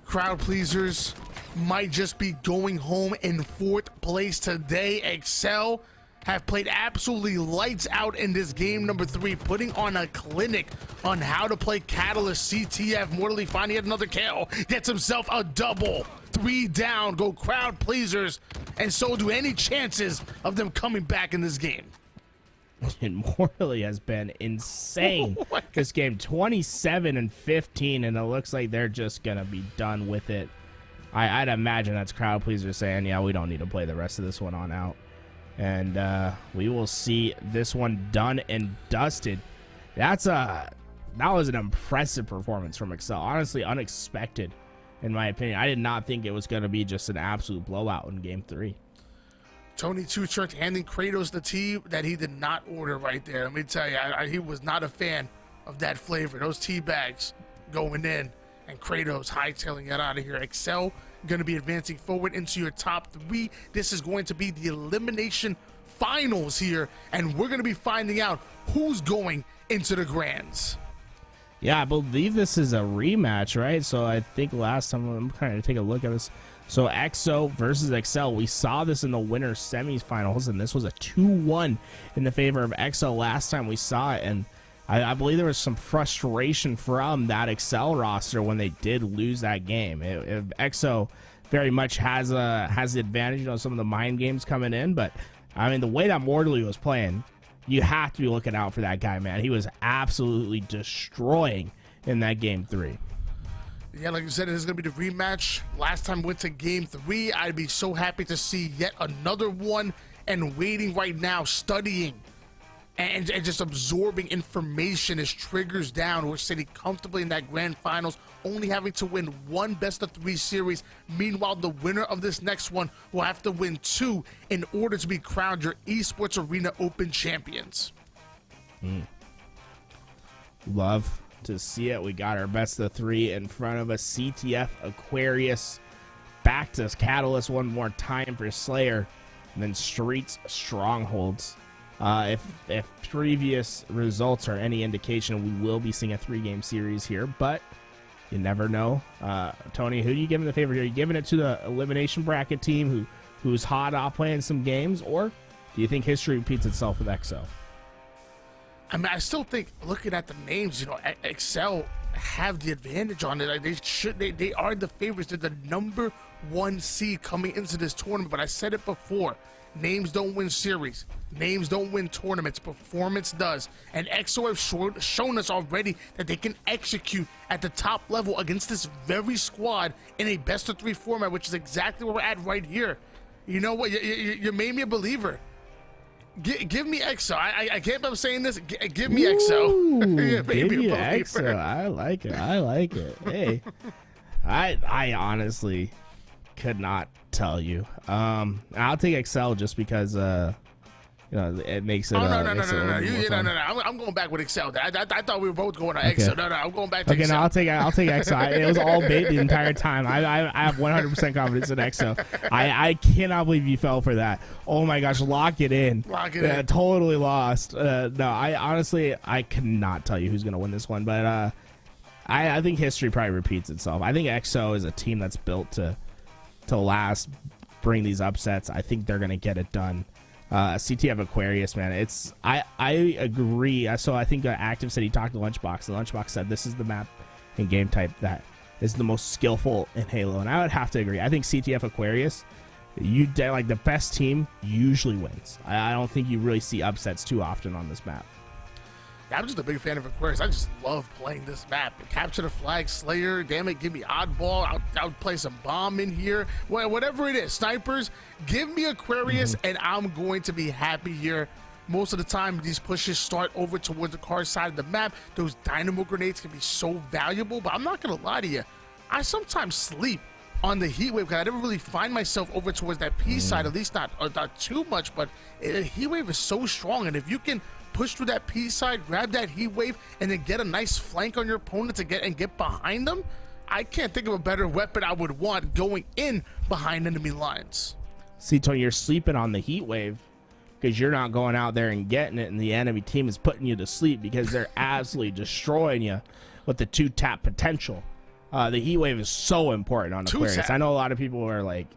Crowd pleasers might just be going home in 4th place today. Excel have played absolutely lights out in this game number 3, putting on a clinic on how to play Catalyst. CTF Mortally finding yet another kill, gets himself a double. 3 down, go crowd pleasers, and so do any chances of them coming back in this game. And Morley has been insane this game. 27 and 15, and it looks like they're just gonna be done with it. I'd imagine that's crowd pleaser saying, yeah, we don't need to play the rest of this one on out. And we will see this one done and dusted. That was an impressive performance from Excel. Honestly, unexpected, in my opinion. I did not think it was going to be just an absolute blowout in Game 3. Tony Two Shirts handing Kratos the tea that he did not order right there. Let me tell you, he was not a fan of that flavor. Those tea bags going in, and Kratos hightailing it out of here. Excel going to be advancing forward into your top 3. This is going to be the elimination finals here, and we're going to be finding out who's going into the grands. Yeah, I believe this is a rematch, right? So I think last time, I'm kind of take a look at this. So EXO versus Excel, we saw this in the winner semifinals, and this was a 2-1 in the favor of EXO last time we saw it. And I believe there was some frustration from that Excel roster when they did lose that game. EXO very much has the advantage on some of the mind games coming in, but I mean, the way that Mortally was playing, you have to be looking out for that guy, man. He was absolutely destroying in that Game 3. Yeah, like you said, this is going to be the rematch. Last time we went to Game 3. I'd be so happy to see yet another one, and waiting right now, studying and just absorbing information as triggers down. We're sitting comfortably in that grand finals, only having to win 1 best-of-3 series. Meanwhile, the winner of this next one will have to win 2 in order to be crowned your Esports Arena Open champions. Love to see it. We got our best-of-3 in front of us. CTF Aquarius back to Catalyst one more time for Slayer, and then Streets Strongholds. If previous results are any indication, we will be seeing a 3-game series here, but you never know. Tony, who do you give the favor here? Are you giving it to the elimination bracket team who's hot off playing some games, or do you think history repeats itself with EXO? I mean, I still think, looking at the names, Excel have the advantage on it. Like, they are the favorites. They're the number 1 seed coming into this tournament. But I said it before. Names don't win series. Names don't win tournaments. Performance does. And EXO have shown us already that they can execute at the top level against this very squad in a best-of-3 format, which is exactly where we're at right here. You know what? You made me a believer. Give me EXO. I can't stop saying this. Give me EXO. Yeah, give me EXO. I like it. I like it. Hey, I honestly could not tell you. I'll take Excel just because it makes it. Oh no! I'm going back with Excel. I thought we were both going to EXO. No, I'm going back to EXO. Okay, no, I'll take EXO. It was all bait the entire time. I have 100% confidence in EXO. I cannot believe you fell for that. Oh my gosh, lock it in. Lock it in. Totally lost. No, I honestly cannot tell you who's gonna win this one, but I think history probably repeats itself. I think EXO is a team that's built to last, bring these upsets. I think they're gonna get it done. CTF Aquarius, man, I agree. So I think Active said he talked to Lunchbox. The Lunchbox said this is the map and game type that is the most skillful in Halo, and I would have to agree. I think CTF Aquarius, like the best team usually wins. I don't think you really see upsets too often on this map. I'm just a big fan of Aquarius. I just love playing this map. Capture the flag, Slayer, damn it, give me oddball. I would play some bomb in here. Whatever it is, snipers, give me Aquarius, and I'm going to be happy here. Most of the time, these pushes start over towards the car side of the map. Those dynamo grenades can be so valuable, but I'm not going to lie to you. I sometimes sleep on the heat wave because I never really find myself over towards that P side, at least not too much, but heat wave is so strong, and if you can push through that P side, grab that heat wave, and then get a nice flank on your opponent to get behind them, I can't think of a better weapon I would want going in behind enemy lines. See, Tony, you're sleeping on the heat wave because you're not going out there and getting it, and the enemy team is putting you to sleep because they're absolutely destroying you with the 2-tap potential. The heat wave is so important on Aquarius. I know a lot of people are like,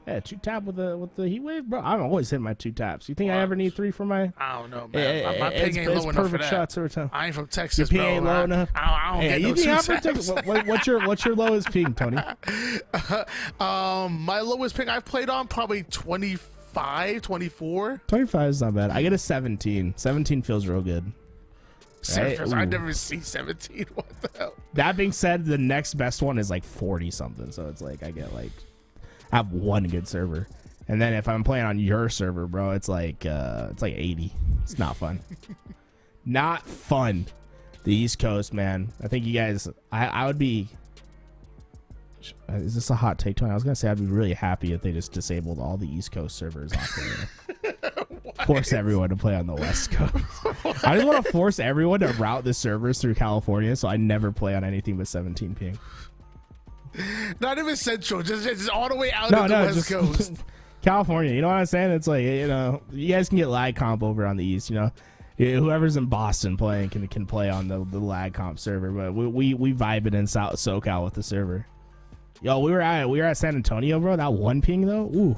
yeah, 2-tap with the heat wave, bro. I'm always hitting my 2-taps. You think I ever need 3 for my? I don't know, man. My ping ain't low enough for that. Shots every time. I ain't from Texas, your ping ain't low enough. I don't get you no think I'm from Texas? What's your lowest ping, Tony? My lowest ping I've played on probably 25, 24. 25 is not bad. I get a 17. 17 feels real good. Right? I never see 17. What the hell? That being said, the next best one is like 40 something. So it's like I get like I have one good server. And then if I'm playing on your server, bro, it's like 80. It's not fun. Not fun. The East Coast, man. I think you guys, I would be, is this a hot take, Tony? I was going to say I'd be really happy if they just disabled all the East Coast servers off there. Force everyone to play on the West Coast. I just want to force everyone to route the servers through California so I never play on anything but 17 ping. Not even Central, just all the way out of the West Coast. California, you know what I'm saying? It's like, you know, you guys can get lag comp over on the East, you know. Whoever's in Boston playing can play on the lag comp server, but we vibing in South SoCal with the server. Yo, we were at San Antonio, bro. That one ping though, ooh,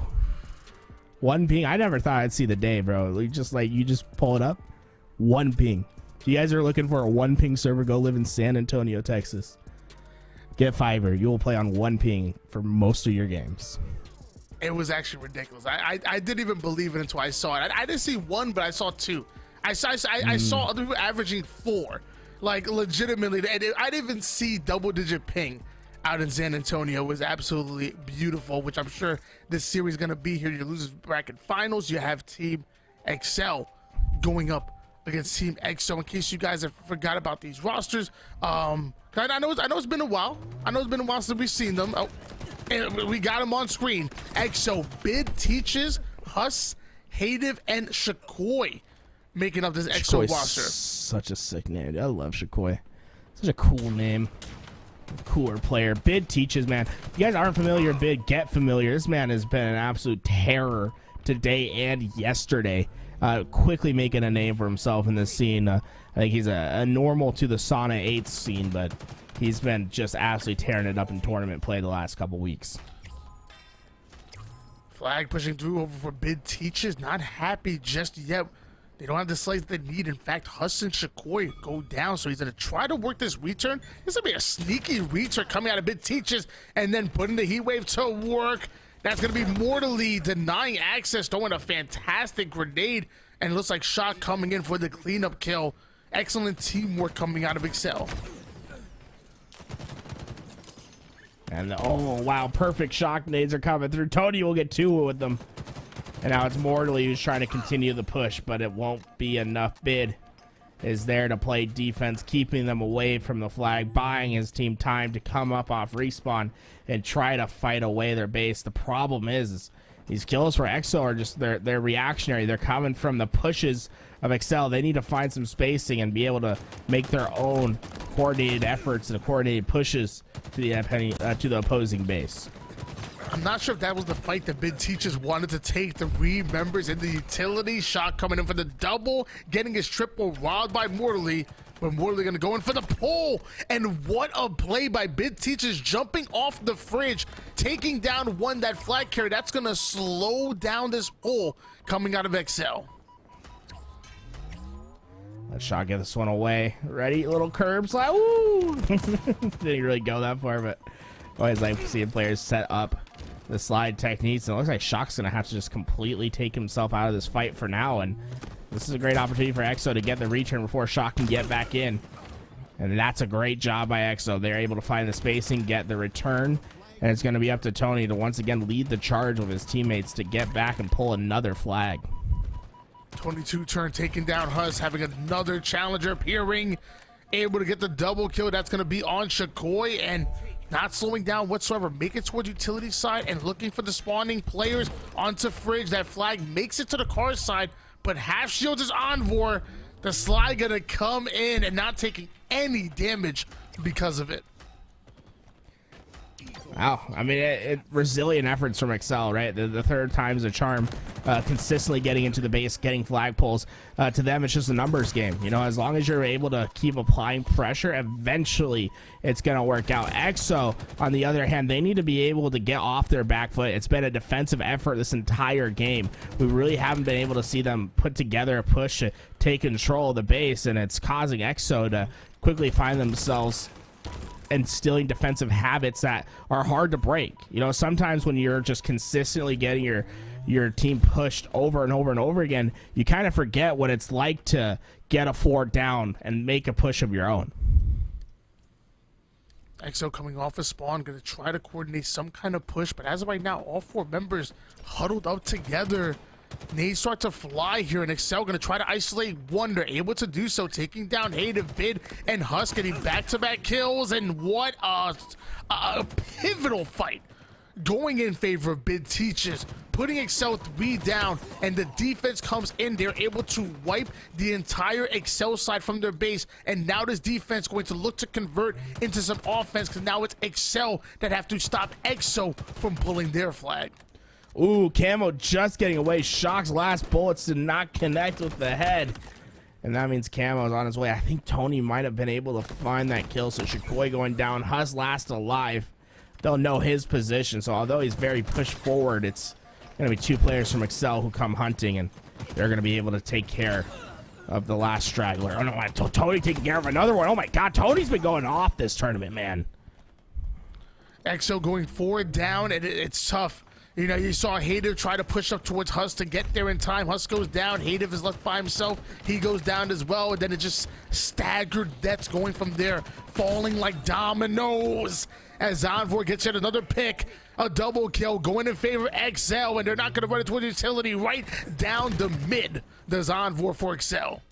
one ping. I never thought I'd see the day, bro. You just pull it up, one ping. If you guys are looking for a one ping server, go live in San Antonio, Texas. Get fiber. You will play on one ping for most of your games. It was actually ridiculous. I didn't even believe it until I saw it. I didn't see one, but I saw two. I saw other people averaging 4, like legitimately. I didn't even see double-digit ping out in San Antonio. It was absolutely beautiful, which I'm sure this series is going to be here. Your losers bracket finals. You have Team Excel going up against Team EXO. In case you guys have forgot about these rosters, I know it's been a while. I know it's been a while since we've seen them. Oh, and we got them on screen. EXO, Bid, Teaches, Huss, Hative, and Shakoi making up this EXO roster. Such a sick name. I love Shakoi. Such a cool name. Cooler player. Bid Teaches, man. If you guys aren't familiar with Bid, get familiar. This man has been an absolute terror today and yesterday. Quickly making a name for himself in this scene. I think he's a normal to the Sauna 8 scene, but he's been just absolutely tearing it up in tournament play the last couple weeks. Flag pushing through over for Bid Teaches. Not happy just yet. They don't have the slice they need. In fact, Huss and Shakoi go down, so he's going to try to work this return. This is going to be a sneaky return coming out of Bid Teaches, and then putting the heat wave to work. That's going to be mortally denying access, throwing a fantastic grenade, and it looks like Shock coming in for the cleanup kill. Excellent teamwork coming out of Excel. And oh wow, perfect shock nades are coming through. Tony will get 2 with them. And now it's Mortally who's trying to continue the push, but it won't be enough. Bid is there to play defense, keeping them away from the flag, buying his team time to come up off respawn and try to fight away their base. The problem is these kills for EXO are just, they're reactionary. They're coming from the pushes of Excel. They need to find some spacing and be able to make their own coordinated efforts and coordinated pushes to the opposing base. I'm not sure if that was the fight that Bid Teaches wanted to take. 3 members in the utility. Shock coming in for the double, getting his triple wild by Mortally. But Mortally going to go in for the pull. And what a play by Bid Teaches, jumping off the fridge, taking down one that flag carry. That's going to slow down this pull coming out of Excel. Let Shock get this one away. Ready? Little curb slide. Woo! Didn't really go that far, but always like seeing players set up the slide techniques. And it looks like Shock's gonna have to just completely take himself out of this fight for now, and this is a great opportunity for EXO to get the return before Shock can get back in. And that's a great job by EXO. They're able to find the spacing, get the return, and it's gonna be up to Tony to once again lead the charge with his teammates to get back and pull another flag. 22 turn taking down Huss, having another challenger appearing, able to get the double kill. That's going to be on Shakoi, and not slowing down whatsoever, making towards utility side and looking for the spawning players onto fridge. That flag makes it to the car side, but half shields is on for the slide, gonna come in and not taking any damage because of it. Wow, I mean, resilient efforts from Excel, right? The third time's a charm, consistently getting into the base, getting flag pulls. To them, it's just a numbers game. You know, as long as you're able to keep applying pressure, eventually it's going to work out. EXO, on the other hand, they need to be able to get off their back foot. It's been a defensive effort this entire game. We really haven't been able to see them put together a push to take control of the base, and it's causing EXO to quickly find themselves instilling defensive habits that are hard to break. You know, sometimes when you're just consistently getting your team pushed over and over and over again, you kind of forget what it's like to get a 4 down and make a push of your own. EXO coming off a spawn, going to try to coordinate some kind of push, but as of right now, all 4 members huddled up together. Nades start to fly here, and Excel going to try to isolate Wonder, able to do so, taking down Hative, Bid, and Husk, getting back-to-back kills, and what a pivotal fight going in favor of Bid Teachers, putting Excel 3 down, and the defense comes in. They're able to wipe the entire Excel side from their base, and now this defense going to look to convert into some offense, because now it's Excel that have to stop EXO from pulling their flag. Ooh, Camo just getting away. Shock's last bullets did not connect with the head. And that means Camo's on his way. I think Tony might have been able to find that kill. So Shikoi going down. Hus last alive. They'll know his position. So although he's very pushed forward, it's going to be 2 players from Excel who come hunting. And they're going to be able to take care of the last straggler. Oh, no, Tony taking care of another one. Oh, my God. Tony's been going off this tournament, man. EXO going forward down, and it's tough. You know, you saw Hative try to push up towards Hus to get there in time. Hus goes down. Hative is left by himself. He goes down as well. And then it just staggered deaths going from there, falling like dominoes. As Zonvor gets yet another pick, a double kill going in favor of Excel. And they're not going to run it towards utility right down the mid. The Zonvor for Excel.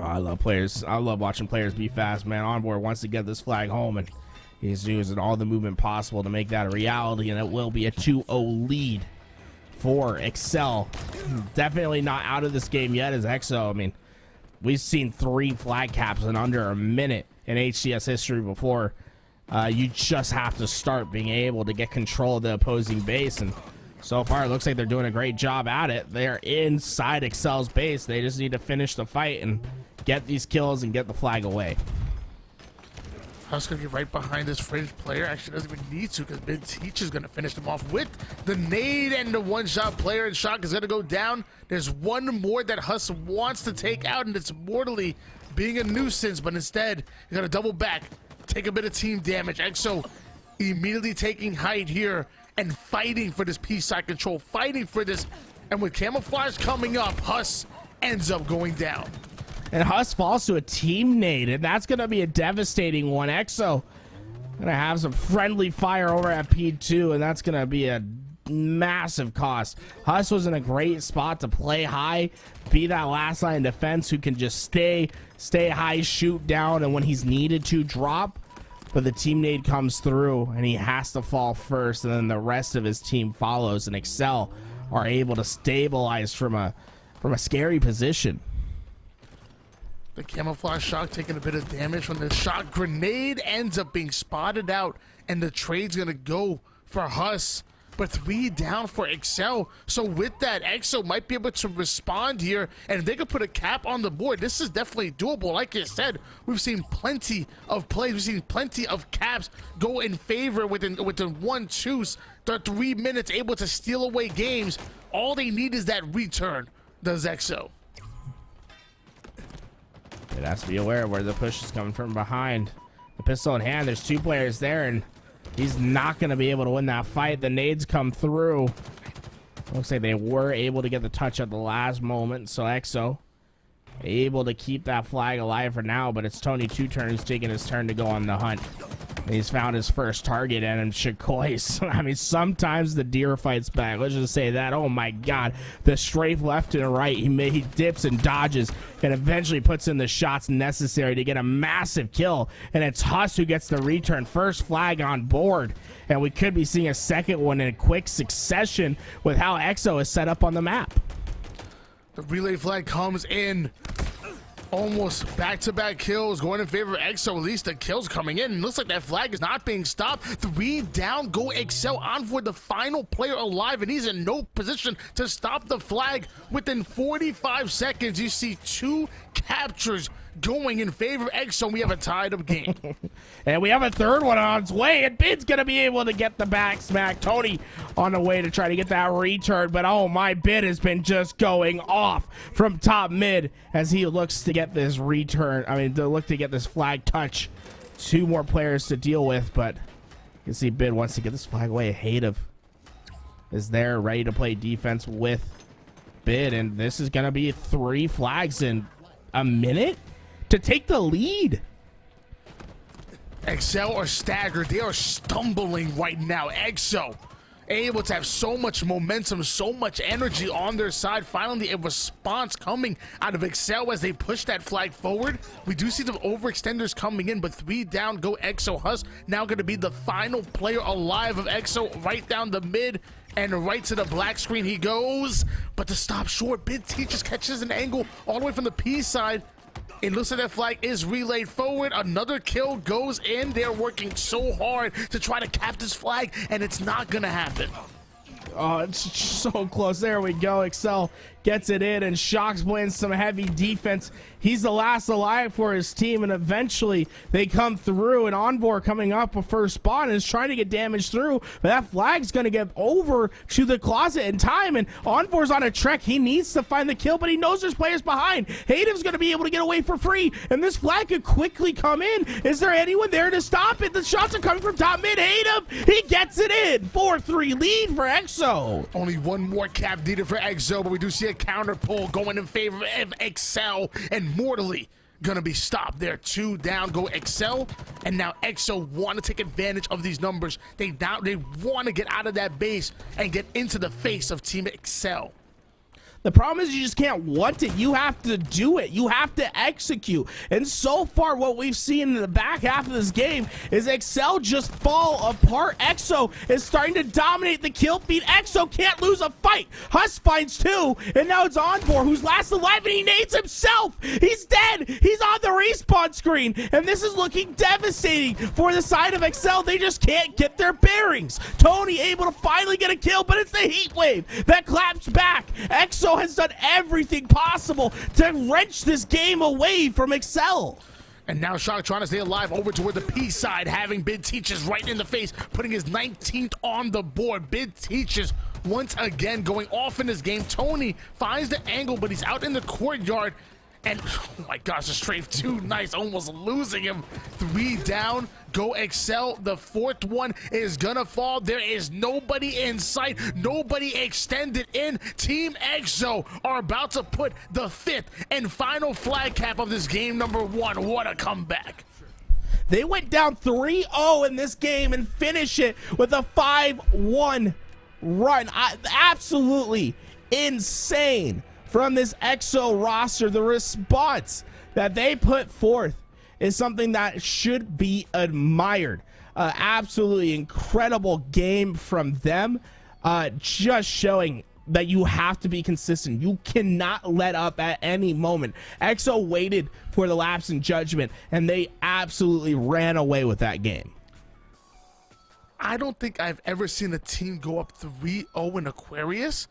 Oh, I love players. I love watching players be fast, man. Onboard wants to get this flag home, and he's using all the movement possible to make that a reality, and it will be a 2-0 lead for Excel. Definitely not out of this game yet as EXO. I mean, we've seen 3 flag caps in under a minute in HCS history before. You just have to start being able to get control of the opposing base, and so far it looks like they're doing a great job at it. They're inside Excel's base. They just need to finish the fight and get these kills and get the flag away. Husk gonna get right behind this fringe player. Actually doesn't even need to, because Bid Teach is gonna finish them off with the nade, and the one-shot player, and Shock is gonna go down. There's one more that Husk wants to take out, and it's mortally being a nuisance, but instead he's gonna double back, take a bit of team damage. EXO immediately taking height here and fighting for this peace side control, fighting for this, and with camouflage coming up, Husk ends up going down. And Hus falls to a team nade, and that's going to be a devastating one. EXO going to have some friendly fire over at P2, and that's going to be a massive cost. Hus was in a great spot to play high, be that last line defense who can just stay high, shoot down, and when he's needed to, drop. But the team nade comes through, and he has to fall first, and then the rest of his team follows, and Excel are able to stabilize from a scary position. The camouflage Shock taking a bit of damage from the Shock grenade, ends up being spotted out, and the trade's gonna go for Hus, but 3 down for Excel. So with that, EXO might be able to respond here, and if they could put a cap on the board, this is definitely doable. Like I said, we've seen plenty of plays, we've seen plenty of caps go in favor within 1-2s. They're 3 minutes able to steal away games. All they need is that return, does EXO. It has to be aware of where the push is coming from behind. The pistol in hand, there's 2 players there, and he's not going to be able to win that fight. The nades come through. Looks like they were able to get the touch at the last moment, so EXO able to keep that flag alive for now, but it's Tony Two Turn who's taking his turn to go on the hunt. And he's found his first target, and Shikois. I mean, sometimes the deer fights back. Let's just say that. Oh my God, the strafe left and right. He dips and dodges, and eventually puts in the shots necessary to get a massive kill. And it's Hus who gets the return. First flag on board, and we could be seeing a second one in a quick succession with how EXO is set up on the map. The relay flag comes in. Almost back-to-back kills going in favor of EXO. At least the kills coming in. Looks like that flag is not being stopped. 3 down, go Excel on for the final player alive, and he's in no position to stop the flag. Within 45 seconds, you see 2 captures going in favor of EXO. We have a tied-up game. And we have a third one on its way, and Bid's going to be able to get the back smack. Tony on the way to try to get that return, but oh my, Bid has been just going off from top mid as he looks to get this return. I mean, to look to get this flag touch. 2 more players to deal with, but you can see Bid wants to get this flag away. Hative is there, ready to play defense with Bid, and this is going to be 3 flags in a minute to take the lead. Excel are staggered. They are stumbling right now. EXO able to have so much momentum, so much energy on their side. Finally, a response coming out of Excel as they push that flag forward. We do see the overextenders coming in, but 3 down go EXO. Huss now going to be the final player alive of EXO, right down the mid and right to the black screen he goes. But to stop short, Bid Teachers catches an angle all the way from the P side. It looks like that flag is relayed forward. Another kill goes in. They're working so hard to try to cap this flag, and it's not gonna happen. Oh, it's so close. There we go. Excel gets it in, and Shock's playing some heavy defense. He's the last alive for his team, and eventually they come through, and Envor coming up a first spawn and is trying to get damage through, but that flag's going to get over to the closet in time, and Envor's on a trek. He needs to find the kill, but he knows there's players behind. Hayden's going to be able to get away for free, and this flag could quickly come in. Is there anyone there to stop it? The shots are coming from top mid. Hayden, he gets it in. 4-3 lead for EXO. Only one more cap needed for EXO, but we do see a counter pull going in favor of Excel, and mortally gonna be stopped there. 2 down go Excel, and now EXO want to take advantage of these numbers. They want to get out of that base and get into the face of Team Excel. The problem is you just can't want it. You have to do it. You have to execute. And so far, what we've seen in the back half of this game is Excel just fall apart. EXO is starting to dominate the kill feed. EXO can't lose a fight. Huss finds 2, and now it's Envor who's last alive, and he nades himself. He's dead. He's on the respawn screen, and this is looking devastating for the side of Excel. They just can't get their bearings. Tony able to finally get a kill, but it's the heat wave that claps back. EXO has done everything possible to wrench this game away from Excel. And now Shock trying to stay alive over toward the P side, having Bid Teachers right in the face, putting his 19th on the board. Bid Teachers once again going off in this game. Tony finds the angle, but he's out in the courtyard. And oh my gosh, the strafe too nice, almost losing him. 3 down, go Excel. The 4th one is gonna fall. There is nobody in sight, nobody extended in. Team EXO are about to put the 5th and final flag cap of this game number 1. What a comeback. They went down 3-0 in this game and finish it with a 5-1 run. Absolutely insane from this EXO roster. The response that they put forth is something that should be admired. Absolutely incredible game from them. Just showing that you have to be consistent. You cannot let up at any moment. EXO waited for the lapse in judgment, and they absolutely ran away with that game. I don't think I've ever seen a team go up 3-0 in Aquarius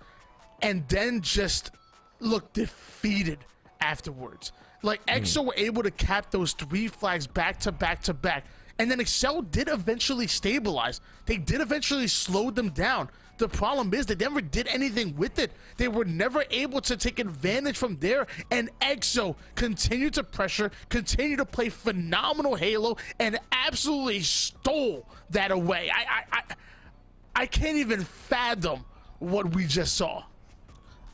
and then just look defeated afterwards. Like, EXO were able to cap those 3 flags back to back to back, and then Excel did eventually stabilize. They did eventually slow them down. The problem is they never did anything with it. They were never able to take advantage from there, and EXO continued to pressure, continued to play phenomenal Halo, and absolutely stole that away. I can't even fathom what we just saw.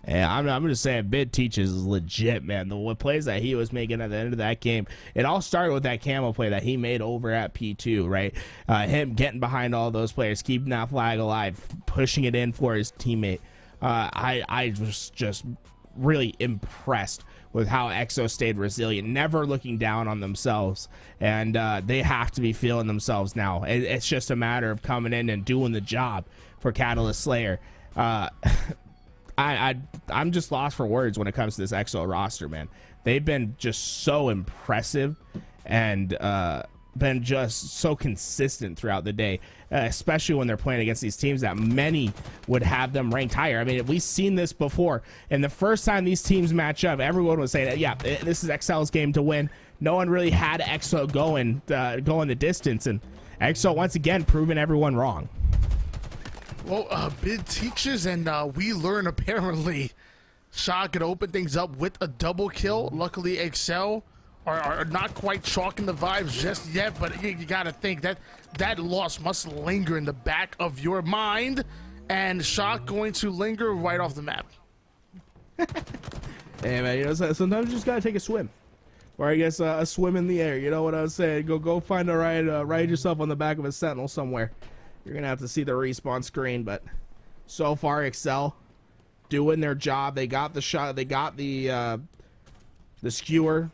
Yeah, I'm going to say Bid Teachers is legit, man. The plays that he was making at the end of that game, it all started with that camo play that he made over at P2, right? Him getting behind all those players, keeping that flag alive, pushing it in for his teammate. I was just really impressed with how EXO stayed resilient, never looking down on themselves, and they have to be feeling themselves now. It's just a matter of coming in and doing the job for Catalyst Slayer. I'm just lost for words when it comes to this EXO roster, man. They've been just so impressive and been just so consistent throughout the day, especially when they're playing against these teams that many would have them ranked higher. I mean, we've seen this before, and the first time these teams match up, everyone would say that, yeah, this is Excel's game to win. No one really had EXO going the distance, and EXO once again proving everyone wrong. Well, Bid Teachers and we learn apparently Shock could open things up with a double kill. Luckily, Excel are not quite chalking the vibes just yet, but you gotta think that loss must linger in the back of your mind, and Shock going to linger right off the map. Hey man, you know, sometimes you just gotta take a swim. Or I guess a swim in the air. You know what I was saying? Go find a ride yourself on the back of a Sentinel somewhere. You're gonna have to see the respawn screen, but so far Excel doing their job. They got the shot. They got the skewer.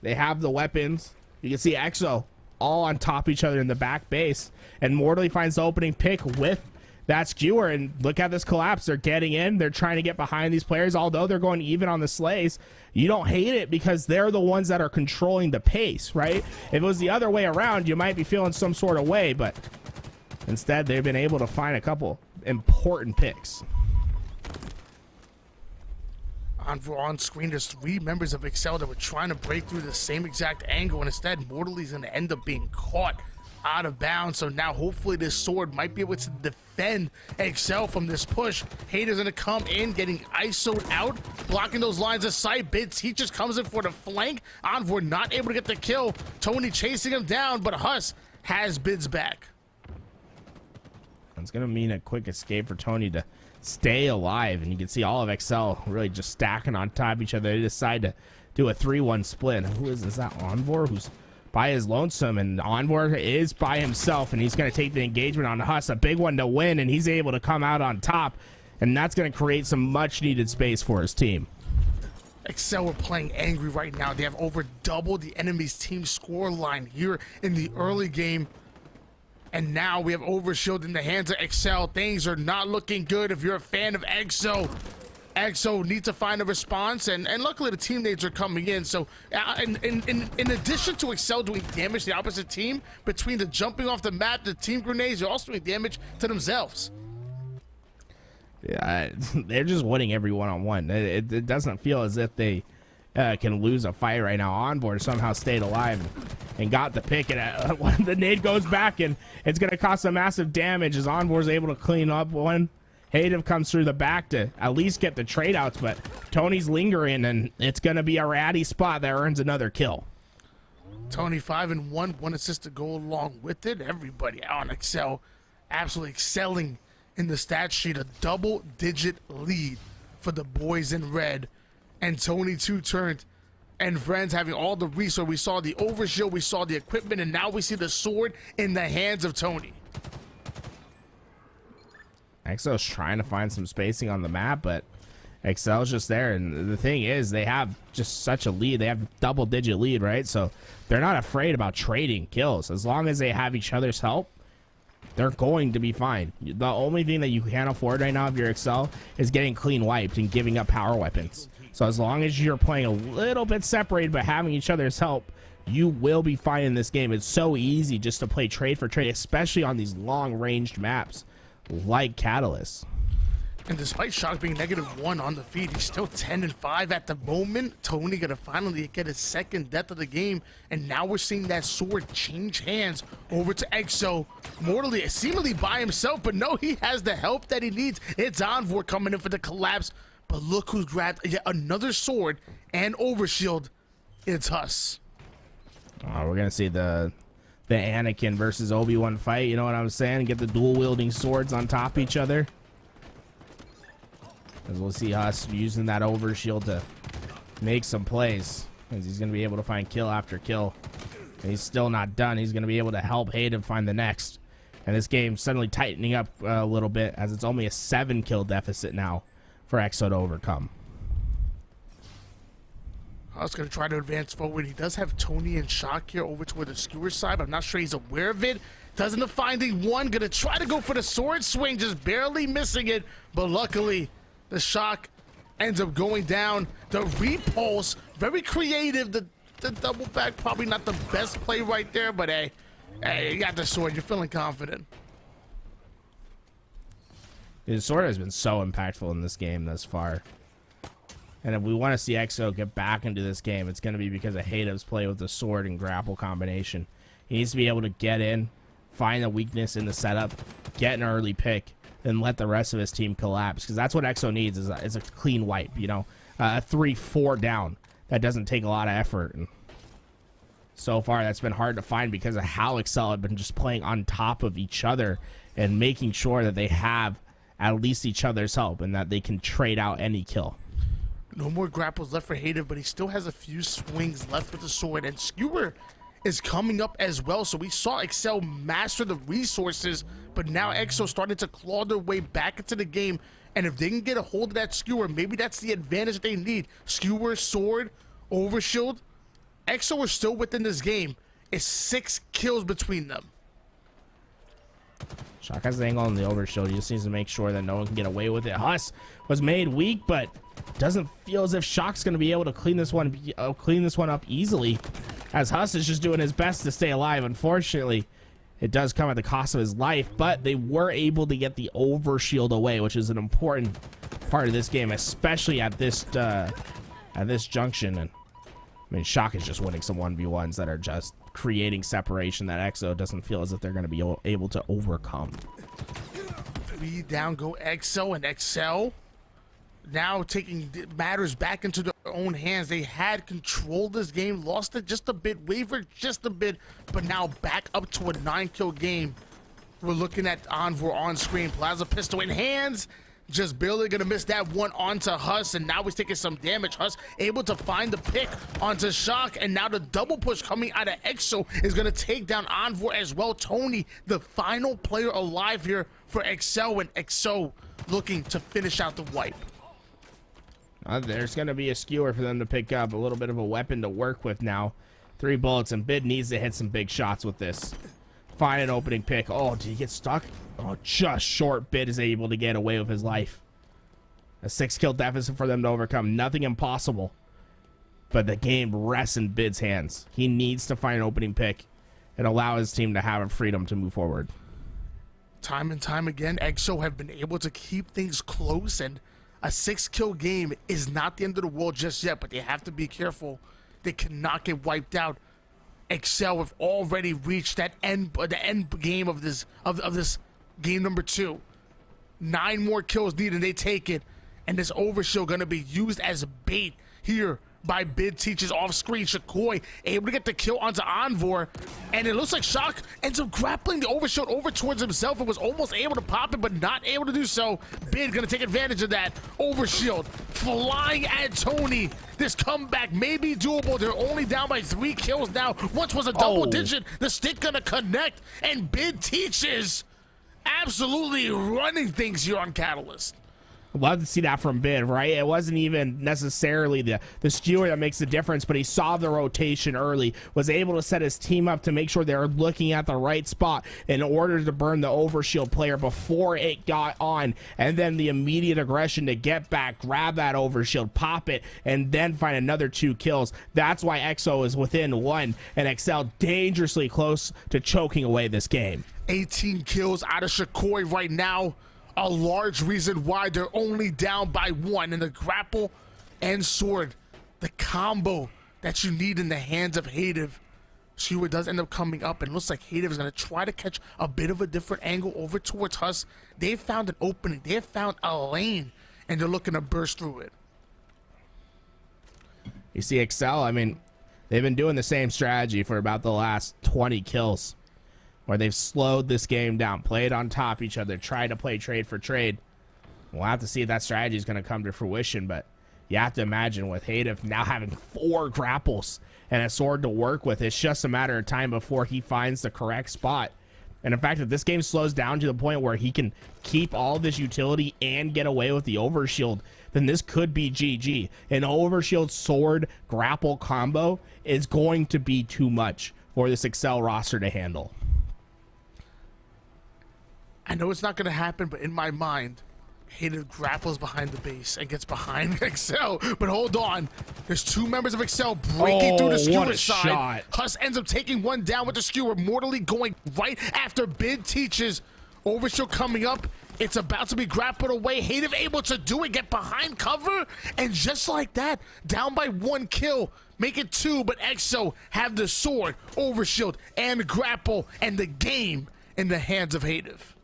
They have the weapons. You can see EXO all on top of each other in the back base, and Mortally finds the opening pick with that skewer, and look at this collapse. They're getting in. They're trying to get behind these players, although they're going even on the slays. You don't hate it because they're the ones that are controlling the pace, right? If it was the other way around, you might be feeling some sort of way, but instead they've been able to find a couple important picks. On screen, there's 3 members of Excel that were trying to break through the same exact angle, and instead Mortally's going to end up being caught out of bounds. So now hopefully this sword might be able to defend Excel from this push. Hater's going to come in, getting ISO'd out, blocking those lines of sight. Bid Teachers comes in for the flank. Envoy not able to get the kill. Tony chasing him down, but Huss has Bid's back. It's going to mean a quick escape for Tony to stay alive, and you can see all of Excel really just stacking on top of each other. They decide to do a 3-1 split. Who is that? Envor, who's by his lonesome, and Envor is by himself, and he's going to take the engagement on Huss, a big one to win, and he's able to come out on top, and that's going to create some much needed space for his team. Excel are playing angry right now. They have over doubled the enemy's team score line here in the early game. And now we have Overshield in the hands of Excel. Things are not looking good if you're a fan of EXO. EXO needs to find a response, and luckily the teammates are coming in. So in addition to Excel doing damage to the opposite team, between the jumping off the map, the team grenades, they're also doing damage to themselves. Yeah, they're just winning every one-on-one. It doesn't feel as if they can lose a fight right now. Onboard somehow stayed alive and got the pick, and the nade goes back, and it's going to cause some massive damage as Onboard's able to clean up one. Hayden comes through the back to at least get the trade outs, but Tony's lingering, and it's going to be a ratty spot that earns another kill. Tony 5-1, 1 assist to go along with it. Everybody on Excel absolutely excelling in the stat sheet. A double-digit lead for the boys in red, and Tony 2 turned and friends having all the resource. We saw the overshield, we saw the equipment, and now we see the sword in the hands of Tony. Excel's trying to find some spacing on the map, but Excel's just there. And the thing is, they have just such a lead. They have double-digit lead, right? So they're not afraid about trading kills. As long as they have each other's help, they're going to be fine. The only thing that you can't afford right now if you're Excel is getting clean wiped and giving up power weapons. So as long as you're playing a little bit separated but having each other's help, you will be fine in this game. It's so easy just to play trade for trade, especially on these long-ranged maps like Catalyst. And despite Shock being -1 on the feed, he's still 10-5 at the moment. Tony gonna finally get his second death of the game, and now we're seeing that sword change hands over to EXO. Mortally seemingly by himself, but no, he has the help that he needs. It's Envor coming in for the collapse, but look who's grabbed yet another sword and overshield. It's Huss. We're gonna see the Anakin versus Obi-Wan fight, you know what I'm saying? Get the dual-wielding swords on top of each other. As we'll see Huss using that overshield to make some plays, as he's going to be able to find kill after kill. And he's still not done. He's going to be able to help Hayden find the next. And this game suddenly tightening up a little bit, as it's only a 7-kill deficit now for EXO to overcome. Huss going to try to advance forward. He does have Tony and Shock here over toward the skewer side, but I'm not sure he's aware of it. Doesn't the finding one. Going to try to go for the sword swing, just barely missing it. But luckily, the Shock ends up going down. The repulse, very creative. The double back, probably not the best play right there, but hey, you got the sword. You're feeling confident. The sword has been so impactful in this game thus far. And if we want to see EXO get back into this game, it's going to be because of Hayden's play with the sword and grapple combination. He needs to be able to get in, find a weakness in the setup, get an early pick, then let the rest of his team collapse, because that's what EXO needs is a clean wipe, you know, a 3-4 down. That doesn't take a lot of effort, and so far that's been hard to find because of how Excel had been just playing on top of each other and making sure that they have at least each other's help and that they can trade out any kill. No more grapples left for Hative, but he still has a few swings left with the sword, and Skewer is coming up as well. So we saw Excel master the resources, but now EXO started to claw their way back into the game, and if they can get a hold of that Skewer, maybe that's the advantage that they need. Skewer, sword, overshield. EXO are still within this game. It's 6 kills between them. Shock has the angle on the overshield. He just needs to make sure that no one can get away with it. Huss was made weak, but doesn't feel as if Shock's going to be able to clean this one up easily, as Huss is just doing his best to stay alive. Unfortunately, it does come at the cost of his life, but they were able to get the overshield away, which is an important part of this game, especially at this junction. And I mean, Shock is just winning some 1v1s that are just creating separation that EXO doesn't feel as if they're going to be able to overcome. 3 down go EXO, and Excel now taking matters back into their own hands. They had controlled this game, lost it just a bit, wavered just a bit, but now back up to a 9-kill game. We're looking at Envor on screen. Plaza pistol in hands. Just barely gonna miss that one onto Huss, and now he's taking some damage. Huss able to find the pick onto Shock, and now the double push coming out of EXO is gonna take down Envor as well. Tony, the final player alive here for Excel, and EXO looking to finish out the wipe. There's gonna be a skewer for them to pick up, a little bit of a weapon to work with now. 3 bullets, and Bid needs to hit some big shots with this. Find an opening pick. Oh, did he get stuck? Oh, just short. Bid is able to get away with his life. A 6-kill deficit for them to overcome. Nothing impossible. But the game rests in Bid's hands. He needs to find an opening pick and allow his team to have a freedom to move forward. Time and time again, EXO have been able to keep things close, and a 6-kill game is not the end of the world just yet, but they have to be careful. They cannot get wiped out. Excel have already reached the end game of this game number 2. 9 more kills needed, and they take it. And this overshield gonna be used as bait here by Bid Teaches off screen. Shakoi able to get the kill onto Envor, and it looks like Shock ends up grappling the overshield over towards himself and was almost able to pop it, but not able to do so. Bid gonna take advantage of that. Overshield flying at Tony. This comeback may be doable. They're only down by 3 kills now. Once was a double digit. The stick gonna connect, and Bid Teaches absolutely running things here on Catalyst. Love to see that from Bid, right? It wasn't even necessarily the skewer that makes the difference, but he saw the rotation early, was able to set his team up to make sure they're looking at the right spot in order to burn the overshield player before it got on, and then the immediate aggression to get back, grab that overshield, pop it, and then find another 2 kills. That's why EXO is within 1, and Excel dangerously close to choking away this game. 18 kills out of Shakoi right now. A large reason why they're only down by 1. And the grapple and sword, the combo that you need in the hands of Hative. Skewer does end up coming up, and looks like Hative is going to try to catch a bit of a different angle over towards Huss. They've found an opening. They've found a lane, and they're looking to burst through it. You see Excel, I mean, they've been doing the same strategy for about the last 20 kills, where they've slowed this game down, played on top of each other, tried to play trade for trade. We'll have to see if that strategy is going to come to fruition, but you have to imagine with Hative now having 4 grapples and a sword to work with, it's just a matter of time before he finds the correct spot. And in fact, if this game slows down to the point where he can keep all this utility and get away with the overshield, then this could be GG. An overshield sword grapple combo is going to be too much for this Excel roster to handle. I know it's not going to happen, but in my mind, Hative grapples behind the base and gets behind Excel. But hold on. There's 2 members of Excel breaking through the skewer side. Shot. Huss ends up taking 1 down with the skewer, mortally going right after Bid Teaches. Overshield coming up. It's about to be grappled away. Hative able to do it, get behind cover, and just like that, down by 1 kill. Make it 2, but EXO have the sword, overshield, and grapple, and the game in the hands of Hative.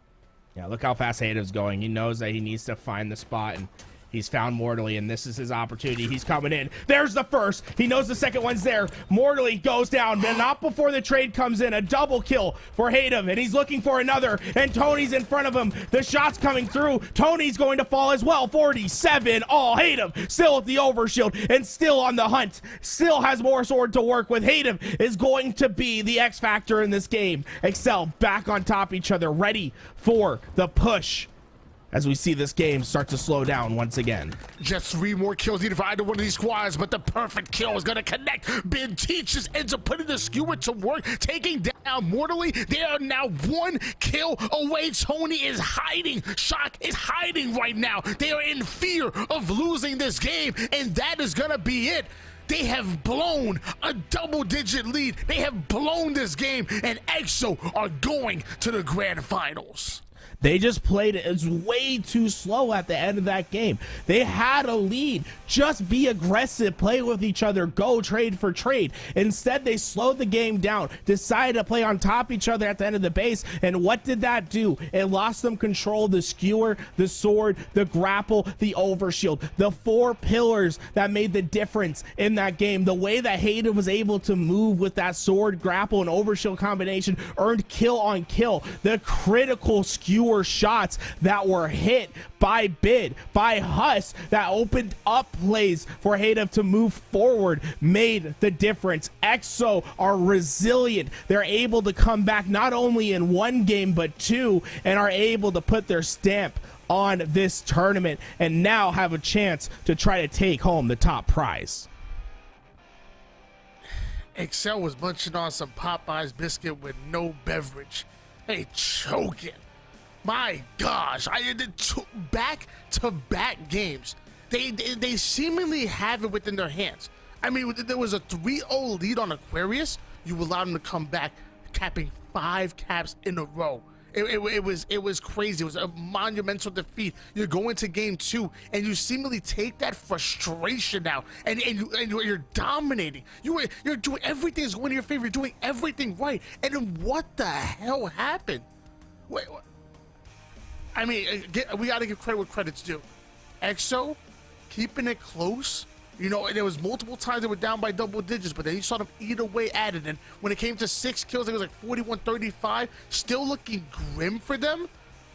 Yeah, look how fast Hative's going. He knows that he needs to find the spot, and He's found Mortally, and this is his opportunity. He's coming in. There's the first. He knows the second one's there. Mortally goes down, but not before the trade comes in. A double kill for Hayden, and he's looking for another, and Tony's in front of him. The shot's coming through. Tony's going to fall as well. 47. Oh, Hayden still with the overshield and still on the hunt. Still has more sword to work with. Hayden is going to be the X factor in this game. Excel back on top of each other, ready for the push, as we see this game start to slow down once again. Just 3 more kills needed for either one of these squads, but the perfect kill is going to connect. Big Teach just ends up putting the skewer to work, taking down Mortally. They are now 1 kill away. Tony is hiding. Shock is hiding right now. They are in fear of losing this game, and that is going to be it. They have blown a double-digit lead. They have blown this game, and EXO are going to the grand finals. They just played it. It's way too slow at the end of that game. They had a lead. Just be aggressive, play with each other, go trade for trade. Instead, they slowed the game down, decided to play on top of each other at the end of the base. And what did that do? It lost them control, the skewer, the sword, the grapple, the overshield, the 4 pillars that made the difference in that game. The way that Hayden was able to move with that sword, grapple, and overshield combination earned kill on kill. The critical skewer shots that were hit by Bid, by Huss, that opened up plays for Hayden to move forward, made the difference. EXO are resilient. They're able to come back not only in 1 game but 2, and are able to put their stamp on this tournament and now have a chance to try to take home the top prize. Excel was munching on some Popeye's biscuit with no beverage. Hey, choking. My gosh, I did back-to-back games. They seemingly have it within their hands. I mean, there was a 3-0 lead on Aquarius. You allowed them to come back, capping 5 caps in a row. It was crazy. It was a monumental defeat. You go into game 2 and you seemingly take that frustration out, and you're dominating. You're doing everything is going in your favor. You're doing everything right. And then what the hell happened? Wait. I mean, we got to give credit where credit's due. EXO keeping it close. You know, and there was multiple times they were down by double digits, but then you saw them eat away at it. And when it came to 6 kills, it was like 41-35. Still looking grim for them,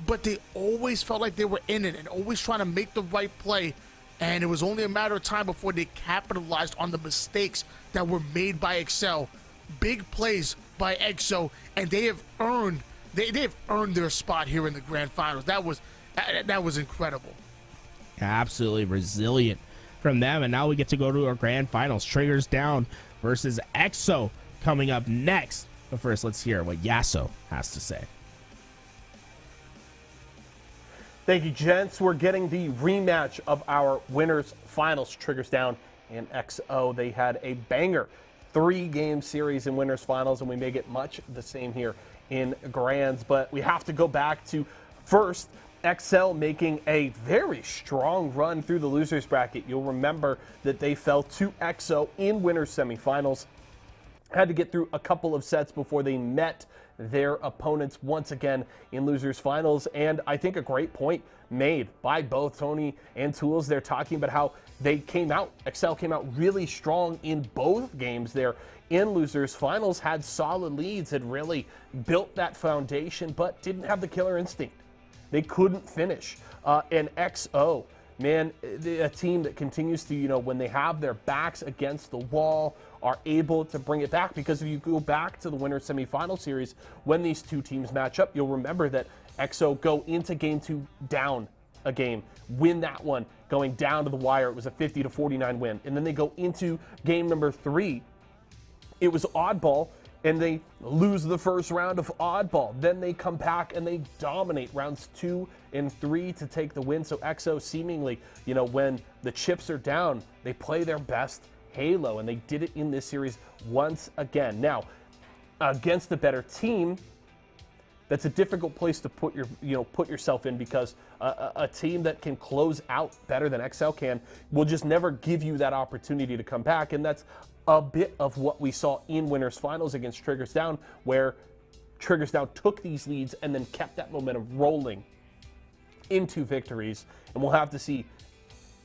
but they always felt like they were in it and always trying to make the right play. And it was only a matter of time before they capitalized on the mistakes that were made by Excel. Big plays by EXO, and they have earned their spot here in the grand finals. That was incredible. Absolutely resilient from them, and now we get to go to our grand finals. Triggers Down versus EXO coming up next. But first, let's hear what Yasso has to say. Thank you, gents. We're getting the rematch of our winners finals. Triggers Down and EXO. They had a banger 3-game series in winners finals, and we may get much the same here in grands. But we have to go back to first Excel making a very strong run through the losers bracket. You'll remember that they fell to EXO in winners semifinals. Had to get through a couple of sets before they met their opponents once again in losers finals. And I think a great point made by both Tony and Tools. They're talking about how Excel came out really strong in both games there in losers finals, had solid leads, had really built that foundation, but didn't have the killer instinct. They couldn't finish. And EXO, man, a team that continues to, when they have their backs against the wall, are able to bring it back. Because if you go back to the winner semifinal series, when these two teams match up, you'll remember that EXO go into game 2 down a game, win that one, going down to the wire. It was a 50-49 win. And then they go into game number 3. It was oddball, and they lose the first round of oddball. Then they come back and they dominate rounds 2 and 3 to take the win. So EXO seemingly, when the chips are down, they play their best Halo, and they did it in this series once again. Now, against a better team, that's a difficult place to put yourself in, because a team that can close out better than EXO can will just never give you that opportunity to come back. And that's a bit of what we saw in winners finals against Triggers Down, where Triggers Down took these leads and then kept that momentum rolling into victories. And we'll have to see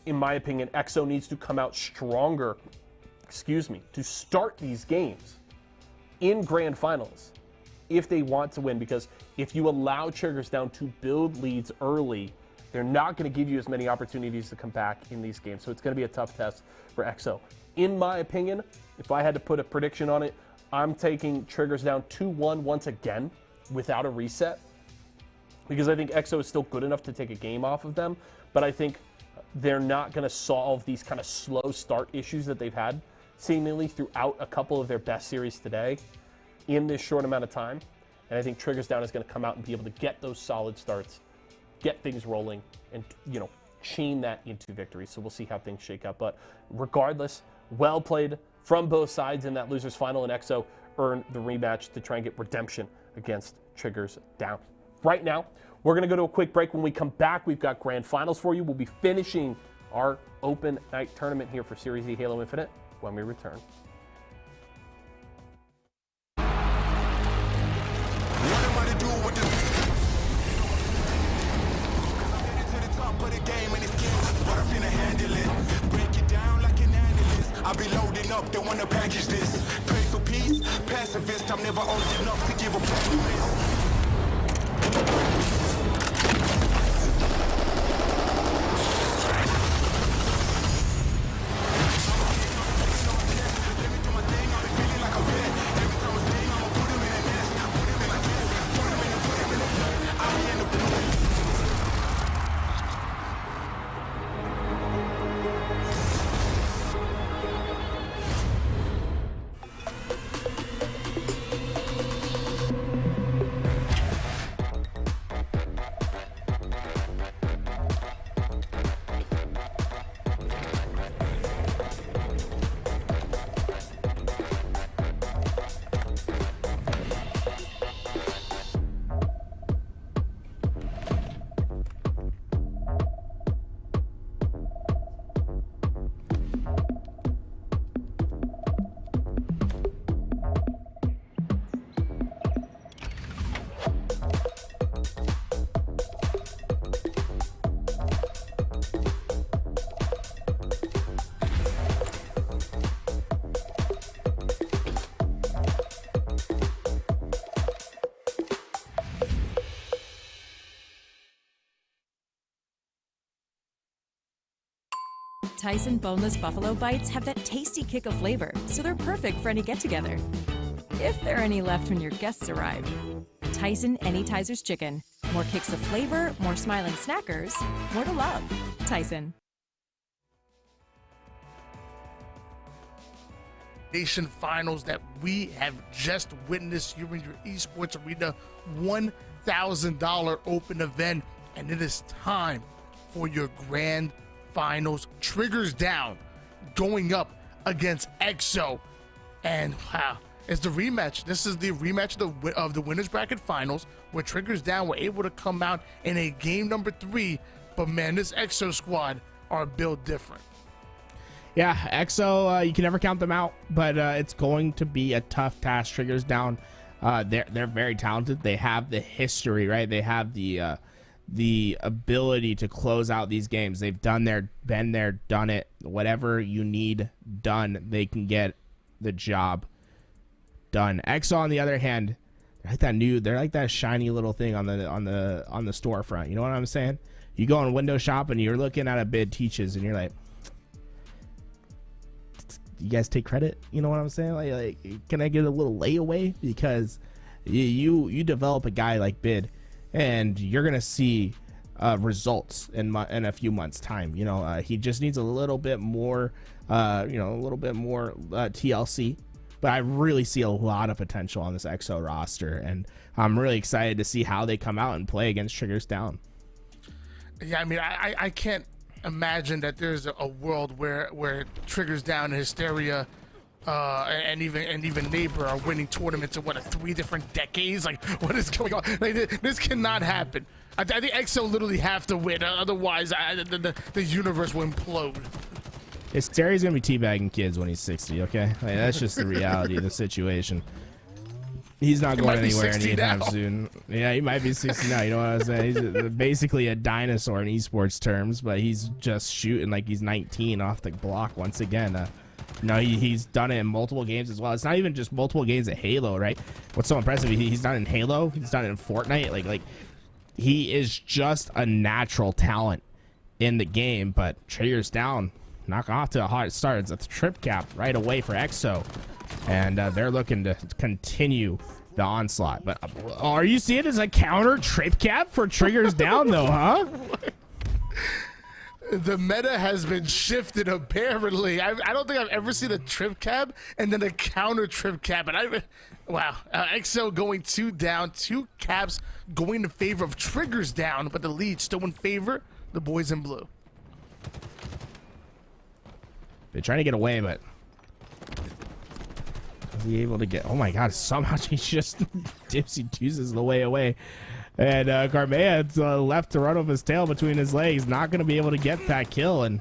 in my opinion, EXO needs to come out stronger, to start these games in grand finals if they want to win, because if you allow Triggers Down to build leads early, they're not going to give you as many opportunities to come back in these games. So it's going to be a tough test for EXO. In my opinion, if I had to put a prediction on it, I'm taking Triggers Down 2-1 once again without a reset, because I think EXO is still good enough to take a game off of them, but I think they're not going to solve these kind of slow start issues that they've had seemingly throughout a couple of their best series today in this short amount of time. And I think Triggers Down is going to come out and be able to get those solid starts, get things rolling, and, you know, chain that into victory. So we'll see how things shake out. But regardless, well played from both sides in that losers final, and EXO earned the rematch to try and get redemption against Triggers Down. Right now, we're going to go to a quick break. When we come back, we've got grand finals for you. We'll be finishing our open night tournament here for Series E Halo Infinite when we return. I'll be loading up, they wanna package this. Pray for peace, pacifist, I'm never old enough to give a promise. Tyson boneless buffalo bites have that tasty kick of flavor, so they're perfect for any get-together. If there are any left when your guests arrive. Tyson Anytizers Chicken. More kicks of flavor, more smiling snackers, more to love. Tyson. Nation finals that we have just witnessed here in your Esports Arena $1,000 open event, and it is time for your grand finals. Triggers Down going up against EXO, and wow, it's the rematch. This is the rematch of the winners bracket finals, where Triggers Down were able to come out in a game number 3, but man, this EXO squad are built different. Yeah, EXO, you can never count them out, but it's going to be a tough task. Triggers Down, they're very talented. They have the history, right? They have the ability to close out these games. They've been there, done it. Whatever you need done, they can get the job done. EXO, on the other hand, they're like that shiny little thing on the storefront. You know what I'm saying? You go on window shop and you're looking at a bid teaches and you're like, you guys take credit? You know what I'm saying? Like can I get a little layaway? Because you develop a guy like Bid, and you're gonna see results in a few months' time. You know, he just needs a little bit more, TLC. But I really see a lot of potential on this EXO roster, and I'm really excited to see how they come out and play against Triggers Down. Yeah, I mean, I can't imagine that there's a world where Triggers Down and Hysteria and even Neighbor are winning tournaments in 3 different decades. Like, what is going on? Like, this cannot happen. I think EXO literally have to win, otherwise the universe will implode. Hysteria's gonna be teabagging kids when he's 60. Okay, like, that's just the reality of the situation. He's not going might be anywhere 60 anytime now. soon. Yeah, he might be 60 now. You know what I'm saying? He's basically a dinosaur in esports terms, but he's just shooting like he's 19 off the block once again. No, he's done it in multiple games as well. It's not even just multiple games at Halo, right? What's so impressive, he's done it in Halo. He's done it in Fortnite. Like he is just a natural talent in the game, but Trigger's down. Knock off to a hot start. It's a trip cap right away for EXO. And they're looking to continue the onslaught. But are you seeing it as a counter trip cap for Triggers down, though, huh? The meta has been shifted, apparently. I don't think I've ever seen a trip cap and then a counter trip cap. And wow. EXO going 2 down, 2 caps going in favor of Triggers down, but the lead still in favor the boys in blue. They're trying to get away, but is he able to get? Oh my God! Somehow he just dipsy chooses the way away, and Carmea's left to run with his tail between his legs. Not going to be able to get that kill, and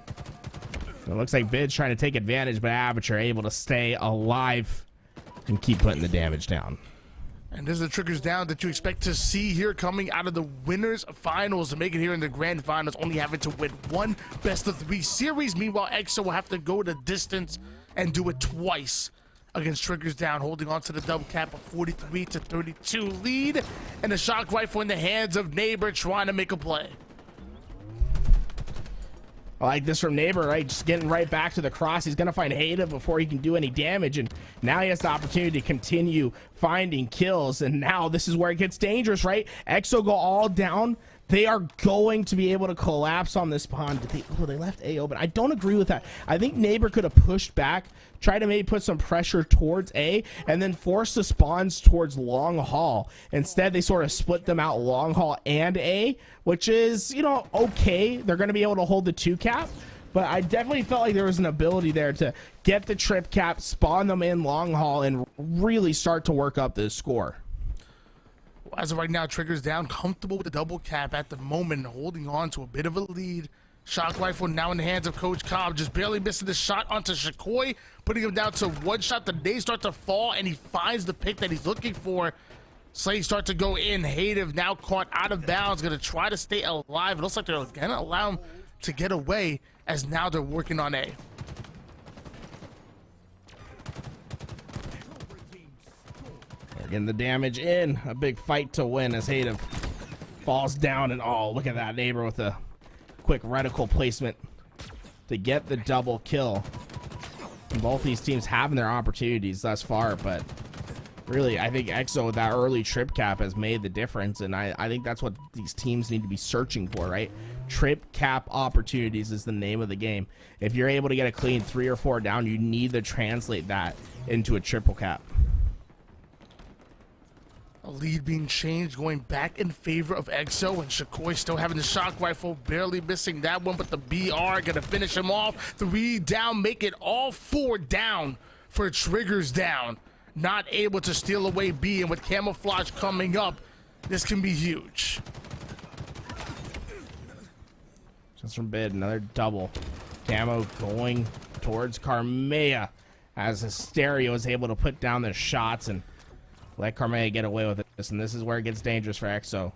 it looks like Bid's trying to take advantage, but Aperture able to stay alive and keep putting the damage down. And this is the Triggers down that you expect to see here coming out of the winners finals to make it here in the grand finals, only having to win 1 best-of-3 series. Meanwhile, EXO will have to go the distance and do it twice against Triggers down, holding on to the double cap of 43-32 lead, and a shock rifle in the hands of Neighbor trying to make a play. I like this from Neighbor, right? Just getting right back to the cross. He's going to find Haida before he can do any damage. And now he has the opportunity to continue finding kills. And now this is where it gets dangerous, right? EXO go all down. They are going to be able to collapse on this pond. They left A open. I don't agree with that. I think Neighbor could have pushed back, tried to maybe put some pressure towards A, and then force the spawns towards long haul. Instead, they sort of split them out long haul and A, which is, you know, okay. They're going to be able to hold the 2 cap. But I definitely felt like there was an ability there to get the trip cap, spawn them in long haul, and really start to work up the score. As of right now, Triggers down, comfortable with the double cap at the moment, holding on to a bit of a lead. Shock rifle now in the hands of Coach Cobb, just barely missing the shot onto Shakoi, putting him down to 1 shot. The nades start to fall, and he finds the pick that he's looking for. Slays start to go in. Hative now caught out of bounds, going to try to stay alive. It looks like they're going to allow him to get away, as now they're working on A. Getting the damage in. A big fight to win as Hative falls down, and oh, look at that. Neighbor with a quick reticle placement to get the double kill. And both these teams having their opportunities thus far, but really I think EXO with that early trip cap has made the difference, and I think that's what these teams need to be searching for, right? Trip cap opportunities is the name of the game. If you're able to get a clean 3 or 4 down, you need to translate that into a triple cap. A lead being changed, going back in favor of EXO, and Shakoi still having the shock rifle, barely missing that one, but the BR gonna finish him off. 3 down, make it all 4 down for Triggers down. Not able to steal away B, and with camouflage coming up, this can be huge. Just from Bid, another double. Camo going towards Carmea as Hysteria is able to put down the shots and let Carmea get away with this, and this is where it gets dangerous for EXO.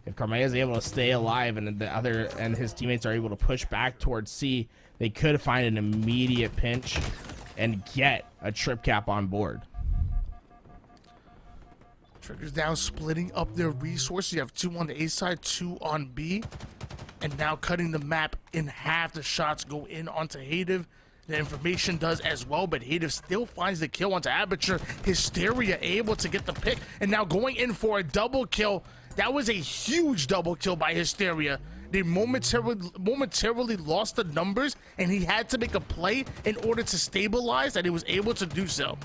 If Carmea is able to stay alive and his teammates are able to push back towards C, they could find an immediate pinch and get a trip cap on board. Triggers down, splitting up their resources. You have 2 on the A side, 2 on B, and now cutting the map in half. The shots go in onto Hative. The information does as well, but Hative still finds the kill onto Aperture. Hysteria able to get the pick, and now going in for a double kill. That was a huge double kill by Hysteria. They momentarily lost the numbers, and he had to make a play in order to stabilize, and he was able to do so.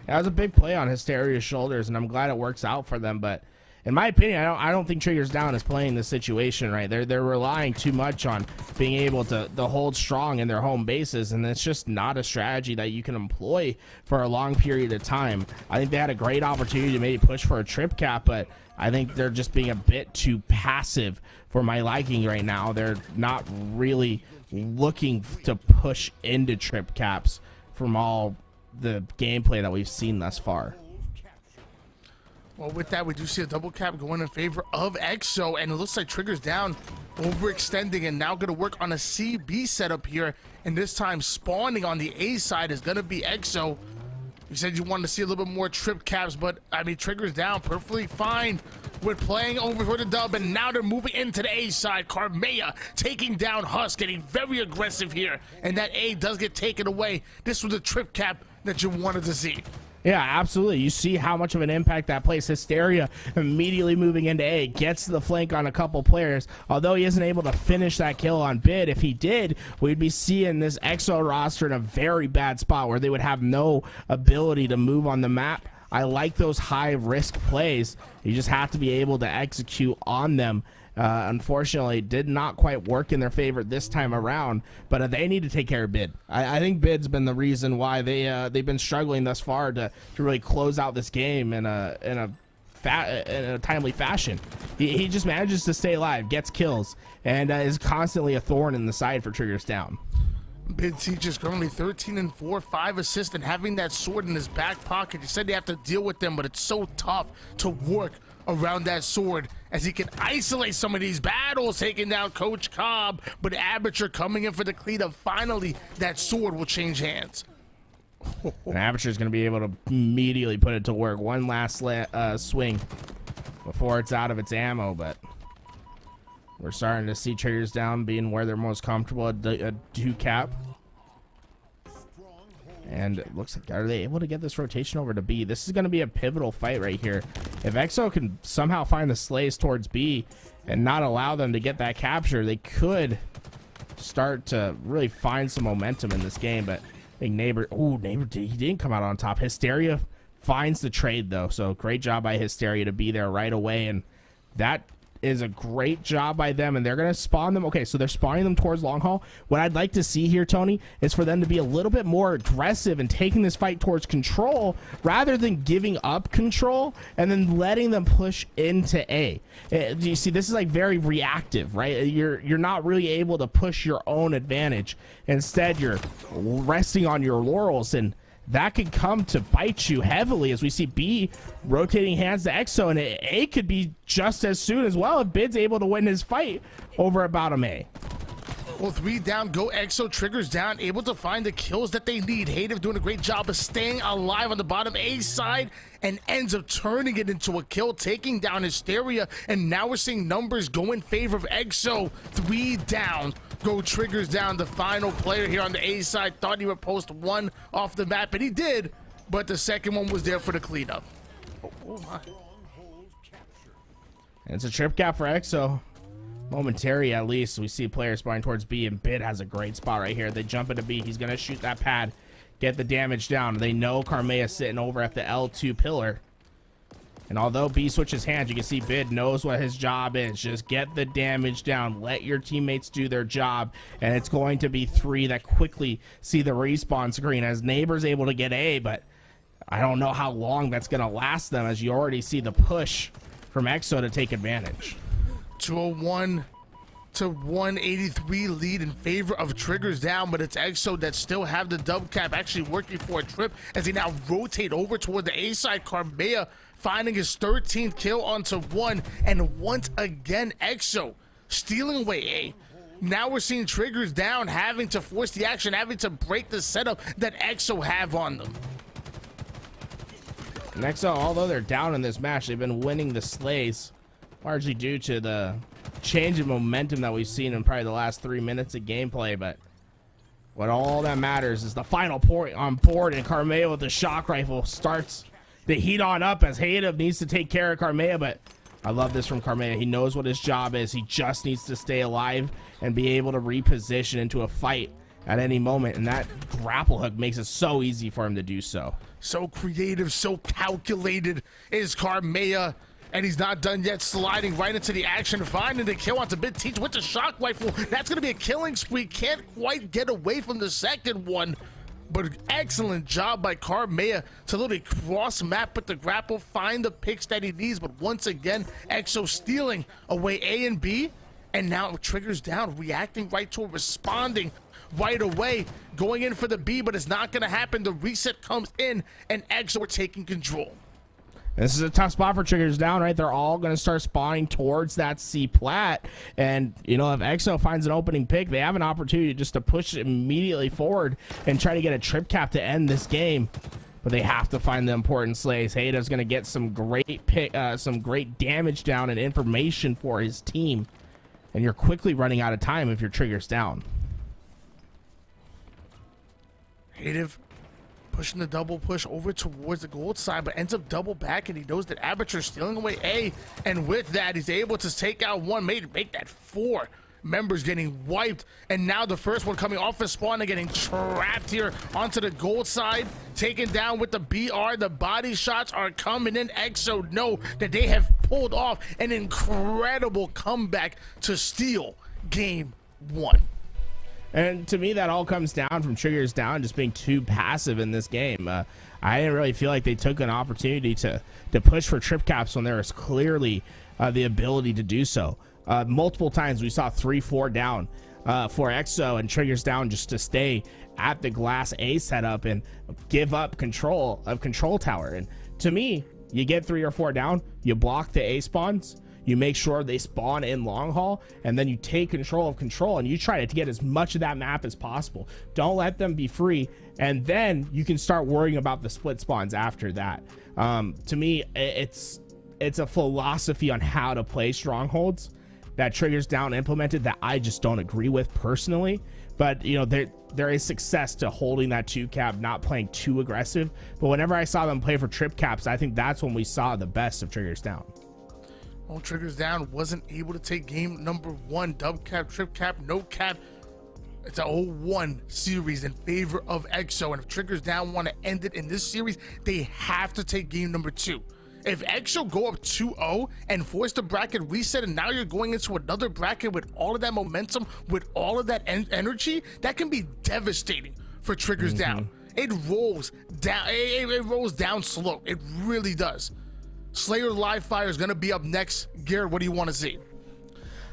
That was a big play on Hysteria's shoulders, and I'm glad it works out for them, but in my opinion, I don't think Triggers down is playing the situation right. They're relying too much on being able to hold strong in their home bases, and it's just not a strategy that you can employ for a long period of time. I think they had a great opportunity to maybe push for a trip cap, but I think they're just being a bit too passive for my liking right now. They're not really looking to push into trip caps from all the gameplay that we've seen thus far. Well, with that, we do see a double cap going in favor of EXO, and it looks like Trigger's down, overextending, and now going to work on a CB setup here, and this time spawning on the A side is going to be EXO. You said you wanted to see a little bit more trip caps, but I mean, Trigger's down perfectly fine with playing over for the dub, and now they're moving into the A side. Carmea taking down Husk, getting very aggressive here, and that A does get taken away. This was a trip cap that you wanted to see. Yeah, absolutely. You see how much of an impact that plays. Hysteria immediately moving into A, gets the flank on a couple players. Although he isn't able to finish that kill on Bid, if he did, we'd be seeing this EXO roster in a very bad spot where they would have no ability to move on the map. I like those high-risk plays. You just have to be able to execute on them. Unfortunately, did not quite work in their favor this time around, but they need to take care of Bid. I think Bid's been the reason why they've been struggling thus far to really close out this game in a timely fashion. He just manages to stay alive, gets kills, and is constantly a thorn in the side for Triggers down. Bid Siege is currently 13-4, 5 assists, and having that sword in his back pocket. You said they have to deal with them, but it's so tough to work around that sword as he can isolate some of these battles, taking down Coach Cobb, but Aperture coming in for the cleanup. Finally, that sword will change hands. And Aperture is going to be able to immediately put it to work. One last swing before it's out of its ammo, but we're starting to see Triggers down being where they're most comfortable at 2 cap. And it looks like, are they able to get this rotation over to B? This is going to be a pivotal fight right here. If EXO can somehow find the slays towards B and not allow them to get that capture, they could start to really find some momentum in this game. But I think Neighbor, he didn't come out on top. Hysteria finds the trade, though. So great job by Hysteria to be there right away. And that is a great job by them, and they're going to spawn them. Okay, so they're spawning them towards long haul. What I'd like to see here, Tony, is for them to be a little bit more aggressive and taking this fight towards control rather than giving up control and then letting them push into A. You see, this is like very reactive, right? You're not really able to push your own advantage. Instead, you're resting on your laurels, and that could come to bite you heavily as we see B rotating hands to EXO, and A could be just as soon as well if Bid's able to win his fight over at bottom A. Well, 3 down, go EXO, Triggers down, able to find the kills that they need. Hative doing a great job of staying alive on the bottom A side and ends up turning it into a kill, taking down Hysteria, and now we're seeing numbers go in favor of EXO. 3 down. Go Triggers down, the final player here on the A side. Thought he would post 1 off the map, and he did, but the second one was there for the cleanup. Oh my. And it's a trip cap for EXO. Momentary, at least. We see players spawning towards B, and Bid has a great spot right here. They jump into B. He's going to shoot that pad, get the damage down. They know Carmea sitting over at the L2 pillar. And although B switches hands, you can see Bid knows what his job is. Just get the damage down. Let your teammates do their job. And it's going to be 3 that quickly see the respawn screen as Neighbor's able to get A, but I don't know how long that's going to last them as you already see the push from EXO to take advantage. 201 to 183 lead in favor of Triggers down, but it's EXO that still have the dub cap, actually working for a trip as they now rotate over toward the A side. Carmea finding his 13th kill onto 1, and once again EXO stealing away A. Now we're seeing Triggers down having to force the action, having to break the setup that EXO have on them. And EXO, although they're down in this match, they've been winning the slays largely due to the change in momentum that we've seen in probably the last 3 minutes of gameplay. But what all that matters is the final point on board, and Carmea with the shock rifle starts the heat on up as Hative needs to take care of Carmea. But I love this from Carmea. He knows what his job is. He just needs to stay alive and be able to reposition into a fight at any moment, and that grapple hook makes it so easy for him to do so. So creative, so calculated is Carmea. And he's not done yet, sliding right into the action, finding the kill onto Bid Teach with the shock rifle. That's going to be a killing spree. Can't quite get away from the second one. But excellent job by Carmea to literally cross map with the grapple, find the picks that he needs. But once again, EXO stealing away A and B. And now Triggers down, reacting right to it, responding right away, going in for the B, but it's not going to happen. The reset comes in, and EXO are taking control. This is a tough spot for Triggers Down, right? They're all going to start spawning towards that C plat. And, you know, if EXO finds an opening pick, they have an opportunity just to push it immediately forward and try to get a trip cap to end this game. But they have to find the important slays. Hayda's going to get some great damage down and information for his team. And you're quickly running out of time if your Triggers Down. Hative pushing the double push over towards the gold side, but ends up double back, and he knows that Aperture's stealing away A, and with that, he's able to take out one, make that 4 members getting wiped, and now the first one coming off his spawn and getting trapped here onto the gold side, taken down with the BR. The body shots are coming in. EXO know that they have pulled off an incredible comeback to steal game 1. And to me, that all comes down from Triggers Down just being too passive in this game. I didn't really feel like they took an opportunity to push for trip caps when there was clearly the ability to do so. Multiple times we saw 3-4 down for EXO and Triggers Down just to stay at the glass A setup and give up control of control tower. And to me, you get 3 or 4 down, you block the A spawns, you make sure they spawn in long haul, and then you take control of control and you try to get as much of that map as possible. Don't let them be free, and then you can start worrying about the split spawns after that. To me, it's a philosophy on how to play strongholds that Triggers Down implemented that I just don't agree with personally. But you know, there is success to holding that 2 cap, not playing too aggressive. But whenever I saw them play for trip caps, I think that's when we saw the best of Triggers Down. Well, Triggers Down wasn't able to take game number 1. Dub cap, trip cap, no cap. It's a 0-1 series in favor of EXO. And if Triggers Down want to end it in this series, they have to take game number 2. If EXO go up 2-0 and force the bracket reset, and now you're going into another bracket with all of that momentum, with all of that energy, that can be devastating for Triggers Down. It rolls down. It rolls down slow. It really does. Slayer Live Fire is going to be up next. Garrett, what do you want to see?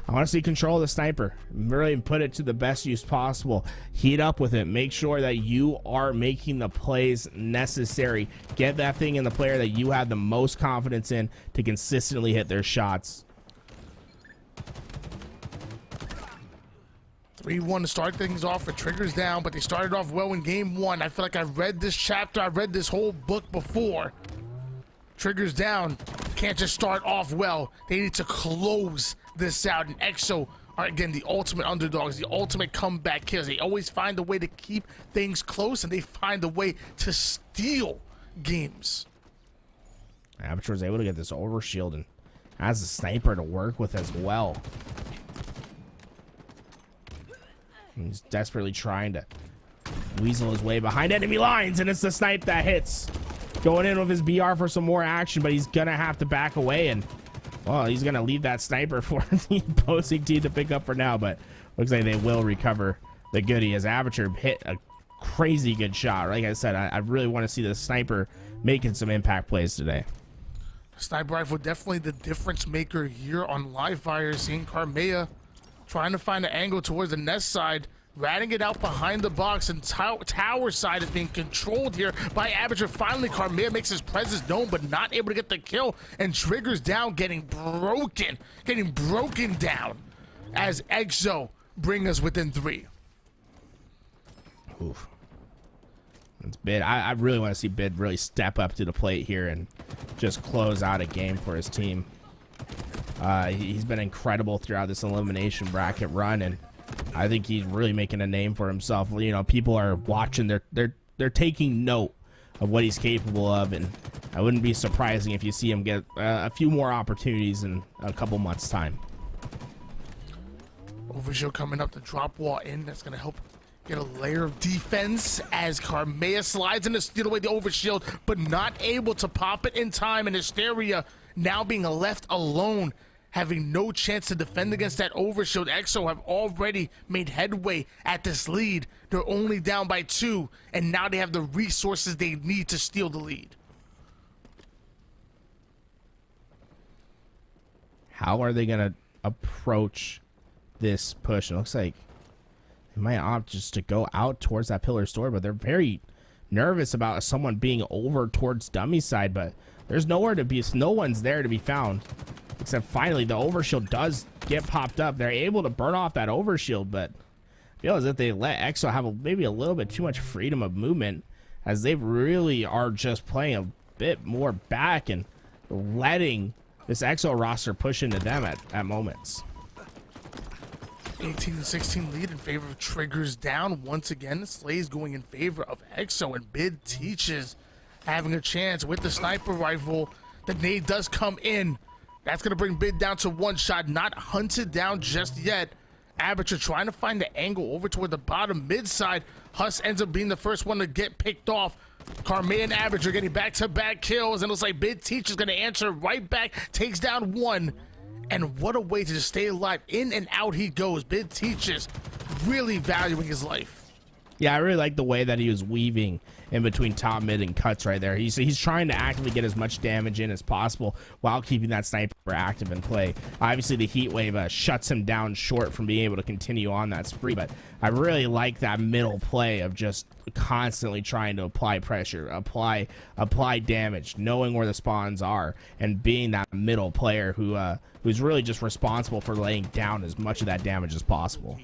I want to see control of the sniper. Really put it to the best use possible. Heat up with it. Make sure that you are making the plays necessary. Get that thing in the player that you have the most confidence in to consistently hit their shots. 3-1 to start things off for Triggers Down, but they started off well in game 1. I feel like I've read this chapter. I've read this whole book before. Triggers Down can't just start off well. They need to close this out. And EXO are, again, the ultimate underdogs, the ultimate comeback killers. They always find a way to keep things close, and they find a way to steal games. Aperture was able to get this overshield and has a sniper to work with as well. He's desperately trying to weasel his way behind enemy lines, and it's the snipe that hits. Going in with his BR for some more action, but he's gonna have to back away, and well, he's gonna leave that sniper for the opposing team to pick up for now, but looks like they will recover the goodie as Aperture hit a crazy good shot. Like I said, I really want to see the sniper making some impact plays today. Sniper rifle definitely the difference maker here on Live Fire. Seeing Carmea trying to find an angle towards the nest side, ratting it out behind the box, and tower side is being controlled here by Aperture. Finally, Carmea makes his presence known, but not able to get the kill, and Triggers Down getting broken down as EXO bring us within 3. Oof. It's Bid. I really want to see Bid really step up to the plate here and just close out a game for his team. He's been incredible throughout this elimination bracket run, and I think he's really making a name for himself. You know, people are watching. They're taking note of what he's capable of, and I wouldn't be surprising if you see him get a few more opportunities in a couple months' time. Overshield coming up, the drop wall in. That's going to help get a layer of defense as Carmea slides in to steal away the overshield, but not able to pop it in time, and Hysteria now being left alone, having no chance to defend against that overshield. EXO have already made headway at this lead. They're only down by 2, and now they have the resources they need to steal the lead. How are they going to approach this push? It looks like they might opt just to go out towards that pillar store, but they're very nervous about someone being over towards dummy side. But There's nowhere to be, no one's there to be found. Except finally, the overshield does get popped up. They're able to burn off that overshield, but I feel as if they let EXO have maybe a little bit too much freedom of movement, as they really are just playing a bit more back and letting this EXO roster push into them at moments. 18-16 lead in favor of Triggers down. Once again, Slay's going in favor of EXO, and Bid Teaches having a chance with the sniper rifle. The nade does come in. That's going to bring Bid down to one shot, not hunted down just yet. Aperture trying to find the angle over toward the bottom mid side. Huss ends up being the first one to get picked off. Carmea and Aperture getting back-to-back kills, and it looks like Bid Teach is going to answer right back, takes down one. And what a way to just stay alive. In and out he goes. Bid Teaches really valuing his life. Yeah, I really like the way that he was weaving in between top, mid, and cuts right there. He's trying to actively get as much damage in as possible while keeping that sniper active in play. Obviously, the heat wave shuts him down short from being able to continue on that spree, but I really like that middle play of just constantly trying to apply pressure, apply damage, knowing where the spawns are, and being that middle player who's really just responsible for laying down as much of that damage as possible.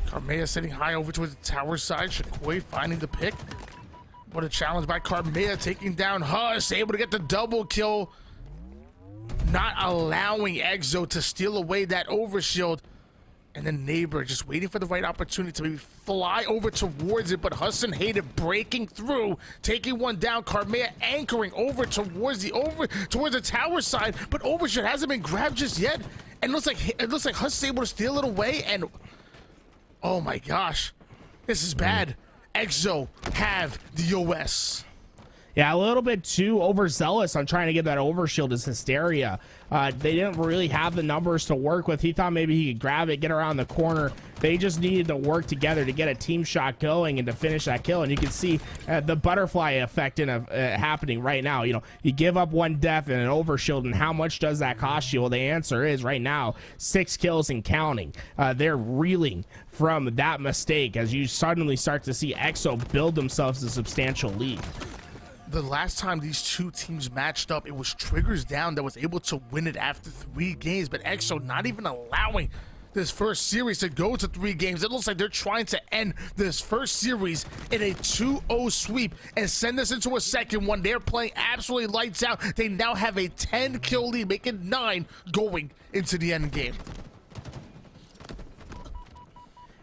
Carmea sitting high over towards the tower side. Shakoi finding the pick. What a challenge by Carmea, taking down Huss, able to get the double kill. Not allowing Exo to steal away that overshield. And then Neighbor just waiting for the right opportunity to maybe fly over towards it, but Huss and Hayden breaking through, taking one down. Carmea anchoring over towards the tower side, but overshield hasn't been grabbed just yet. And it looks like Huss is able to steal it away, and oh my gosh, this is bad. Exo have the OS. Yeah, a little bit too overzealous on trying to get that overshield is Hysteria. They didn't really have the numbers to work with. He thought maybe he could grab it, get around the corner. They just needed to work together to get a team shot going and to finish that kill. And you can see the butterfly effect happening right now. You know, you give up one death and an overshield, and how much does that cost you? Well, the answer is right now 6 kills and counting. They're reeling from that mistake as you suddenly start to see EXO build themselves a substantial lead. The last time these two teams matched up, it was Triggers down that was able to win it after 3 games, but EXO not even allowing this first series to go to 3 games. It looks like they're trying to end this first series in a 2-0 sweep and send us into a second one. They're playing absolutely lights out. They now have a 10-kill lead, making 9 going into the end game.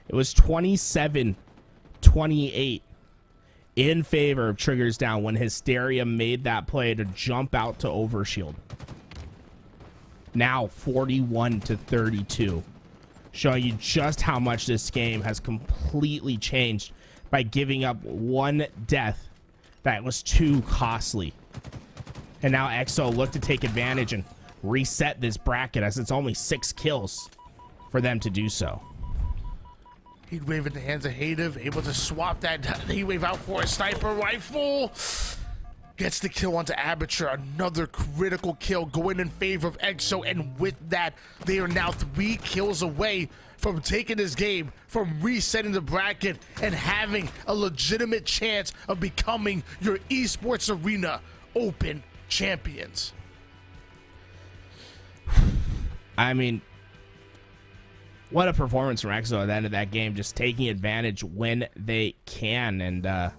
It was 27-28. In favor of Triggers down when Hysteria made that play to jump out to overshield. Now 41-32, showing you just how much this game has completely changed by giving up one death that was too costly. And now EXO look to take advantage and reset this bracket, as it's only 6 kills for them to do so. Heat wave in the hands of Hadev, able to swap that heat wave out for a sniper rifle. Gets the kill onto Aperture. Another critical kill going in favor of EXO, and with that, they are now 3 kills away from taking this game, from resetting the bracket, and having a legitimate chance of becoming your Esports Arena Open champions. I mean, what a performance from EXO at the end of that game, just taking advantage when they can. And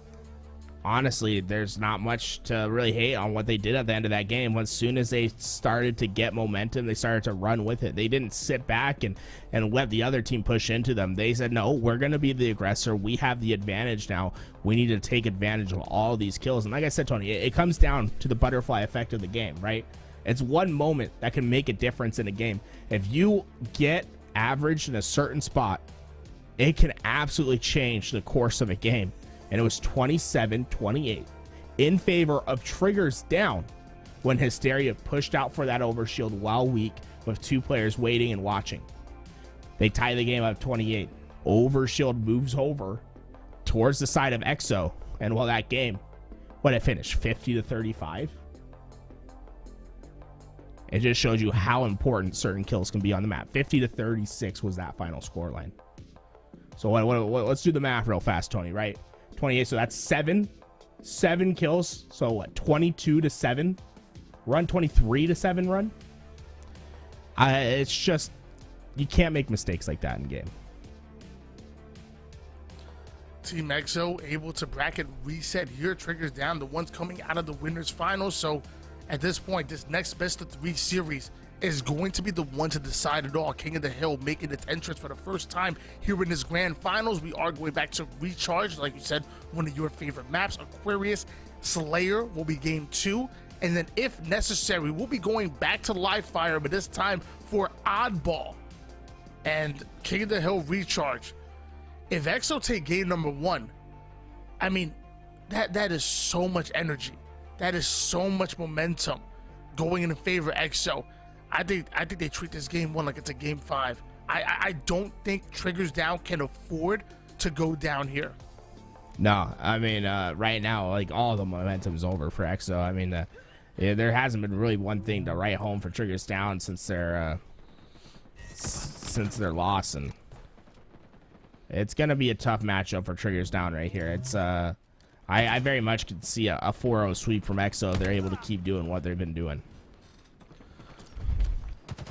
honestly, there's not much to really hate on what they did at the end of that game. As soon as they started to get momentum, they started to run with it. They didn't sit back and let the other team push into them. They said, no, we're going to be the aggressor. We have the advantage now. We need to take advantage of all these kills. And like I said, Tony, it comes down to the butterfly effect of the game, right? It's one moment that can make a difference in a game. If you get average in a certain spot, it can absolutely change the course of a game. And it was 27-28 in favor of Triggers down when Hysteria pushed out for that overshield while weak, with 2 players waiting and watching. They tie the game up 28. Overshield moves over towards the side of EXO, and well, that game, what it finished 50-35. It just shows you how important certain kills can be on the map. 50-36 was that final scoreline. So let's do the math real fast, Tony, right? 28, so that's 7 7 kills. So what, 22-7 run, 23-7 run. It's just, you can't make mistakes like that in game. Team EXO able to bracket reset here. Triggers down, the ones coming out of the winners finals. So at this point, this next best of 3 series is going to be the one to decide it all. King of the Hill making its entrance for the first time here in this grand finals. We are going back to Recharge, like you said, one of your favorite maps. Aquarius Slayer will be game 2, and then if necessary, we'll be going back to Live Fire, but this time for Oddball and King of the Hill Recharge. If EXO take game number 1, I mean, that is so much energy. That is so much momentum going in favor of EXO. I think they treat this game 1 like it's a game 5. I don't think Triggers Down can afford to go down here. No, I mean, right now, like, all the momentum is over for EXO. I mean, yeah, there hasn't been really one thing to write home for Triggers Down since their loss, and it's gonna be a tough matchup for Triggers Down right here. It's I very much could see a 4-0 sweep from EXO if they're able to keep doing what they've been doing.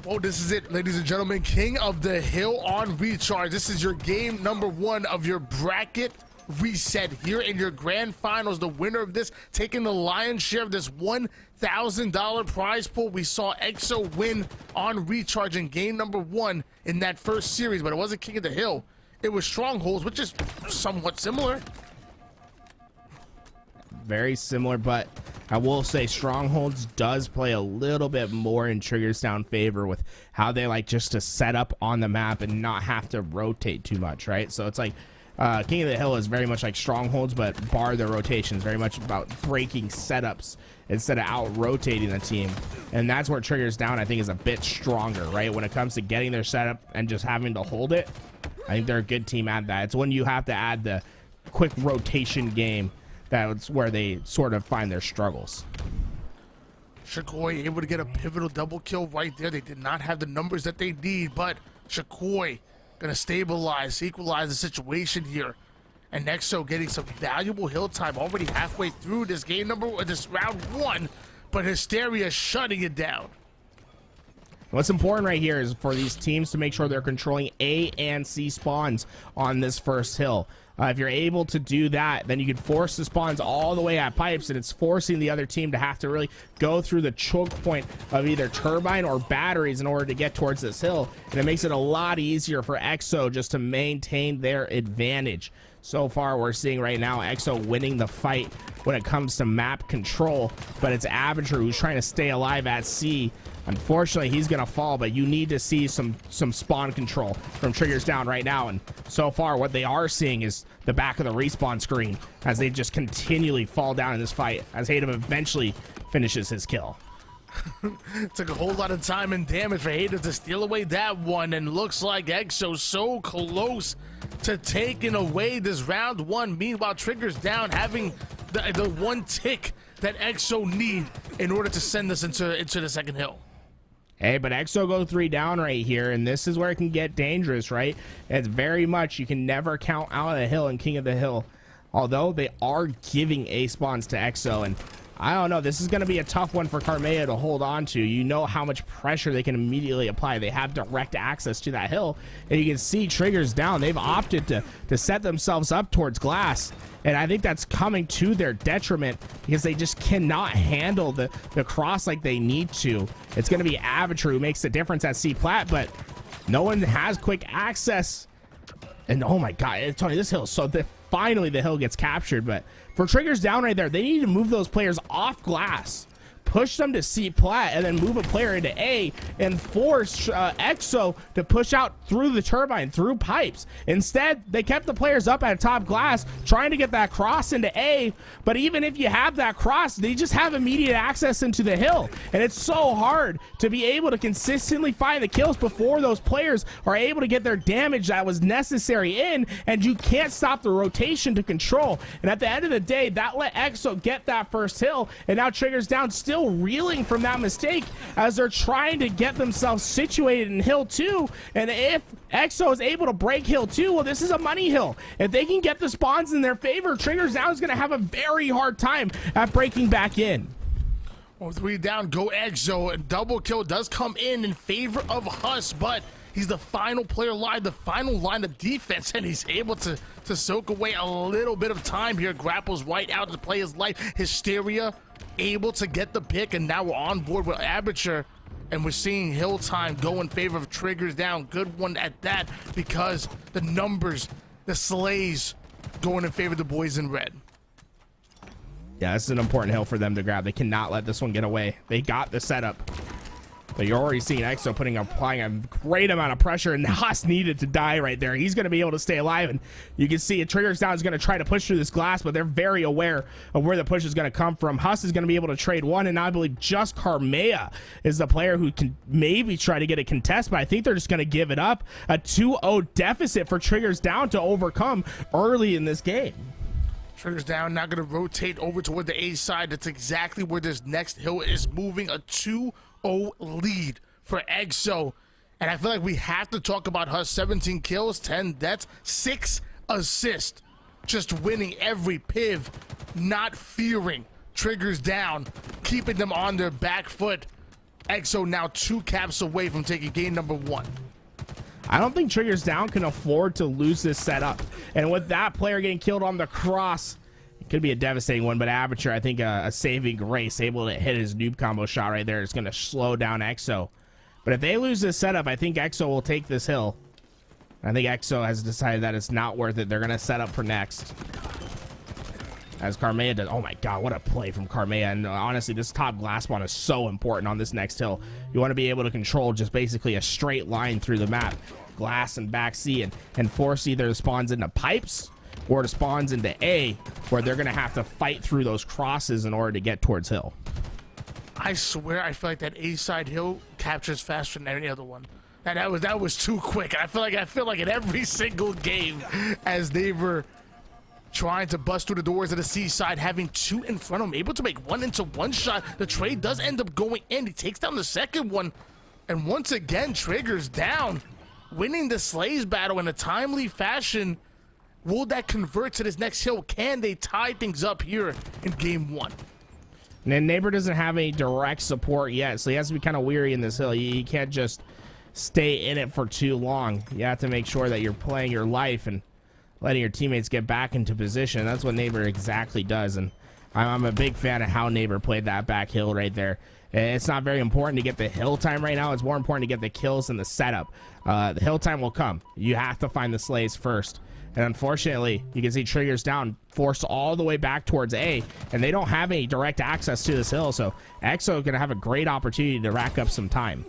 Well, this is it, ladies and gentlemen. King of the Hill on Recharge. This is your game number 1 of your bracket reset here in your grand finals. The winner of this taking the lion's share of this $1,000 prize pool. We saw EXO win on Recharge in game number 1 in that first series, but it wasn't King of the Hill. It was Strongholds, which is somewhat similar. Very similar, but I will say Strongholds does play a little bit more in Triggers Down favor with how they like just to set up on the map and not have to rotate too much, right? So it's like King of the Hill is very much like Strongholds, but bar their rotations, very much about breaking setups instead of out rotating the team. And that's where Triggers Down, I think, is a bit stronger, right? When it comes to getting their setup and just having to hold it, I think they're a good team at that. It's when you have to add the quick rotation game that's where they sort of find their struggles. Shakoi able to get a pivotal double kill right there. They did not have the numbers that they need, but Shakoi gonna stabilize, equalize the situation here. And EXO getting some valuable hill time already halfway through this this round 1, but Hysteria shutting it down. What's important right here is for these teams to make sure they're controlling A and C spawns on this first hill. If you're able to do that, then you can force the spawns all the way at pipes, and it's forcing the other team to have to really go through the choke point of either turbine or batteries in order to get towards this hill. And it makes it a lot easier for EXO just to maintain their advantage. So far, we're seeing right now EXO winning the fight when it comes to map control, but it's Avatar who's trying to stay alive at C. Unfortunately, he's gonna fall, but you need to see some spawn control from Triggers Down right now. And so far, what they are seeing is the back of the respawn screen as they just continually fall down in this fight as Hayden eventually finishes his kill. Took a whole lot of time and damage for Hayden to steal away that one, and looks like EXO so close to taking away this round 1. Meanwhile, Triggers Down having the one tick that EXO need in order to send this into the second hill. Hey, but EXO go 3 down right here, and this is where it can get dangerous, right? It's very much, you can never count out a hill in King of the Hill. Although they are giving A spawns to EXO, and I don't know, this is going to be a tough one for Carmea to hold on to. You know how much pressure they can immediately apply. They have direct access to that hill, and you can see Triggers Down. They've opted to set themselves up towards glass, and I think that's coming to their detriment because they just cannot handle the cross like they need to. It's going to be Avatar who makes the difference at C-Plat, but no one has quick access. And oh my god, Tony, this hill is so finally the hill gets captured, but for Triggers Down right there, they need to move those players off glass, push them to C-Plat, and then move a player into A and force EXO to push out through the turbine, through pipes. Instead, they kept the players up at top glass, trying to get that cross into A, but even if you have that cross, they just have immediate access into the hill, and it's so hard to be able to consistently find the kills before those players are able to get their damage that was necessary in, and you can't stop the rotation to control. And at the end of the day, that let EXO get that first hill, and now Triggers Down still still reeling from that mistake as they're trying to get themselves situated in Hill 2. And if EXO is able to break Hill 2, well, this is a money hill. If they can get the spawns in their favor, Triggers Down is going to have a very hard time at breaking back in. Well, 3 down, go EXO. A double kill does come in favor of Huss, but he's the final player alive, the final line of defense, and he's able to soak away a little bit of time here. Grapples right out to play his life. Hysteria able to get the pick, and now we're on board with Aperture, and we're seeing Hill Time go in favor of Triggers Down. Good one at that, because the numbers, the slays going in favor of the boys in red. Yeah, this is an important hill for them to grab. They cannot let this one get away. They got the setup. But you're already seeing EXO applying a great amount of pressure, and Haas needed to die right there. He's going to be able to stay alive, and you can see it. Triggers Down is going to try to push through this glass, but they're very aware of where the push is going to come from. Haas is going to be able to trade one, and I believe just Carmea is the player who can maybe try to get a contest, but I think they're just going to give it up. A 2-0 deficit for Triggers Down to overcome early in this game. Triggers Down now going to rotate over toward the A side. That's exactly where this next hill is moving. A 2-0 lead for EXO. And I feel like we have to talk about Huss. 17 kills, 10 deaths, 6 assists. Just winning every piv, not fearing Triggers Down, keeping them on their back foot. EXO now 2 caps away from taking game number 1. I don't think Triggers Down can afford to lose this setup. And with that player getting killed on the cross, it could be a devastating one, but Aperture, I think a saving grace, able to hit his noob combo shot right there is going to slow down EXO. But if they lose this setup, I think EXO will take this hill. I think EXO has decided that it's not worth it. They're going to set up for next. As Carmea does. Oh my god, what a play from Carmea. And honestly, this top glass spawn is so important on this next hill. You want to be able to control just basically a straight line through the map. Glass and back C, and force either spawns into pipes or it spawns into A, where they're going to have to fight through those crosses in order to get towards hill. I swear I feel like that A side hill captures faster than any other one. And that was too quick. I feel like in every single game as they were trying to bust through the doors of the C side, having 2 in front of him, able to make 1 into 1 shot. The trade does end up going in. He takes down the second one, and once again, Triggers Down, winning the Slays battle in a timely fashion. Will that convert to this next hill? Can they tie things up here in game 1? And then Neighbor doesn't have any direct support yet, so he has to be kind of weary in this hill. You can't just stay in it for too long. You have to make sure that you're playing your life and letting your teammates get back into position. That's what Neighbor exactly does, and I'm a big fan of how Neighbor played that back hill right there. It's not very important to get the hill time right now. It's more important to get the kills and the setup. The hill time will come. You have to find the slays first. And unfortunately, you can see Triggers Down forced all the way back towards A, and they don't have any direct access to this hill, so EXO going to have a great opportunity to rack up some time.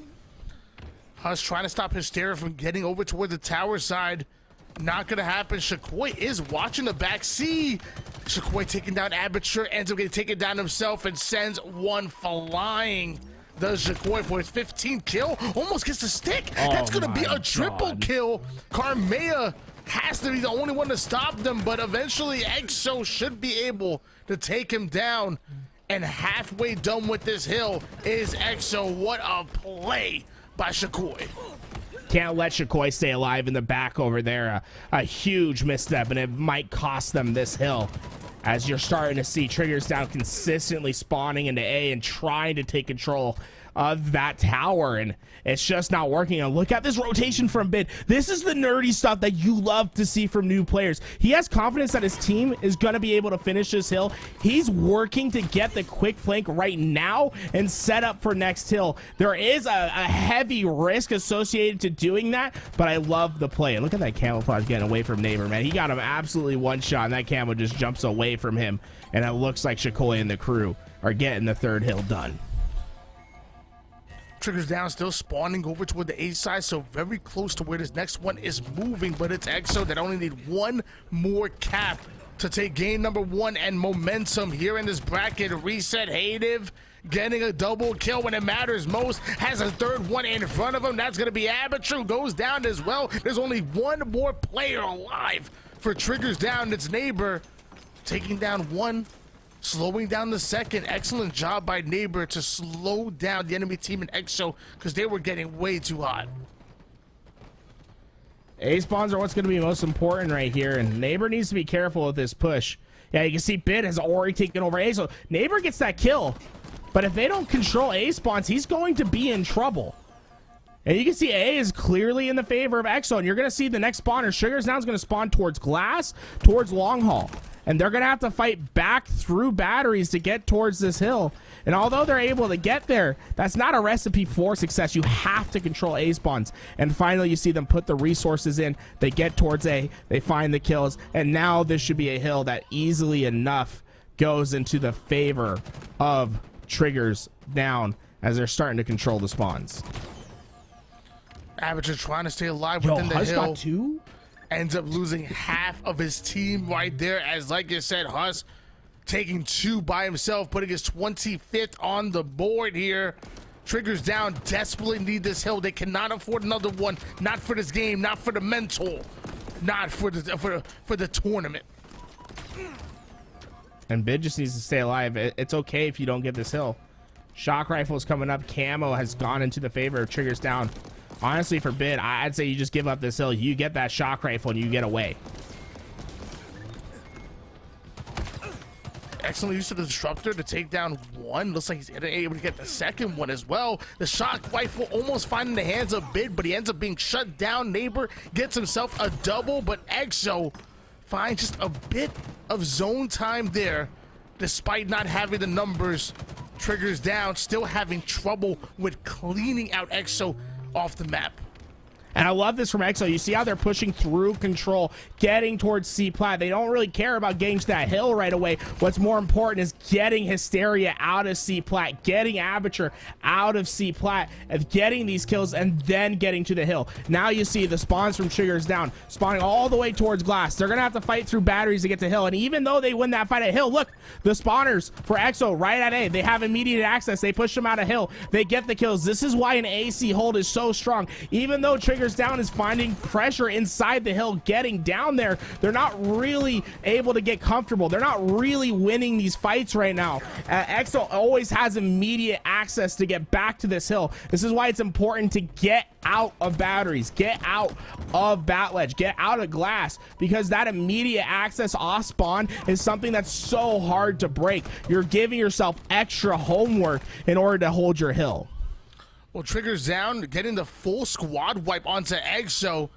Huss trying to stop Hysteria from getting over toward the tower side. Not going to happen. Shakoi is watching the back C. Shakoi taking down Aperture, ends up getting taken down himself and sends one flying. Does Shakoi for his 15th kill. Almost gets the stick. That's going to be a triple kill. Carmea has to be the only one to stop them, but eventually EXO should be able to take him down. And halfway done with this hill is EXO. What a play by Shakoi. Can't let Shakoi stay alive in the back over there. A huge misstep, and it might cost them this hill. As you're starting to see Triggers Down consistently spawning into A and trying to take control of that tower, and it's just not working. And look at this rotation from Bid. This is the nerdy stuff that you love to see from new players. He has confidence that his team is going to be able to finish this hill. He's working to get the quick flank right now and set up for next hill. There is a heavy risk associated to doing that, but I love the play. And look at that camouflage getting away from Neighbor, man. He got him absolutely one shot, and that camo just jumps away from him, and it looks like Shakoi and the crew are getting the third hill done. Triggers Down still spawning over toward the A side, so very close to where this next one is moving, but it's EXO that only need one more cap to take game number 1 and momentum here in this bracket. Reset Hative getting a double kill when it matters most, has a third one in front of him. That's going to be Aperture, goes down as well. There's only one more player alive for Triggers Down. It's Neighbor taking down one slowing down the second. Excellent job by Neighbor to slow down the enemy team in EXO because they were getting way too hot. A spawns are what's going to be most important right here, and Neighbor needs to be careful with this push. Yeah, you can see Bit has already taken over A, so Neighbor gets that kill. But if they don't control A spawns, he's going to be in trouble. And you can see A is clearly in the favor of EXO, and you're going to see the next spawner, Sugars, now is going to spawn towards Glass, towards Long Haul. And they're going to have to fight back through batteries to get towards this hill. And although they're able to get there, that's not a recipe for success. You have to control A spawns. And finally, you see them put the resources in. They get towards A. They find the kills. And now this should be a hill that easily enough goes into the favor of Triggers down as they're starting to control the spawns. Avatar trying to stay alive within the Huss hill. got 2? Ends up losing half of his team right there, as like you said, Huss taking 2 by himself, putting his 25th on the board here. Triggers down, desperately need this hill. They cannot afford another one. Not for this game, not for the mental, not for the tournament. And Bid just needs to stay alive. It's okay if you don't get this hill. Shock rifle is coming up. Camo has gone into the favor of Triggers down. Honestly, for Bid, I'd say you just give up this hill. You get that shock rifle and you get away. Excellent use of the disruptor to take down 1. Looks like he's able to get the second one as well. The shock rifle almost finding the hands of Bid, but he ends up being shut down. Neighbor gets himself a double, but EXO finds just a bit of zone time there, despite not having the numbers. Triggers down, still having trouble with cleaning out EXO off the map. And I love this from EXO. You see how they're pushing through control, getting towards C-Plat. They don't really care about getting to that hill right away. What's more important is getting Hysteria out of C-Plat, getting Aperture out of C-Plat, and getting these kills, and then getting to the hill. Now you see the spawns from Triggers down, spawning all the way towards Glass. They're going to have to fight through batteries to get to hill. And even though they win that fight at hill, look, the spawners for EXO right at A, they have immediate access. They push them out of hill. They get the kills. This is why an AC hold is so strong. Even though Triggers down is finding pressure inside the hill, getting down there, they're not really able to get comfortable. They're not really winning these fights right now. EXO always has immediate access to get back to this hill. This is why it's important to get out of batteries, get out of bat ledge, get out of Glass, because that immediate access off spawn is something that's so hard to break. You're giving yourself extra homework in order to hold your hill. Well, Triggers down, getting the full squad wipe onto EXO,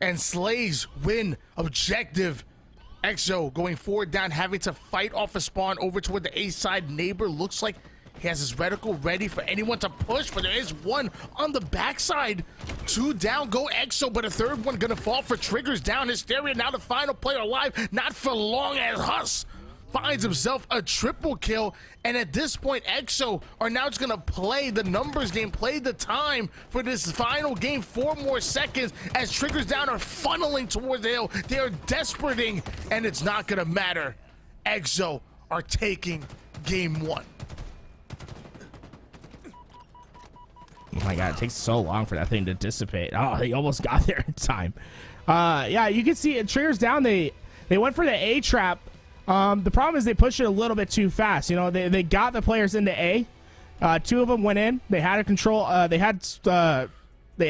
and Slays win objective. EXO going forward down, having to fight off a spawn over toward the A side. Neighbor looks like he has his reticle ready for anyone to push, but there is one on the backside. 2 down, go EXO, but a third one gonna fall for Triggers down. Hysteria now the final player alive, not for long, as Huss finds himself a triple kill. And at this point, EXO are now just gonna play the numbers game, play the time for this final game. 4 more seconds as Triggers down are funneling towards the hill. They are desperating, and it's not gonna matter. EXO are taking game 1. Oh my god, it takes so long for that thing to dissipate. Oh, he almost got there in time. Yeah, you can see it. Triggers down. They went for the A trap. The problem is they pushed it a little bit too fast. You know, they got the players into A. 2 of them went in. They had a control. They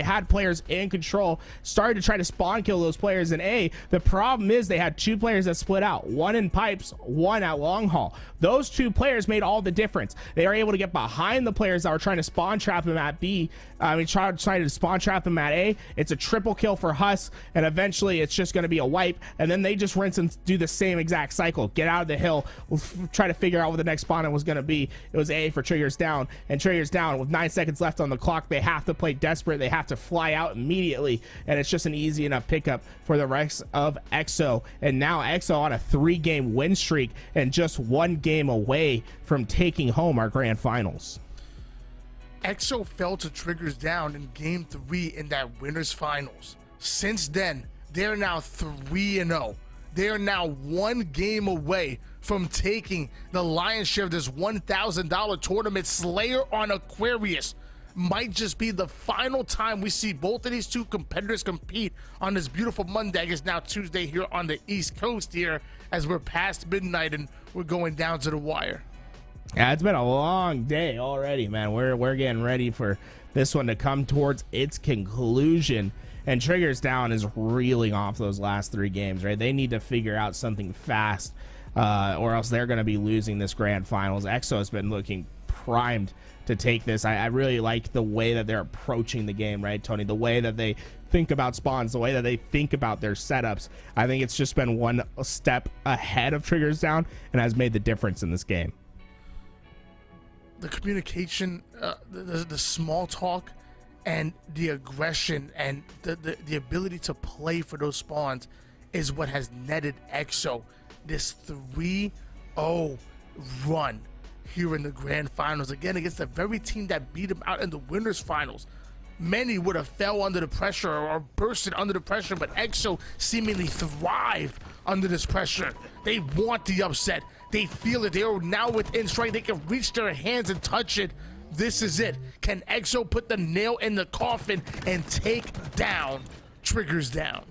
had players in control, started to try to spawn kill those players in A. The problem is they had 2 players that split out, 1 in pipes, 1 at long haul. Those 2 players made all the difference. They are able to get behind the players that were trying to spawn trap them at B. Try to spawn trap them at A. It's a triple kill for Huss, and eventually it's just going to be a wipe. And then they just rinse and do the same exact cycle. Get out of the hill. We'll try to figure out what the next spawn was going to be. It was A for Triggers down, and Triggers down with 9 seconds left on the clock. They have to play desperate. They have to fly out immediately, and it's just an easy enough pickup for the rest of EXO. And now EXO on a 3-game win streak and just 1 game away from taking home our grand finals. EXO fell to Triggers down in game 3 in that winners finals. Since then, they're now 3-0. They are now 1 game away from taking the lion's share of this $1,000 tournament. Slayer on Aquarius might just be the final time we see both of these two competitors compete on this beautiful Monday. It's now Tuesday here on the East Coast here, as we're past midnight and we're going down to the wire. Yeah, it's been a long day already, man. We're getting ready for this one to come towards its conclusion. And Triggers Down is reeling off those last 3 games, right? They need to figure out something fast, or else they're going to be losing this grand finals. EXO has been looking primed to take this. I really like the way that they're approaching the game, right, Tony? The way that they think about spawns, the way that they think about their setups. I think it's just been one step ahead of Triggers Down and has made the difference in this game. The communication, the small talk, and the aggression and the ability to play for those spawns is what has netted EXO this 3-0 run here in the grand finals, again against the very team that beat them out in the winners finals. Many would have fell under the pressure or bursted under the pressure, but EXO seemingly thrive under this pressure. They want the upset. They feel it. They are now within strike. They can reach their hands and touch it. This is it. Can EXO put the nail in the coffin and take down Triggers Down?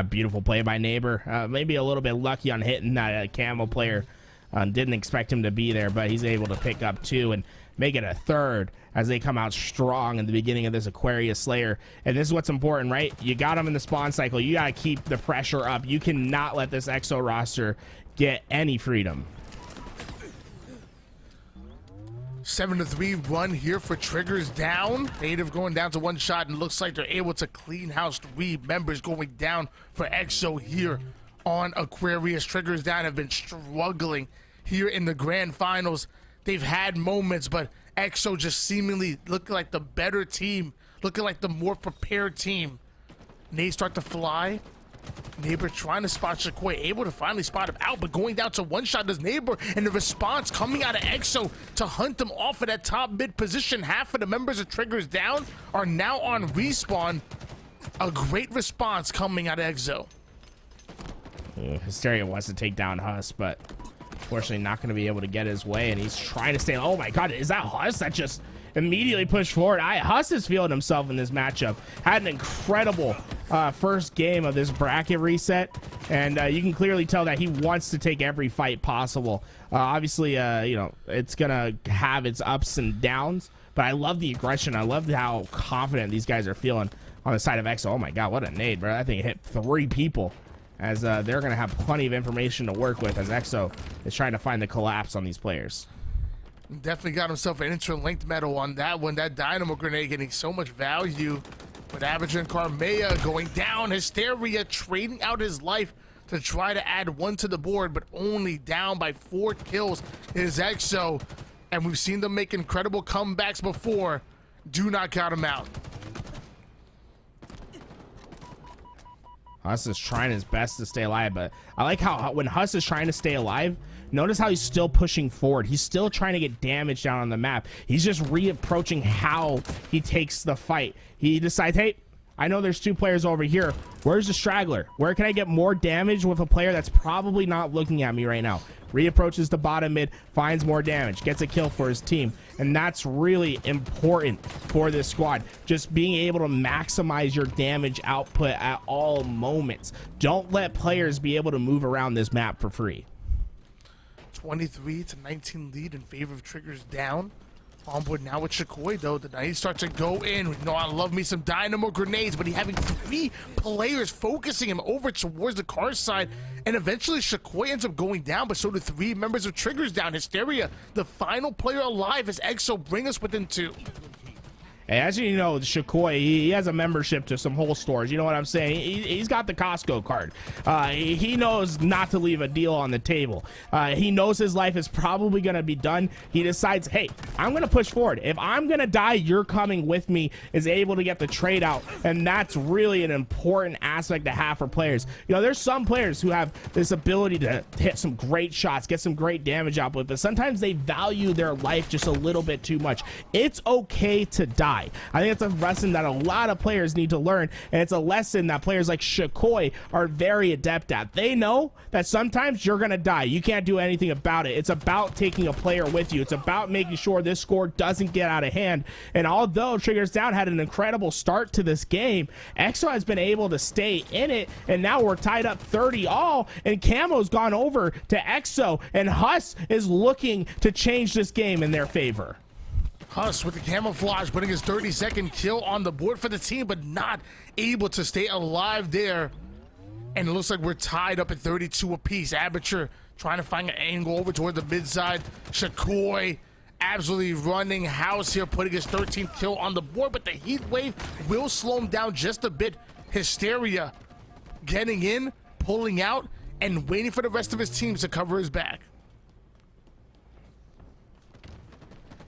Beautiful play by Neighbor. Maybe a little bit lucky on hitting that camo player. Didn't expect him to be there, but he's able to pick up 2 and make it a 3rd as they come out strong in the beginning of this Aquarius Slayer. And this is what's important, right? You got them in the spawn cycle. You got to keep the pressure up. You cannot let this EXO roster get any freedom. 7-3 run here for Triggers Down. Native going down to 1 shot, and looks like they're able to clean house 3 members going down for EXO here on Aquarius. Triggers Down have been struggling here in the grand finals. They've had moments, but EXO just seemingly looking like the better team, looking like the more prepared team. Nades start to fly. Neighbor trying to spot Shakoy, able to finally spot him out, but going down to 1 shot does Neighbor, and the response coming out of EXO to hunt them off of that top mid position. Half of the members of Triggers Down are now on respawn. A great response coming out of EXO. Hysteria wants to take down Huss, but unfortunately not going to be able to get his way, and he's trying to stay. Oh my god, is that Huss that just immediately pushed forward? Huss is feeling himself in this matchup. Had an incredible first game of this bracket reset, and you can clearly tell that he wants to take every fight possible. Obviously, you know, it's gonna have its ups and downs, but I love the aggression. I love how confident these guys are feeling on the side of EXO. Oh my god, what a nade, bro. I think it hit 3 people, as they're going to have plenty of information to work with as EXO is trying to find the collapse on these players. Definitely got himself an interlinked medal on that one. That dynamo grenade getting so much value. With Average and Carmea going down. Hysteria trading out his life to try to add 1 to the board, but only down by 4 kills is EXO. And we've seen them make incredible comebacks before. Do not count him out. Huss is trying his best to stay alive, but I like how when Huss is trying to stay alive, notice how he's still pushing forward. He's still trying to get damage down on the map. He's just reapproaching how he takes the fight. He decides, hey, I know there's 2 players over here. Where's the straggler? Where can I get more damage with a player that's probably not looking at me right now? Reapproaches the bottom mid, finds more damage, gets a kill for his team. And that's really important for this squad. Just being able to maximize your damage output at all moments. Don't let players be able to move around this map for free. 23-19 lead in favor of Triggers Down. On board now with Shakoy, though. The Knights start to go in. You know, I love me some dynamo grenades, but he having 3 players focusing him over towards the car side. And eventually Shakoy ends up going down, but so do 3 members of Triggers Down. Hysteria, the final player alive, as EXO bring us within 2. As you know, Shakoy, he has a membership to some whole stores. You know what I'm saying? He's got the Costco card. He knows not to leave a deal on the table. He knows his life is probably going to be done. He decides, hey, I'm going to push forward. If I'm going to die, you're coming with me, is able to get the trade out. And that's really an important aspect to have for players. You know, there's some players who have this ability to hit some great shots, get some great damage output, but sometimes they value their life just a little bit too much. It's okay to die. die. I think it's a lesson that a lot of players need to learn, and it's a lesson that players like Shakoi are very adept at. They know that sometimes you're gonna die. You can't do anything about it. It's about taking a player with you. It's about making sure this score doesn't get out of hand. And although Triggers Down had an incredible start to this game, EXO has been able to stay in it, and now we're tied up 30 all, and Camo's gone over to EXO, and Huss is looking to change this game in their favor. Huss with the camouflage, putting his 32nd kill on the board for the team, but not able to stay alive there. And it looks like we're tied up at 32 apiece. Aperture trying to find an angle over toward the mid side. Shakoi absolutely running house here, putting his 13th kill on the board, but the heat wave will slow him down just a bit. Hysteria getting in, pulling out, and waiting for the rest of his teams to cover his back.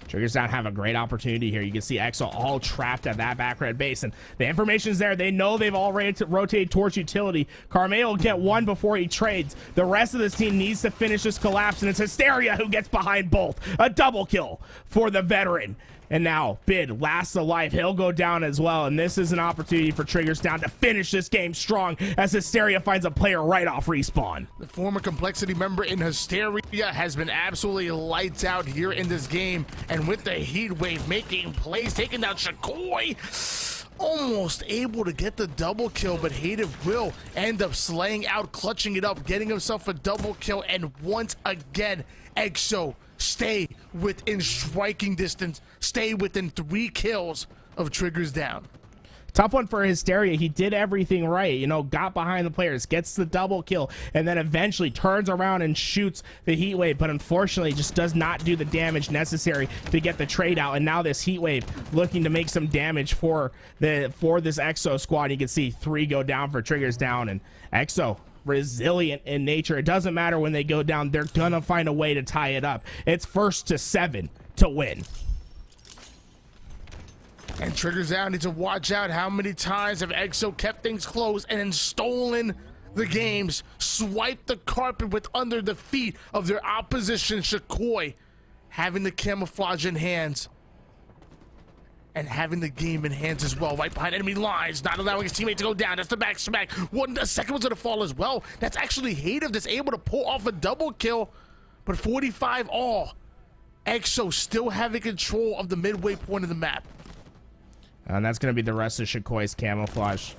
Triggers Down have a great opportunity here. You can see EXO all trapped at that back red base, and the information's there. They know they've all rotated towards utility. Carmelo will get one before he trades. The rest of this team needs to finish this collapse, and it's Hysteria who gets behind both. A double kill for the veteran. And now Bid lasts alive. He'll go down as well, and this is an opportunity for Triggers Down to finish this game strong as Hysteria finds a player right off respawn. The former Complexity member in Hysteria has been absolutely lights out here in this game, and with the heat wave making plays, taking down Shakoi, almost able to get the double kill, but Hative will end up slaying out, clutching it up, getting himself a double kill, and once again EXO stay within striking distance, stay within 3 kills of Triggers Down. Tough one for Hysteria. He did everything right, you know, got behind the players, gets the double kill, and then eventually turns around and shoots the heat wave, but unfortunately just does not do the damage necessary to get the trade out. And now this heat wave looking to make some damage for this EXO squad. You can see 3 go down for Triggers Down, and EXO resilient in nature. It doesn't matter when they go down, they're gonna find a way to tie it up. It's 1st to 7 to win. And Triggers Down need to watch out how many times have EXO kept things close and then stolen the games, swiped the carpet with under the feet of their opposition. Shakoi having the camouflage in hands and having the game in hands as well, right behind enemy lines, not allowing his teammate to go down. That's the back smack. A second one's gonna fall as well. That's actually Hative that's able to pull off a double kill, but 45 all. EXO still having control of the midway point of the map. And that's going to be the rest of Shakoi's camouflage.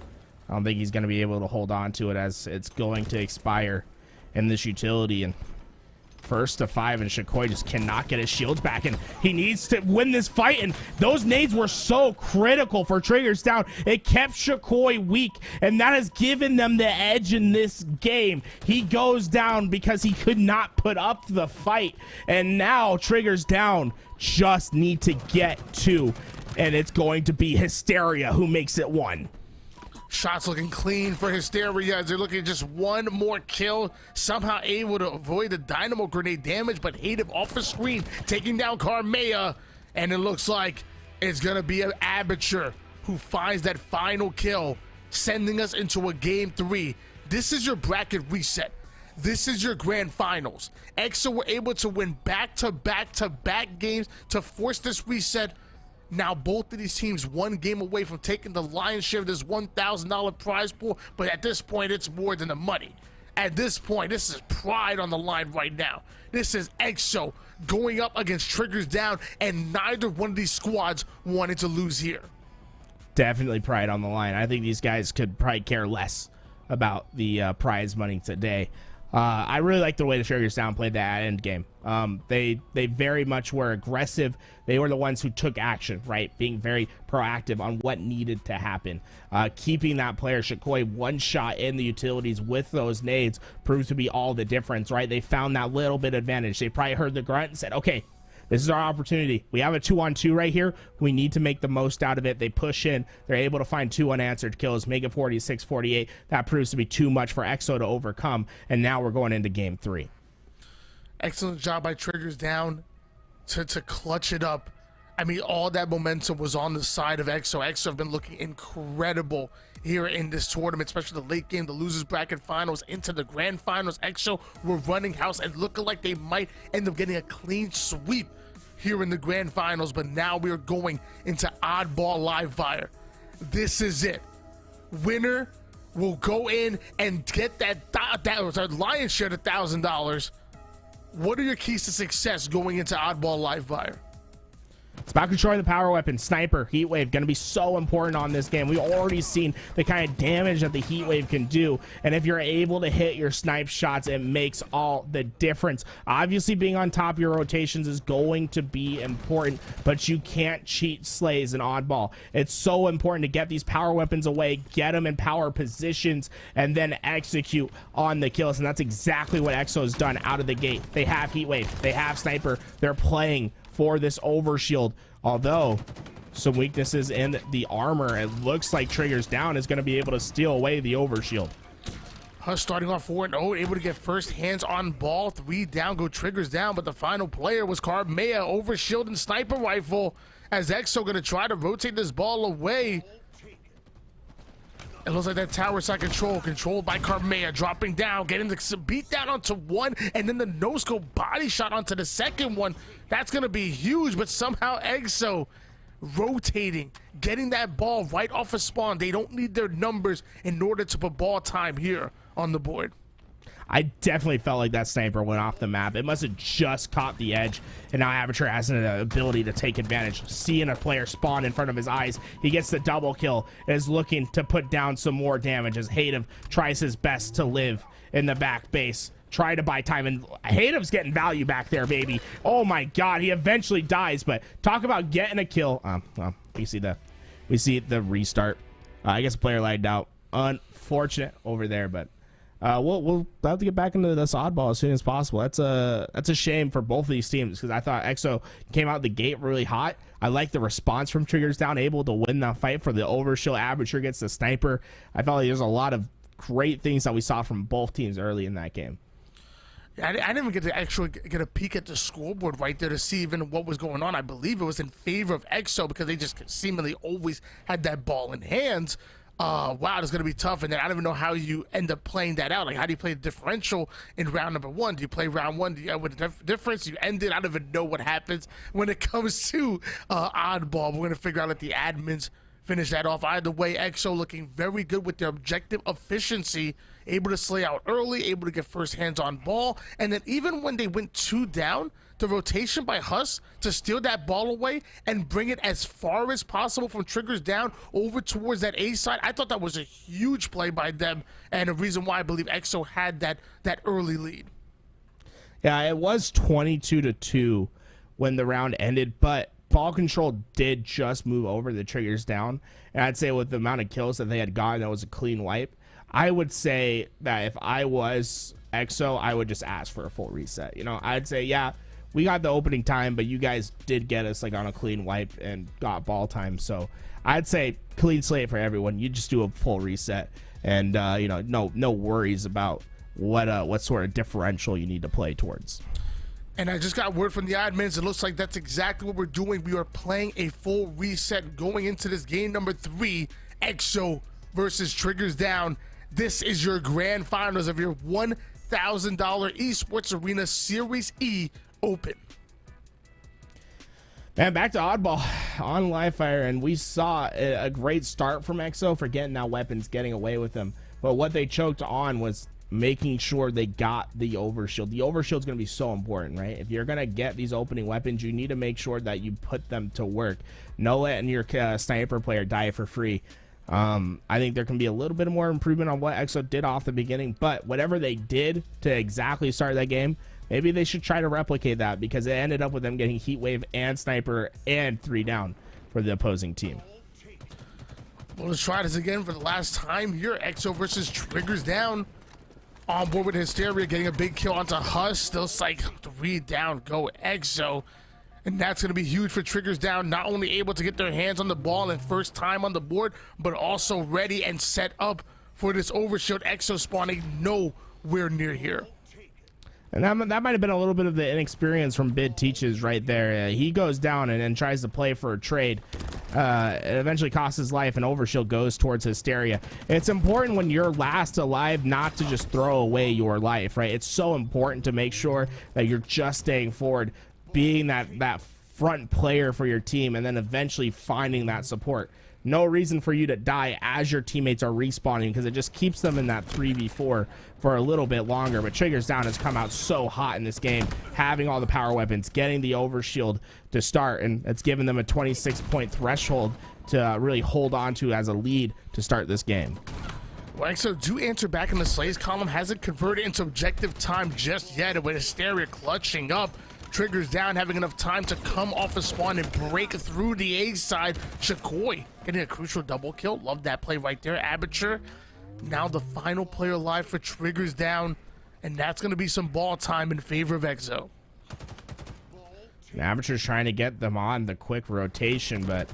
I don't think he's going to be able to hold on to it as it's going to expire in this utility. And 1st to 5, and Shakoi just cannot get his shields back, and he needs to win this fight. And those nades were so critical for Triggers Down. It kept Shakoi weak, and that has given them the edge in this game. He goes down because he could not put up the fight, and now Triggers Down just need to get 2, and it's going to be Hysteria who makes it 1. Shots looking clean for Hysteria as they're looking at just 1 more kill. Somehow able to avoid the dynamo grenade damage, but Hative off the screen, taking down Carmea. And it looks like it's going to be an Aperture who finds that final kill, sending us into a game 3. This is your bracket reset. This is your grand finals. EXO were able to win back-to-back-to-back games to force this reset. Now both of these teams 1 game away from taking the lion's share of this $1,000 prize pool, but at this point it's more than the money. At this point, this is pride on the line right now. This is EXO going up against Triggers Down, and neither one of these squads wanted to lose here. Definitely pride on the line. I think these guys could probably care less about the prize money today. I really like the way the Triggers Down played that end game. They very much were aggressive. They were the ones who took action, right? Being very proactive on what needed to happen. Keeping that player Shakoi 1 shot in the utilities with those nades proves to be all the difference, right? They found that little bit advantage. They probably heard the grunt and said, okay, this is our opportunity. We have a 2-on-2 right here. We need to make the most out of it. They push in. They're able to find 2 unanswered kills, make it 46-48. That proves to be too much for EXO to overcome. And now we're going into game 3. Excellent job by Triggers Down to clutch it up. I mean, all that momentum was on the side of EXO. EXO have been looking incredible here in this tournament, especially the late game, the losers bracket finals into the grand finals. EXO were running house and looking like they might end up getting a clean sweep here in the grand finals, but now we are going into oddball live fire. This is it. Winner will go in and get that was our lion's share of $1,000. What are your keys to success going into oddball live fire? It's about controlling the power weapon. Sniper, heat wave, going to be so important on this game. We've already seen the kind of damage that the heat wave can do, and if you're able to hit your snipe shots, it makes all the difference. Obviously, being on top of your rotations is going to be important, but you can't cheat slays in oddball. It's so important to get these power weapons away, get them in power positions, and then execute on the kills, and that's exactly what EXO has done out of the gate. They have heat wave, they have sniper, they're playing for this overshield, although some weaknesses in the armor. It looks like Triggers Down is going to be able to steal away the overshield. Hush starting off 4-0, able to get first hands on ball. 3 down, go Triggers Down, but the final player was Carmea, overshield and sniper rifle, as EXO going to try to rotate this ball away. It looks like that tower side controlled by Carmea, dropping down, getting the beat down onto one, and then the no-scope body shot onto the second one. That's going to be huge, but somehow EXO rotating, getting that ball right off of spawn. They don't need their numbers in order to put ball time here on the board. I definitely felt like that sniper went off the map. It must have just caught the edge, and now Avatar has an ability to take advantage. Seeing a player spawn in front of his eyes, he gets the double kill, is looking to put down some more damage as Hadev tries his best to live in the back base. Try to buy time, and Hadev's getting value back there, baby. Oh my god, he eventually dies, but talk about getting a kill. Well, we see the restart. I guess a player lagged out. Unfortunate over there, but we'll have to get back into this oddball as soon as possible. That's a shame for both of these teams, because I thought EXO came out the gate really hot. I like the response from Triggers Down, able to win the fight for the overshield. Aperture gets the sniper. I felt like there's a lot of great things that we saw from both teams early in that game. I didn't even get to actually get a peek at the scoreboard right there to see even what was going on. I believe it was in favor of EXO because they just seemingly always had that ball in hands. Wow, it's going to be tough. And then I don't even know how you end up playing that out. Like, how do you play the differential in round number 1? Do you play round 1 with a difference? You end it. I don't even know what happens when it comes to oddball. We're going to figure out if the admins finish that off. Either way, EXO looking very good with their objective efficiency, able to slay out early, able to get first hands on ball, and then even when they went 2 down, the rotation by Huss to steal that ball away and bring it as far as possible from Triggers Down over towards that A side, I thought that was a huge play by them, and a reason why I believe EXO had that early lead. Yeah, it was 22-2 when the round ended, but ball control did just move over the Triggers Down, and I'd say with the amount of kills that they had gotten, that was a clean wipe. I would say that if I was EXO, I would just ask for a full reset. You know, I'd say, yeah, we got the opening time, but you guys did get us like on a clean wipe and got ball time. So I'd say clean slate for everyone. You just do a full reset, and you know, no worries about what sort of differential you need to play towards. And I just got word from the admins. It looks like that's exactly what we're doing. We are playing a full reset going into this game number 3, EXO versus Triggers Down. This is your grand finals of your $1,000 Esports Arena Series E Open. And back to oddball on live fire, and we saw a great start from EXO for getting out weapons, getting away with them. But what they choked on was making sure they got the overshield. The overshield's going to be so important, right? If you're going to get these opening weapons, you need to make sure that you put them to work. No letting your sniper player die for free. I think there can be a little bit more improvement on what EXO did off the beginning, but whatever they did to exactly start that game, maybe they should try to replicate that, because it ended up with them getting heat wave and sniper and 3 down for the opposing team. Well, let's try this again for the last time here. EXO versus Triggers Down. On board with Hysteria, getting a big kill onto Huss. Still like 3 down, go EXO. And that's going to be huge for Triggers Down, not only able to get their hands on the ball and first time on the board, but also ready and set up for this overshield. EXO spawning nowhere near here. And that might have been a little bit of the inexperience from Bid Teaches right there. He goes down and tries to play for a trade. It eventually costs his life, and overshield goes towards Hysteria. It's important when you're last alive not to just throw away your life, right? It's so important to make sure that you're just staying forward, being that front player for your team and then eventually finding that support. No reason for you to die as your teammates are respawning, because it just keeps them in that 3v4 for a little bit longer. But Triggers Down has come out so hot in this game, having all the power weapons, getting the overshield to start, and it's given them a 26-point threshold to really hold on to as a lead to start this game. Well, EXO do answer back in the Slays column, hasn't converted into objective time just yet, with Hysteria clutching up. Triggers Down having enough time to come off a spawn and break through the A side. Shakoi getting a crucial double kill. Love that play right there. Aperture now the final player alive for Triggers Down, and that's going to be some ball time in favor of EXO. Aperture's trying to get them on the quick rotation, but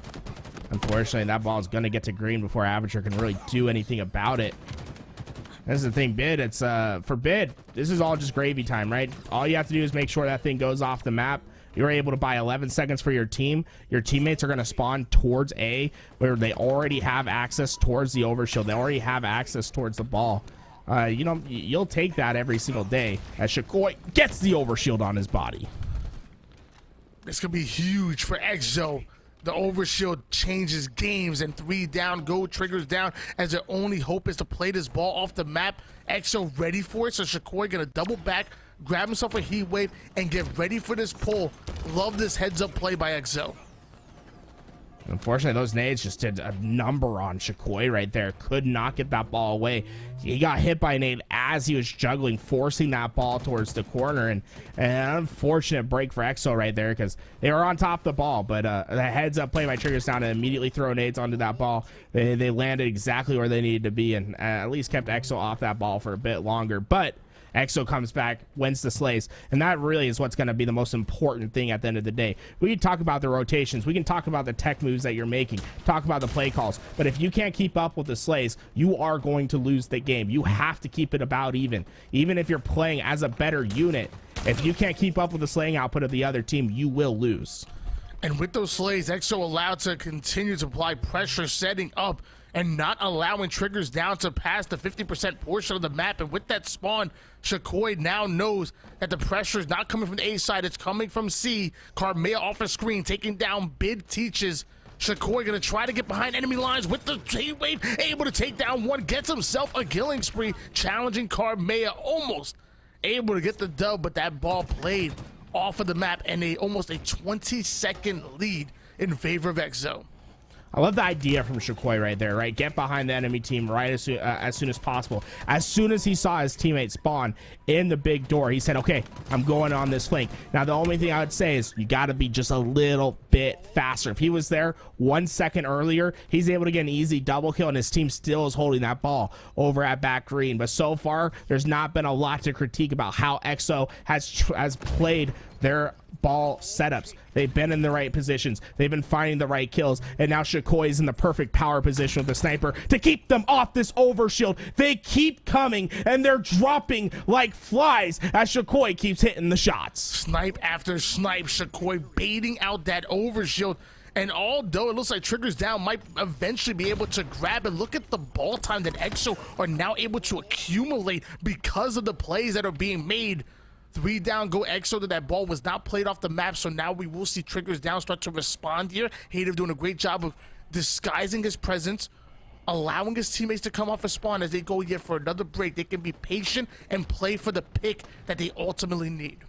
unfortunately that ball is going to get to green before Aperture can really do anything about it. That's the thing, Bid. It's for Bid, this is all just gravy time, right? All you have to do is make sure that thing goes off the map. You're able to buy 11 seconds for your team. Your teammates are going to spawn towards A, where they already have access towards the overshield. They already have access towards the ball. You know, you'll take that every single day as Shakoi gets the overshield on his body. This could be huge for EXO. The overshield changes games, and 3 down go Triggers Down, as their only hope is to play this ball off the map. EXO ready for it, so Shakoi gonna double back, grab himself a heat wave, and get ready for this pull. Love this heads up play by EXO. Unfortunately, those nades just did a number on Shakoi right there. Could not get that ball away. He got hit by a nade as he was juggling, forcing that ball towards the corner. And an unfortunate break for EXO right there, because they were on top of the ball. But the heads-up play by Triggers Down to immediately throw nades onto that ball. They landed exactly where they needed to be, and at least kept EXO off that ball for a bit longer. But EXO comes back, wins the Slays, and that really is what's going to be the most important thing at the end of the day. We can talk about the rotations, we can talk about the tech moves that you're making, talk about the play calls, but if you can't keep up with the Slays, you are going to lose the game. You have to keep it about even if you're playing as a better unit. If you can't keep up with the slaying output of the other team, you will lose. And with those Slays, EXO allowed to continue to apply pressure, setting up and not allowing Triggers Down to pass the 50% portion of the map. And with that spawn, Shakoi now knows that the pressure is not coming from the A side, it's coming from C. Carmea off the screen, taking down Bid Teaches. Shakoi gonna try to get behind enemy lines with the heat wave, able to take down one, gets himself a killing spree, challenging Carmea, almost able to get the dub, but that ball played off of the map, and almost a 20-second lead in favor of EXO. I love the idea from Shakoi right there, right? Get behind the enemy team right as soon as possible. As soon as he saw his teammate spawn in the big door, he said, okay, I'm going on this flank. Now, the only thing I would say is you got to be just a little bit faster. If he was there 1 second earlier, he's able to get an easy double kill, and his team still is holding that ball over at back green. But so far, there's not been a lot to critique about how EXO has played their ball setups. They've been in the right positions, they've been finding the right kills, and now Shakoi is in the perfect power position with the sniper to keep them off this overshield. They keep coming, and they're dropping like flies as Shakoi keeps hitting the shots. Snipe after snipe, Shakoi baiting out that overshield. And although it looks like Triggers Down might eventually be able to grab it, look at the ball time that EXO are now able to accumulate because of the plays that are being made. 3 down go EXO. That ball was not played off the map, so now we will see Triggers Down start to respond here. Hative doing a great job of disguising his presence, allowing his teammates to come off a spawn as they go here for another break. They can be patient and play for the pick that they ultimately need.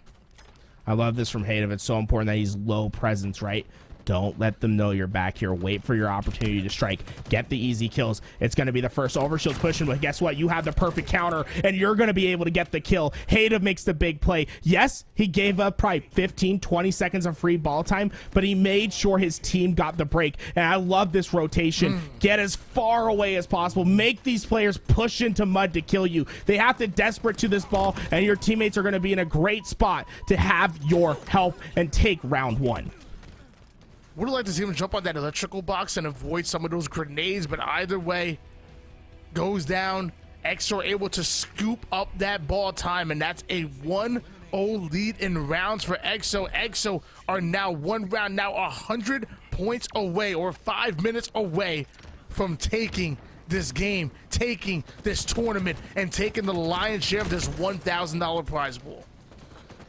I love this from Hative. It's so important that he's low presence, right? Don't let them know you're back here. Wait for your opportunity to strike. Get the easy kills. It's going to be the first overshield pushing, but guess what? You have the perfect counter, and you're going to be able to get the kill. Hative makes the big play. Yes, he gave up probably 15, 20 seconds of free ball time, but he made sure his team got the break, and I love this rotation. Get as far away as possible. Make these players push into mud to kill you. They have to desperate to this ball, and your teammates are going to be in a great spot to have your help and take round 1. Would have liked to see him jump on that electrical box and avoid some of those grenades, but either way, goes down. EXO are able to scoop up that ball time, and that's a 1-0 lead in rounds for EXO. EXO are now 1 round, now 100 points away, or 5 minutes away from taking this game, taking this tournament, and taking the lion's share of this $1,000 prize pool.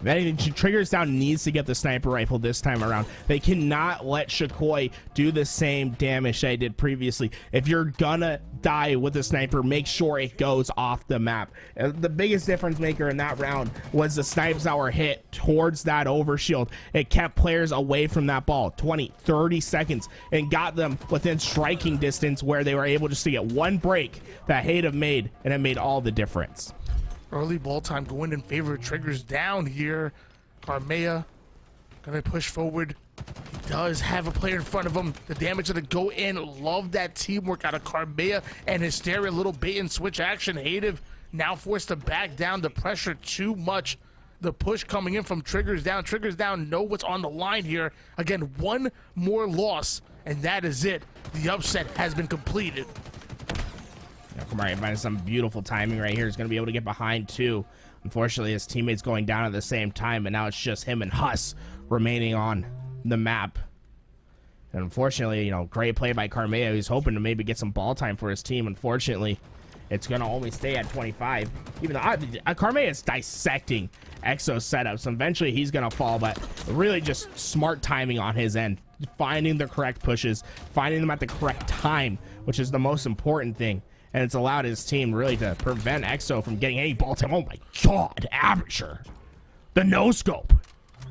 If anything, Triggers Down needs to get the sniper rifle this time around. They cannot let Shakoi do the same damage they did previously. If you're gonna die with a sniper, make sure it goes off the map. The biggest difference maker in that round was the snipes that were hit towards that overshield. It kept players away from that ball 20, 30 seconds and got them within striking distance where they were able just to get one break that Hate have made, and it made all the difference. Early ball time going in favor of Triggers Down here. Carmea gonna push forward. He does have a player in front of him. The damage gonna go in. Love that teamwork out of Carmea and Hysteria. Little bait and switch action. Hative now forced to back down. The pressure too much. The push coming in from Triggers Down. Triggers Down know what's on the line here. Again, one more loss, and that is it. The upset has been completed. Kamari finding some beautiful timing right here. He's going to be able to get behind too. Unfortunately, his teammates going down at the same time, and now it's just him and Huss remaining on the map. And unfortunately, you know, great play by Carmea. He's hoping to maybe get some ball time for his team. Unfortunately, it's going to only stay at 25. Even though Carmea is dissecting Exo's setups. Eventually, he's going to fall, but really just smart timing on his end. Finding the correct pushes, finding them at the correct time, which is the most important thing. And it's allowed his team really to prevent Exo from getting any ball time. Oh my God, Aperture. The no-scope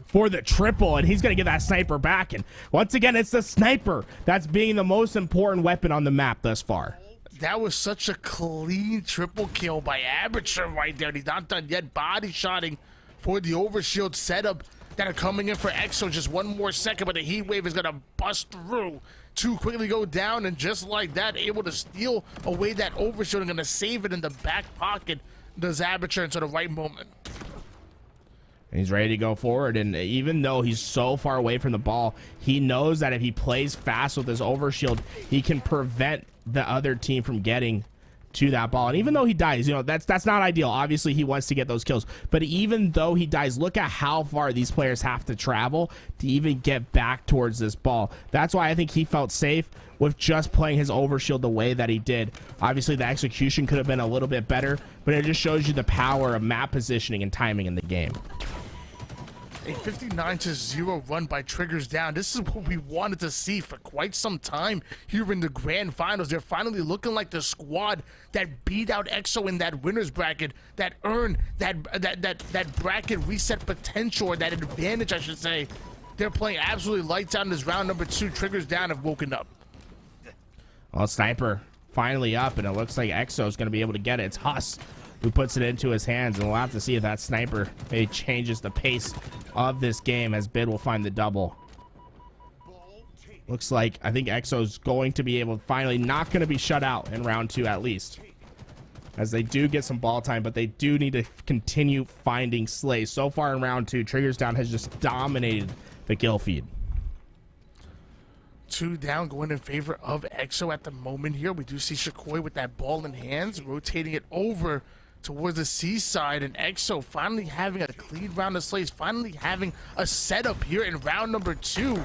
for the triple, and he's going to get that sniper back. And once again, it's the sniper that's being the most important weapon on the map thus far. That was such a clean triple kill by Aperture right there. He's not done yet. Body shotting for the overshield setup that are coming in for Exo. Just one more second, but the heat wave is going to bust through to quickly go down, and just like that, able to steal away that overshield and going to save it in the back pocket. Does Aperture into the right moment. And he's ready to go forward, and even though he's so far away from the ball, he knows that if he plays fast with his overshield, he can prevent the other team from getting to that ball. And even though he dies, you know, that's not ideal. Obviously, he wants to get those kills. But even though he dies, look at how far these players have to travel to even get back towards this ball. That's why I think he felt safe with just playing his overshield the way that he did. Obviously, the execution could have been a little bit better, but it just shows you the power of map positioning and timing in the game. A 59-0 run by Triggers Down. This is what we wanted to see for quite some time here in the grand finals. They're finally looking like the squad that beat out Exo in that winner's bracket, that earned that bracket reset potential, or that advantage, I should say. They're playing absolutely lights out in this round number 2. Triggers Down have woken up. Well, Sniper finally up, and it looks like Exo is going to be able to get it. It's Huss who puts it into his hands, and we'll have to see if that sniper maybe changes the pace of this game as Bid will find the double. Looks like I think Exo's going to be able to finally not going to be shut out in round 2 at least, as they do get some ball time, but they do need to continue finding slays. So far in round 2, Triggers Down has just dominated the kill feed. 2 down, going in favor of Exo at the moment here. We do see Shakoi with that ball in hands, rotating it over towards the seaside, and Exo finally having a clean round of slays, finally having a setup here in round number 2,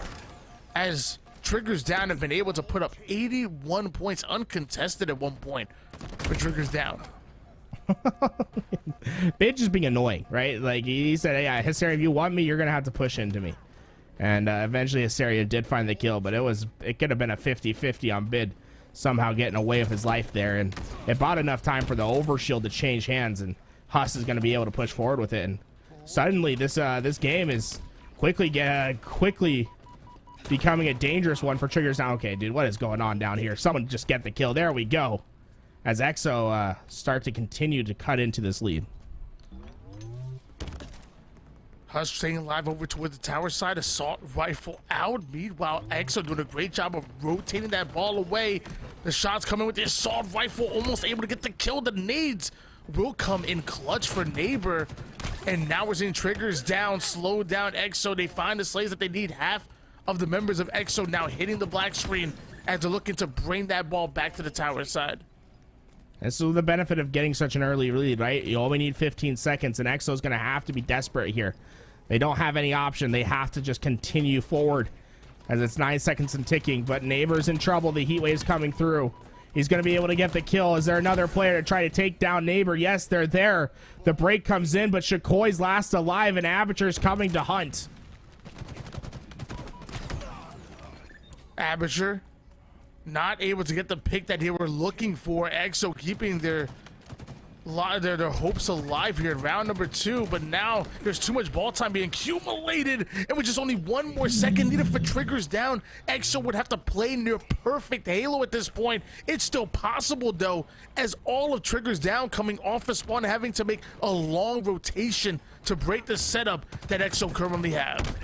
as Triggers Down have been able to put up 81 points uncontested at one point for Triggers Down. Bid just being annoying, right? Like he said, hey, Hysteria, if you want me, you're gonna have to push into me. And eventually Hysteria did find the kill, but it could have been a 50-50 on Bid somehow getting away with his life there, and it bought enough time for the overshield to change hands, and Huss is going to be able to push forward with it. And suddenly this game is quickly becoming a dangerous one for Triggers Down. Okay, dude, what is going on down here? Someone just get the kill. There we go. As Exo start to continue to cut into this lead. Huss staying alive over toward the tower side. Assault rifle out. Meanwhile, Exo doing a great job of rotating that ball away. The shots coming with the assault rifle, almost able to get the kill. The nades will come in clutch for Neighbor. And now we're seeing Triggers Down, slow down Exo. They find the slays that they need. Half of the members of Exo now hitting the black screen as they're looking to bring that ball back to the tower side. And so the benefit of getting such an early lead, right? You only need 15 seconds, and Exo's going to have to be desperate here. They don't have any option. They have to just continue forward as it's 9 seconds and ticking. But Neighbor's in trouble. The heat wave's coming through. He's going to be able to get the kill. Is there another player to try to take down Neighbor? Yes, they're there. The break comes in, but Shakoi's last alive, and Aperture's coming to hunt. Aperture not able to get the pick that they were looking for. EXO keeping their hopes alive here in round number 2, but now there's too much ball time being accumulated, and with just only 1 more second needed for Triggers down, EXO would have to play near perfect Halo at this point. It's still possible though, as all of Triggers down coming off the spawn, having to make a long rotation to break the setup that EXO currently have.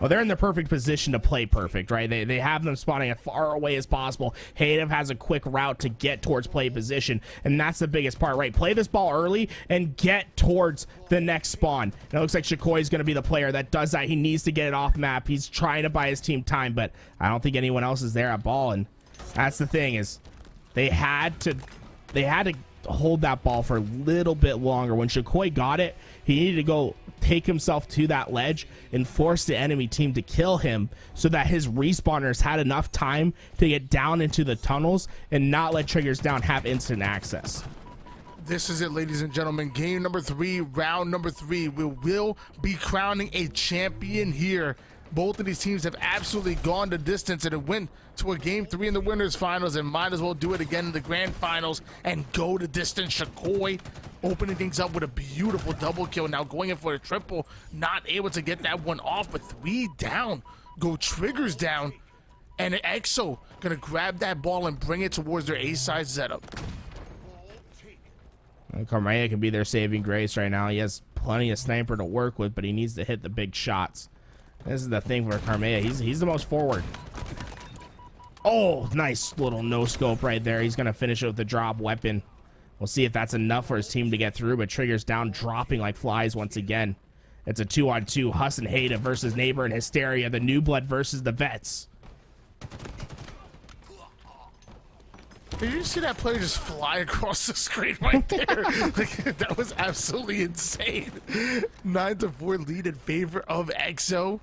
Well, they're in the perfect position to play perfect, right? They have them spawning as far away as possible. Hadev has a quick route to get towards play position, and that's the biggest part, right? Play this ball early and get towards the next spawn. And it looks like Shakoi is going to be the player that does that. He needs to get it off map. He's trying to buy his team time, but I don't think anyone else is there at ball, and that's the thing is they had to hold that ball for a little bit longer. When Shakoi got it, he needed to go take himself to that ledge and force the enemy team to kill him so that his respawners had enough time to get down into the tunnels and not let Triggers down have instant access. This is it, ladies and gentlemen. Game number 3, round number 3. We will be crowning a champion here. Both of these teams have absolutely gone the distance, and it went to a game 3 in the winners finals, and might as well do it again in the grand finals and go the distance. Shakoi opening things up with a beautiful double kill, now going in for a triple, not able to get that one off, but 3 down. Go Triggers down, and EXO gonna grab that ball and bring it towards their A-side setup. Carmea can be their saving grace right now. He has plenty of sniper to work with, but he needs to hit the big shots. This is the thing for Carmea. He's the most forward. Oh, nice little no scope right there. He's gonna finish it with the drop weapon. We'll see if that's enough for his team to get through, but Triggers down, dropping like flies once again. It's a 2-on-2. Huss and Haida versus Neighbor and Hysteria. The New Blood versus the Vets. Did you see that player just fly across the screen right there? Like, that was absolutely insane. 9-4 lead in favor of EXO.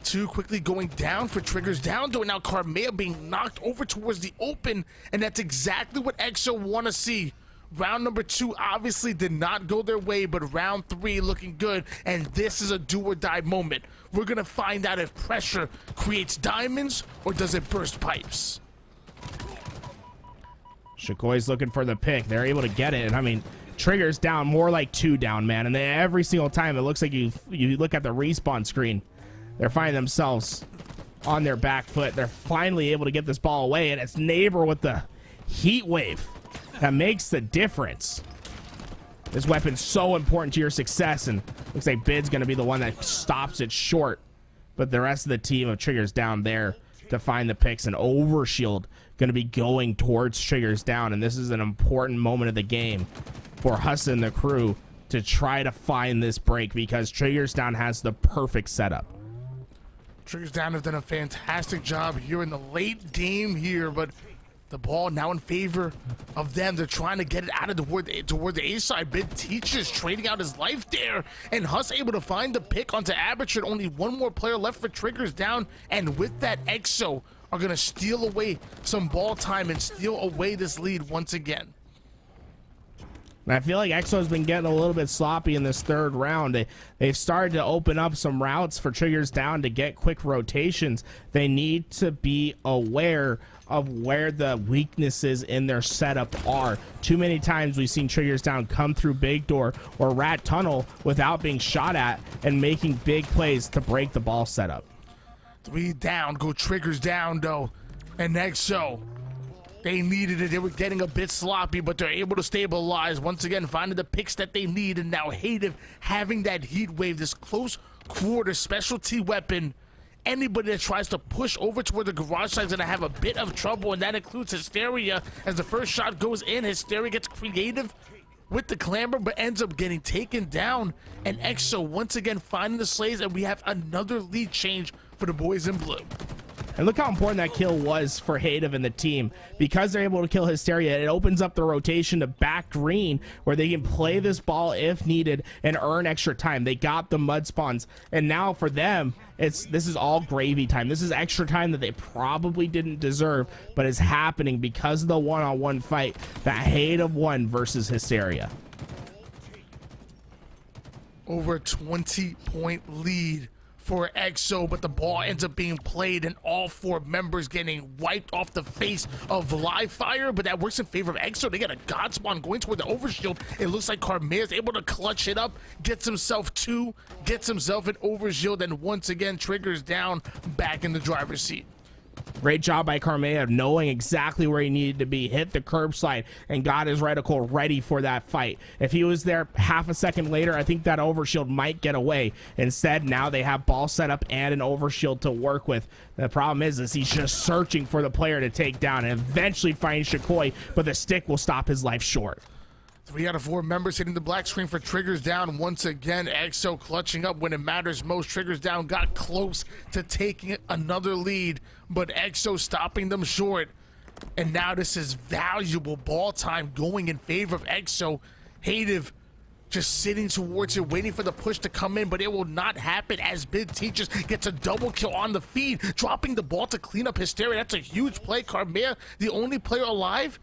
2 quickly going down for Triggers down, though. Now Carmea being knocked over towards the open, and that's exactly what EXO want to see. Round number 2 obviously did not go their way, but round 3 looking good, and this is a do or die moment. We're gonna find out if pressure creates diamonds or does it burst pipes. Shakoi's looking for the pick. They're able to get it, and I mean, Triggers down, more like 2 down, man. And then every single time it looks like you look at the respawn screen, they're finding themselves on their back foot. They're finally able to get this ball away, and it's Neighbor with the heat wave that makes the difference. This weapon's so important to your success, and looks like Bid's going to be the one that stops it short. But the rest of the team of Triggers down there to find the picks, and Overshield going to be going towards Triggers down, and this is an important moment of the game for Huss and the crew to try to find this break, because Triggers down has the perfect setup. Triggers down have done a fantastic job here in the late game here, but the ball now in favor of them. They're trying to get it out of toward the A side. Bid Teacher's trading out his life there, and Huss able to find the pick onto Aperture. Only 1 more player left for Triggers down, and with that, EXO are gonna steal away some ball time and steal away this lead once again. And I feel like EXO's been getting a little bit sloppy in this 3rd round. They've started to open up some routes for Triggers down to get quick rotations. They need to be aware of where the weaknesses in their setup are. Too many times we've seen Triggers down come through Big Door or Rat Tunnel without being shot at and making big plays to break the ball setup. 3 down, go Triggers down though. And EXO, they needed it. They were getting a bit sloppy, but they're able to stabilize. Once again, finding the picks that they need, and now Hadev having that heat wave, this close quarter specialty weapon. Anybody that tries to push over toward the garage side is going to have a bit of trouble, and that includes Hysteria. As the first shot goes in, Hysteria gets creative with the clamber, but ends up getting taken down. And EXO once again finding the slaves, and we have another lead change for the boys in blue. And look how important that kill was for Hadev and the team. Because they're able to kill Hysteria, it opens up the rotation to back green, where they can play this ball if needed and earn extra time. They got the mud spawns, and now for them, this is all gravy time. This is extra time that they probably didn't deserve, but is happening because of the one-on-one fight that Hadev won versus Hysteria. Over a 20-point lead for EXO, but the ball ends up being played and all 4 members getting wiped off the face of live fire, but that works in favor of EXO. They got a God spawn going toward the overshield. It looks like Carmea is able to clutch it up, gets himself an overshield, and once again triggers down back in the driver's seat. Great job by Carmea of knowing exactly where he needed to be, hit the curbside, and got his reticle ready for that fight. If he was there half a second later, I think that overshield might get away. Instead, now they have ball set up and an overshield to work with. The problem is he's just searching for the player to take down and eventually finds Shakoi, but the stick will stop his life short. 3 out of 4 members hitting the black screen for Triggers Down. Once again, EXO clutching up when it matters most. Triggers Down got close to taking another lead, but EXO stopping them short. And now this is valuable ball time going in favor of EXO. Hadev just sitting towards it, waiting for the push to come in, but it will not happen as Bid Teachers gets a double kill on the feed, dropping the ball to clean up Hysteria. That's a huge play. Carmea, the only player alive,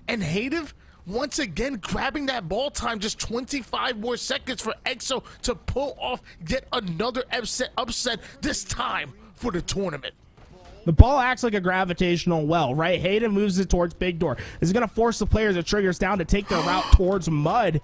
and Hadev once again grabbing that ball time. Just 25 more seconds for EXO to pull off yet another upset, this time for the tournament. The ball acts like a gravitational well, right? Hadev moves it towards Big Door. This is going to force the players that Triggers Down to take their route towards Mud.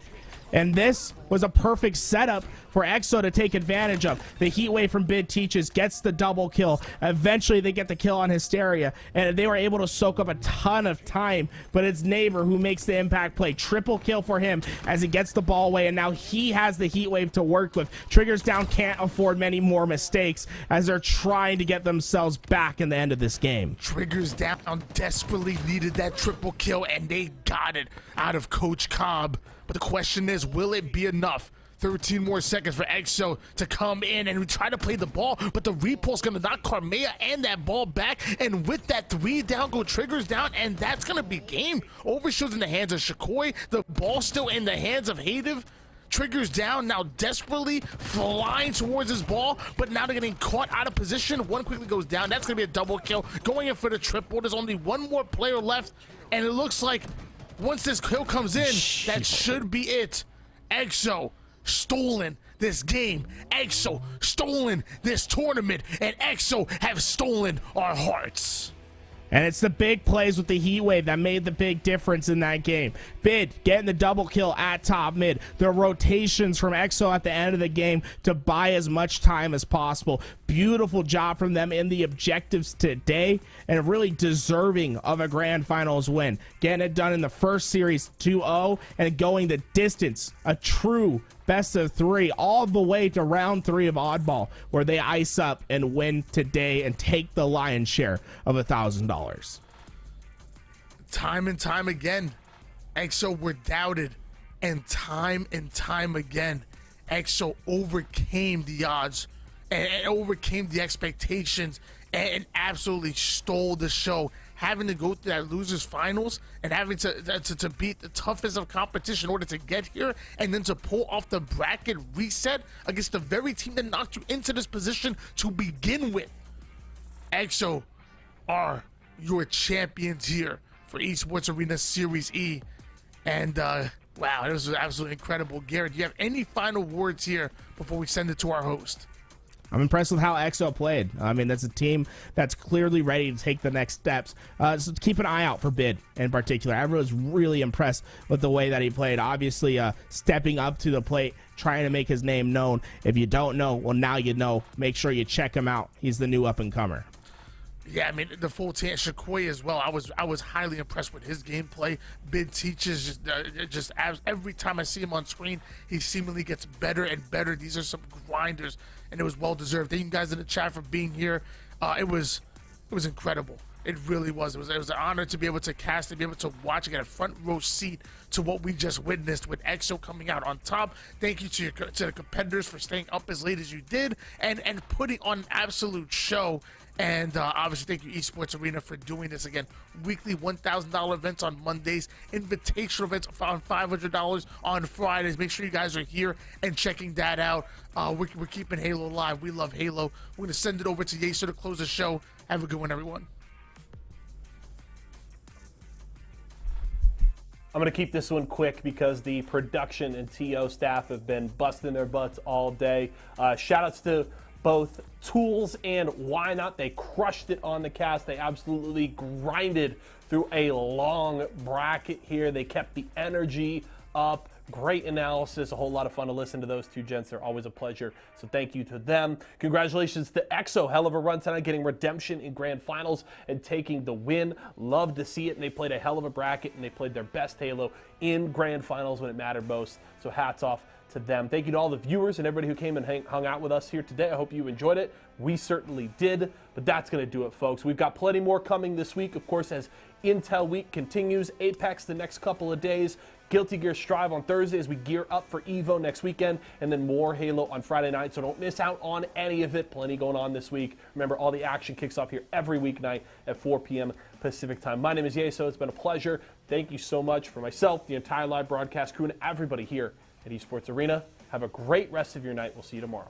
And this was a perfect setup for EXO to take advantage of. The heat wave from Bid Teaches gets the double kill. Eventually they get the kill on Hysteria, and they were able to soak up a ton of time, but it's Neighbor who makes the impact play. Triple kill for him as he gets the ball away, and now he has the heat wave to work with. Triggers Down can't afford many more mistakes as they're trying to get themselves back in the end of this game. Triggers Down desperately needed that triple kill, and they got it out of Coach Cobb. But the question is, will it be enough? 13 more seconds for EXO to come in and try to play the ball, but the repulse gonna knock Carmea and that ball back, and with that 3 down go Triggers Down, and that's gonna be game. Overshields in the hands of Shakoi, the ball still in the hands of Hadev. Triggers Down now desperately flying towards his ball, but now they're getting caught out of position. One quickly goes down. That's gonna be a double kill. Going in for the triple. There's only one more player left, and it looks like once this kill comes in, that should be it. EXO stolen this game. EXO stolen this tournament, and EXO have stolen our hearts. And it's the big plays with the heat wave that made the big difference in that game. Bid getting the double kill at top mid. The rotations from EXO at the end of the game to buy as much time as possible. Beautiful job from them in the objectives today, and really deserving of a grand finals win. Getting it done in the first series 2-0 and going the distance. A true best of 3 all the way to round 3 of Oddball, where they ice up and win today and take the lion's share of $1,000. Time and time again, EXO were doubted, and time again, EXO overcame the odds and overcame the expectations and absolutely stole the show, having to go through that losers finals and having to beat the toughest of competition in order to get here, and then to pull off the bracket reset against the very team that knocked you into this position to begin with. EXO are your champions here for Esports Arena Series E, and wow, it was absolutely incredible. Garrett, do you have any final words here before we send it to our host? I'm impressed with how EXO played. I mean, that's a team that's clearly ready to take the next steps. So keep an eye out for Bid in particular. I was really impressed with the way that he played. Obviously, stepping up to the plate, trying to make his name known. If you don't know, well, now you know. Make sure you check him out. He's the new up-and-comer. Yeah, I mean, the full team, Shakoi as well. I was highly impressed with his gameplay. Bid Teaches just every time I see him on screen, he seemingly gets better and better. These are some grinders, and it was well deserved. Thank you guys in the chat for being here. It was incredible. It really was. It was an honor to be able to cast, to be able to watch and get a front row seat to what we just witnessed with EXO coming out on top. Thank you to the competitors for staying up as late as you did and putting on an absolute show. And obviously, thank you, Esports Arena, for doing this again. Weekly $1,000 events on Mondays, invitational events on $500 on Fridays. Make sure you guys are here and checking that out. We're keeping Halo alive. We love Halo. We're going to send it over to Yeso to close the show. Have a good one, everyone. I'm going to keep this one quick because the production and TO staff have been busting their butts all day. Shout outs to both Tools and Why Not. They crushed it on the cast. They absolutely grinded through a long bracket here. They kept the energy up. Great analysis. A whole lot of fun to listen to those two gents. They're always a pleasure. So thank you to them. Congratulations to EXO. Hell of a run tonight, getting redemption in grand finals and taking the win. Love to see it. And they played a hell of a bracket, and they played their best Halo in grand finals when it mattered most. So hats off to them. Thank you to all the viewers and everybody who came and hung out with us here today. I hope you enjoyed it. We certainly did, but that's going to do it, folks. We've got plenty more coming this week, of course, as Intel Week continues. Apex the next couple of days. Guilty Gear Strive on Thursday as we gear up for EVO next weekend, and then more Halo on Friday night, so don't miss out on any of it. Plenty going on this week. Remember, all the action kicks off here every weeknight at 4 p.m. Pacific time. My name is Yeso. It's been a pleasure. Thank you so much for myself, the entire live broadcast crew, and everybody here at Esports Arena. Have a great rest of your night. We'll see you tomorrow.